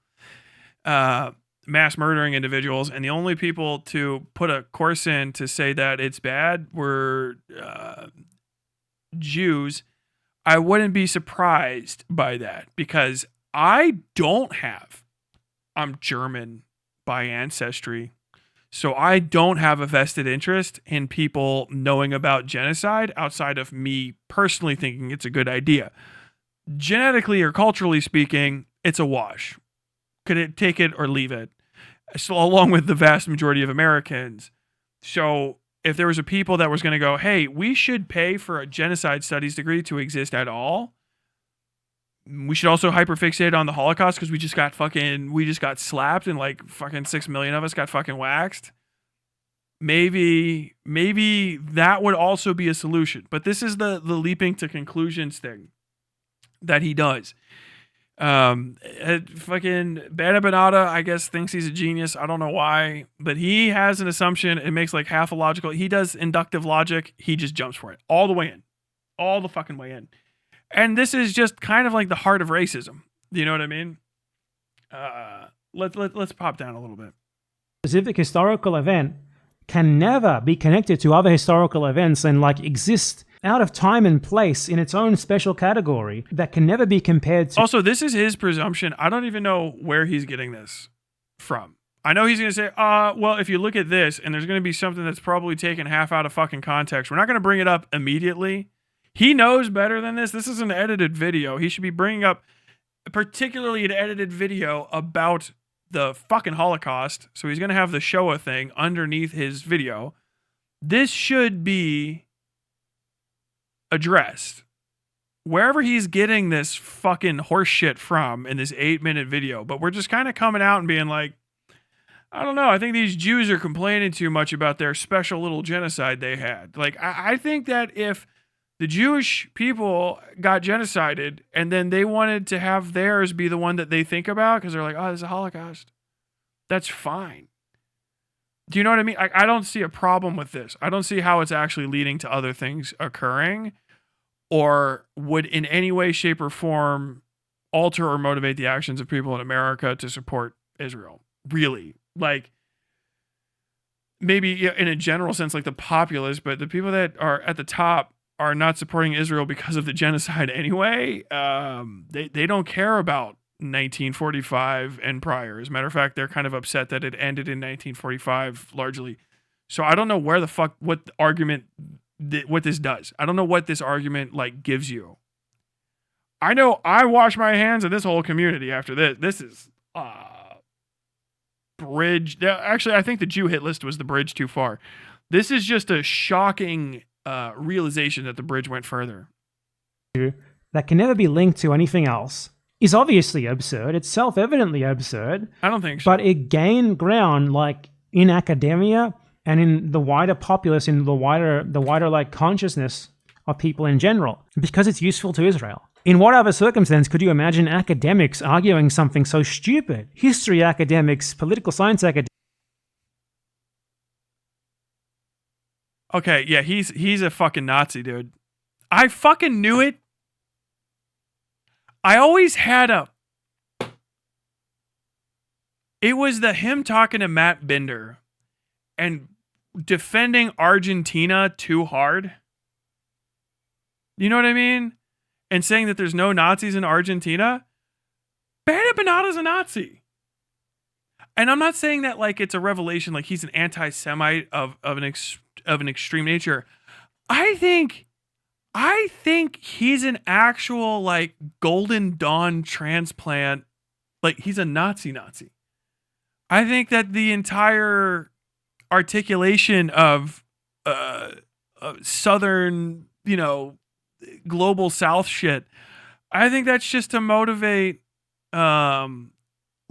mass murdering individuals, and the only people to put a course in to say that it's bad were Jews, I wouldn't be surprised by that, because I'm German by ancestry. So I don't have a vested interest in people knowing about genocide outside of me personally thinking it's a good idea. Genetically or culturally speaking, it's a wash. Could it take it or leave it? So along with the vast majority of Americans. So if there was a people that was going to go, hey, we should pay for a genocide studies degree to exist at all. We should also hyperfixate on the Holocaust because we just got slapped and like fucking 6 million of us got fucking waxed. Maybe that would also be a solution. But this is the leaping to conclusions thing that he does. Fucking Empanada, I guess, thinks he's a genius. I don't know why, but he has an assumption. It makes like half a logical. He does inductive logic. He just jumps for it all the way in, all the fucking way in. And this is just kind of like the heart of racism. Do you know what I mean? Let's pop down a little bit. Specific historical event can never be connected to other historical events and like exist out of time and place in its own special category that can never be compared to. Also, this is his presumption. I don't even know where he's getting this from. I know he's going to say, well, if you look at this and there's going to be something that's probably taken half out of fucking context, we're not going to bring it up immediately. He knows better than this. This is an edited video. He should be bringing up particularly an edited video about the fucking Holocaust. So he's going to have the Shoah thing underneath his video. This should be addressed. Wherever he's getting this fucking horse shit from in this 8-minute video. But we're just kind of coming out and being like, I don't know. I think these Jews are complaining too much about their special little genocide they had. Like, I think that if the Jewish people got genocided and then they wanted to have theirs be the one that they think about because they're like, oh, there's a Holocaust. That's fine. Do you know what I mean? I don't see a problem with this. I don't see how it's actually leading to other things occurring or would in any way, shape, or form alter or motivate the actions of people in America to support Israel. Really. Like, maybe in a general sense, like the populace, but the people that are at the top are not supporting Israel because of the genocide anyway. They don't care about 1945 and prior. As a matter of fact, they're kind of upset that it ended in 1945 largely. So I don't know where the fuck, what the argument, what this does. I don't know what this argument like gives you. I know I wash my hands of this whole community after this. This is bridge. Actually, I think the Jew hit list was the bridge too far. This is just a shocking realization that the bridge went further. That can never be linked to anything else is obviously absurd. It's self-evidently absurd. I don't think so. But it gained ground like in academia and in the wider populace, in the wider like consciousness of people in general, because it's useful to Israel. In what other circumstance could you imagine academics arguing something so stupid? History academics, political science academics. Okay, yeah, he's a fucking Nazi, dude. I fucking knew it. I always had it was him talking to Matt Binder and defending Argentina too hard. You know what I mean? And saying that there's no Nazis in Argentina. Empanada's a Nazi. And I'm not saying that like it's a revelation, like he's an anti-Semite of an extreme nature. I think he's an actual like Golden Dawn transplant. Like he's a Nazi. I think that the entire articulation of Southern, global South shit, I think that's just to motivate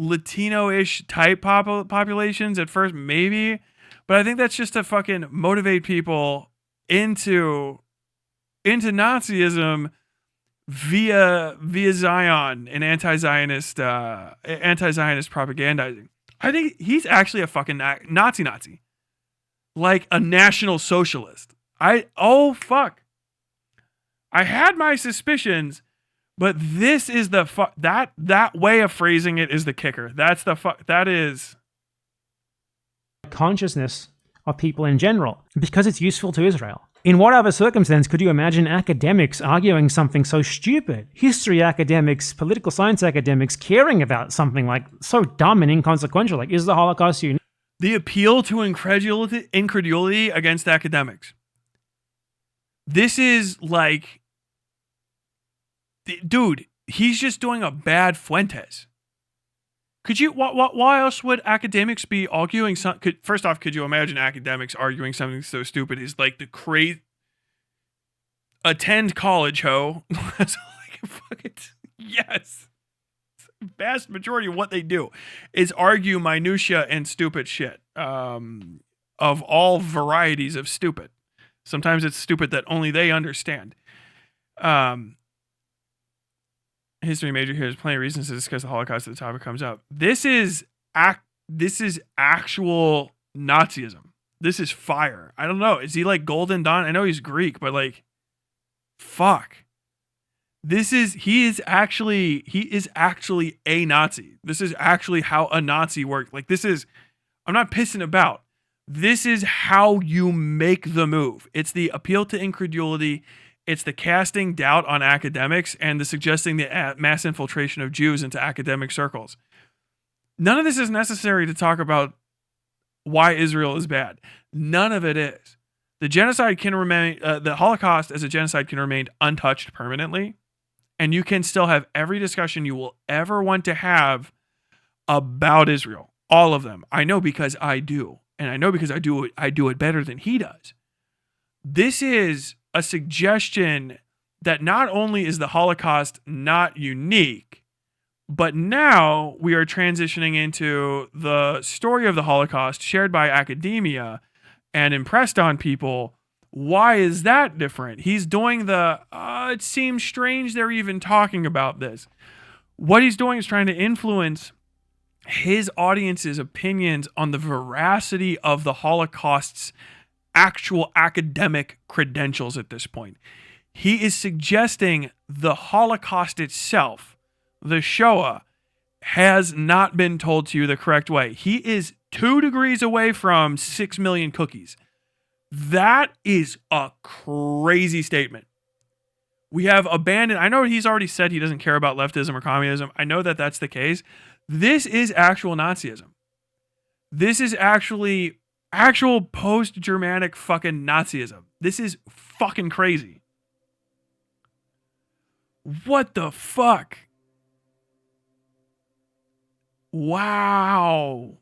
Latino-ish type populations at first, maybe. But I think that's just to fucking motivate people into Nazism via Zion and anti-Zionist propagandizing. I think he's actually a fucking Nazi. Like a National Socialist. Fuck. I had my suspicions, but this is that way of phrasing it is the kicker. That is consciousness of people in general, because it's useful to Israel. In what other circumstance could you imagine academics arguing something so stupid? History academics, political science academics caring about something like so dumb and inconsequential, like is the Holocaust unique? The appeal to incredulity against academics. This is like, dude, he's just doing a bad Fuentes. Could you? Why else would academics be arguing? First off, could you imagine academics arguing something so stupid? Is like the crazy attend college, ho. That's like fucking yes. Vast majority of what they do is argue minutia and stupid shit. Of all varieties of stupid. Sometimes it's stupid that only they understand. history major here. There's plenty of reasons to discuss the Holocaust at the topic comes up. This is actual Nazism. This is fire. I don't know. Is he like Golden Dawn? I know he's Greek, but like, fuck. He is actually a Nazi. This is actually how a Nazi works. Like, I'm not pissing about. This is how you make the move. It's the appeal to incredulity. It's the casting doubt on academics and the suggesting the mass infiltration of Jews into academic circles. None of this is necessary to talk about why Israel is bad. None of it is. The genocide can remain, the Holocaust as a genocide can remain untouched permanently. And you can still have every discussion you will ever want to have about Israel. All of them. I know because I do. And I know because I do it better than he does. This is a suggestion that not only is the Holocaust not unique, but now we are transitioning into the story of the Holocaust shared by academia and impressed on people. Why is that different? He's doing it seems strange they're even talking about this. What he's doing is trying to influence his audience's opinions on the veracity of the Holocaust's actual academic credentials at this point. He is suggesting the Holocaust itself, the Shoah, has not been told to you the correct way. He is 2 degrees away from 6 million cookies. That is a crazy statement. We have abandoned. I know he's already said he doesn't care about leftism or communism. I know that that's the case. This is actual Nazism. This is actual post-Germanic fucking Nazism. This is fucking crazy. What the fuck? Wow.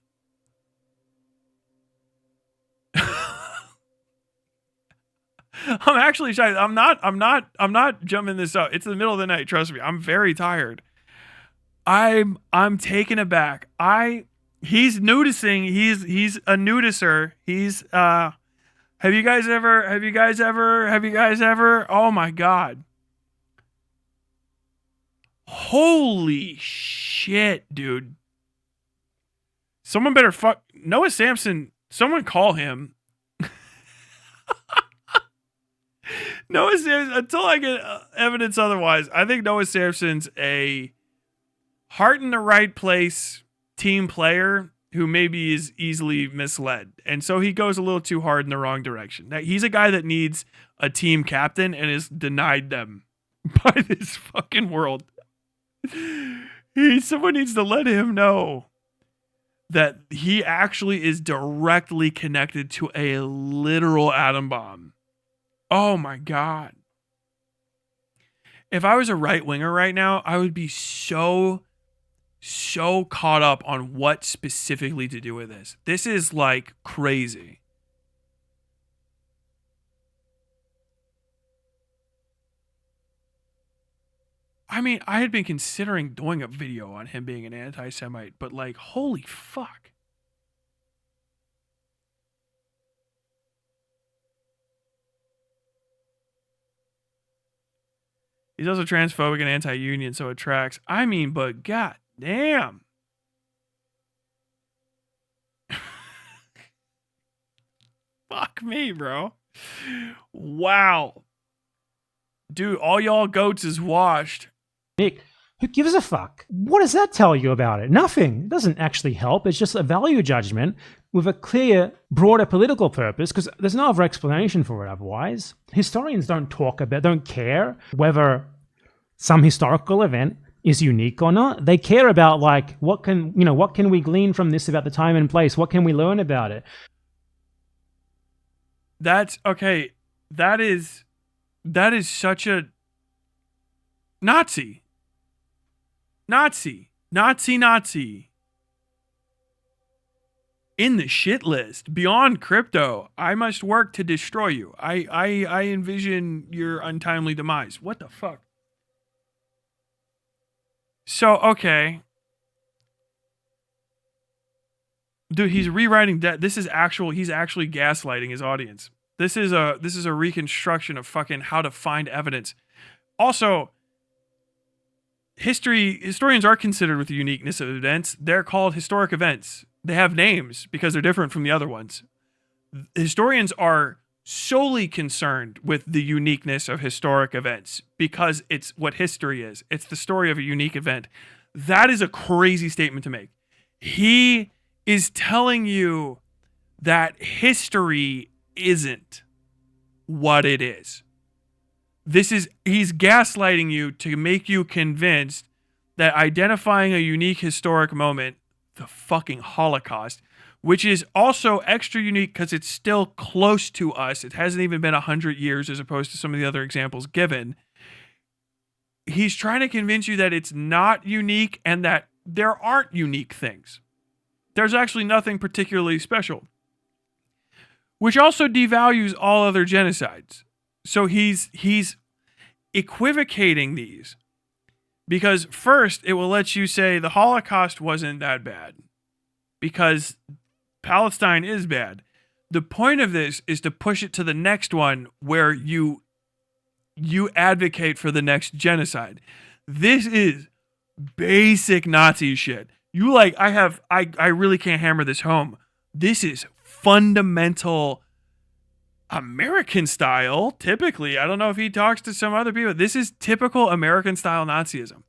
I'm actually shy. I'm not jumping this up. It's the middle of the night. Trust me. I'm very tired. I'm taken aback. He's nudicing. He's a nudicer. He's have you guys ever oh my god. Holy shit, dude. Someone better Noah Samson. Someone call him. Noah Samson, until I get evidence otherwise, I think Noah Samson's a heart in the right place team player who maybe is easily misled. And so he goes a little too hard in the wrong direction. Now, he's a guy that needs a team captain and is denied them by this fucking world. Someone needs to let him know that he actually is directly connected to a literal atom bomb. Oh my God. If I was a right winger right now, I would be so caught up on what specifically to do with this. This is like crazy. I mean, I had been considering doing a video on him being an anti-Semite, but like, holy fuck. He's also transphobic and anti-union, so it tracks. I mean, but god damn. Fuck me, bro. Wow. Dude, all y'all goats is washed. Nick, who gives a fuck? What does that tell you about it? Nothing. It doesn't actually help. It's just a value judgment with a clear, broader political purpose, because there's no other explanation for it otherwise. Historians don't care whether some historical event is unique or not. They care about like, what can we glean from this about the time and place? What can we learn about it? That's okay. That is such a Nazi. In the shit list, beyond crypto, I must work to destroy you. I envision your untimely demise. What the fuck? So, okay. Dude, he's rewriting that. He's actually gaslighting his audience. This is a reconstruction of fucking how to find evidence. Also, historians are considered with the uniqueness of events. They're called historic events. They have names because they're different from the other ones. Historians are solely concerned with the uniqueness of historic events because it's what history is. It's the story of a unique event. That is a crazy statement to make. He is telling you that history isn't what it is. He's gaslighting you to make you convinced that identifying a unique historic moment, the fucking Holocaust, which is also extra unique because it's still close to us. It hasn't even been 100 years as opposed to some of the other examples given. He's trying to convince you that it's not unique and that there aren't unique things. There's actually nothing particularly special, which also devalues all other genocides. So he's equivocating these because first it will let you say the Holocaust wasn't that bad because Palestine is bad. The point of this is to push it to the next one where you advocate for the next genocide. This is basic Nazi shit. I really can't hammer this home. This is fundamental American style, typically. I don't know if he talks to some other people. This is typical American style Nazism.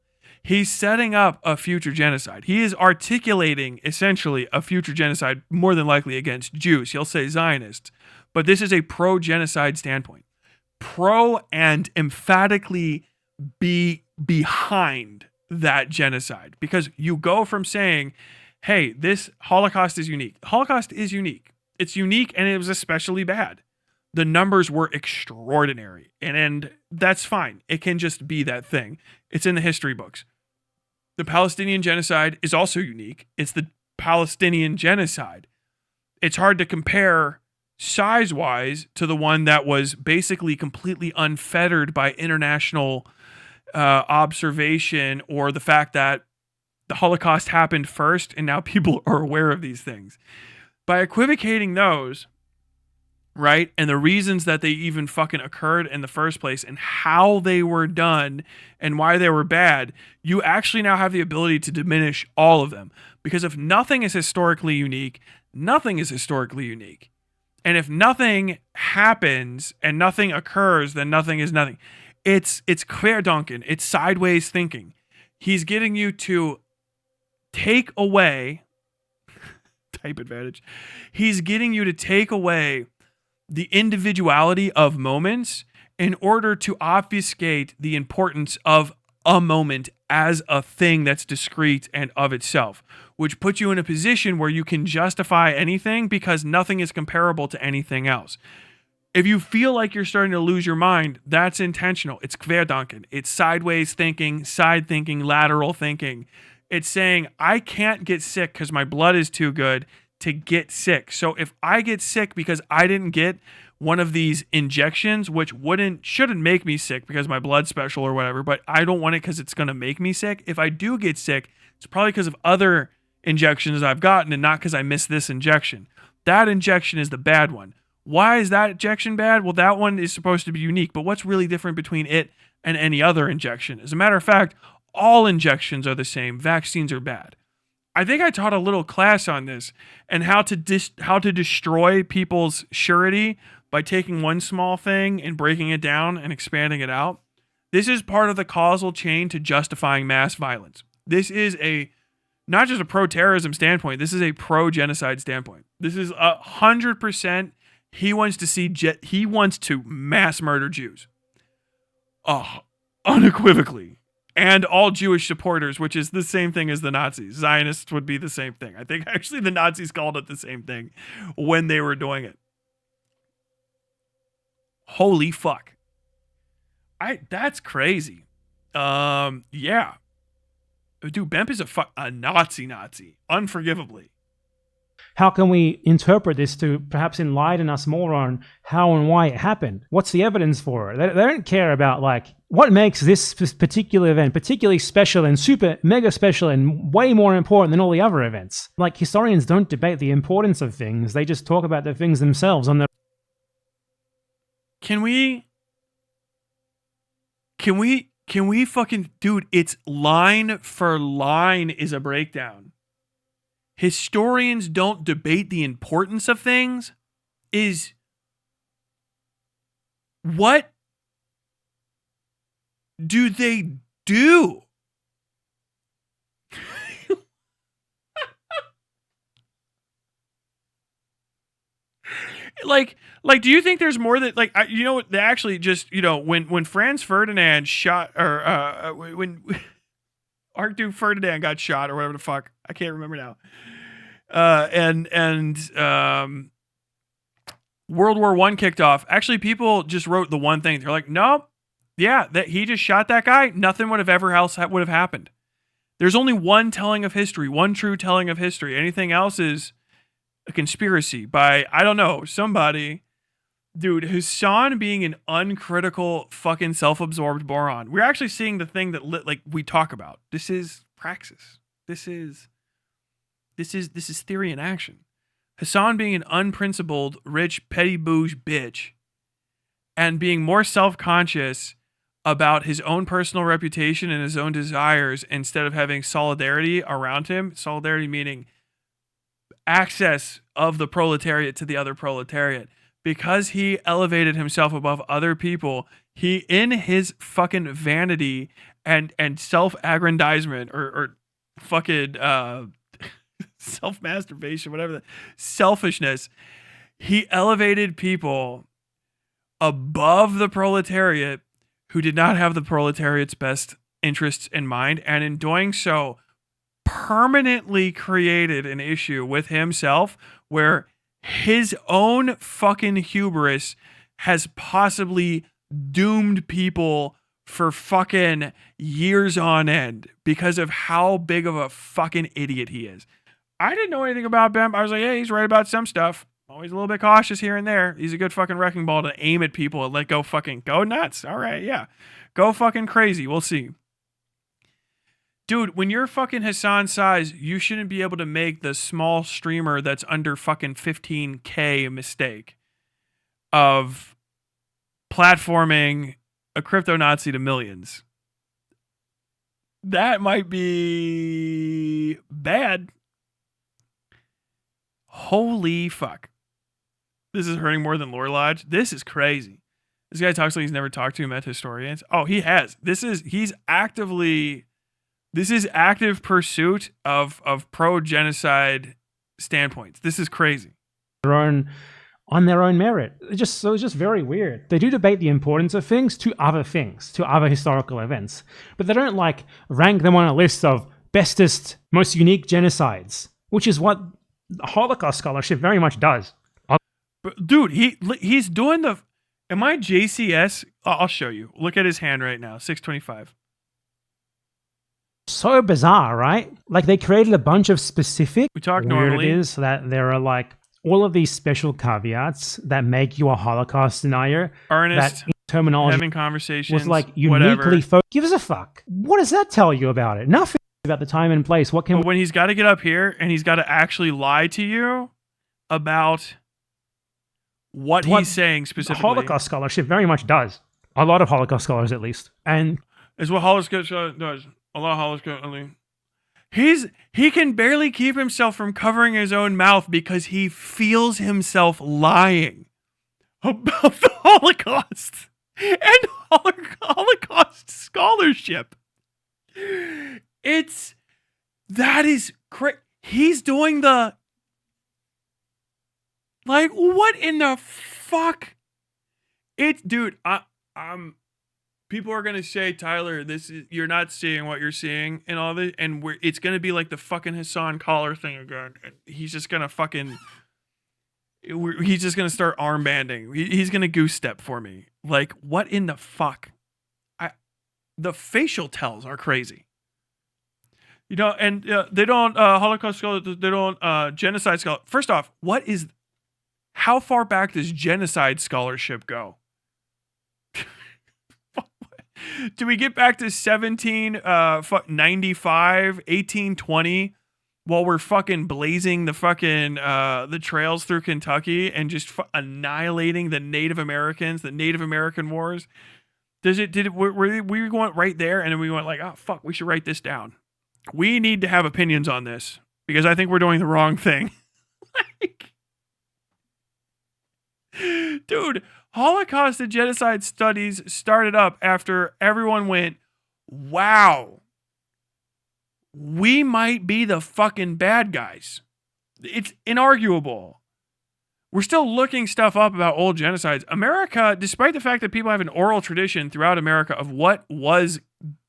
He's setting up a future genocide. He is articulating essentially a future genocide, more than likely against Jews. He'll say Zionists, but this is a pro-genocide standpoint. Pro and emphatically be behind that genocide, because you go from saying, hey, this Holocaust is unique. The Holocaust is unique. It's unique and it was especially bad. The numbers were extraordinary and that's fine. It can just be that thing. It's in the history books. The Palestinian genocide is also unique. It's the Palestinian genocide. It's hard to compare size-wise to the one that was basically completely unfettered by international observation, or the fact that the Holocaust happened first and now people are aware of these things. By equivocating those, right, and the reasons that they even fucking occurred in the first place and how they were done and why they were bad, you actually now have the ability to diminish all of them. Because if nothing is historically unique, nothing is historically unique. And if nothing happens and nothing occurs, then nothing is nothing. It's querdenken. It's sideways thinking. He's getting you to take away type advantage. He's getting you to take away the individuality of moments in order to obfuscate the importance of a moment as a thing that's discrete and of itself, which puts you in a position where you can justify anything because nothing is comparable to anything else. If you feel like you're starting to lose your mind, that's intentional. It's querdenken. It's sideways thinking, side thinking, lateral thinking. It's saying, I can't get sick because my blood is too good to get sick. So if I get sick because I didn't get one of these injections, which shouldn't make me sick because my blood's special or whatever, but I don't want it because it's going to make me sick. If I do get sick, it's probably because of other injections I've gotten and not because I missed this injection. That injection is the bad one. Why is that injection bad? Well, that one is supposed to be unique, but what's really different between it and any other injection? As a matter of fact, all injections are the same. Vaccines are bad. I think I taught a little class on this and how to destroy people's surety by taking one small thing and breaking it down and expanding it out. This is part of the causal chain to justifying mass violence. This is not just a pro-terrorism standpoint. This is a pro-genocide standpoint. This is 100%. He wants to mass murder Jews. Unequivocally. And all Jewish supporters, which is the same thing as the Nazis. Zionists would be the same thing. I think actually the Nazis called it the same thing when they were doing it. Holy fuck. That's crazy. Yeah. Dude, Bemp is a Nazi, unforgivably. How can we interpret this to perhaps enlighten us more on how and why it happened? What's the evidence for it? They don't care about, like, what makes this particular event particularly special and super mega special and way more important than all the other events. Like, historians don't debate the importance of things. They just talk about the things themselves on their... Can we Can we fucking, dude, it's line for line is a breakdown. Historians don't debate the importance of things is what do they do? Like, do you think there's more that, like, you know, they actually just, you know, when Franz Ferdinand shot, or when Archduke Ferdinand got shot, or whatever the fuck, I can't remember now. World War I kicked off. Actually, people just wrote the one thing. They're like, no, yeah, that he just shot that guy. Nothing would have ever else would have happened. There's only one telling of history, one true telling of history. Anything else is a conspiracy by, I don't know, somebody. Dude, Hassan being an uncritical fucking self-absorbed moron. We're actually seeing the thing that like we talk about. This is praxis. This is theory in action. Hassan being an unprincipled, rich, petty bouge bitch and being more self-conscious about his own personal reputation and his own desires instead of having solidarity around him. Solidarity meaning access of the proletariat to the other proletariat. Because he elevated himself above other people, he, in his fucking vanity and self-aggrandizement or fucking self-masturbation, whatever, selfishness, he elevated people above the proletariat who did not have the proletariat's best interests in mind, and in doing so, permanently created an issue with himself where his own fucking hubris has possibly doomed people for fucking years on end because of how big of a fucking idiot he is. I didn't know anything about Ben. I was like, hey, he's right about some stuff. Always a little bit cautious here and there. He's a good fucking wrecking ball to aim at people and let go fucking go nuts. All right, yeah. Go fucking crazy. We'll see. Dude, when you're fucking Hassan's size, you shouldn't be able to make the small streamer that's under fucking 15K mistake of platforming a crypto Nazi to millions. That might be bad. Holy fuck. This is hurting more than Lore Lodge. This is crazy. This guy talks like he's never talked to met historians. Oh, he has. This is active pursuit of pro-genocide standpoints. This is crazy. On their own merit. It's just very weird. They do debate the importance of things, to other historical events, but they don't like rank them on a list of bestest, most unique genocides, which is what Holocaust scholarship very much does. But dude, he's doing the. Am I JCS? I'll show you. Look at his hand right now. 625. So bizarre, right? Like they created a bunch of specific. We talk normally. It is that there are like all of these special caveats that make you a Holocaust denier. Earnest that terminology having conversations was like uniquely gives a fuck. What does that tell you about it? Nothing about the time and place. What can? But when he's got to get up here and he's got to actually lie to you about what he's saying specifically. Holocaust scholarship very much does. A lot of Holocaust scholars, at least, and is what Holocaust does. A lot of Holocaust. I mean, he can barely keep himself from covering his own mouth because he feels himself lying about the Holocaust and Holocaust scholarship. That is crazy. He's doing the, like, what in the fuck? Dude, I'm. People are gonna say, Tyler, you're not seeing what you're seeing, and all this, and it's gonna be like the fucking Hassan collar thing again. And he's just gonna fucking, he's just gonna start armbanding. He's gonna goose step for me. Like, what in the fuck? The facial tells are crazy. You know, and they don't Holocaust scholars. They don't genocide scholars. First off, how far back does genocide scholarship go? Do we get back to 1795, 1820, while we're fucking blazing the fucking the trails through Kentucky and just annihilating the Native Americans, the Native American wars? Did it, we went right there and then we went like, oh, fuck, we should write this down. We need to have opinions on this because I think we're doing the wrong thing. Like, dude, Holocaust and genocide studies started up after everyone went, wow, we might be the fucking bad guys. It's inarguable. We're still looking stuff up about old genocides. America, despite the fact that people have an oral tradition throughout America of what was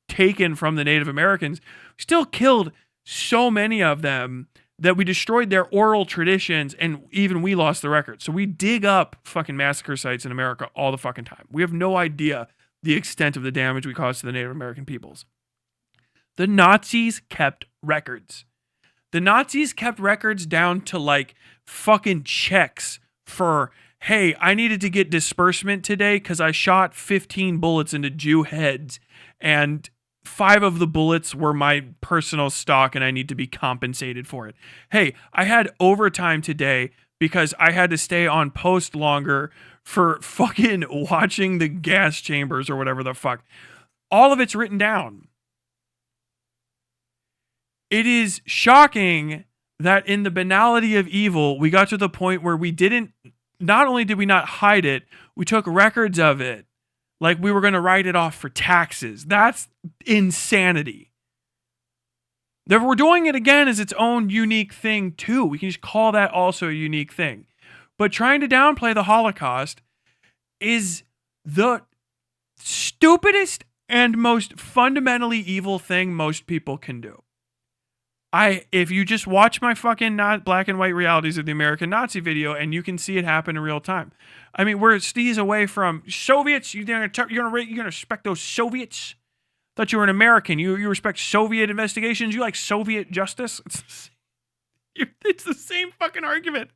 taken from the Native Americans, we still killed so many of them that we destroyed their oral traditions and even we lost the record. So we dig up fucking massacre sites in America all the fucking time. We have no idea the extent of the damage we caused to the Native American peoples. The Nazis kept records. The Nazis kept records down to like fucking checks for, hey, I needed to get disbursement today because I shot 15 bullets into Jew heads and 5 of the bullets were my personal stock and I need to be compensated for it. Hey, I had overtime today because I had to stay on post longer for fucking watching the gas chambers or whatever the fuck. All of it's written down. It is shocking that in the banality of evil, we got to the point where we didn't, not only did we not hide it, we took records of it. Like we were going to write it off for taxes. That's insanity. If we're doing it again as its own unique thing too, we can just call that also a unique thing. But trying to downplay the Holocaust is the stupidest and most fundamentally evil thing most people can do. If you just watch my fucking not black and white realities of the American Nazi video and you can see it happen in real time. I mean, we're steez away from Soviets. You're gonna respect those Soviets? Thought you were an American. You respect Soviet investigations. You like Soviet justice? It's the same fucking argument.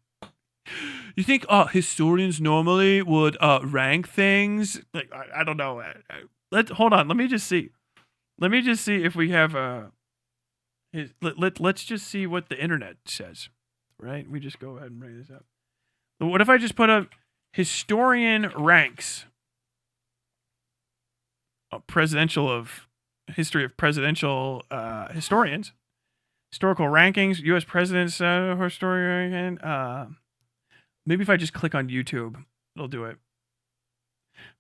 You think historians normally would rank things? Like I don't know. Hold on. Let me just see. Let me just see if we have let's just see what the internet says, right? We just go ahead and bring this up. But what if I just put up historian ranks history of presidential historians, historical rankings, U.S. presidents, historian. Maybe if I just click on YouTube, it'll do it.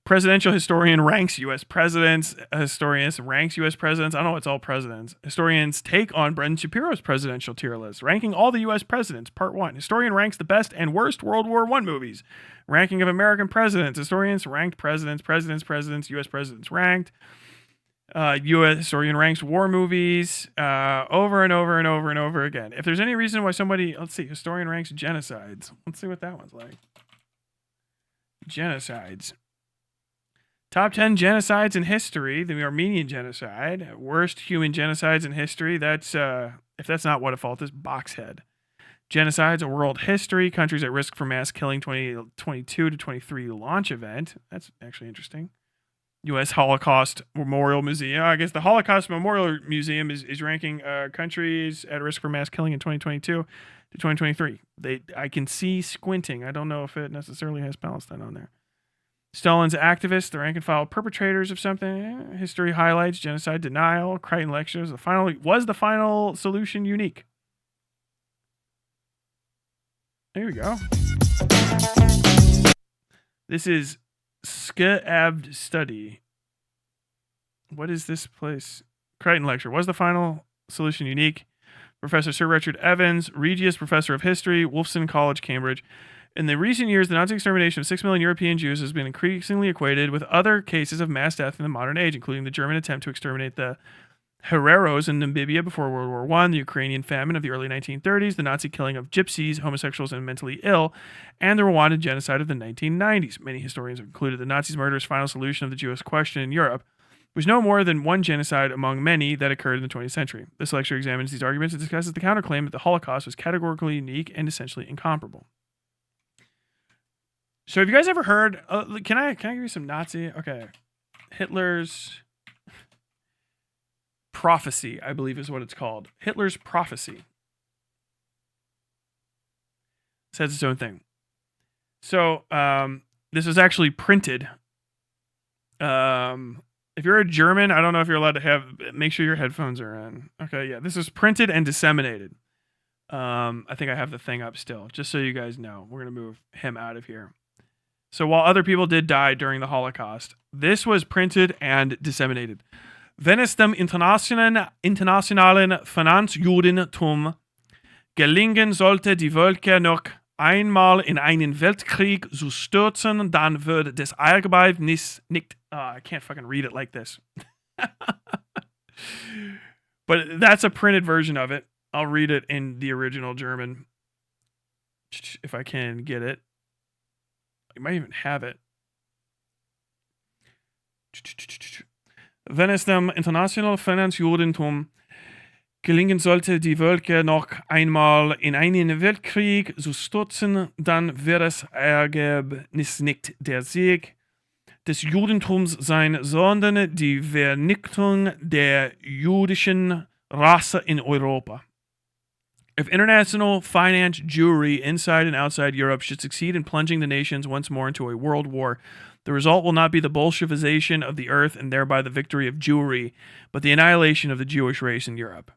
Presidential historian ranks U.S. presidents. Historians ranks U.S. presidents. I don't know, it's all presidents. Historians take on Brendan Shapiro's presidential tier list, ranking all the U.S. presidents. Part 1. Historian ranks the best and worst World War I movies. Ranking of American presidents. Historians ranked presidents, U.S. presidents ranked. U.S. historian ranks war movies over and over and over and over again. If there's any reason why somebody, let's see, historian ranks genocides. Let's see what that one's like. Genocides. Top 10 genocides in history. The Armenian genocide. Worst human genocides in history. That's, if that's not what a fault is, Boxhead. Genocides of world history. Countries at risk for mass killing 2022 to 23 launch event. That's actually interesting. U.S. Holocaust Memorial Museum. I guess the Holocaust Memorial Museum is ranking countries at risk for mass killing in 2022 to 2023. I can see squinting. I don't know if it necessarily has Palestine on there. Stalin's activists, the rank and file perpetrators of something. History highlights, genocide denial, Crichton lectures. Was the final solution unique? There we go. This is Ghraib study. What is this place? Crichton lecture. Was the final solution unique? Professor Sir Richard Evans, Regius Professor of History, Wolfson College, Cambridge. In the recent years, the Nazi extermination of 6 million European Jews has been increasingly equated with other cases of mass death in the modern age, including the German attempt to exterminate the Hereros in Namibia before World War I, the Ukrainian famine of the early 1930s, the Nazi killing of gypsies, homosexuals, and mentally ill, and the Rwandan genocide of the 1990s. Many historians have concluded the Nazis' murderous final solution of the Jewish question in Europe was no more than one genocide among many that occurred in the 20th century. This lecture examines these arguments and discusses the counterclaim that the Holocaust was categorically unique and essentially incomparable. So have you guys ever heard, can I give you some Nazi? Okay. Hitler's prophecy, I believe is what it's called. Hitler's prophecy. It says its own thing. So this was actually printed If you're a German, I don't know if you're allowed to make sure your headphones are in. Okay, yeah, this is printed and disseminated. I think I have the thing up still, just so you guys know. We're going to move him out of here. So while other people did die during the Holocaust, this was printed and disseminated. Wenn es dem internationalen Finanzjudentum gelingen sollte, die Völker noch einmal in einen Weltkrieg zu stürzen, dann wird das Ghraib nicht... I can't fucking read it like this. But that's a printed version of it. I'll read it in the original German. If I can get it. I might even have it. Wenn es dem internationalen Finanzjudentum gelingen sollte, die Völker noch einmal in einen Weltkrieg zu stürzen, dann wird das Ergebnis nicht der Sieg des Judentums sein, sondern die Vernichtung der jüdischen Rasse in Europa. If international finance Jewry inside and outside Europe should succeed in plunging the nations once more into a world war, the result will not be the Bolshevization of the earth and thereby the victory of Jewry, but the annihilation of the Jewish race in Europe.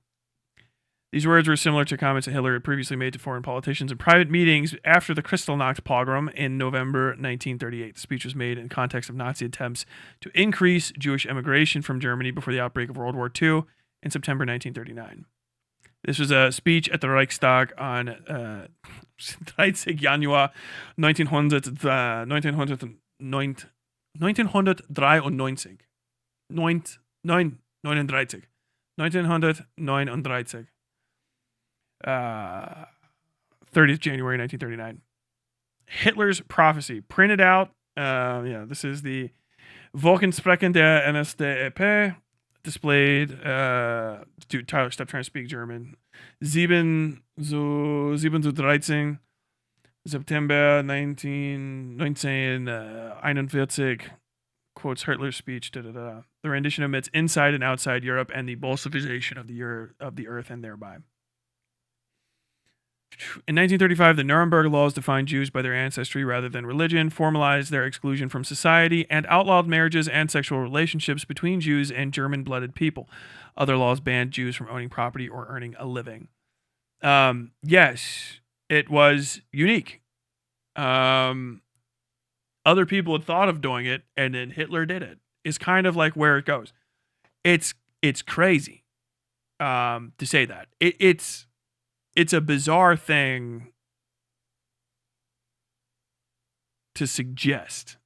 These words were similar to comments that Hitler had previously made to foreign politicians in private meetings after the Kristallnacht pogrom in November 1938. The speech was made in context of Nazi attempts to increase Jewish emigration from Germany before the outbreak of World War II in September 1939. This was a speech at the Reichstag on 13. Januar 1993. 30th January 1939. Hitler's prophecy printed out. This is the Wolkensprechen der NSDAP displayed. Dude, Tyler, stop trying to speak German. 7 zu 13 September 1941 quotes Hitler's speech. The rendition omits inside and outside Europe and the Bolshevization of the earth and thereby. In 1935, the Nuremberg laws defined Jews by their ancestry rather than religion, formalized their exclusion from society, and outlawed marriages and sexual relationships between Jews and German-blooded people. Other laws banned Jews from owning property or earning a living. Yes, it was unique. Other people had thought of doing it, and then Hitler did it. It's kind of like where it goes. It's crazy to say that. It's a bizarre thing to suggest.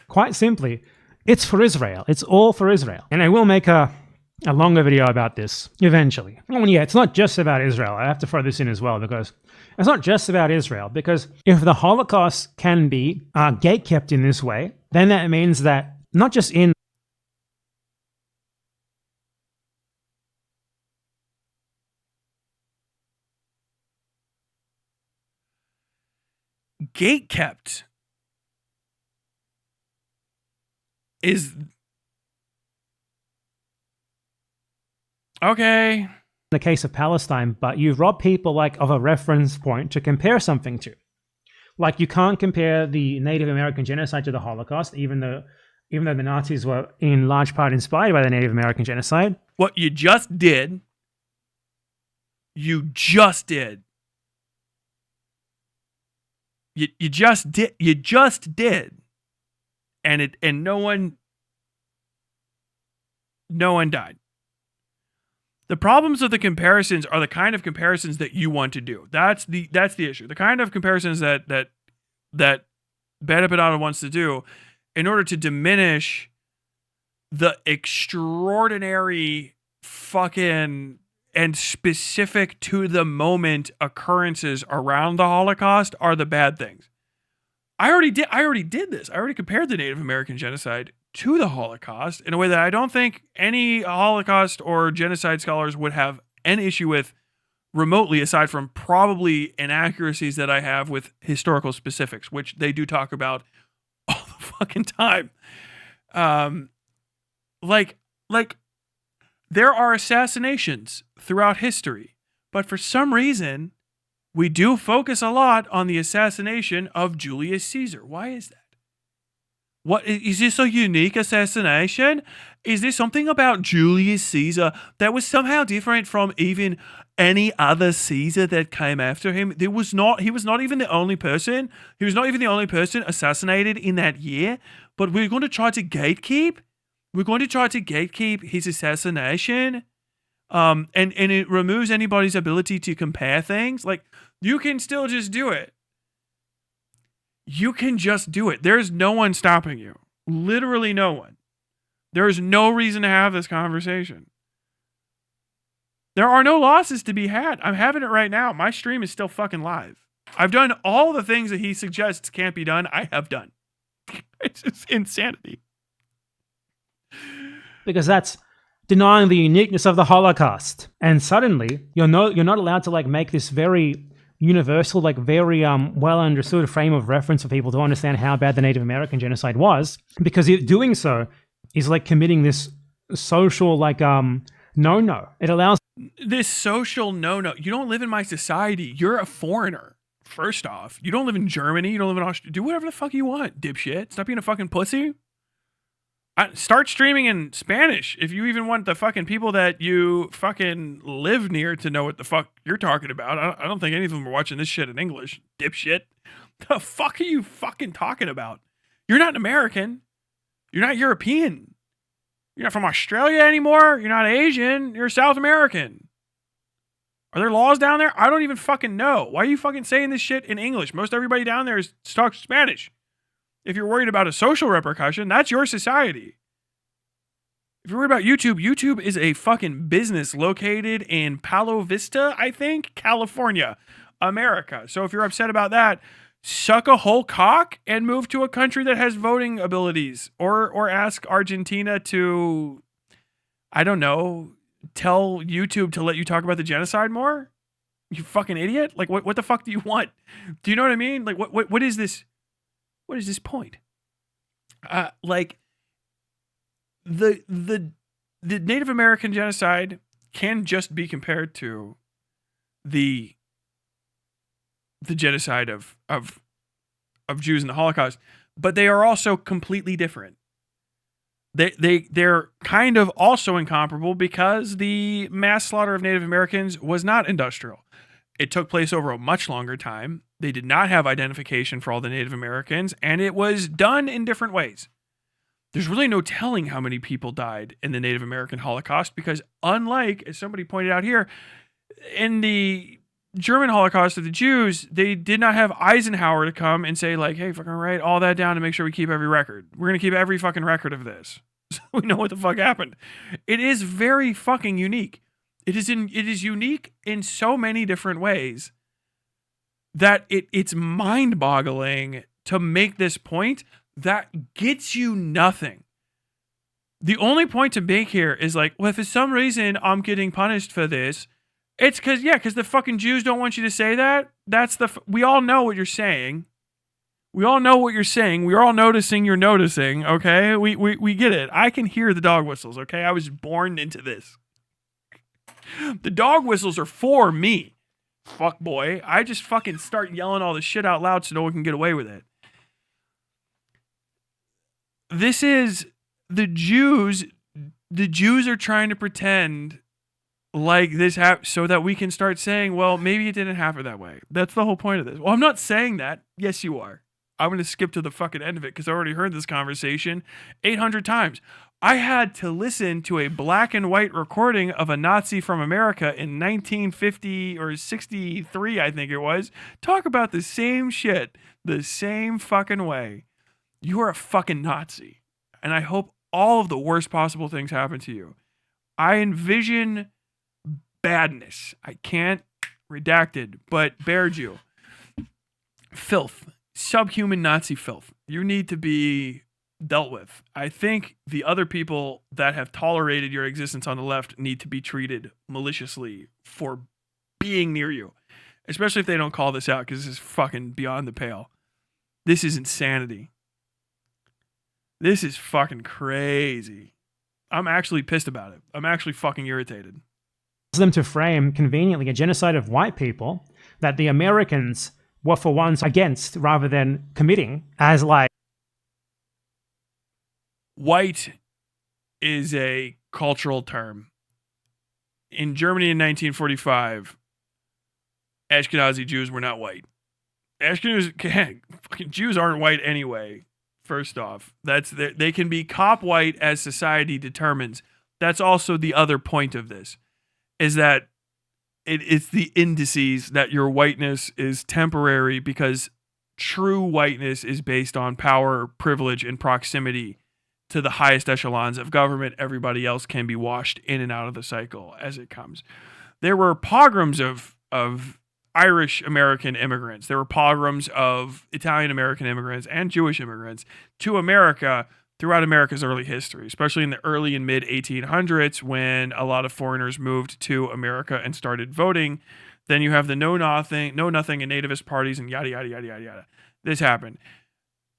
Quite simply, it's for Israel. It's all for Israel. And I will make a longer video about this eventually. Oh, yeah, it's not just about Israel. I have to throw this in as well because it's not just about Israel. Because if the Holocaust can be gatekept in this way, then that means that not just in gatekept is okay. The case of Palestine, but you rob people like of a reference point to compare something to. Like you can't compare the Native American genocide to the Holocaust, even though the Nazis were in large part inspired by the Native American genocide. What you just did, You just did, and no one died. The problems of the comparisons are the kind of comparisons that you want to do. That's the issue. The kind of comparisons that Bad Empanada wants to do in order to diminish the extraordinary fucking and specific to the moment occurrences around the Holocaust are the bad things. I already did this. I already compared the Native American genocide to the Holocaust in a way that I don't think any Holocaust or genocide scholars would have an issue with remotely, aside from probably inaccuracies that I have with historical specifics, which they do talk about all the fucking time. Like there are assassinations throughout history, but for some reason, we do focus a lot on the assassination of Julius Caesar. Why is that? What is this a unique assassination? Is there something about Julius Caesar that was somehow different from even any other Caesar that came after him? He was not even the only person. He was not even the only person assassinated in that year. But we're going to try to gatekeep. We're going to try to gatekeep his assassination. And it removes anybody's ability to compare things. Like, you can still just do it. You can just do it. There's no one stopping you. Literally no one. There is no reason to have this conversation. There are no losses to be had. I'm having it right now. My stream is still fucking live. I've done all the things that he suggests can't be done. I have done. It's just insanity. Because that's denying the uniqueness of the Holocaust. And suddenly, you're not allowed to like make this very universal, like very well understood frame of reference for people to understand how bad the Native American genocide was, because doing so is like committing this social like no. It allows this social no. You don't live in my society. You're a foreigner. First off, you don't live in Germany. You don't live in Australia. Do whatever the fuck you want, dipshit. Stop being a fucking pussy. Start streaming in Spanish if you even want the fucking people that you fucking live near to know what the fuck you're talking about. I don't think any of them are watching this shit in English, dipshit. The fuck are you fucking talking about? You're not an American. You're not European. You're not from Australia anymore. You're not Asian. You're South American. Are there laws down there? I don't even fucking know. Why are you fucking saying this shit in English? Most everybody down there talks Spanish. If you're worried about a social repercussion, that's your society. If you're worried about YouTube, YouTube is a fucking business located in Palo Vista, I think, California, America. So if you're upset about that, suck a whole cock and move to a country that has voting abilities. Or ask Argentina to, I don't know, tell YouTube to let you talk about the genocide more? You fucking idiot. Like, what the fuck do you want? Do you know what I mean? Like, what is this? What is this point? Like, the Native American genocide can just be compared to the genocide of Jews in the Holocaust, but they are also completely different. They're kind of also incomparable because the mass slaughter of Native Americans was not industrial. It took place over a much longer time. They did not have identification for all the Native Americans, and it was done in different ways. There's really no telling how many people died in the Native American Holocaust because, unlike, as somebody pointed out here, in the German Holocaust of the Jews, they did not have Eisenhower to come and say, like, hey, fucking write all that down to make sure we keep every record. We're going to keep every fucking record of this. So we know what the fuck happened. It is very fucking unique. It is unique in so many different ways that it's mind-boggling to make this point that gets you nothing. The only point to make here is like, well, if for some reason I'm getting punished for this, it's because the fucking Jews don't want you to say that. We all know what you're saying. We all know what you're saying. We're all noticing you're noticing, okay? We get it. I can hear the dog whistles, okay? I was born into this. The dog whistles are for me. Fuck boy. I just fucking start yelling all this shit out loud so no one can get away with it. This is the Jews. The Jews are trying to pretend like this so that we can start saying, well, maybe it didn't happen that way. That's the whole point of this. Well, I'm not saying that. Yes, you are. I'm going to skip to the fucking end of it because I already heard this conversation 800 times. I had to listen to a black and white recording of a Nazi from America in 1950 or 63, I think it was, talk about the same shit, the same fucking way. You are a fucking Nazi. And I hope all of the worst possible things happen to you. I envision badness. I can't redacted, but Bear Jew. Filth. Subhuman Nazi filth. You need to be dealt with. I think the other people that have tolerated your existence on the left need to be treated maliciously for being near you. Especially if they don't call this out, because this is fucking beyond the pale. This is insanity. This is fucking crazy. I'm actually pissed about it. I'm actually fucking irritated. Them to frame conveniently a genocide of white people that the Americans were for once against rather than committing as like white is a cultural term. In Germany in 1945, Ashkenazi Jews were not white. Ashkenazi fucking Jews aren't white anyway. First off, they can be cop white as society determines. That's also the other point of this, is that it's the indices that your whiteness is temporary, because true whiteness is based on power, privilege, and proximity to the highest echelons of government. Everybody else can be washed in and out of the cycle as it comes. There were pogroms of Irish American immigrants. There were pogroms of Italian American immigrants and Jewish immigrants to America throughout America's early history, especially in the early and mid 1800s when a lot of foreigners moved to America and started voting. Then you have the know nothing and nativist parties and yada, yada, yada, yada, yada. This happened.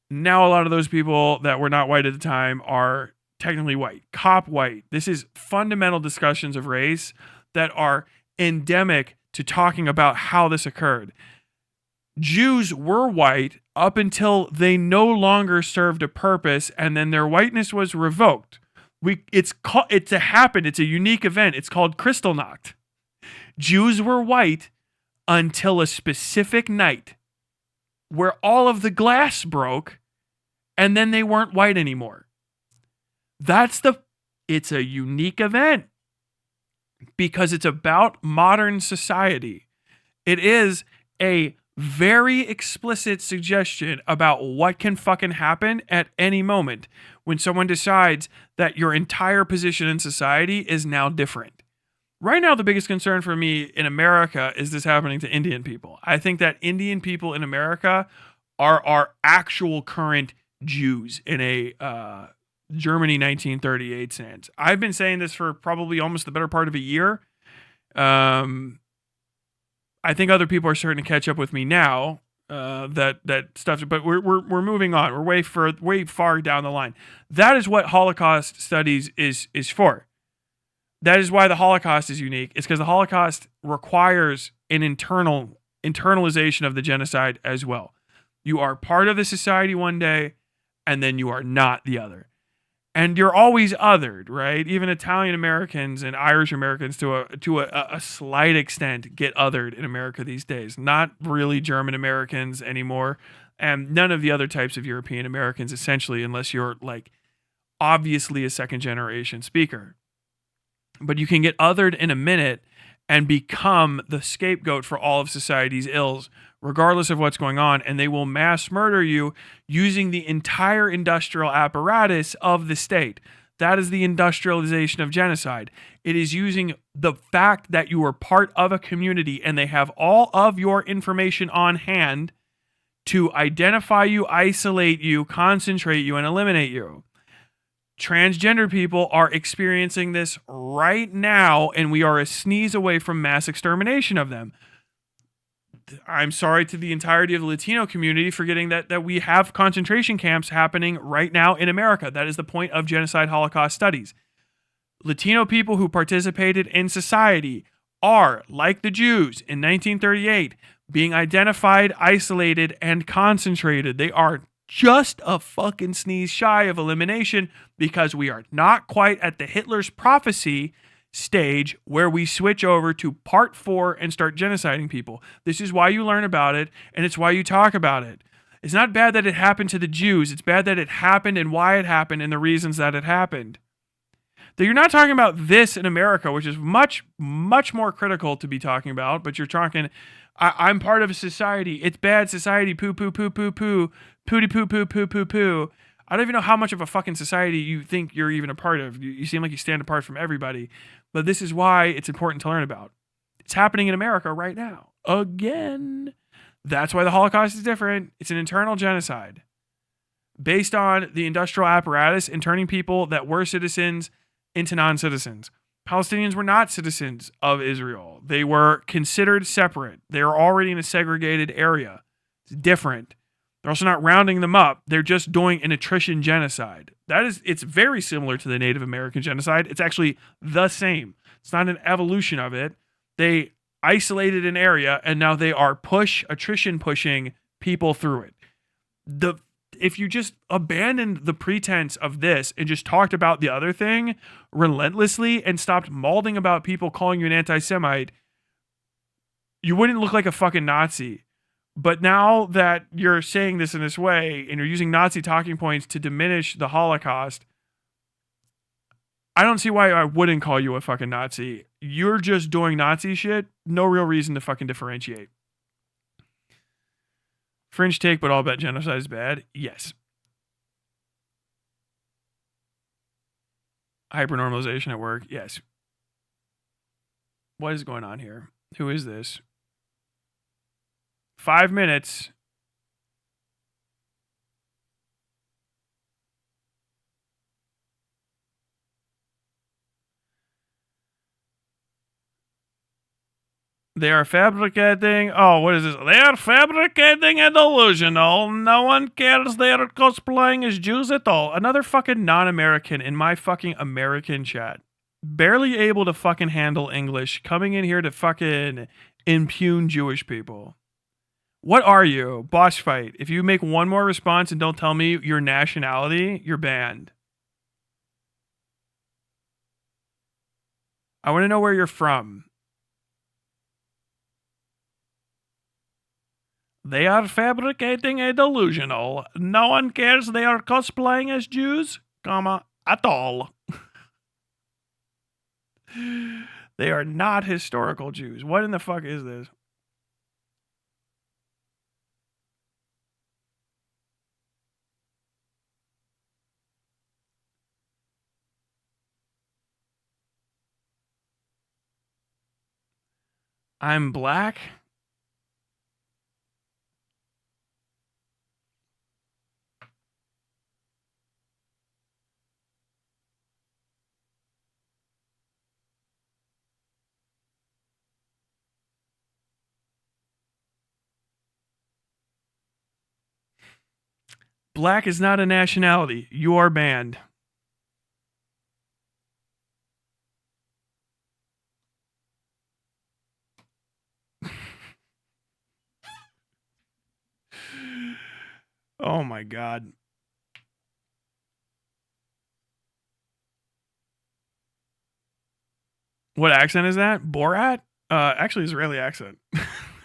Now a lot of those people that were not white at the time are technically white, cop white. This is fundamental discussions of race that are endemic to talking about how this occurred. Jews were white up until they no longer served a purpose, and then their whiteness was revoked. It's a unique event. It's called Kristallnacht. Jews were white until a specific night where all of the glass broke, and then they weren't white anymore. It's a unique event because it's about modern society. It is a very explicit suggestion about what can fucking happen at any moment when someone decides that your entire position in society is now different. Right now, the biggest concern for me in America is this happening to Indian people. I think that Indian people in America are our actual current Jews in a Germany 1938 sense. I've been saying this for probably almost the better part of a year. I think other people are starting to catch up with me now. That stuff, but we're moving on. We're way far down the line. That is what Holocaust studies is for. That is why the Holocaust is unique. It's because the Holocaust requires an internalization of the genocide as well. You are part of the society one day, and then you are not the other. And you're always othered, right? Even Italian Americans and Irish Americans to a slight extent get othered in America these days. Not really German Americans anymore, and none of the other types of European Americans, essentially, unless you're like obviously a second generation speaker. But you can get othered in a minute and become the scapegoat for all of society's ills, regardless of what's going on, and they will mass murder you using the entire industrial apparatus of the state. That is the industrialization of genocide. It is using the fact that you are part of a community and they have all of your information on hand to identify you, isolate you, concentrate you, and eliminate you. Transgender people are experiencing this right now, and we are a sneeze away from mass extermination of them. I'm sorry to the entirety of the Latino community for getting that we have concentration camps happening right now in America. That is the point of genocide Holocaust studies. Latino people who participated in society are, like the Jews in 1938, being identified, isolated, and concentrated. They are just a fucking sneeze shy of elimination because we are not quite at the Hitler's prophecy stage where we switch over to part 4 and start genociding people. This is why you learn about it, and it's why you talk about it. It's not bad that it happened to the Jews. It's bad that it happened and why it happened and the reasons that it happened. That you're not talking about this in America, which is much, much more critical to be talking about, but you're talking, I'm part of a society. It's bad society. Poo, poo, poo, poo, poo. Pooty, poo, poo, poo, poo, poo. I don't even know how much of a fucking society you think you're even a part of. You seem like you stand apart from everybody. But this is why it's important to learn about. It's happening in America right now. Again. That's why the Holocaust is different. It's an internal genocide based on the industrial apparatus and turning people that were citizens into non-citizens. Palestinians were not citizens of Israel. They were considered separate. They are already in a segregated area. It's different. They're also not rounding them up. They're just doing an attrition genocide. It's very similar to the Native American genocide. It's actually the same. It's not an evolution of it. They isolated an area and now they are attrition pushing people through it. if you just abandoned the pretense of this and just talked about the other thing relentlessly and stopped mauling about people calling you an anti-Semite, you wouldn't look like a fucking Nazi. But now that you're saying this in this way and you're using Nazi talking points to diminish the Holocaust, I don't see why I wouldn't call you a fucking Nazi. You're just doing Nazi shit. No real reason to fucking differentiate. Fringe take, but I'll bet genocide is bad. Yes. Hypernormalization at work. Yes. What is going on here? Who is this? 5 minutes. They are fabricating. Oh, what is this? They are fabricating a delusional. No one cares they are cosplaying as Jews at all. Another fucking non-American in my fucking American chat. Barely able to fucking handle English. Coming in here to fucking impugn Jewish people. What are you? Boss fight. If you make one more response and don't tell me your nationality, you're banned. I want to know where you're from. They are fabricating a delusional. No one cares they are cosplaying as Jews, comma, at all. They are not historical Jews. What in the fuck is this? I'm black? Black is not a nationality. You are banned. Oh my God. What accent is that? Borat? Actually Israeli accent.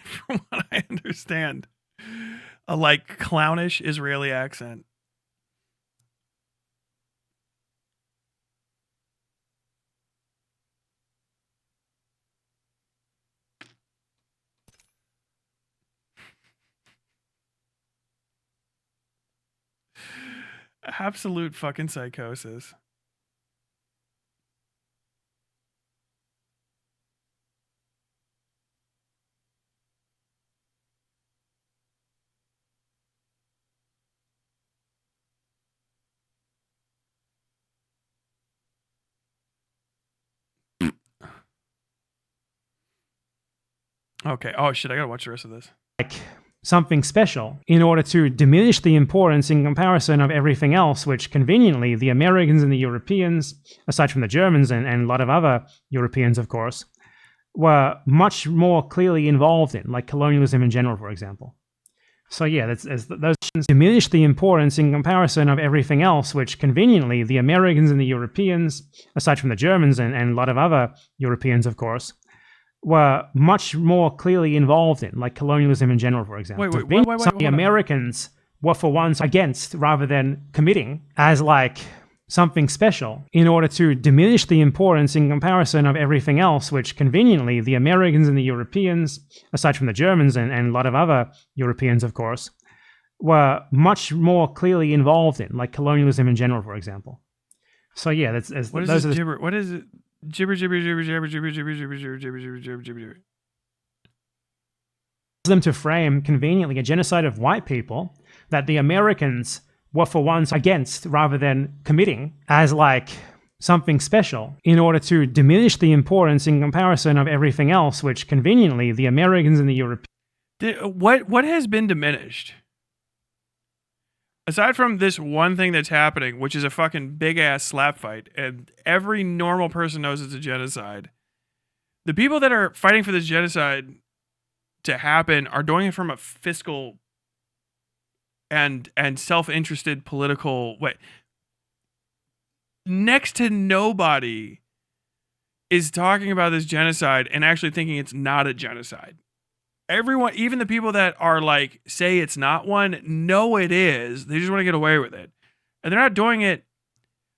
From what I understand. A like clownish Israeli accent. Absolute fucking psychosis. Okay. Oh shit, I gotta watch the rest of this. Like something special in order to diminish the importance in comparison of everything else, which conveniently the Americans and the Europeans, aside from the Germans and a lot of other Europeans, of course, were much more clearly involved in, like colonialism in general, for example. So yeah, those diminish the importance in comparison of everything else, which conveniently the Americans and the Europeans, aside from the Germans and a lot of other Europeans, of course, were much more clearly involved in, like colonialism in general, for example. Wait, the Americans were for once against rather than committing as like something special in order to diminish the importance in comparison of everything else, which conveniently the Americans and the Europeans, aside from the Germans and a lot of other Europeans, of course, were much more clearly involved in, like colonialism in general, for example. So yeah, what is those this gibber? What is it? Gibber. Them to frame conveniently a genocide of white people that the Americans were for once against rather than committing as like something special in order to diminish the importance in comparison of everything else, which conveniently the Americans and the Europeans. What has been diminished? Aside from this one thing that's happening, which is a fucking big ass slap fight, and every normal person knows it's a genocide, the people that are fighting for this genocide to happen are doing it from a fiscal and self-interested political way. Next to nobody is talking about this genocide and actually thinking it's not a genocide. Everyone, even the people that are like, say it's not one, know it is. They just want to get away with it. And they're not doing it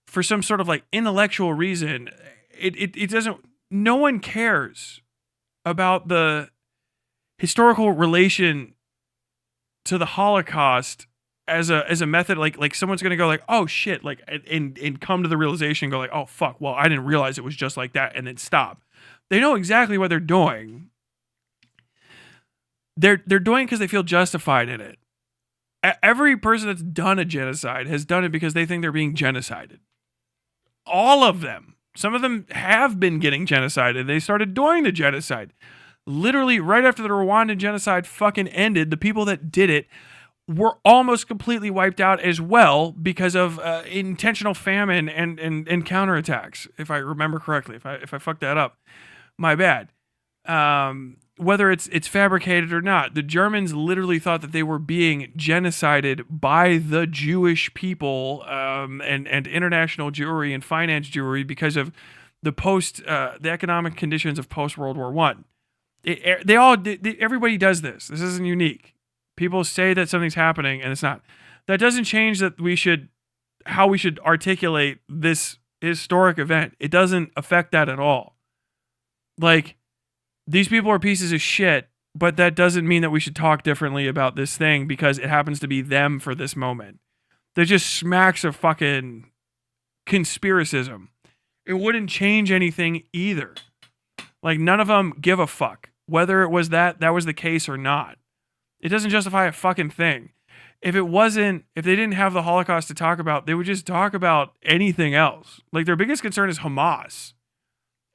for some sort of like intellectual reason. It doesn't, no one cares about the historical relation to the Holocaust as a method. Like someone's going to go like, oh shit, like, and come to the realization and go like, oh fuck, well, I didn't realize it was just like that, and then stop. They know exactly what they're doing. They're doing it because they feel justified in it. Every person that's done a genocide has done it because they think they're being genocided. All of them. Some of them have been getting genocided. They started doing the genocide. Literally, right after the Rwandan genocide fucking ended, the people that did it were almost completely wiped out as well because of intentional famine and counterattacks, if I remember correctly. If I fucked that up, my bad. Whether it's fabricated or not, the Germans literally thought that they were being genocided by the Jewish people and international Jewry and finance Jewry because of the economic conditions of post World War I. Everybody does this. This isn't unique. People say that something's happening and it's not. That doesn't change that how we should articulate this historic event. It doesn't affect that at all. Like, these people are pieces of shit, but that doesn't mean that we should talk differently about this thing because it happens to be them for this moment. That just smacks of fucking conspiracism. It wouldn't change anything either. Like, none of them give a fuck whether it was that was the case or not. It doesn't justify a fucking thing. If they didn't have the Holocaust to talk about, they would just talk about anything else. Like, their biggest concern is Hamas.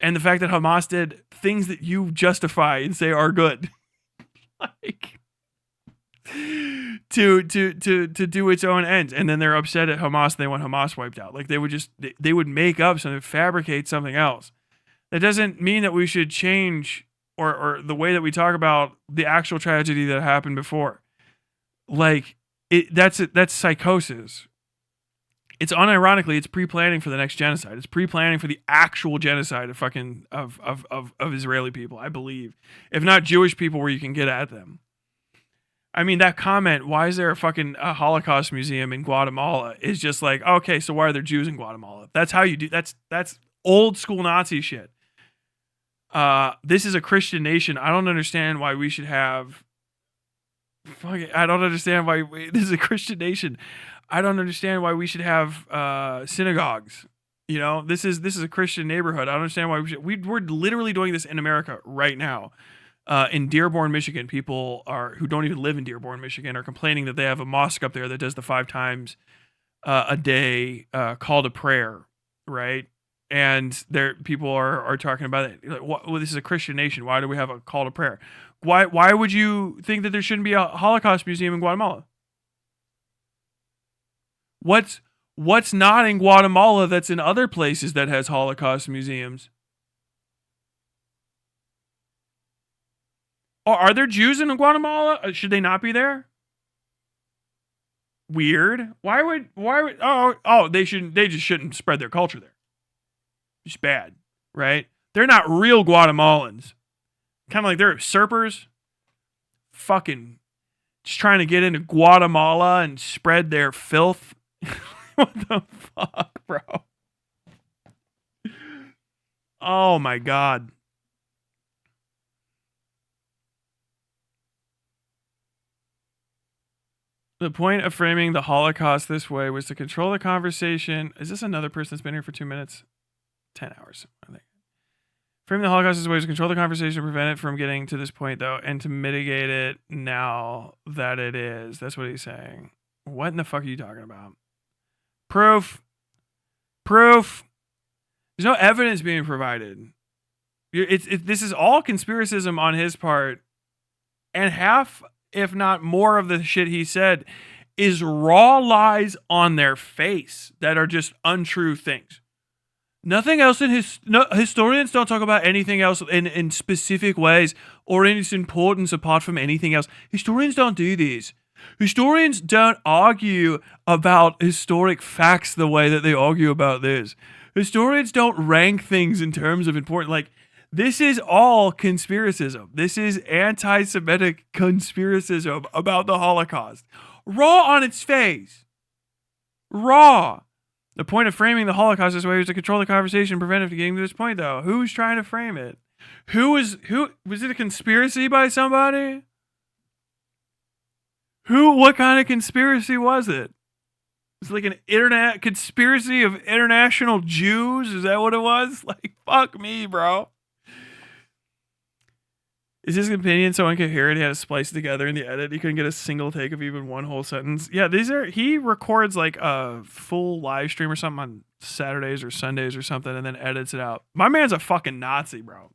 And the fact that Hamas did things that you justify and say are good. Like, to do its own ends. And then they're upset at Hamas and they want Hamas wiped out. Like, they would make up something, fabricate something else. That doesn't mean that we should change or the way that we talk about the actual tragedy that happened before. Like, that's psychosis. It's unironically, it's pre-planning for the next genocide. It's pre-planning for the actual genocide of Israeli people, I believe. If not Jewish people where you can get at them. I mean, that comment, why is there a fucking Holocaust museum in Guatemala, is just like, okay, so why are there Jews in Guatemala? That's how you do, that's old school Nazi shit. This is a Christian nation. I don't understand why we should have, I don't understand why, this is a Christian nation. I don't understand why we should have synagogues. You know, this is a Christian neighborhood. I don't understand why we're literally doing this in America right now. In Dearborn, Michigan, people who don't even live in Dearborn, Michigan, are complaining that they have a mosque up there that does the 5 times a day call to prayer, right? And people are talking about it. Like, well, this is a Christian nation. Why do we have a call to prayer? Why would you think that there shouldn't be a Holocaust museum in Guatemala? What's not in Guatemala that's in other places that has Holocaust museums? Or are there Jews in Guatemala? Should they not be there? Weird. Why would they just shouldn't spread their culture there. It's bad, right? They're not real Guatemalans. Kind of like they're usurpers. Fucking just trying to get into Guatemala and spread their filth. What the fuck, bro? Oh my God. The point of framing the Holocaust this way was to control the conversation. Is this another person that's been here for 2 minutes? 10 hours, I think. Framing the Holocaust this way was to control the conversation, prevent it from getting to this point, though, and to mitigate it now that it is. That's what he's saying. What in the fuck are you talking about? Proof. There's no evidence being provided. This is all conspiracism on his part, and half, if not more, of the shit he said is raw lies on their face that are just untrue things. Nothing else historians don't talk about anything else in specific ways or in its importance apart from anything else. Historians don't do this. Historians don't argue about historic facts the way that they argue about this. Historians don't rank things in terms of important, like, this is all conspiracism. This is anti-Semitic conspiracism about the Holocaust. Raw on its face. Raw. The point of framing the Holocaust this way was to control the conversation and prevent it from getting to this point, though. Who's trying to frame it? Was it a conspiracy by somebody? What kind of conspiracy was it? It's like an internet conspiracy of international Jews? Is that what it was? Like, fuck me, bro. Is his opinion so incoherent he had to splice it together in the edit? He couldn't get a single take of even one whole sentence. Yeah, he records like a full live stream or something on Saturdays or Sundays or something and then edits it out. My man's a fucking Nazi, bro.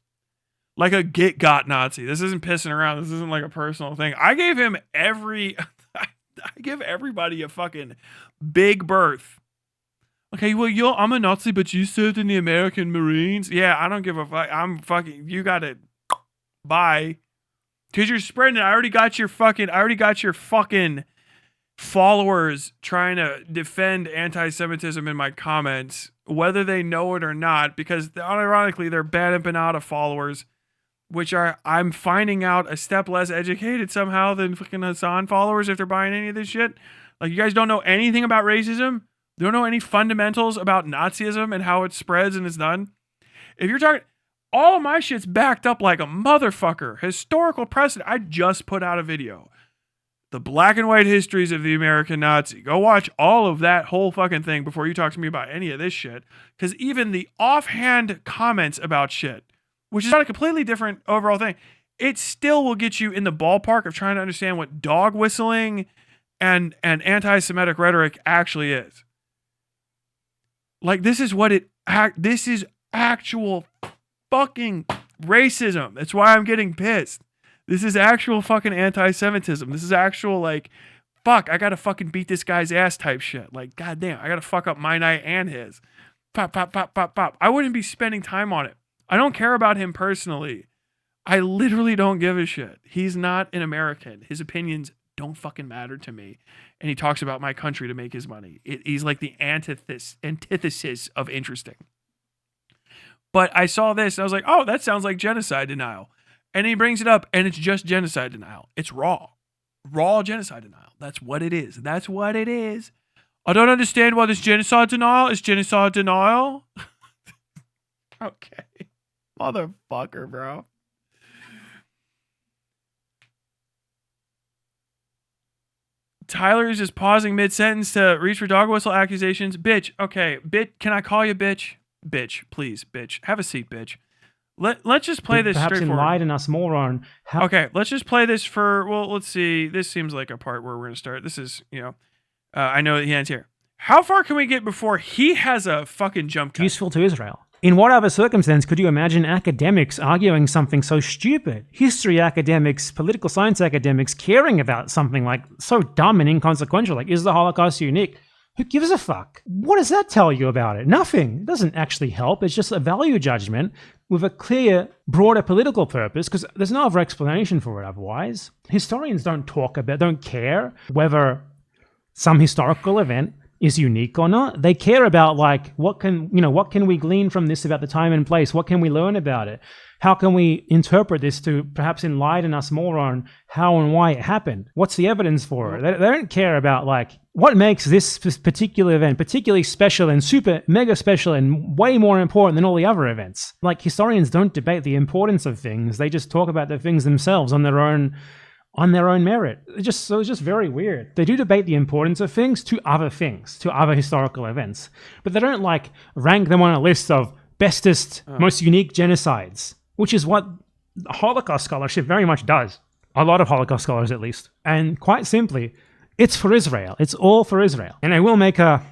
Like a get-got Nazi. This isn't pissing around. This isn't like a personal thing. I gave him I give everybody a fucking big berth. Okay, well, I'm a Nazi, but you served in the American Marines. Yeah, I don't give a fuck. You got it. Bye. Because you're spreading it. I already got your fucking followers trying to defend anti-Semitism in my comments, whether they know it or not, because ironically, they're bad Empanada followers, which are, I'm finding out, a step less educated somehow than fucking Hassan followers if they're buying any of this shit. Like, you guys don't know anything about racism? You don't know any fundamentals about Nazism and how it spreads and is done? If you're talking, all my shit's backed up like a motherfucker. Historical precedent. I just put out a video. The black and white histories of the American Nazi. Go watch all of that whole fucking thing before you talk to me about any of this shit. Because even the offhand comments about shit, which is not a completely different overall thing, it still will get you in the ballpark of trying to understand what dog whistling and anti-Semitic rhetoric actually is. Like, this is actual fucking racism. That's why I'm getting pissed. This is actual fucking anti-Semitism. This is actual, like, fuck, I gotta fucking beat this guy's ass type shit. Like, goddamn, I gotta fuck up my night and his. Pop, pop, pop, pop, pop. I wouldn't be spending time on it. I don't care about him personally. I literally don't give a shit. He's not an American. His opinions don't fucking matter to me. And he talks about my country to make his money. He's like the antithesis of interesting. But I saw this and I was like, oh, that sounds like genocide denial. And he brings it up and it's just genocide denial. It's raw. Raw genocide denial. That's what it is. That's what it is. I don't understand why this genocide denial is genocide denial. Okay. Motherfucker, bro. Tyler is just pausing mid-sentence to reach for dog whistle accusations. Bitch, okay. Can I call you bitch? Bitch, please, bitch. Have a seat, bitch. Let's just play this perhaps straightforward. enlighten us more on how... Okay, let's just play this for... Well, let's see. This seems like a part where we're going to start. This is, I know that he ends here. How far can we get before he has a fucking jump cut? Useful to Israel. In what other circumstance could you imagine academics arguing something so stupid? History academics, political science academics caring about something like so dumb and inconsequential, like, is the Holocaust unique? Who gives a fuck? What does that tell you about it? Nothing. It doesn't actually help. It's just a value judgment with a clear, broader political purpose, because there's no other explanation for it otherwise. Historians don't care whether some historical event is unique or not. They care about, like, what can we glean from this about the time and place? What can we learn about it? How can we interpret this to perhaps enlighten us more on how and why it happened? What's the evidence for it? They don't care about, like, what makes this particular event particularly special and super mega special and way more important than all the other events. Like, historians don't debate the importance of things. They just talk about the things themselves on their own merit. It's just very weird. They do debate the importance of things, to other historical events, but they don't, like, rank them on a list of bestest, most unique genocides, which is what Holocaust scholarship very much does. A lot of Holocaust scholars, at least. And quite simply, it's for Israel. It's all for Israel. And I will make a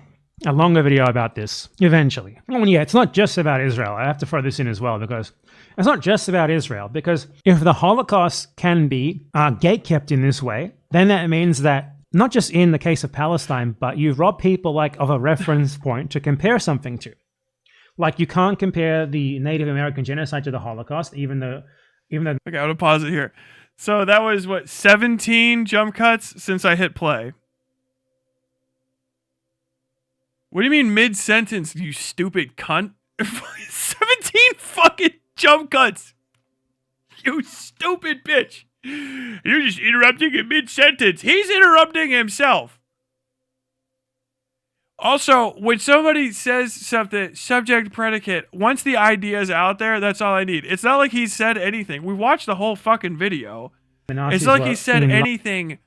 longer video about this eventually. Well, yeah, it's not just about Israel. I have to throw this in as well, because it's not just about Israel, because if the Holocaust can be gatekept in this way, then that means that not just in the case of Palestine, but you rob people, like, of a reference point to compare something to. Like, you can't compare the Native American genocide to the Holocaust, even though. Okay, I'm gonna pause it here. So that was, what, 17 jump cuts since I hit play. What do you mean mid-sentence, you stupid cunt? 17 fucking jump cuts. You stupid bitch. You're just interrupting in mid-sentence. He's interrupting himself. Also, when somebody says something, subject, predicate, once the idea is out there, that's all I need. It's not like he said anything. We watched the whole fucking video. It's not like he said anything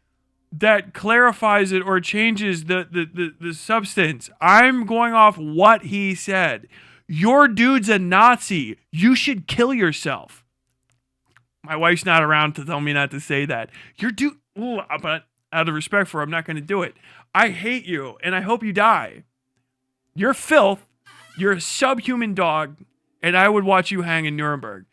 that clarifies it or changes the substance. I'm going off what he said. Your dude's a Nazi. You should kill yourself. My wife's not around to tell me not to say that. Your dude, but out of respect for her, I'm not going to do it. I hate you, and I hope you die. You're filth. You're a subhuman dog, and I would watch you hang in Nuremberg.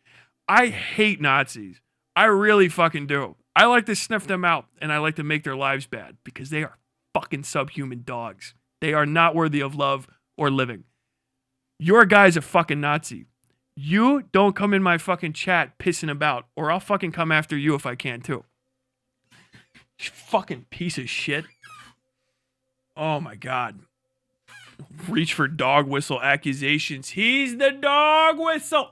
I hate Nazis. I really fucking do. I like to sniff them out, and I like to make their lives bad, because they are fucking subhuman dogs. They are not worthy of love or living. Your guy's a fucking Nazi. You don't come in my fucking chat pissing about, or I'll fucking come after you if I can too. You fucking piece of shit. Oh my God. Reach for dog whistle accusations. He's the dog whistle.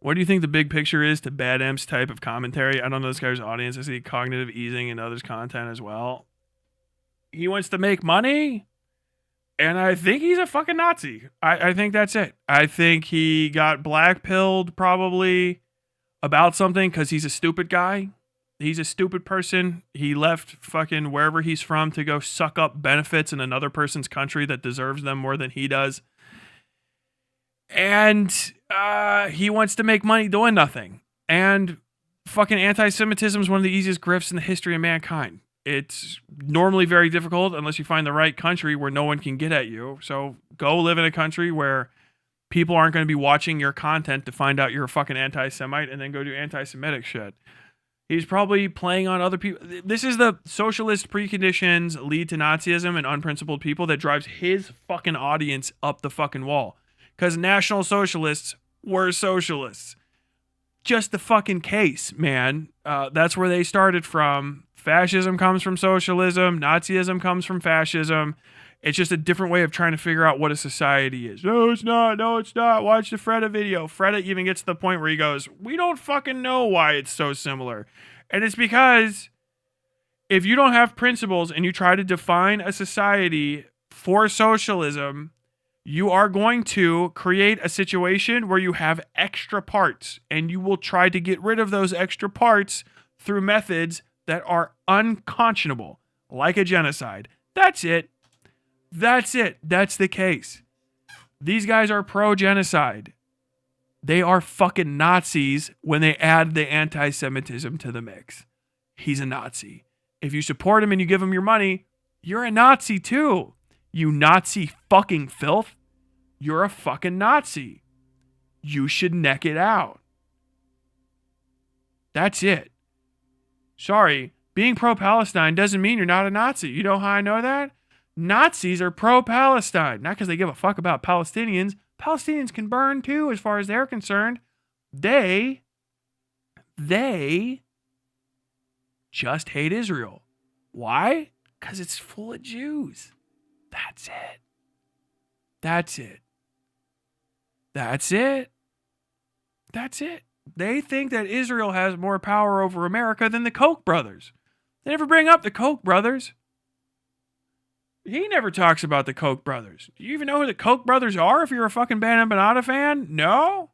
What do you think the big picture is to Bad M's type of commentary? I don't know this guy's audience. I see cognitive easing and others' content as well. He wants to make money, and I think he's a fucking Nazi. I think that's it. I think he got blackpilled probably about something because he's a stupid guy. He's a stupid person. He left fucking wherever he's from to go suck up benefits in another person's country that deserves them more than he does. And he wants to make money doing nothing. And fucking anti-Semitism is one of the easiest grifts in the history of mankind. It's normally very difficult unless you find the right country where no one can get at you. So go live in a country where people aren't going to be watching your content to find out you're a fucking anti-Semite, and then go do anti-Semitic shit. He's probably playing on other people. This is the socialist preconditions lead to Nazism and unprincipled people that drives his fucking audience up the fucking wall. Because National Socialists were socialists. Just the fucking case, man. That's where they started from. Fascism comes from socialism. Nazism comes from fascism. It's just a different way of trying to figure out what a society is. No, it's not. No, it's not. Watch the Freda video. Freda even gets to the point where he goes, we don't fucking know why it's so similar. And it's because if you don't have principles and you try to define a society for socialism, you are going to create a situation where you have extra parts, and you will try to get rid of those extra parts through methods that are unconscionable, like a genocide. That's it. That's it. That's the case. These guys are pro-genocide. They are fucking Nazis when they add the anti-Semitism to the mix. He's a Nazi. If you support him and you give him your money, you're a Nazi too. You Nazi fucking filth. You're a fucking Nazi. You should neck it out. That's it. Sorry, being pro-Palestine doesn't mean you're not a Nazi. You know how I know that? Nazis are pro-Palestine. Not because they give a fuck about Palestinians. Palestinians can burn too, as far as they're concerned. They just hate Israel. Why? Because it's full of Jews. That's it. That's it. That's it. That's it. They think that Israel has more power over America than the Koch brothers. They never bring up the Koch brothers. He never talks about the Koch brothers. Do you even know who the Koch brothers are if you're a fucking Bad Empanada fan? No?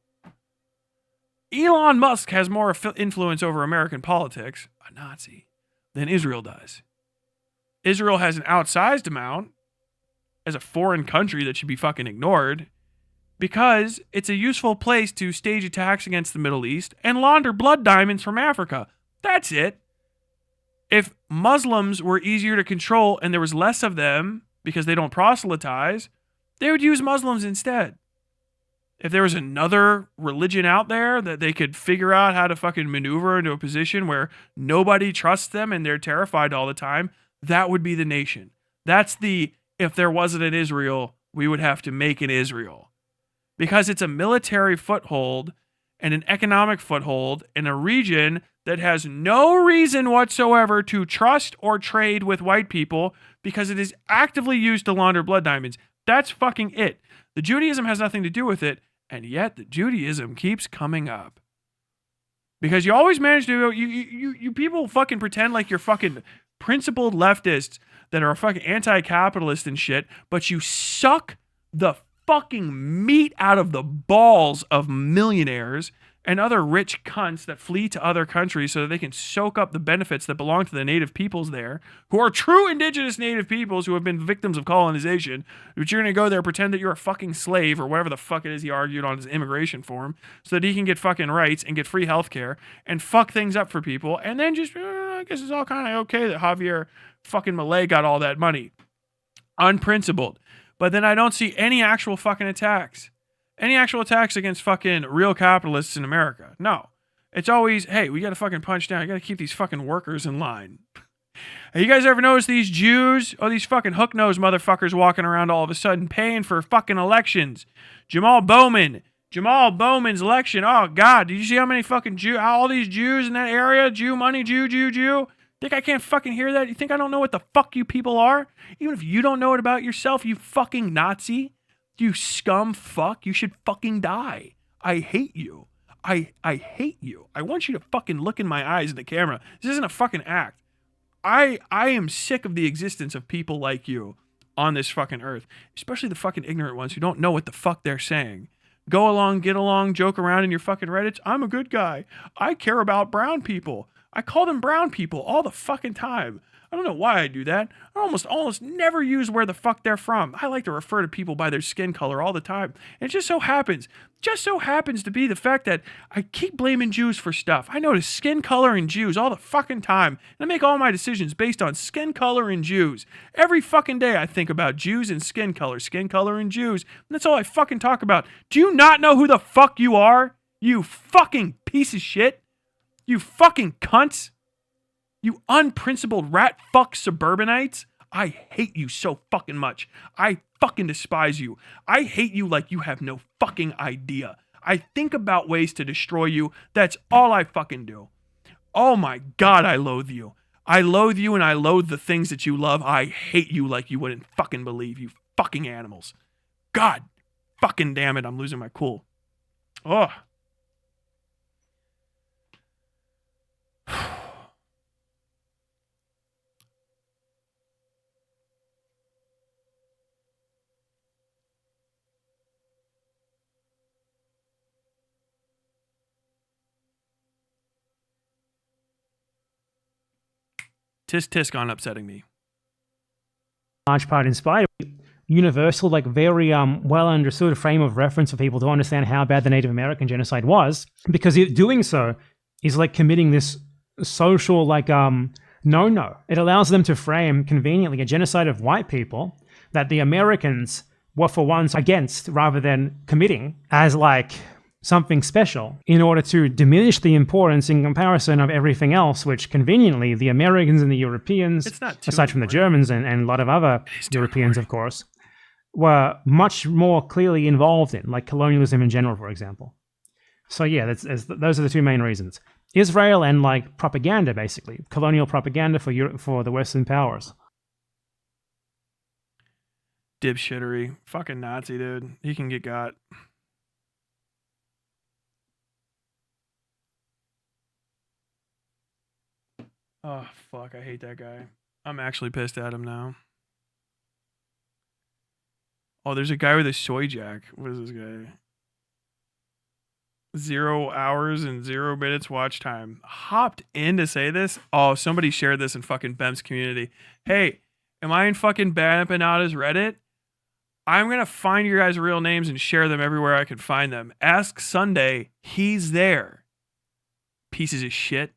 Elon Musk has more influence over American politics, a Nazi, than Israel does. Israel has an outsized amount as a foreign country that should be fucking ignored because it's a useful place to stage attacks against the Middle East and launder blood diamonds from Africa. That's it. If Muslims were easier to control and there was less of them because they don't proselytize, they would use Muslims instead. If there was another religion out there that they could figure out how to fucking maneuver into a position where nobody trusts them and they're terrified all the time, that would be the nation. That's the if there wasn't an Israel, we would have to make an Israel. Because it's a military foothold and an economic foothold in a region that has no reason whatsoever to trust or trade with white people because it is actively used to launder blood diamonds. That's fucking it. The Judaism has nothing to do with it, and yet the Judaism keeps coming up. Because you always manage to, you people fucking pretend like you're fucking principled leftists that are fucking anti-capitalist and shit, but you suck the fucking meat out of the balls of millionaires and other rich cunts that flee to other countries so that they can soak up the benefits that belong to the native peoples there, who are true indigenous native peoples who have been victims of colonization, but you're going to go there, pretend that you're a fucking slave or whatever the fuck it is he argued on his immigration form so that he can get fucking rights and get free healthcare and fuck things up for people, and then just, I guess it's all kind of okay that Javier fucking Milei got all that money. Unprincipled. But then I don't see any actual fucking attacks. Any actual attacks against fucking real capitalists in America. No. It's always, hey, we gotta fucking punch down. You gotta keep these fucking workers in line. Hey, you guys ever notice these Jews? Oh, these fucking hook-nosed motherfuckers walking around all of a sudden paying for fucking elections. Jamal Bowman's election. Oh, God. Did you see how many fucking all these Jews in that area? Jew money, Jew. Think I can't fucking hear that? You think I don't know what the fuck you people are? Even if you don't know it about yourself, you fucking Nazi. You scum fuck. You should fucking die. I hate you. I hate you. I want you to fucking look in my eyes in the camera. This isn't a fucking act. I am sick of the existence of people like you on this fucking earth. Especially the fucking ignorant ones who don't know what the fuck they're saying. Go along, get along, joke around in your fucking Reddits. I'm a good guy. I care about brown people. I call them brown people all the fucking time. I don't know why I do that. I almost never use where the fuck they're from. I like to refer to people by their skin color all the time. And it just so happens to be the fact that I keep blaming Jews for stuff. I notice skin color and Jews all the fucking time. And I make all my decisions based on skin color and Jews. Every fucking day I think about Jews and skin color and Jews. And that's all I fucking talk about. Do you not know who the fuck you are? You fucking piece of shit. You fucking cunts. You unprincipled rat fuck suburbanites. I hate you so fucking much. I fucking despise you. I hate you like you have no fucking idea. I think about ways to destroy you. That's all I fucking do. Oh my God, I loathe you. I loathe you and I loathe the things that you love. I hate you like you wouldn't fucking believe, you fucking animals. God fucking damn it, I'm losing my cool. Oh. Tisk on upsetting me. Large part inspired universal, like very well understood frame of reference for people to understand how bad the Native American genocide was, because doing so is like committing this social no. It allows them to frame conveniently a genocide of white people that the Americans were for once against rather than committing as like something special in order to diminish the importance in comparison of everything else, which conveniently the Americans and the Europeans, aside from the Germans and a lot of other Europeans, of course, were much more clearly involved in, like colonialism in general, for example. So yeah, those are the two main reasons. Israel and like propaganda, basically. Colonial propaganda for the Western powers. Dipshittery. Fucking Nazi, dude. He can get got. Oh, fuck. I hate that guy. I'm actually pissed at him now. Oh, there's a guy with a soy jack. What is this guy? 0 hours and 0 minutes watch time. Hopped in to say this. Oh, somebody shared this in fucking Bem's community. Hey, am I in fucking Bad Empanada's Reddit? I'm going to find your guys' real names and share them everywhere I can find them. Ask Sunday. He's there. Pieces of shit.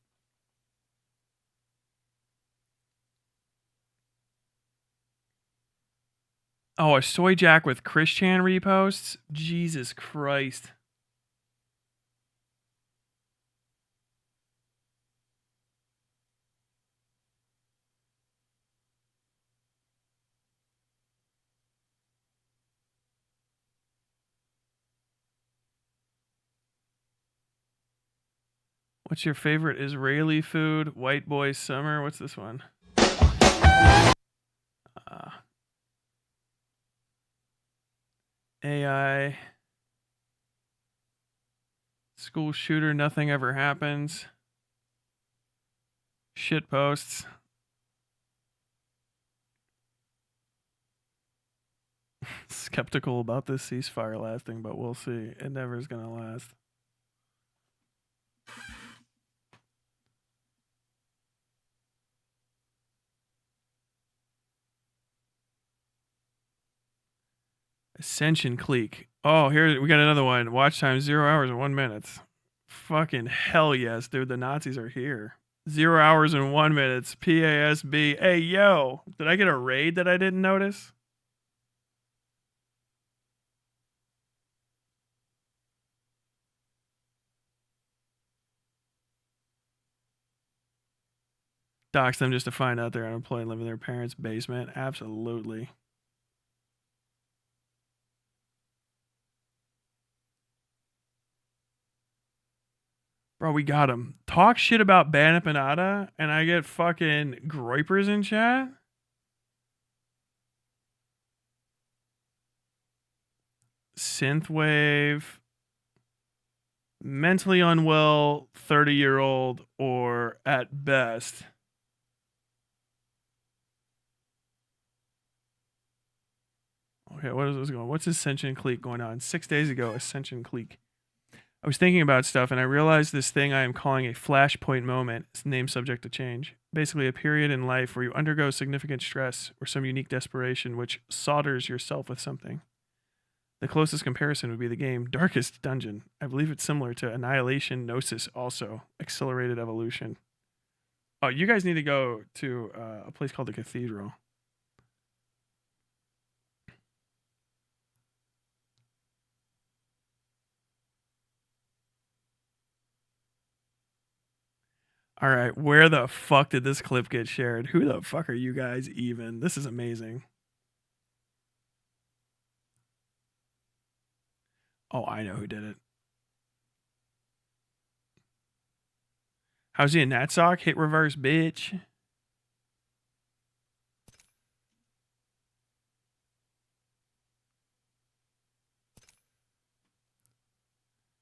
Oh, a soy jack with Christian reposts? Jesus Christ. What's your favorite Israeli food? White boy summer. What's this one? AI. School shooter. Nothing ever happens. Shit posts. Skeptical about this ceasefire lasting, but we'll see. It never is gonna last. Ascension Clique. Oh, here we got another one. Watch time 0 hours and 1 minute. Fucking hell yes, dude. The Nazis are here. 0 hours and 1 minute. PASB. Hey, yo. Did I get a raid that I didn't notice? Dox them just to find out they're unemployed and live in their parents' basement. Absolutely. Bro, we got him. Talk shit about Ban Empanada and I get fucking Groipers in chat? Synthwave. Mentally unwell, 30-year-old, or at best. Okay, what is this going on? What's Ascension Clique going on? 6 days ago, Ascension Clique. I was thinking about stuff and I realized this thing I am calling a flashpoint moment is name subject to change. Basically a period in life where you undergo significant stress or some unique desperation which solders yourself with something. The closest comparison would be the game Darkest Dungeon. I believe it's similar to Annihilation Gnosis also. Accelerated evolution. Oh, you guys need to go to a place called the Cathedral. All right, where the fuck did this clip get shared? Who the fuck are you guys even? This is amazing. Oh, I know who did it. How's he in that sock? Hit reverse, bitch.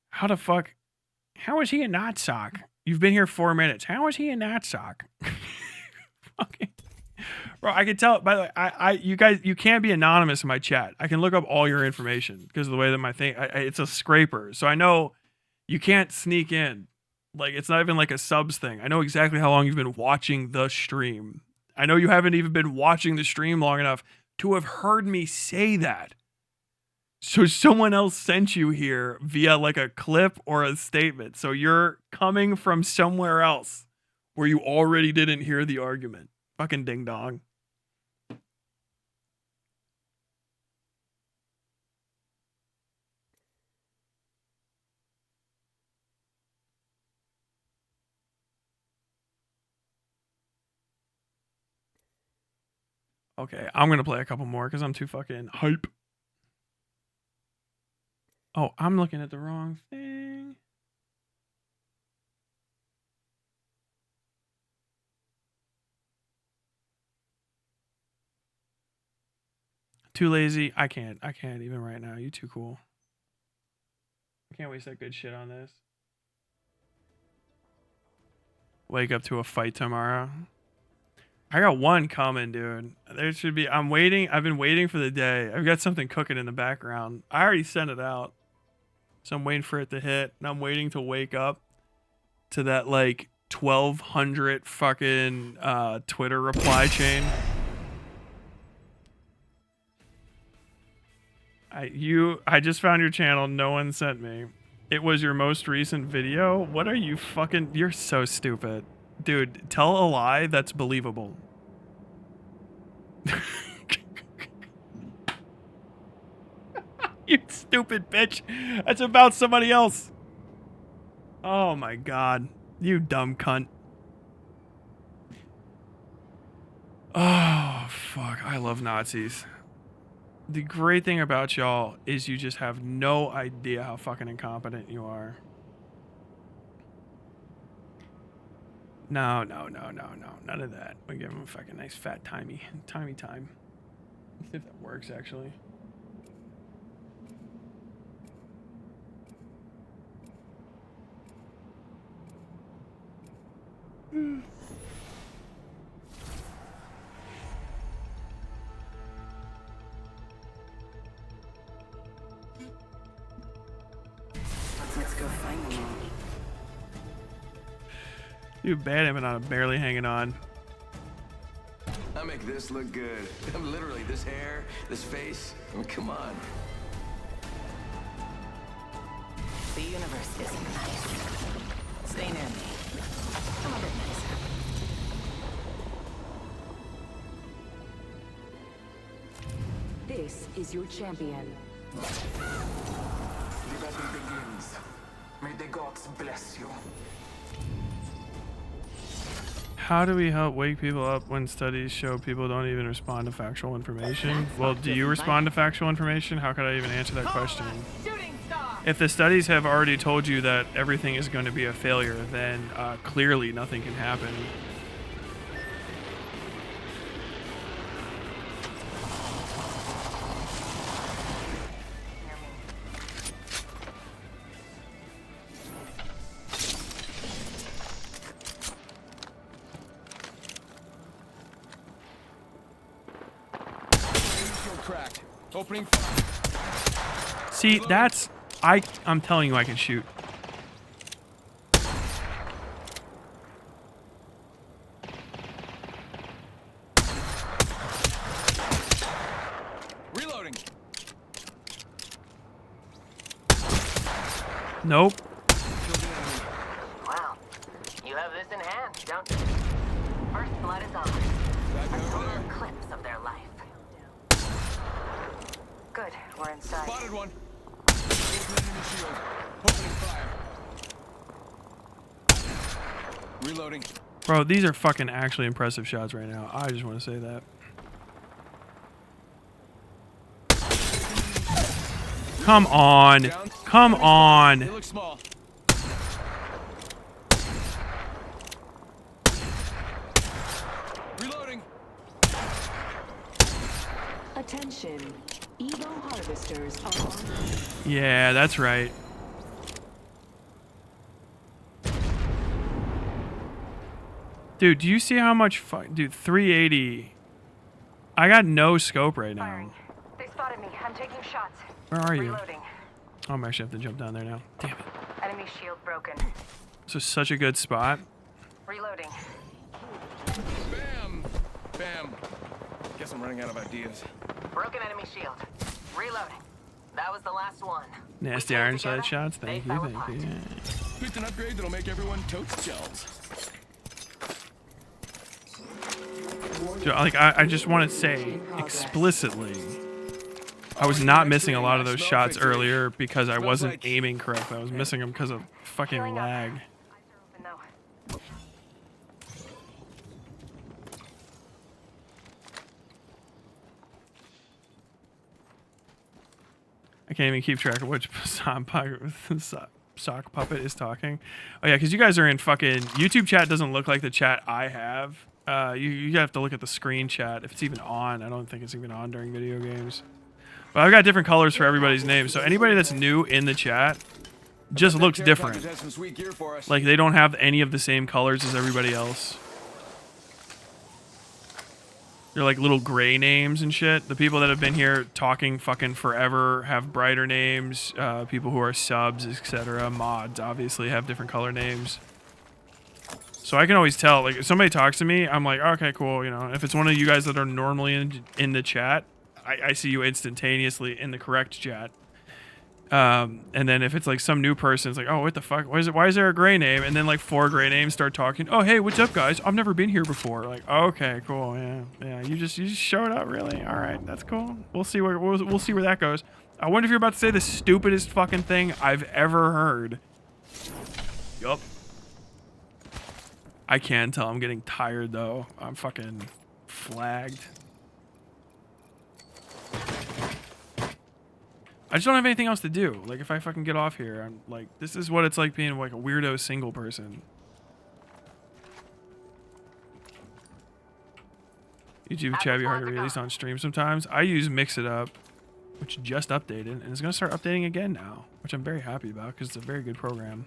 How the fuck? How is he in that sock? You've been here 4 minutes. How is he in that sock? Okay. Bro, I can tell, by the way, you guys, you can't be anonymous in my chat. I can look up all your information because of the way that my thing, it's a scraper. So I know you can't sneak in. Like, it's not even like a subs thing. I know exactly how long you've been watching the stream. I know you haven't even been watching the stream long enough to have heard me say that. So someone else sent you here via like a clip or a statement. So you're coming from somewhere else where you already didn't hear the argument. Fucking ding dong. Okay, I'm going to play a couple more because I'm too fucking hype. Oh, I'm looking at the wrong thing. Too lazy. I can't even right now. You too cool. I can't waste that good shit on this. Wake up to a fight tomorrow. I got one coming, dude. There should be. I'm waiting. I've been waiting for the day. I've got something cooking in the background. I already sent it out. So I'm waiting for it to hit. And I'm waiting to wake up to that like 1,200 fucking Twitter reply chain. I just found your channel. No one sent me. It was your most recent video. What are you fucking? You're so stupid. Dude, tell a lie that's believable. You stupid bitch. That's about somebody else. Oh my god. You dumb cunt. Oh, fuck. I love Nazis. The great thing about y'all is you just have no idea how fucking incompetent you are. No. None of that. We give him a fucking nice fat timey time. Let's see if that works actually. Let's go find them all. Too bad Empanada barely hanging on. I make this look good. I'm literally this hair, this face. I mean, come on. The universe is nice. Stay near me. I'm a bit nicer. This is your champion. The battle begins. May the gods bless you. How do we help wake people up when studies show people don't even respond to factual information? Well, do you respond to factual information? How could I even answer that question? If the studies have already told you that everything is going to be a failure, then clearly nothing can happen. Cracked. Opening fire. See, that's... I'm telling you I can shoot. Reloading. Nope. Wow. You have this in hand, don't you? First blood is on. A total eclipse of their life. Good, we're inside. Spotted one. Enemy shield. Opening fire. Reloading. Bro, these are fucking actually impressive shots right now. I just want to say that. Come on. Come on. They look small. Reloading. Attention. Evo harvesters are on. Yeah, that's right. Dude, do you see how much dude, 380. I got no scope right now. They spotted me. I'm taking shots. Where are you? Reloading. Oh, I'm actually have to jump down there now. Damn it. Enemy shield broken. This is such a good spot. Reloading. Bam. Bam. Guess I'm running out of ideas. Broken enemy shield. Reloading. That was the last one. Nasty iron side shots. Thank you, thank you. Picked an upgrade that'll make everyone toast shells. Dude, like, I just want to say explicitly, I was not missing a lot of those shots earlier because I wasn't aiming correctly. I was missing them because of fucking lag. I can't even keep track of which sock puppet is talking. Oh yeah, because you guys are in fucking YouTube chat. Doesn't look like the chat I have. You have to look at the screen chat if it's even on. I don't think it's even on during video games. But I've got different colors for everybody's names. So anybody that's new in the chat just looks different. Like they don't have any of the same colors as everybody else. They're like little gray names and shit. The people that have been here talking fucking forever have brighter names. People who are subs, etc. Mods obviously have different color names. So I can always tell, like, if somebody talks to me, I'm like, okay, cool, you know. If it's one of you guys that are normally in the chat, I see you instantaneously in the correct chat. And then if it's like some new person, it's like, oh, what the fuck? Why is there a gray name? And then like 4 gray names start talking. Oh, hey, what's up, guys? I've never been here before. Like, okay, cool, yeah. You just showed up, really? All right, that's cool. We'll see where that goes. I wonder if you're about to say the stupidest fucking thing I've ever heard. Yup. I can tell I'm getting tired though. I'm fucking flagged. I just don't have anything else to do. Like if I fucking get off here, I'm like, this is what it's like being like a weirdo single person. YouTube chat be hard to release on stream sometimes. I use Mix It Up, which just updated, and it's gonna start updating again now, which I'm very happy about because it's a very good program.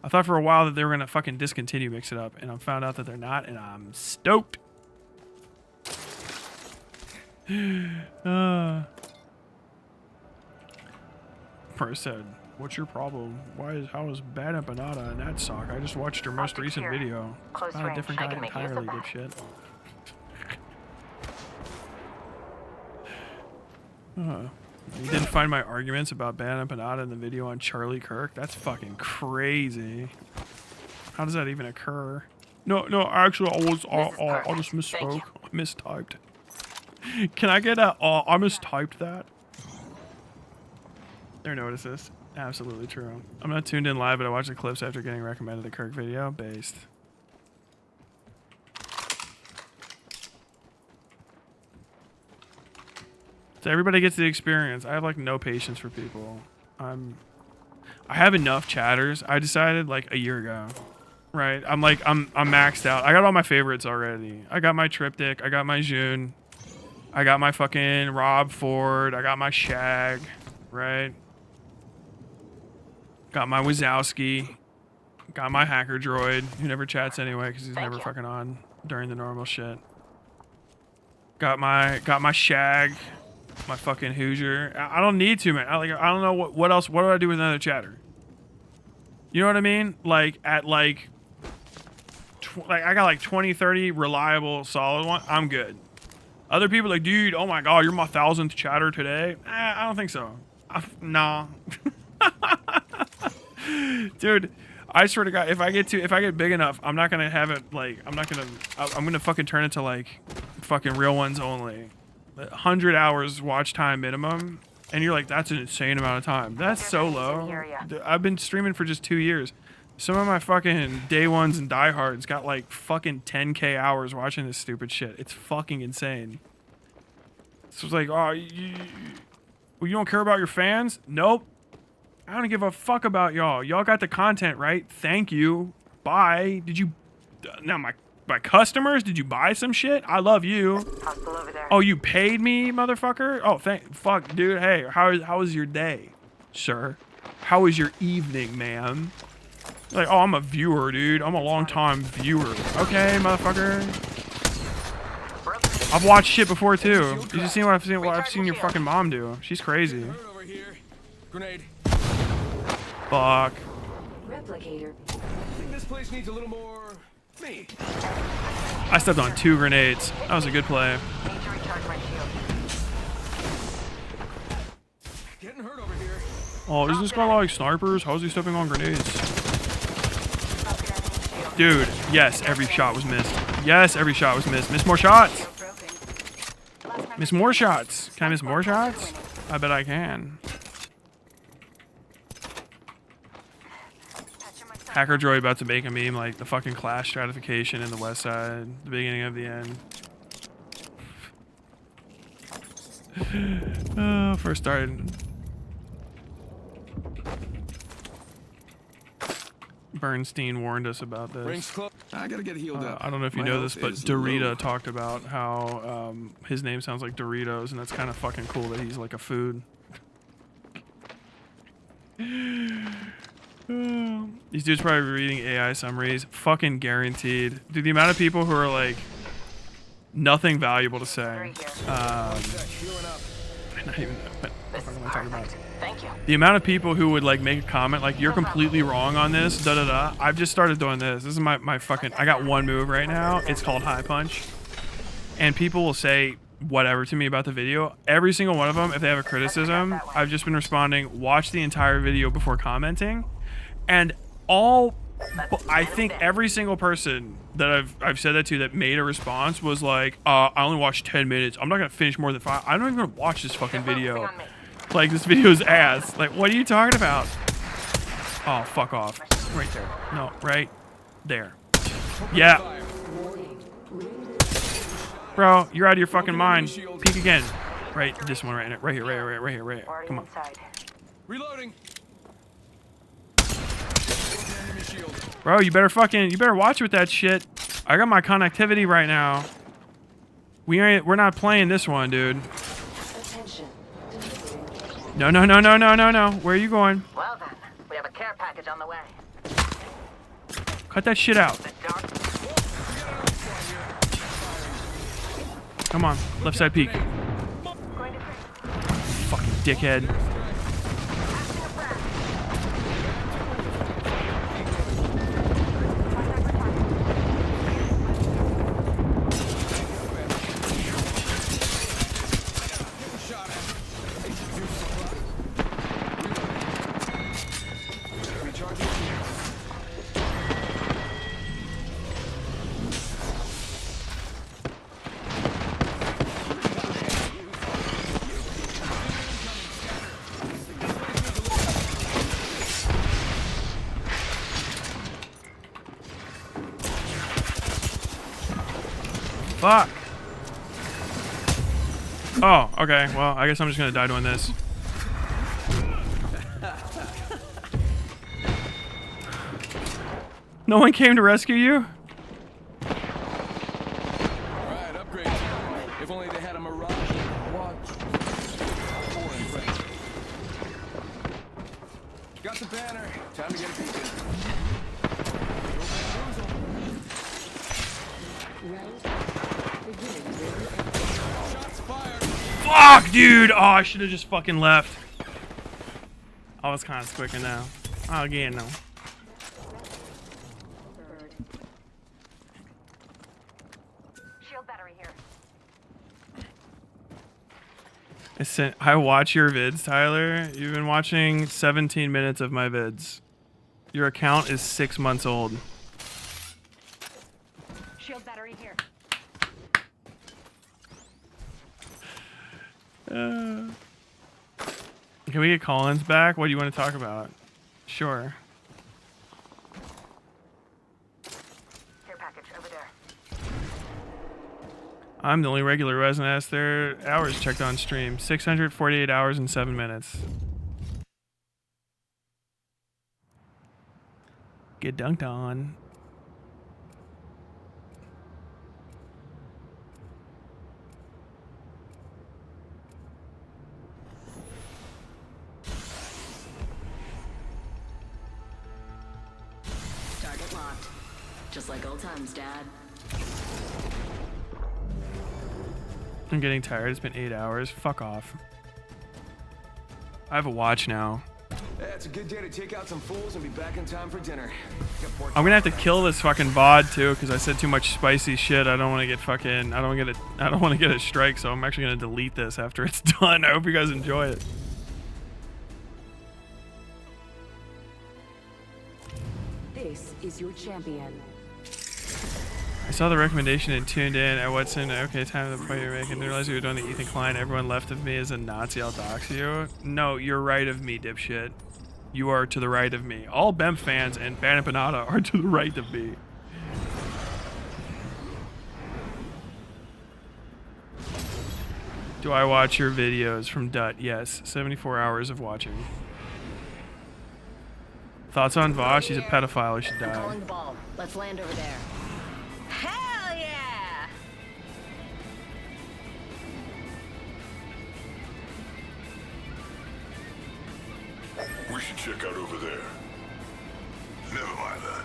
I thought for a while that they were gonna fucking discontinue Mix It Up, and I found out that they're not, and I'm stoked. Purse said, "What's your problem? How is Bad Empanada an ad sock? I just watched your most recent video. Not a different guy entirely, dipshit." You didn't find my arguments about Bad Empanada in the video on Charlie Kirk? That's fucking crazy. How does that even occur? No, actually, I just misspoke. I mistyped. Can I get a, I mistyped that? There notices. Absolutely true. I'm not tuned in live, but I watched the clips after getting recommended the Kirk video. Based. So everybody gets the experience. I have like no patience for people. I have enough chatters. I decided like a year ago. Right? I'm maxed out. I got all my favorites already. I got my Triptych. I got my June. I got my fucking Rob Ford. I got my Shag. Right? Got my Wazowski. Got my Hacker Droid, who never chats anyway because he's never fucking on during the normal shit. Got my Shag. My fucking Hoosier. I don't need to, man. I don't know what else. What do I do with another chatter? You know what I mean? Like at like I got like 20, 30 reliable, solid one. I'm good. Other people like, dude, oh my god, you're my 1000th chatter today. I don't think so. Nah. Dude, I swear to God, if I get big enough, I'm not gonna have it like I'm gonna fucking turn it to like fucking real ones only. 100 hours watch time minimum, and you're like, that's an insane amount of time. That's so low. I've been streaming for just 2 years. Some of my fucking day ones and diehards got like fucking 10k hours watching this stupid shit. It's fucking insane. So it's like, oh, you don't care about your fans? Nope. I don't give a fuck about y'all. Y'all got the content, right? Thank you. Bye. Did you? Now my customers, did you buy some shit? I love you. Oh, you paid me, motherfucker? Oh, fuck, dude. Hey, how was your day, sir? How was your evening, ma'am? Like, oh, I'm a viewer, dude. I'm a long-time viewer. Okay, motherfucker. I've watched shit before too. You just seen what I've seen your fucking mom do. She's crazy. Grenade. Fuck. Replicator. I think this place needs a little more me. I stepped on 2 grenades. That was a good play. Getting hurt over here. Oh, isn't this guy like snipers? How is he stepping on grenades? Dude, yes, every shot was missed. Yes, every shot was missed. Miss more shots. Miss more shots. Can I miss more shots? I bet I can. Hacker Droid about to make a meme like the fucking class stratification in the West Side, the beginning of the end. First started. Bernstein warned us about this. I gotta get healed up. I don't know if you know this, but Dorita talked about how his name sounds like Doritos, and that's kind of fucking cool that he's like a food. These dudes probably reading AI summaries. Fucking guaranteed. Dude, the amount of people who are like nothing valuable to say. Not even, what the fuck am I talking about? Thank you. The amount of people who would like make a comment like, you're completely wrong on this, da da da. I've just started doing this. This is my fucking, I got one move right now. It's called High Punch. And people will say whatever to me about the video. Every single one of them, if they have a criticism, I've just been responding, watch the entire video before commenting. And I think every single person that I've said that to that made a response was like, I only watched 10 minutes. I'm not gonna finish more than 5. I'm not even gonna watch this fucking video. Like, this video's ass. Like, what are you talking about? Oh, fuck off. Right there. No, right there. Yeah. Bro, you're out of your fucking mind. Peek again. Right, this one right here. Come on. Reloading. Bro, you better watch with that shit. I got my connectivity right now. We're not playing this one, dude. Attention. No, no, no, no, no, no, no. Where are you going? Well then, we have a care package on the way. Cut that shit out. Come on, left side peek. Fucking dickhead. Fuck. Oh, okay. Well, I guess I'm just gonna die doing this. No one came to rescue you? Alright, upgrade time. If only they had a Mirage. Watch. Got the banner. Time to get a peek in. Fuck, dude! Oh, I should have just fucking left. I was kind of squicking now. Oh, again, no. Shield battery here. I watch your vids, Tyler. You've been watching 17 minutes of my vids. Your account is 6 months old. Shield battery here. Can we get Collins back? What do you want to talk about? Sure. Care package over there. I'm the only regular who hasn't asked their hours checked on stream. 648 hours and 7 minutes. Get dunked on. Target locked. Just like old times, Dad. I'm getting tired. It's been 8 hours. Fuck off. I have a watch now. Yeah, it's a good day to take out some fools and be back in time for dinner. I'm gonna have to kill this fucking VOD too because I said too much spicy shit. I don't want to get fucking. I don't want to get a strike. So I'm actually gonna delete this after it's done. I hope you guys enjoy it. This is your champion. I saw the recommendation and tuned in at what's in okay time of the point you're making. Didn't realize you were doing the Ethan Klein. Everyone left of me is a Nazi. I'll dox you. No, you're right of me, dipshit. You are to the right of me. All BEM fans and Empanada are to the right of me. Do I watch your videos from Dut? Yes. 74 hours of watching. Thoughts on Vosh? He's a pedophile. He should die. Calling the ball. Let's land over there. Hell yeah! We should check out over there. Never mind that.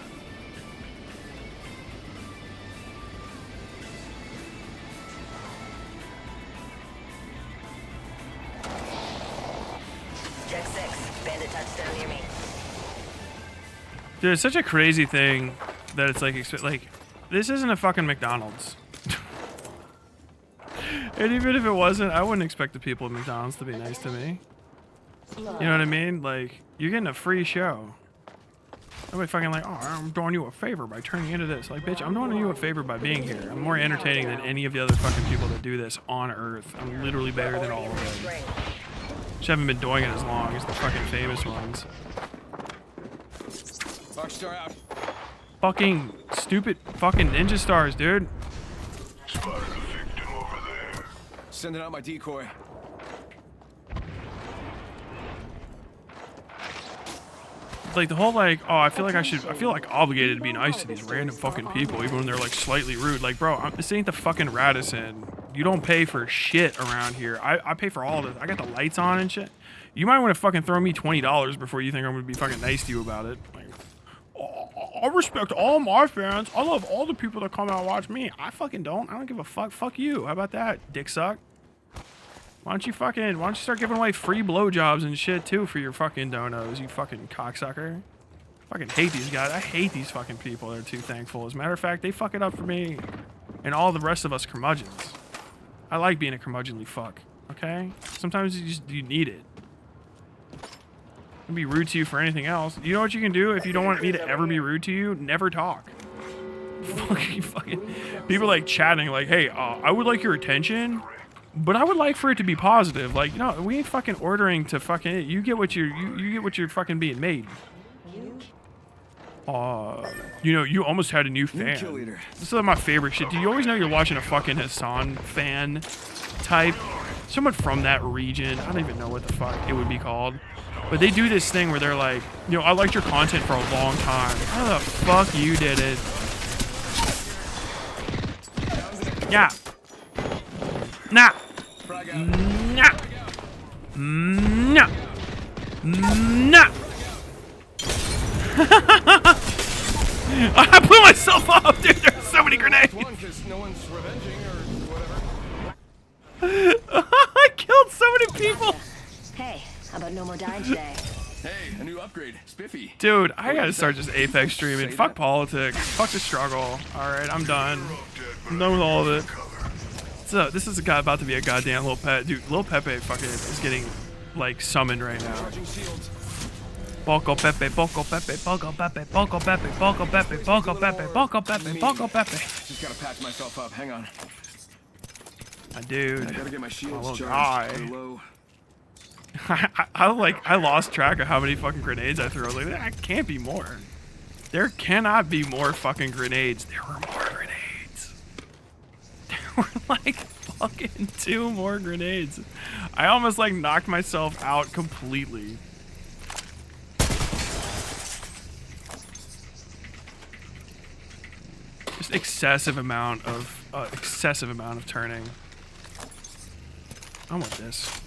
Check 6. Bandit touchdown near me. Dude, it's such a crazy thing that it's like this isn't a fucking McDonald's. And even if it wasn't, I wouldn't expect the people at McDonald's to be nice to me. You know what I mean? Like, you're getting a free show. Nobody fucking like, oh, I'm doing you a favor by turning into this. Like, bitch, I'm doing you a favor by being here. I'm more entertaining than any of the other fucking people that do this on Earth. I'm literally better than all of them. Just haven't been doing it as long as the fucking famous ones. Rockstar out. Fucking stupid fucking ninja stars, dude. Spotted a victim over there. Sending out my decoy. Like the whole like, oh, I feel like obligated to be nice to these random fucking people, even when they're like slightly rude. Like, bro, this ain't the fucking Radisson. You don't pay for shit around here. I pay for all of this. I got the lights on and shit. You might want to fucking throw me $20 before you think I'm gonna be fucking nice to you about it. Like, I respect all my fans. I love all the people that come out and watch me. I fucking don't. I don't give a fuck. Fuck you. How about that, dick suck? Why don't you start giving away free blowjobs and shit too for your fucking donos, you fucking cocksucker? Fucking hate these guys. I hate these fucking people. They're too thankful. As a matter of fact, they fuck it up for me and all the rest of us curmudgeons. I like being a curmudgeonly fuck. Okay? Sometimes you need it. I'd be rude to you for anything else. You know what you can do if you don't want me to ever be rude to you? Never talk. Fucking people like chatting like, hey, I would like your attention, but I would like for it to be positive. Like, no, we ain't fucking ordering to fucking. You get what you get what you're fucking being made. You know, you almost had a new fan. This is my favorite shit. Do you always know you're watching a fucking Hassan fan type? Someone from that region. I don't even know what the fuck it would be called. But they do this thing where they're like, you know, I liked your content for a long time. How the fuck you did it? Yeah. Nah. Nah. Nah. Nah. I blew myself up, dude. There's so many grenades. I killed so many people. Hey, how about no more dying today? Hey, a new upgrade. Spiffy. Dude, I gotta start just Apex streaming. Fuck politics. Fuck the struggle. Alright, I'm done. I'm done with all of it. So, this is about to be a goddamn little pet. Dude, Lil Pepe fucking is getting, like, summoned right now. Poco Pepe, Poco Pepe, Poco Pepe, Poco Pepe, Poco Pepe, Poco Pepe, Poco Pepe, Poco Pepe. Just gotta patch myself up. Hang on. Dude. I gotta get my shields charged. I lost track of how many fucking grenades I threw. I was like, that can't be more. There cannot be more fucking grenades. There were more grenades. There were like fucking 2 more grenades. I almost like knocked myself out completely. Just excessive amount of turning. I want this.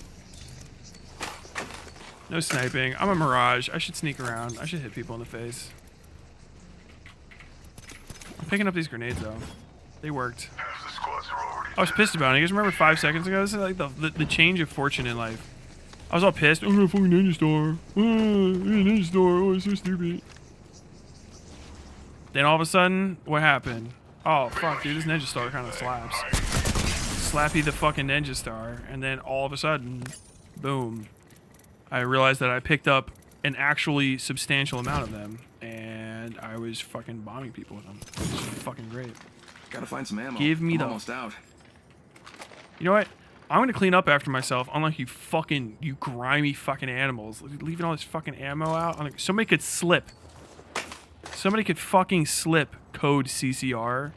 No sniping. I'm a Mirage. I should sneak around. I should hit people in the face. I'm picking up these grenades though. They worked. I was pissed about it. You guys remember 5 seconds ago? This is like the change of fortune in life. I was all pissed. Oh, fucking Ninja Star. Ninja Star. Oh, it's so stupid. Then all of a sudden, what happened? Oh, fuck, dude. This Ninja Star kind of slaps. Slappy the fucking Ninja Star. And then all of a sudden, boom. I realized that I picked up an actually substantial amount of them, and I was fucking bombing people with them. It was fucking great. Gotta find some ammo. Give me I'm the. almost out. You know what? I'm gonna clean up after myself. Unlike you grimy fucking animals, leaving all this fucking ammo out. Like, somebody could slip. Somebody could fucking slip code CCR.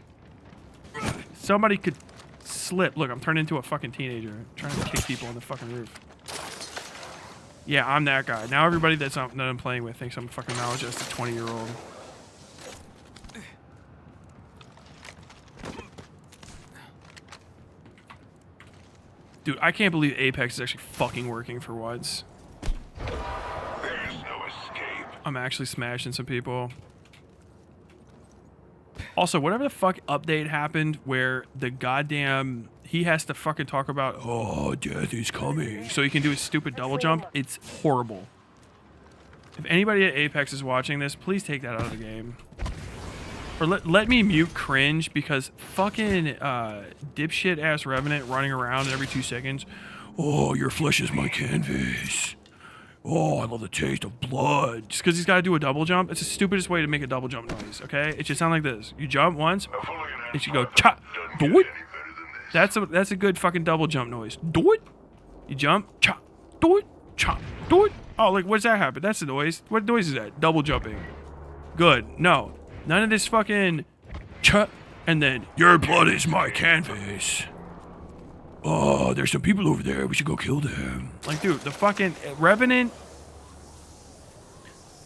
Somebody could slip. Look, I'm turning into a fucking teenager, trying to kick people on the fucking roof. Yeah, I'm that guy. Now everybody that I'm playing with thinks I'm fucking maladjusted 20-year-old. Dude, I can't believe Apex is actually fucking working for once. I'm actually smashing some people. Also, whatever the fuck update happened where the goddamn... He has to fucking talk about, oh, death is coming, so he can do his stupid double jump. It's horrible. If anybody at Apex is watching this, please take that out of the game. Or let me mute cringe, because fucking dipshit ass Revenant running around every 2 seconds. Oh, your flesh is my canvas. Oh, I love the taste of blood. Just because he's got to do a double jump. It's the stupidest way to make a double jump noise, okay? It should sound like this. You jump once, it should go cha, do it. That's a good fucking double jump noise. Do it. You jump, cha, do it, cha, do it. Oh, like, what's that happen? That's the noise. What noise is that? Double jumping. Good. No. None of this fucking cha, and then, your blood is my canvas. Oh, there's some people over there. We should go kill them. Like, dude, the fucking Revenant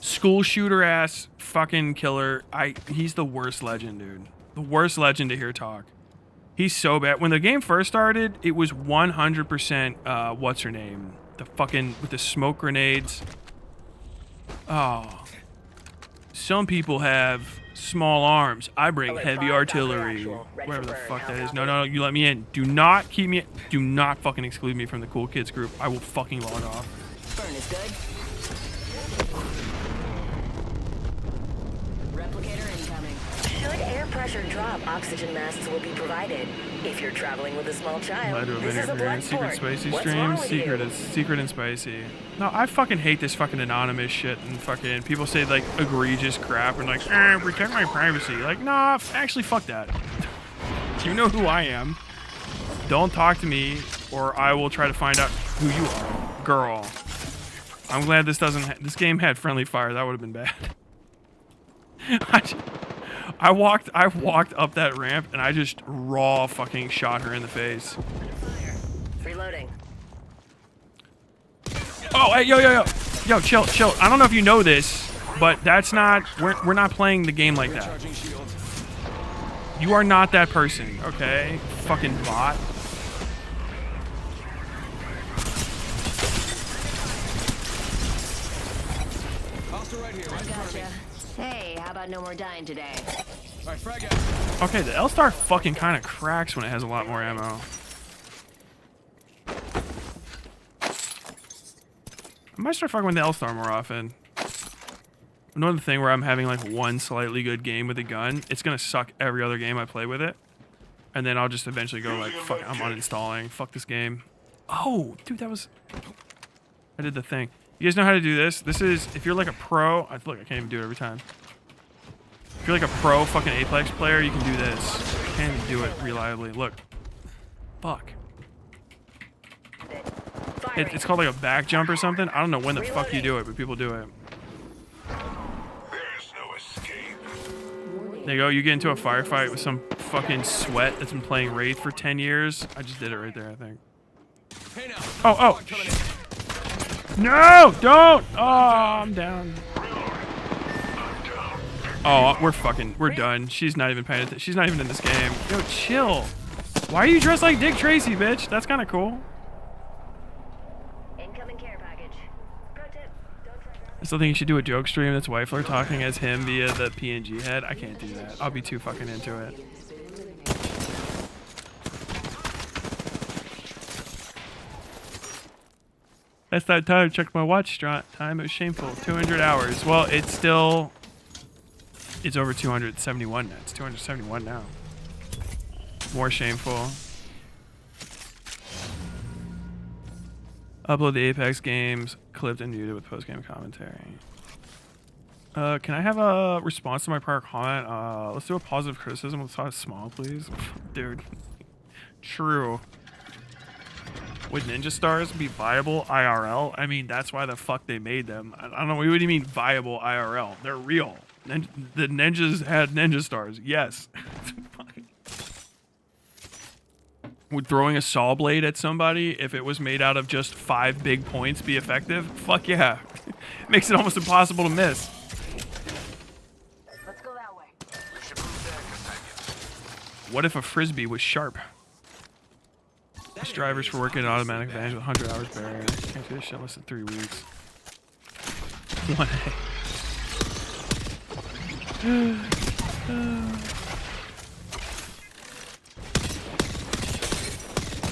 school shooter ass fucking killer. He's the worst legend, dude. The worst legend to hear talk. He's so bad. When the game first started, it was 100% what's her name? The fucking with the smoke grenades. Oh. Some people have small arms. I bring heavy artillery. Whatever the fuck that is. No, no, no, you let me in. Do not keep me. Do not fucking exclude me from the cool kids group. I will fucking log off. Burn is good. Replicator incoming. Should air pressure drop, oxygen masks will be provided. If you're traveling with a small child, this is a blood Secret sport. spicy What's stream. wrong with Secret you? is secret and spicy. No, I fucking hate this fucking anonymous shit and fucking people say like egregious crap and like protect my privacy. Like, nah, actually fuck that. You know who I am. Don't talk to me or I will try to find out who you are, girl. I'm glad this doesn't. This game had friendly fire. That would have been bad. I walked up that ramp and I just raw fucking shot her in the face. Reloading. Oh, hey, yo, chill. I don't know if you know this, but that's not. We're not playing the game like that. You are not that person, okay? Fucking bot. Gotcha. Hey, how about no more dying today? Okay, the L-Star fucking kind of cracks when it has a lot more ammo. I might start fucking with the L-Star more often. Another thing where I'm having like one slightly good game with a gun, it's gonna suck every other game I play with it. And then I'll just eventually go like, fuck, I'm uninstalling. Fuck this game. Oh, dude, that was... I did the thing. You guys know how to do this? This is, if you're like a pro... Look, I can't even do it every time. If you're like a pro fucking Apex player, you can do this. I can't even do it reliably. Look. Fuck. It's called like a back jump or something. I don't know when the fuck you do it, but people do it. There's no escape. There you go. You get into a firefight with some fucking sweat that's been playing Wraith for 10 years. I just did it right there, I think. Oh. No, don't. Oh, I'm down. Oh, we're done. She's not even paying attention. She's not even in this game. Yo, chill. Why are you dressed like Dick Tracy, bitch? That's kind of cool. Incoming care package. Pro tip, don't try I still think you should do a joke stream that's Wifler talking as him via the PNG head. I can't do that. I'll be too fucking into it. That's that time. Check my watch time. It was shameful. 200 hours. Well, it's still... It's over 271 now. It's 271 now. More shameful. Upload the Apex games, clipped and muted with post-game commentary. Can I have a response to my prior comment? Let's do a positive criticism. Let's start small, please. Dude. True. Would ninja stars be viable IRL? I mean, that's why the fuck they made them. I don't know. What do you mean viable IRL? They're real. The ninjas had ninja stars. Yes. Would throwing a saw blade at somebody, if it was made out of just 5 big points, be effective? Fuck yeah. Makes it almost impossible to miss. Let's go that way. What if a frisbee was sharp? Best drivers for working in automatic advantage with 100 hours barrier. Can't do this shit in less than 3 weeks. 1A.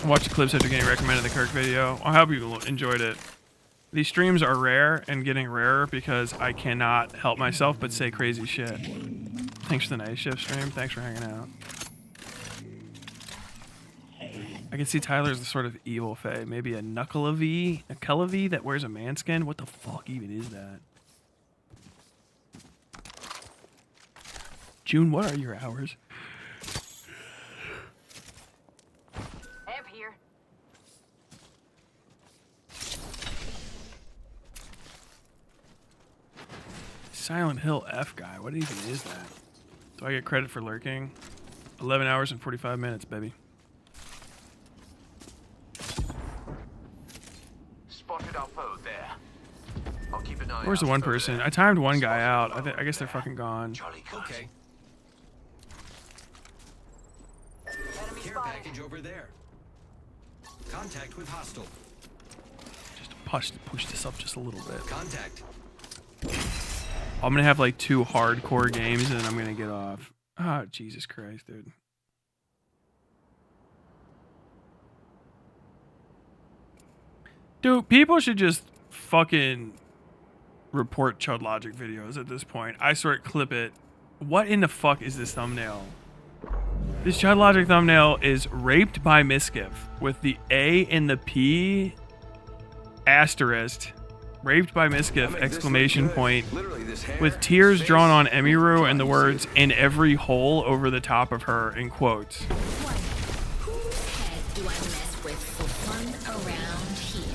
Watch the clips after getting recommended the Kirk video. I hope you enjoyed it. These streams are rare and getting rarer because I cannot help myself but say crazy shit. Thanks for the night shift stream. Thanks for hanging out. I can see Tyler as the sort of evil fae. Maybe a Knuckleavy that wears a man skin? What the fuck even is that? June, what are your hours? Amp here. Silent Hill F guy. What even is that? Do I get credit for lurking? 11 hours and 45 minutes, baby. Spotted our foe there. I'll keep an eye Where's the one person? I timed one guy out. I guess they're fucking gone. Okay. over there. Contact with hostile. Just push this up just a little bit. Contact. I'm gonna have like 2 hardcore games and then I'm gonna get off. Ah, oh, Jesus Christ, dude. Dude, people should just fucking report Chud Logic videos at this point. I swear, clip it. What in the fuck is this thumbnail? This Chud Logic thumbnail is raped by Mischief with the A and the P asterisk. Raped by Mischief, exclamation point, with tears drawn on Emiru and the words, in every hole over the top of her, in quotes. Whose head do I mess with for fun around here?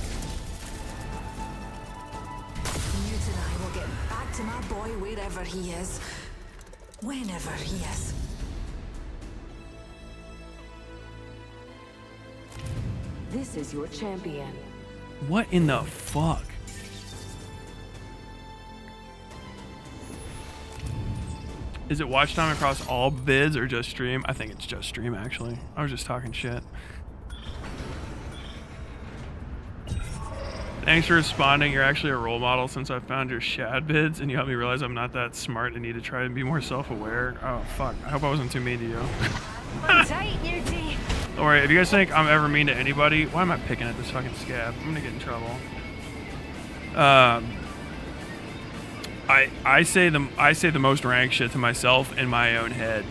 Newt and I will get back to my boy wherever he is. Whenever he is. This is your champion. What in the fuck? Is it watch time across all vids or just stream? I think it's just stream, actually. I was just talking shit. Thanks for responding. You're actually a role model since I found your Shad vids and you helped me realize I'm not that smart and need to try to be more self-aware. Oh, fuck. I hope I wasn't too mean to you. Don't worry, if you guys think I'm ever mean to anybody, why am I picking at this fucking scab? I'm gonna get in trouble. I say the most rank shit to myself in my own head.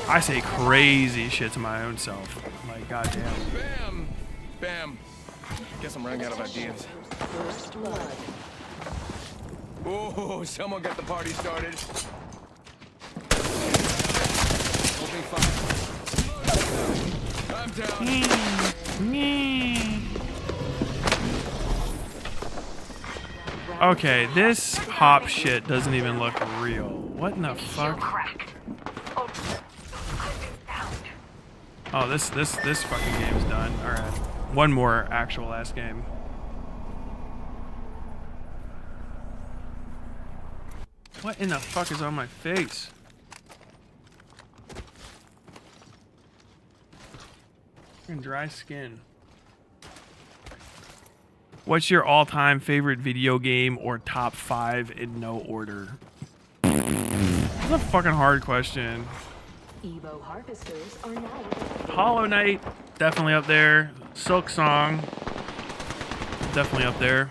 I say crazy shit to my own self. Like, goddamn. Bam! Bam! Guess I'm running out of ideas. Oh, someone got the party started. Opening fire. I'm down. Okay, this hop shit doesn't even look real. What in the fuck? Oh, this fucking game's done. All right, one more actual ass game. What in the fuck is on my face? Fucking dry skin. What's your all-time favorite video game or top 5 in no order? That's a fucking hard question. Evo harvesters are now. Hollow Knight, definitely up there. Silk Song, definitely up there.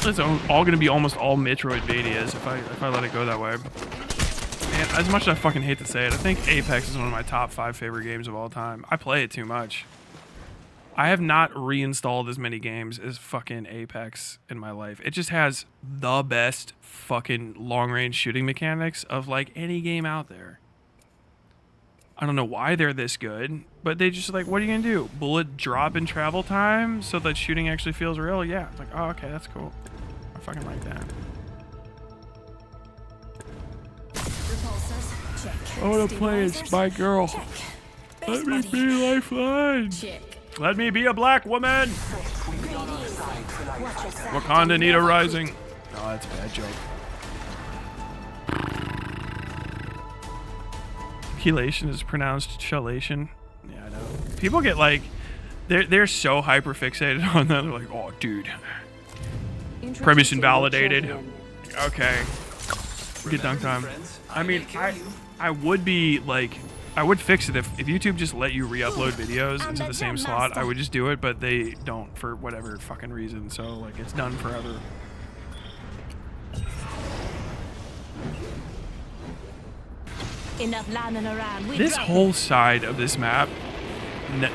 It's all gonna be almost all Metroidvanias if I let it go that way. Man, as much as I fucking hate to say it, I think Apex is one of my top 5 favorite games of all time. I play it too much. I have not reinstalled as many games as fucking Apex in my life. It just has the best fucking long-range shooting mechanics of like any game out there. I don't know why they're this good, but they just like, what are you gonna do? Bullet drop in travel time so that shooting actually feels real? Yeah. It's like, oh, okay, that's cool. I fucking like that. I wanna play as my girl. Let me be Lifeline. Let me be a black woman. Wakanda need a rising. No, that's a bad joke. Chelation is pronounced chelation. Yeah, I know. People get like, they're so hyper fixated on that. They're like, oh, dude. Premise invalidated. Okay. Get dunk time. I mean, I would be like, I would fix it if YouTube just let you re-upload videos into the same slot. I would just do it, but they don't for whatever fucking reason. So like, it's done forever. Enough landing around. This whole side of this map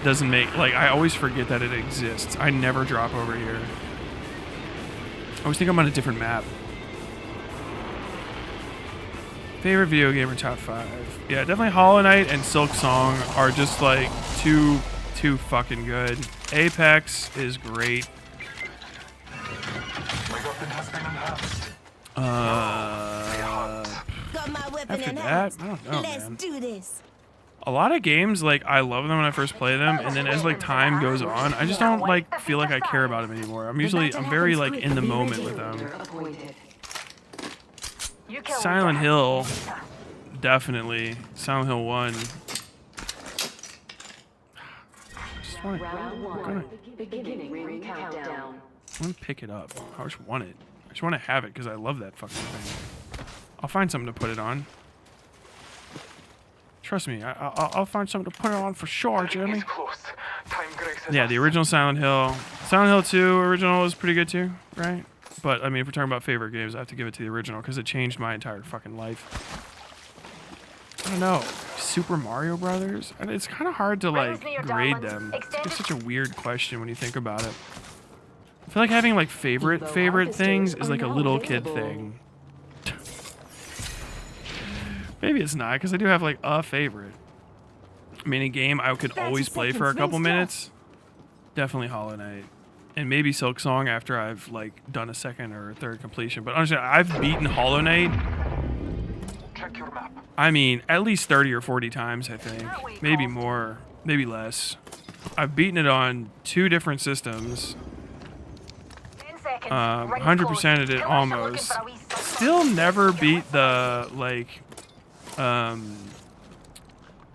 doesn't make, like, I always forget that it exists. I never drop over here. I always think I'm on a different map. Favorite video game or top 5? Yeah, definitely Hollow Knight and Silk Song are just like too fucking good. Apex is great. After that, I don't know, man. Do this. A lot of games, like, I love them when I first play them, and then as like time goes on, I just don't like feel like I care about them anymore. I'm very like in the moment with them. Silent Hill, definitely. Silent Hill 1. Just want to pick it up. I just want it. I just want to have it because I love that fucking thing. I'll find something to put it on. Trust me, I'll find something to put it on for sure, Jimmy. Yeah, the original Silent Hill. Silent Hill 2 original was pretty good too, right? But, I mean, if we're talking about favorite games, I have to give it to the original because it changed my entire fucking life. I don't know. Super Mario Brothers? It's kind of hard to, like, grade them. It's just such a weird question when you think about it. I feel like having, like, favorite things is, like, a little kid thing. Maybe it's not, because I do have, like, a favorite. I mean, a game I could always play for a couple minutes. Definitely Hollow Knight. And maybe Silk Song after I've, like, done a second or third completion. But honestly, I've beaten Hollow Knight, I mean, at least 30 or 40 times, I think. Maybe more. Maybe less. I've beaten it on 2 different systems. 100%ed it almost. Still never beat the, like,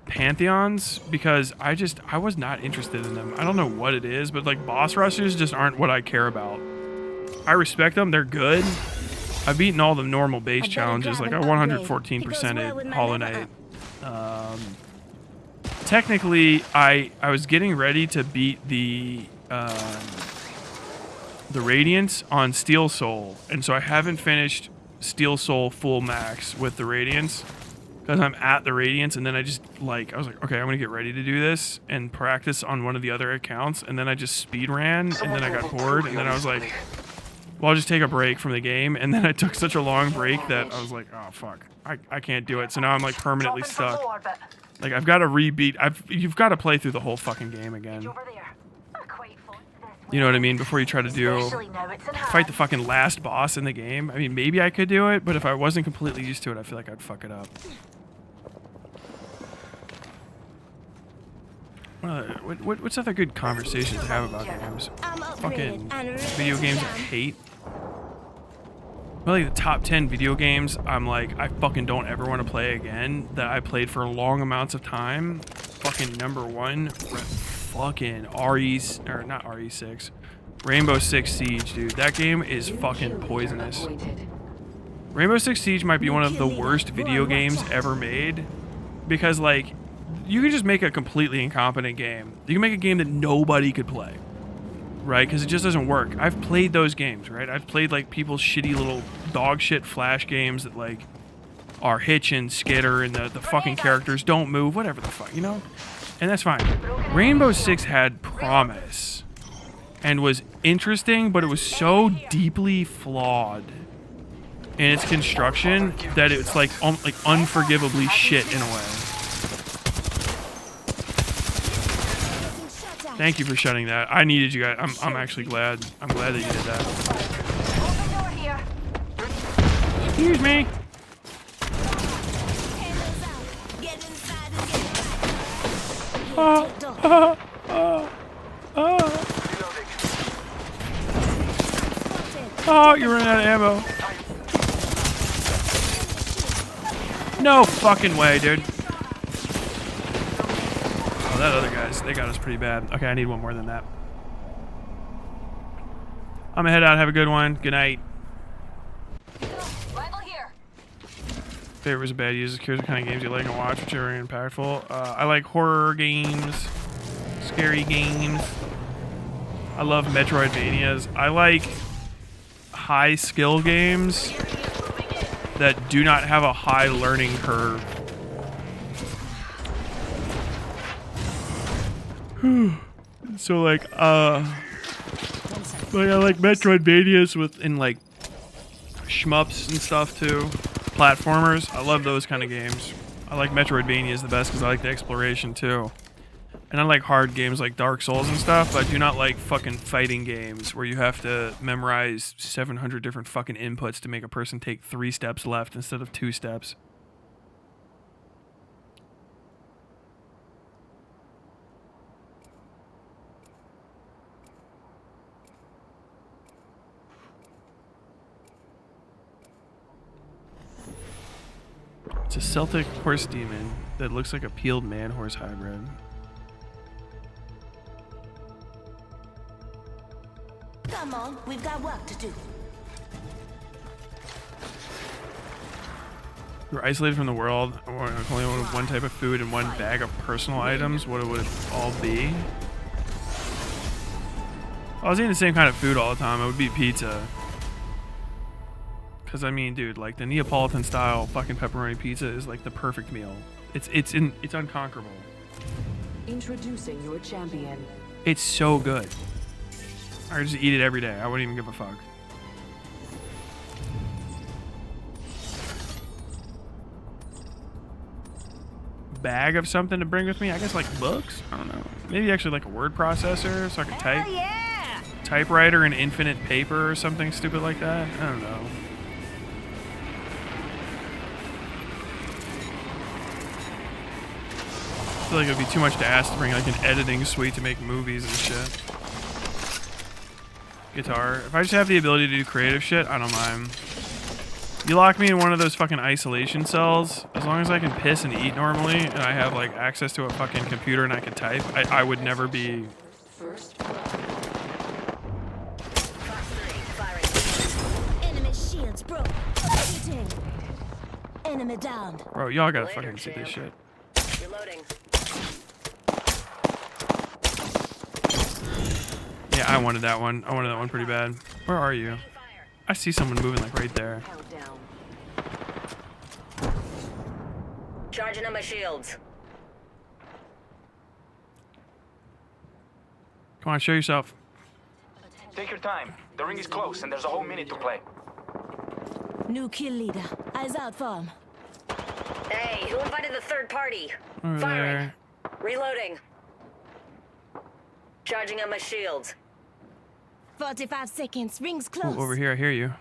Pantheons because I was not interested in them. I don't know what it is, but like boss rushes just aren't what I care about. I respect them, they're good. I've beaten all the normal base challenges, like I 114%ed Hollow Knight. Technically, I was getting ready to beat the Radiance on Steel Soul, and so I haven't finished Steel Soul full max with the Radiance. Because I'm at the Radiance, and then I was like, okay, I'm going to get ready to do this and practice on one of the other accounts, and then I just speed ran, and then I got bored, and then I was like, well, I'll just take a break from the game, and then I took such a long break that I was like, oh, fuck, I can't do it, so now I'm, like, permanently stuck. Like, I've got to rebeat, you've got to play through the whole fucking game again. You know what I mean? Before you try to fight the fucking last boss in the game. I mean, maybe I could do it, but if I wasn't completely used to it, I feel like I'd fuck it up. What's other good conversations to have about games? Fucking video games I hate. Well, like the top 10 video games I'm like, I fucking don't ever want to play again that I played for long amounts of time. Fucking number 1, fucking not RE6. Rainbow Six Siege, dude. That game is fucking poisonous. Rainbow Six Siege might be one of the worst video games ever made because, like, you can just make a completely incompetent game. You can make a game that nobody could play, right? Because it just doesn't work. I've played those games, right? I've played, like, people's shitty little dog shit Flash games that, like, are hitch and skitter and the fucking characters don't move, whatever the fuck, you know? And that's fine. Rainbow Six had promise and was interesting, but it was so deeply flawed in its construction that it's like unforgivably shit in a way. Thank you for shutting that. I needed you guys. I'm actually glad. I'm glad that you did that. Excuse me. Oh, you're running out of ammo. No fucking way, dude. Oh, that other guys, they got us pretty bad. Okay, I need one more than that. I'm gonna head out. Have a good one. Good night. Favorites of bad users. Curious what kind of games you like and watch, which are impactful. I like horror games, scary games. I love Metroidvanias. I like high skill games that do not have a high learning curve. So like I like Metroidvanias in like shmups and stuff too. Platformers, I love those kind of games. I like Metroidvanias the best because I like the exploration too. And I like hard games like Dark Souls and stuff, but I do not like fucking fighting games where you have to memorize 700 different fucking inputs to make a person take 3 steps left instead of 2 steps. It's a Celtic horse demon that looks like a peeled man horse hybrid. Come on, we've got work to do. You're isolated from the world, or only one type of food and one bag of personal items. What would it all be? If I was eating the same kind of food all the time, it would be pizza. Because I mean, dude, like the Neapolitan style fucking pepperoni pizza is like the perfect meal. It's unconquerable. Introducing your champion. It's so good. I could just eat it every day. I wouldn't even give a fuck. Bag of something to bring with me? I guess like books? I don't know. Maybe actually like a word processor so I could type. Yeah! Typewriter and infinite paper or something stupid like that. I don't know. I feel like it would be too much to ask to bring like an editing suite to make movies and shit. Guitar. If I just have the ability to do creative shit, I don't mind. You lock me in one of those fucking isolation cells, as long as I can piss and eat normally, and I have like access to a fucking computer and I can type, I would never be... Enemy shields broke. Eating. Enemy downed. Bro, y'all gotta fucking see this shit. Reloading. Yeah, I wanted that one. I wanted that one pretty bad. Where are you? I see someone moving like right there. Charging on my shields. Come on, show yourself. Take your time. The ring is close and there's a whole minute to play. New kill leader. Eyes out for him. Hey, who invited the third party? Over Firing. there. Reloading. Charging on my shields. 45 seconds. Rings close. Ooh, over here, I hear you.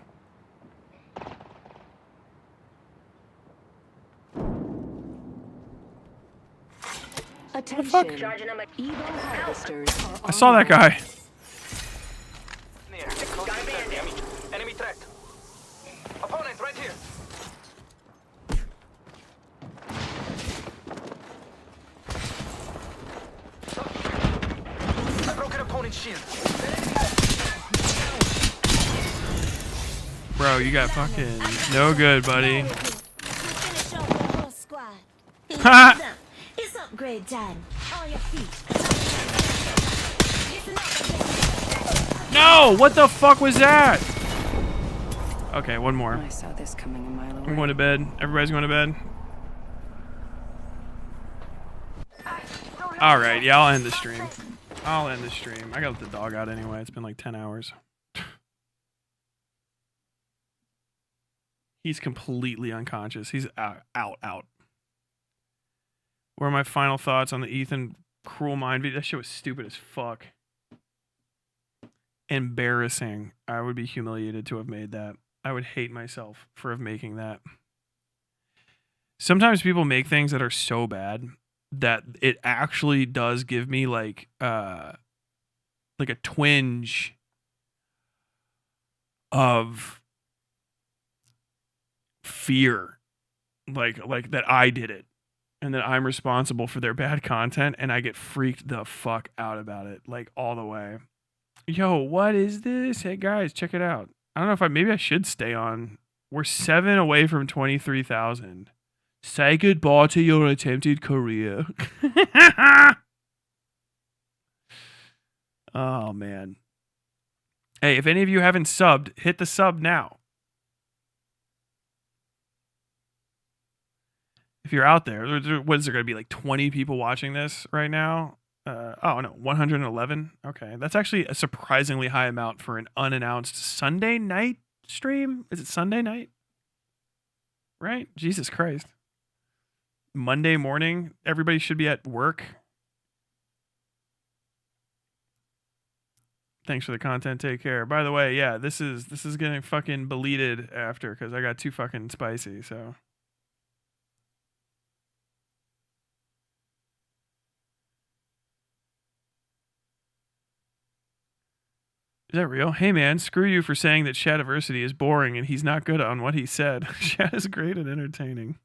Attention. Charging on my Evo harvesters are I saw that guy. Near. Enemy threat. Opponent right here. I broke an opponent's shield. Bro, you got fucking no good, buddy. Finish off the whole squad. Ha! It's upgrade time. On your feet. No! What the fuck was that? Okay, one more. I saw this coming a mile away. I'm going to bed. Everybody's going to bed. Alright, yeah, I'll end the stream. I'll end the stream. I got the dog out anyway. It's been like 10 hours. He's completely unconscious. He's out. What are my final thoughts on the Ethan Cruel Mind video? That shit was stupid as fuck. Embarrassing. I would be humiliated to have made that. I would hate myself for making that. Sometimes people make things that are so bad that it actually does give me like a twinge of fear, like that I did it and that I'm responsible for their bad content, and I get freaked the fuck out about it, like all the way. Yo, what is this? Hey guys, check it out. I don't know if maybe I should stay on. We're 7 away from 23,000. Say goodbye to your attempted career. Oh man. Hey, if any of you haven't subbed, hit the sub now. If you're out there, what is there going to be, like 20 people watching this right now? Oh no, 111. Okay, that's actually a surprisingly high amount for an unannounced Sunday night stream. Is it Sunday night? Right? Jesus Christ. Monday morning, everybody should be at work. Thanks for the content. Take care. By the way, yeah, this is getting fucking deleted after because I got too fucking spicy. So. Is that real? Hey man, screw you for saying that Shadiversity is boring and he's not good on what he said. Shad is great and entertaining.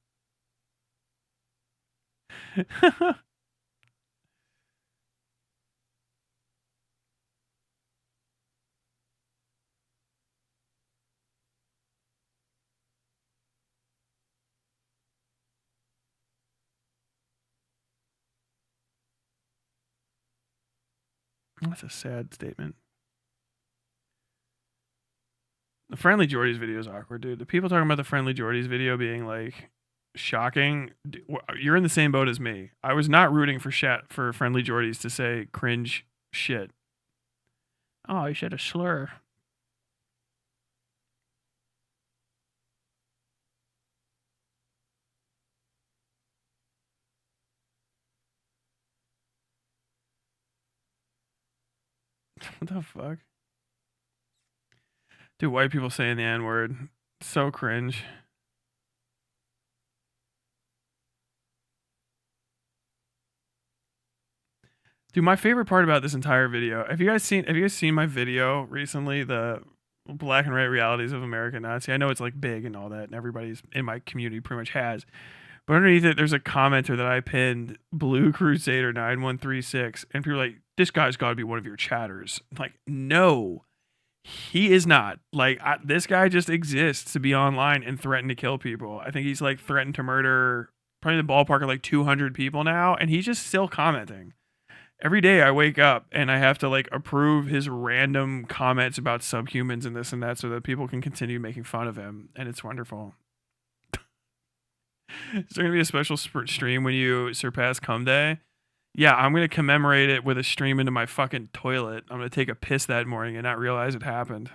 That's a sad statement. The Friendly Jordies video is awkward, dude. The people talking about the Friendly Jordies video being like shocking. You're in the same boat as me. I was not rooting for Friendly Jordies to say cringe shit. Oh, you said a slur. What the fuck? Dude, white people saying the N-word. So cringe. Dude, my favorite part about this entire video. Have you guys seen my video recently? The black and white realities of American Nazi. I know it's like big and all that, and everybody's in my community pretty much has. But underneath it, there's a commenter that I pinned, Blue Crusader 9136, and people are like, this guy's got to be one of your chatters. Like, no, he is not. Like, this guy just exists to be online and threaten to kill people. I think he's like threatened to murder probably in the ballpark of like 200 people now, and he's just still commenting. Every day I wake up and I have to like approve his random comments about subhumans and this and that so that people can continue making fun of him, and it's wonderful. Is there going to be a special stream when you surpass cum day? Yeah, I'm going to commemorate it with a stream into my fucking toilet. I'm going to take a piss that morning and not realize it happened.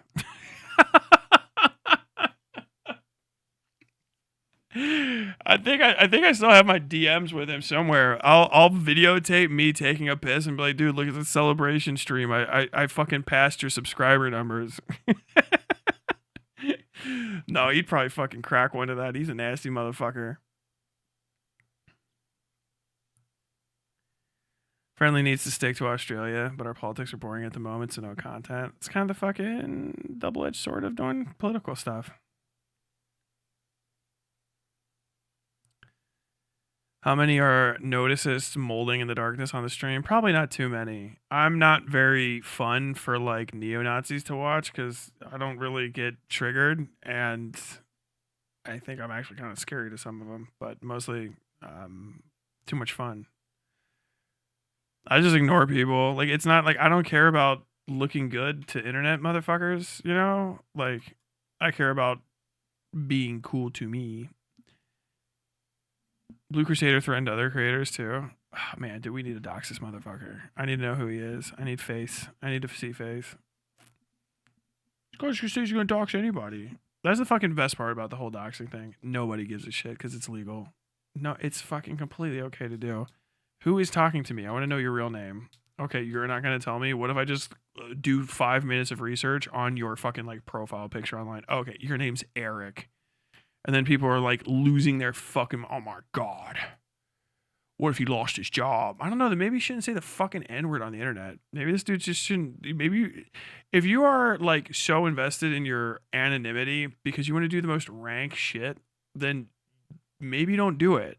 I think I still have my DMs with him somewhere. I'll videotape me taking a piss and be like, dude, look at the celebration stream. I fucking passed your subscriber numbers. No, he'd probably fucking crack one of that. He's a nasty motherfucker. Friendly needs to stick to Australia, but our politics are boring at the moment, so no content. It's kind of the fucking double-edged sword of doing political stuff. How many are notices molding in the darkness on the stream? Probably not too many. I'm not very fun for like neo-Nazis to watch because I don't really get triggered, and I think I'm actually kind of scary to some of them, but mostly too much fun. I just ignore people. Like, it's not like I don't care about looking good to internet motherfuckers, you know? Like, I care about being cool to me. Blue Crusader threatened other creators too. Oh, man, do we need to dox this motherfucker? I need to know who he is. I need face. I need to see face. Because you say you're going to dox anybody. That's the fucking best part about the whole doxing thing. Nobody gives a shit because it's legal. No, it's fucking completely okay to do. Who is talking to me? I want to know your real name. Okay, you're not going to tell me? What if I just do 5 minutes of research on your fucking like profile picture online? Okay, your name's Eric. And then people are like losing their fucking, oh my God. What if he lost his job? I don't know. Maybe you shouldn't say the fucking N-word on the internet. Maybe this dude just shouldn't. Maybe if you are like so invested in your anonymity because you want to do the most rank shit, then maybe don't do it.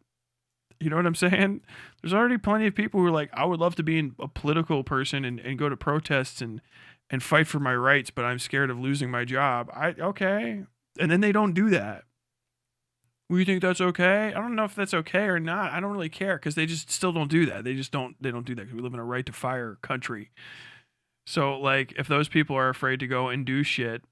You know what I'm saying? There's already plenty of people who are like, I would love to be a political person and go to protests and fight for my rights, but I'm scared of losing my job. Okay. And then they don't do that. Well, you think that's okay? I don't know if that's okay or not. I don't really care because they just still don't do that. They don't do that because we live in a right to fire country. So like, if those people are afraid to go and do shit,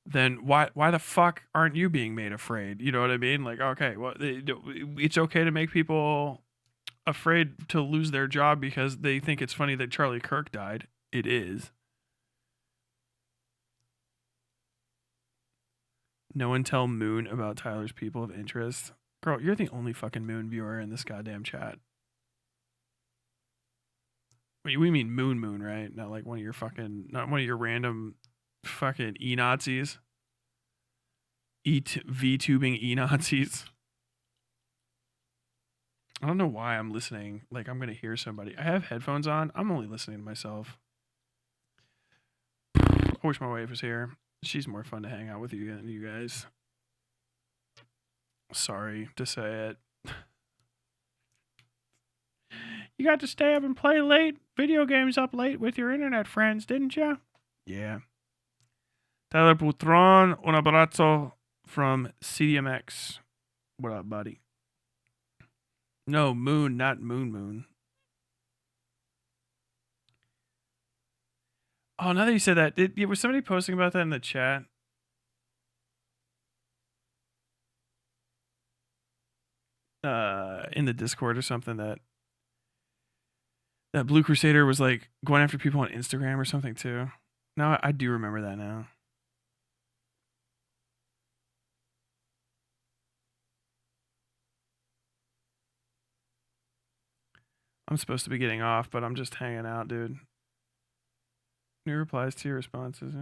then why the fuck aren't you being made afraid? You know what I mean? Like, okay, well, it's okay to make people afraid to lose their job because they think it's funny that Charlie Kirk died. It is. No one tell Moon about Tyler's people of interest. Girl, you're the only fucking Moon viewer in this goddamn chat. Wait, we mean Moon, right? Not like one of your fucking, not one of your random fucking E-Nazis. VTubing E-Nazis. I don't know why I'm listening. Like, I'm going to hear somebody. I have headphones on. I'm only listening to myself. I wish my wife was here. She's more fun to hang out with you than you guys. Sorry to say it. You got to stay up and play late, video games up late with your internet friends, didn't you? Yeah. Tyler Putron, un abrazo from CDMX. What up, buddy? No, Moon, not Moon. Oh, now that you said that, was somebody posting about that in the chat? In the Discord or something, that Blue Crusader was like going after people on Instagram or something too. No, I do remember that now. I'm supposed to be getting off, but I'm just hanging out, dude. New replies to your responses.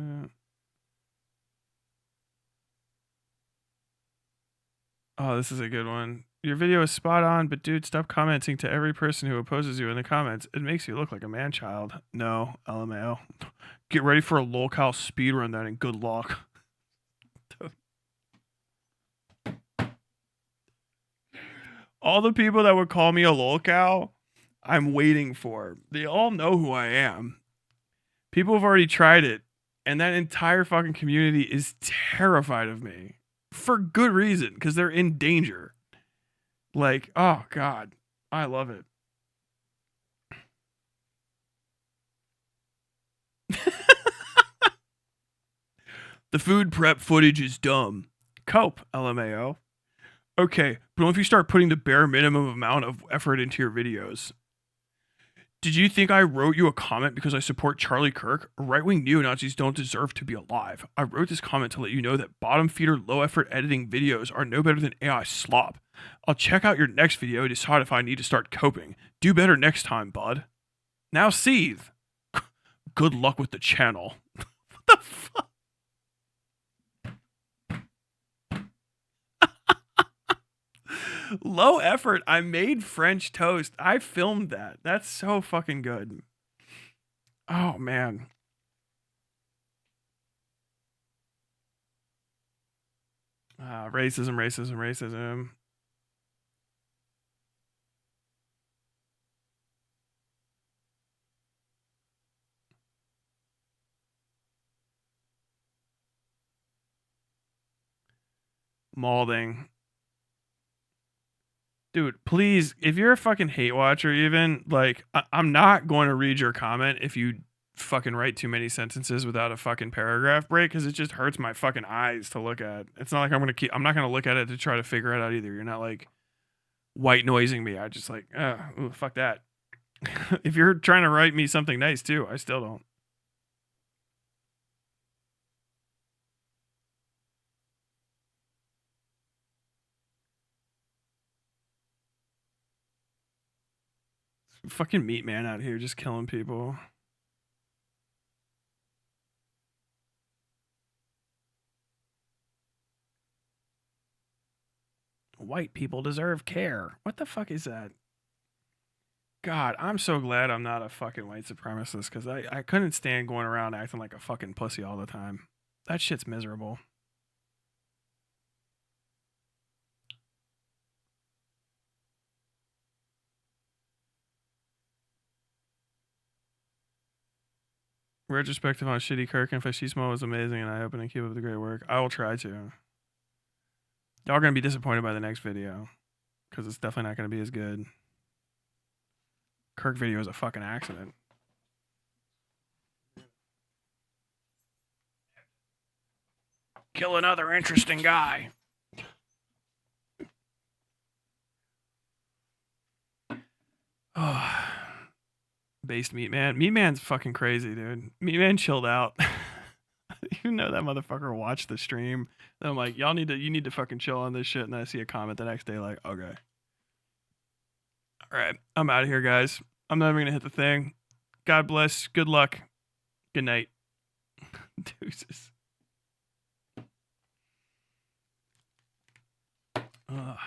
Oh, this is a good one. Your video is spot on, but dude, stop commenting to every person who opposes you in the comments. It makes you look like a man-child. No, LMAO. Get ready for a lolcow speedrun then, and good luck. All the people that would call me a lolcow, I'm waiting for. They all know who I am. People have already tried it, and that entire fucking community is terrified of me. For good reason, because they're in danger. Like, oh God, I love it. The food prep footage is dumb. Cope, LMAO. Okay, but if you start putting the bare minimum amount of effort into your videos. Did you think I wrote you a comment because I support Charlie Kirk? Right-wing neo-Nazis don't deserve to be alive. I wrote this comment to let you know that bottom-feeder, low-effort editing videos are no better than AI slop. I'll check out your next video and decide if I need to start coping. Do better next time, bud. Now seethe. Good luck with the channel. What the fuck? Low effort. I made French toast. I filmed that. That's so fucking good. Oh, man. Racism. Malding. Dude, please, if you're a fucking hate watcher even, like, I'm not going to read your comment if you fucking write too many sentences without a fucking paragraph break, because it just hurts my fucking eyes to look at. It's not like I'm not going to look at it to try to figure it out either. You're not, like, white noising me. I just, like, ooh, fuck that. If you're trying to write me something nice, too, I still don't. Fucking meat man out here just killing people. White people deserve care. What the fuck is that? God, I'm so glad I'm not a fucking white supremacist, because I couldn't stand going around acting like a fucking pussy all the time. That shit's miserable. Retrospective on Shitty Kirk and Fascismo was amazing and eye-opening. Keep up the great work. I will try to. Y'all are going to be disappointed by the next video, because it's definitely not going to be as good. Kirk video is a fucking accident. Kill another interesting guy. Oh. Based Meat Man. Meat Man's fucking crazy, dude. Meat Man chilled out. I didn't even know that motherfucker watched the stream. And I'm like, you need to fucking chill on this shit. And then I see a comment the next day like, okay. All right. I'm out of here, guys. I'm not even going to hit the thing. God bless. Good luck. Good night. Deuces. Ugh.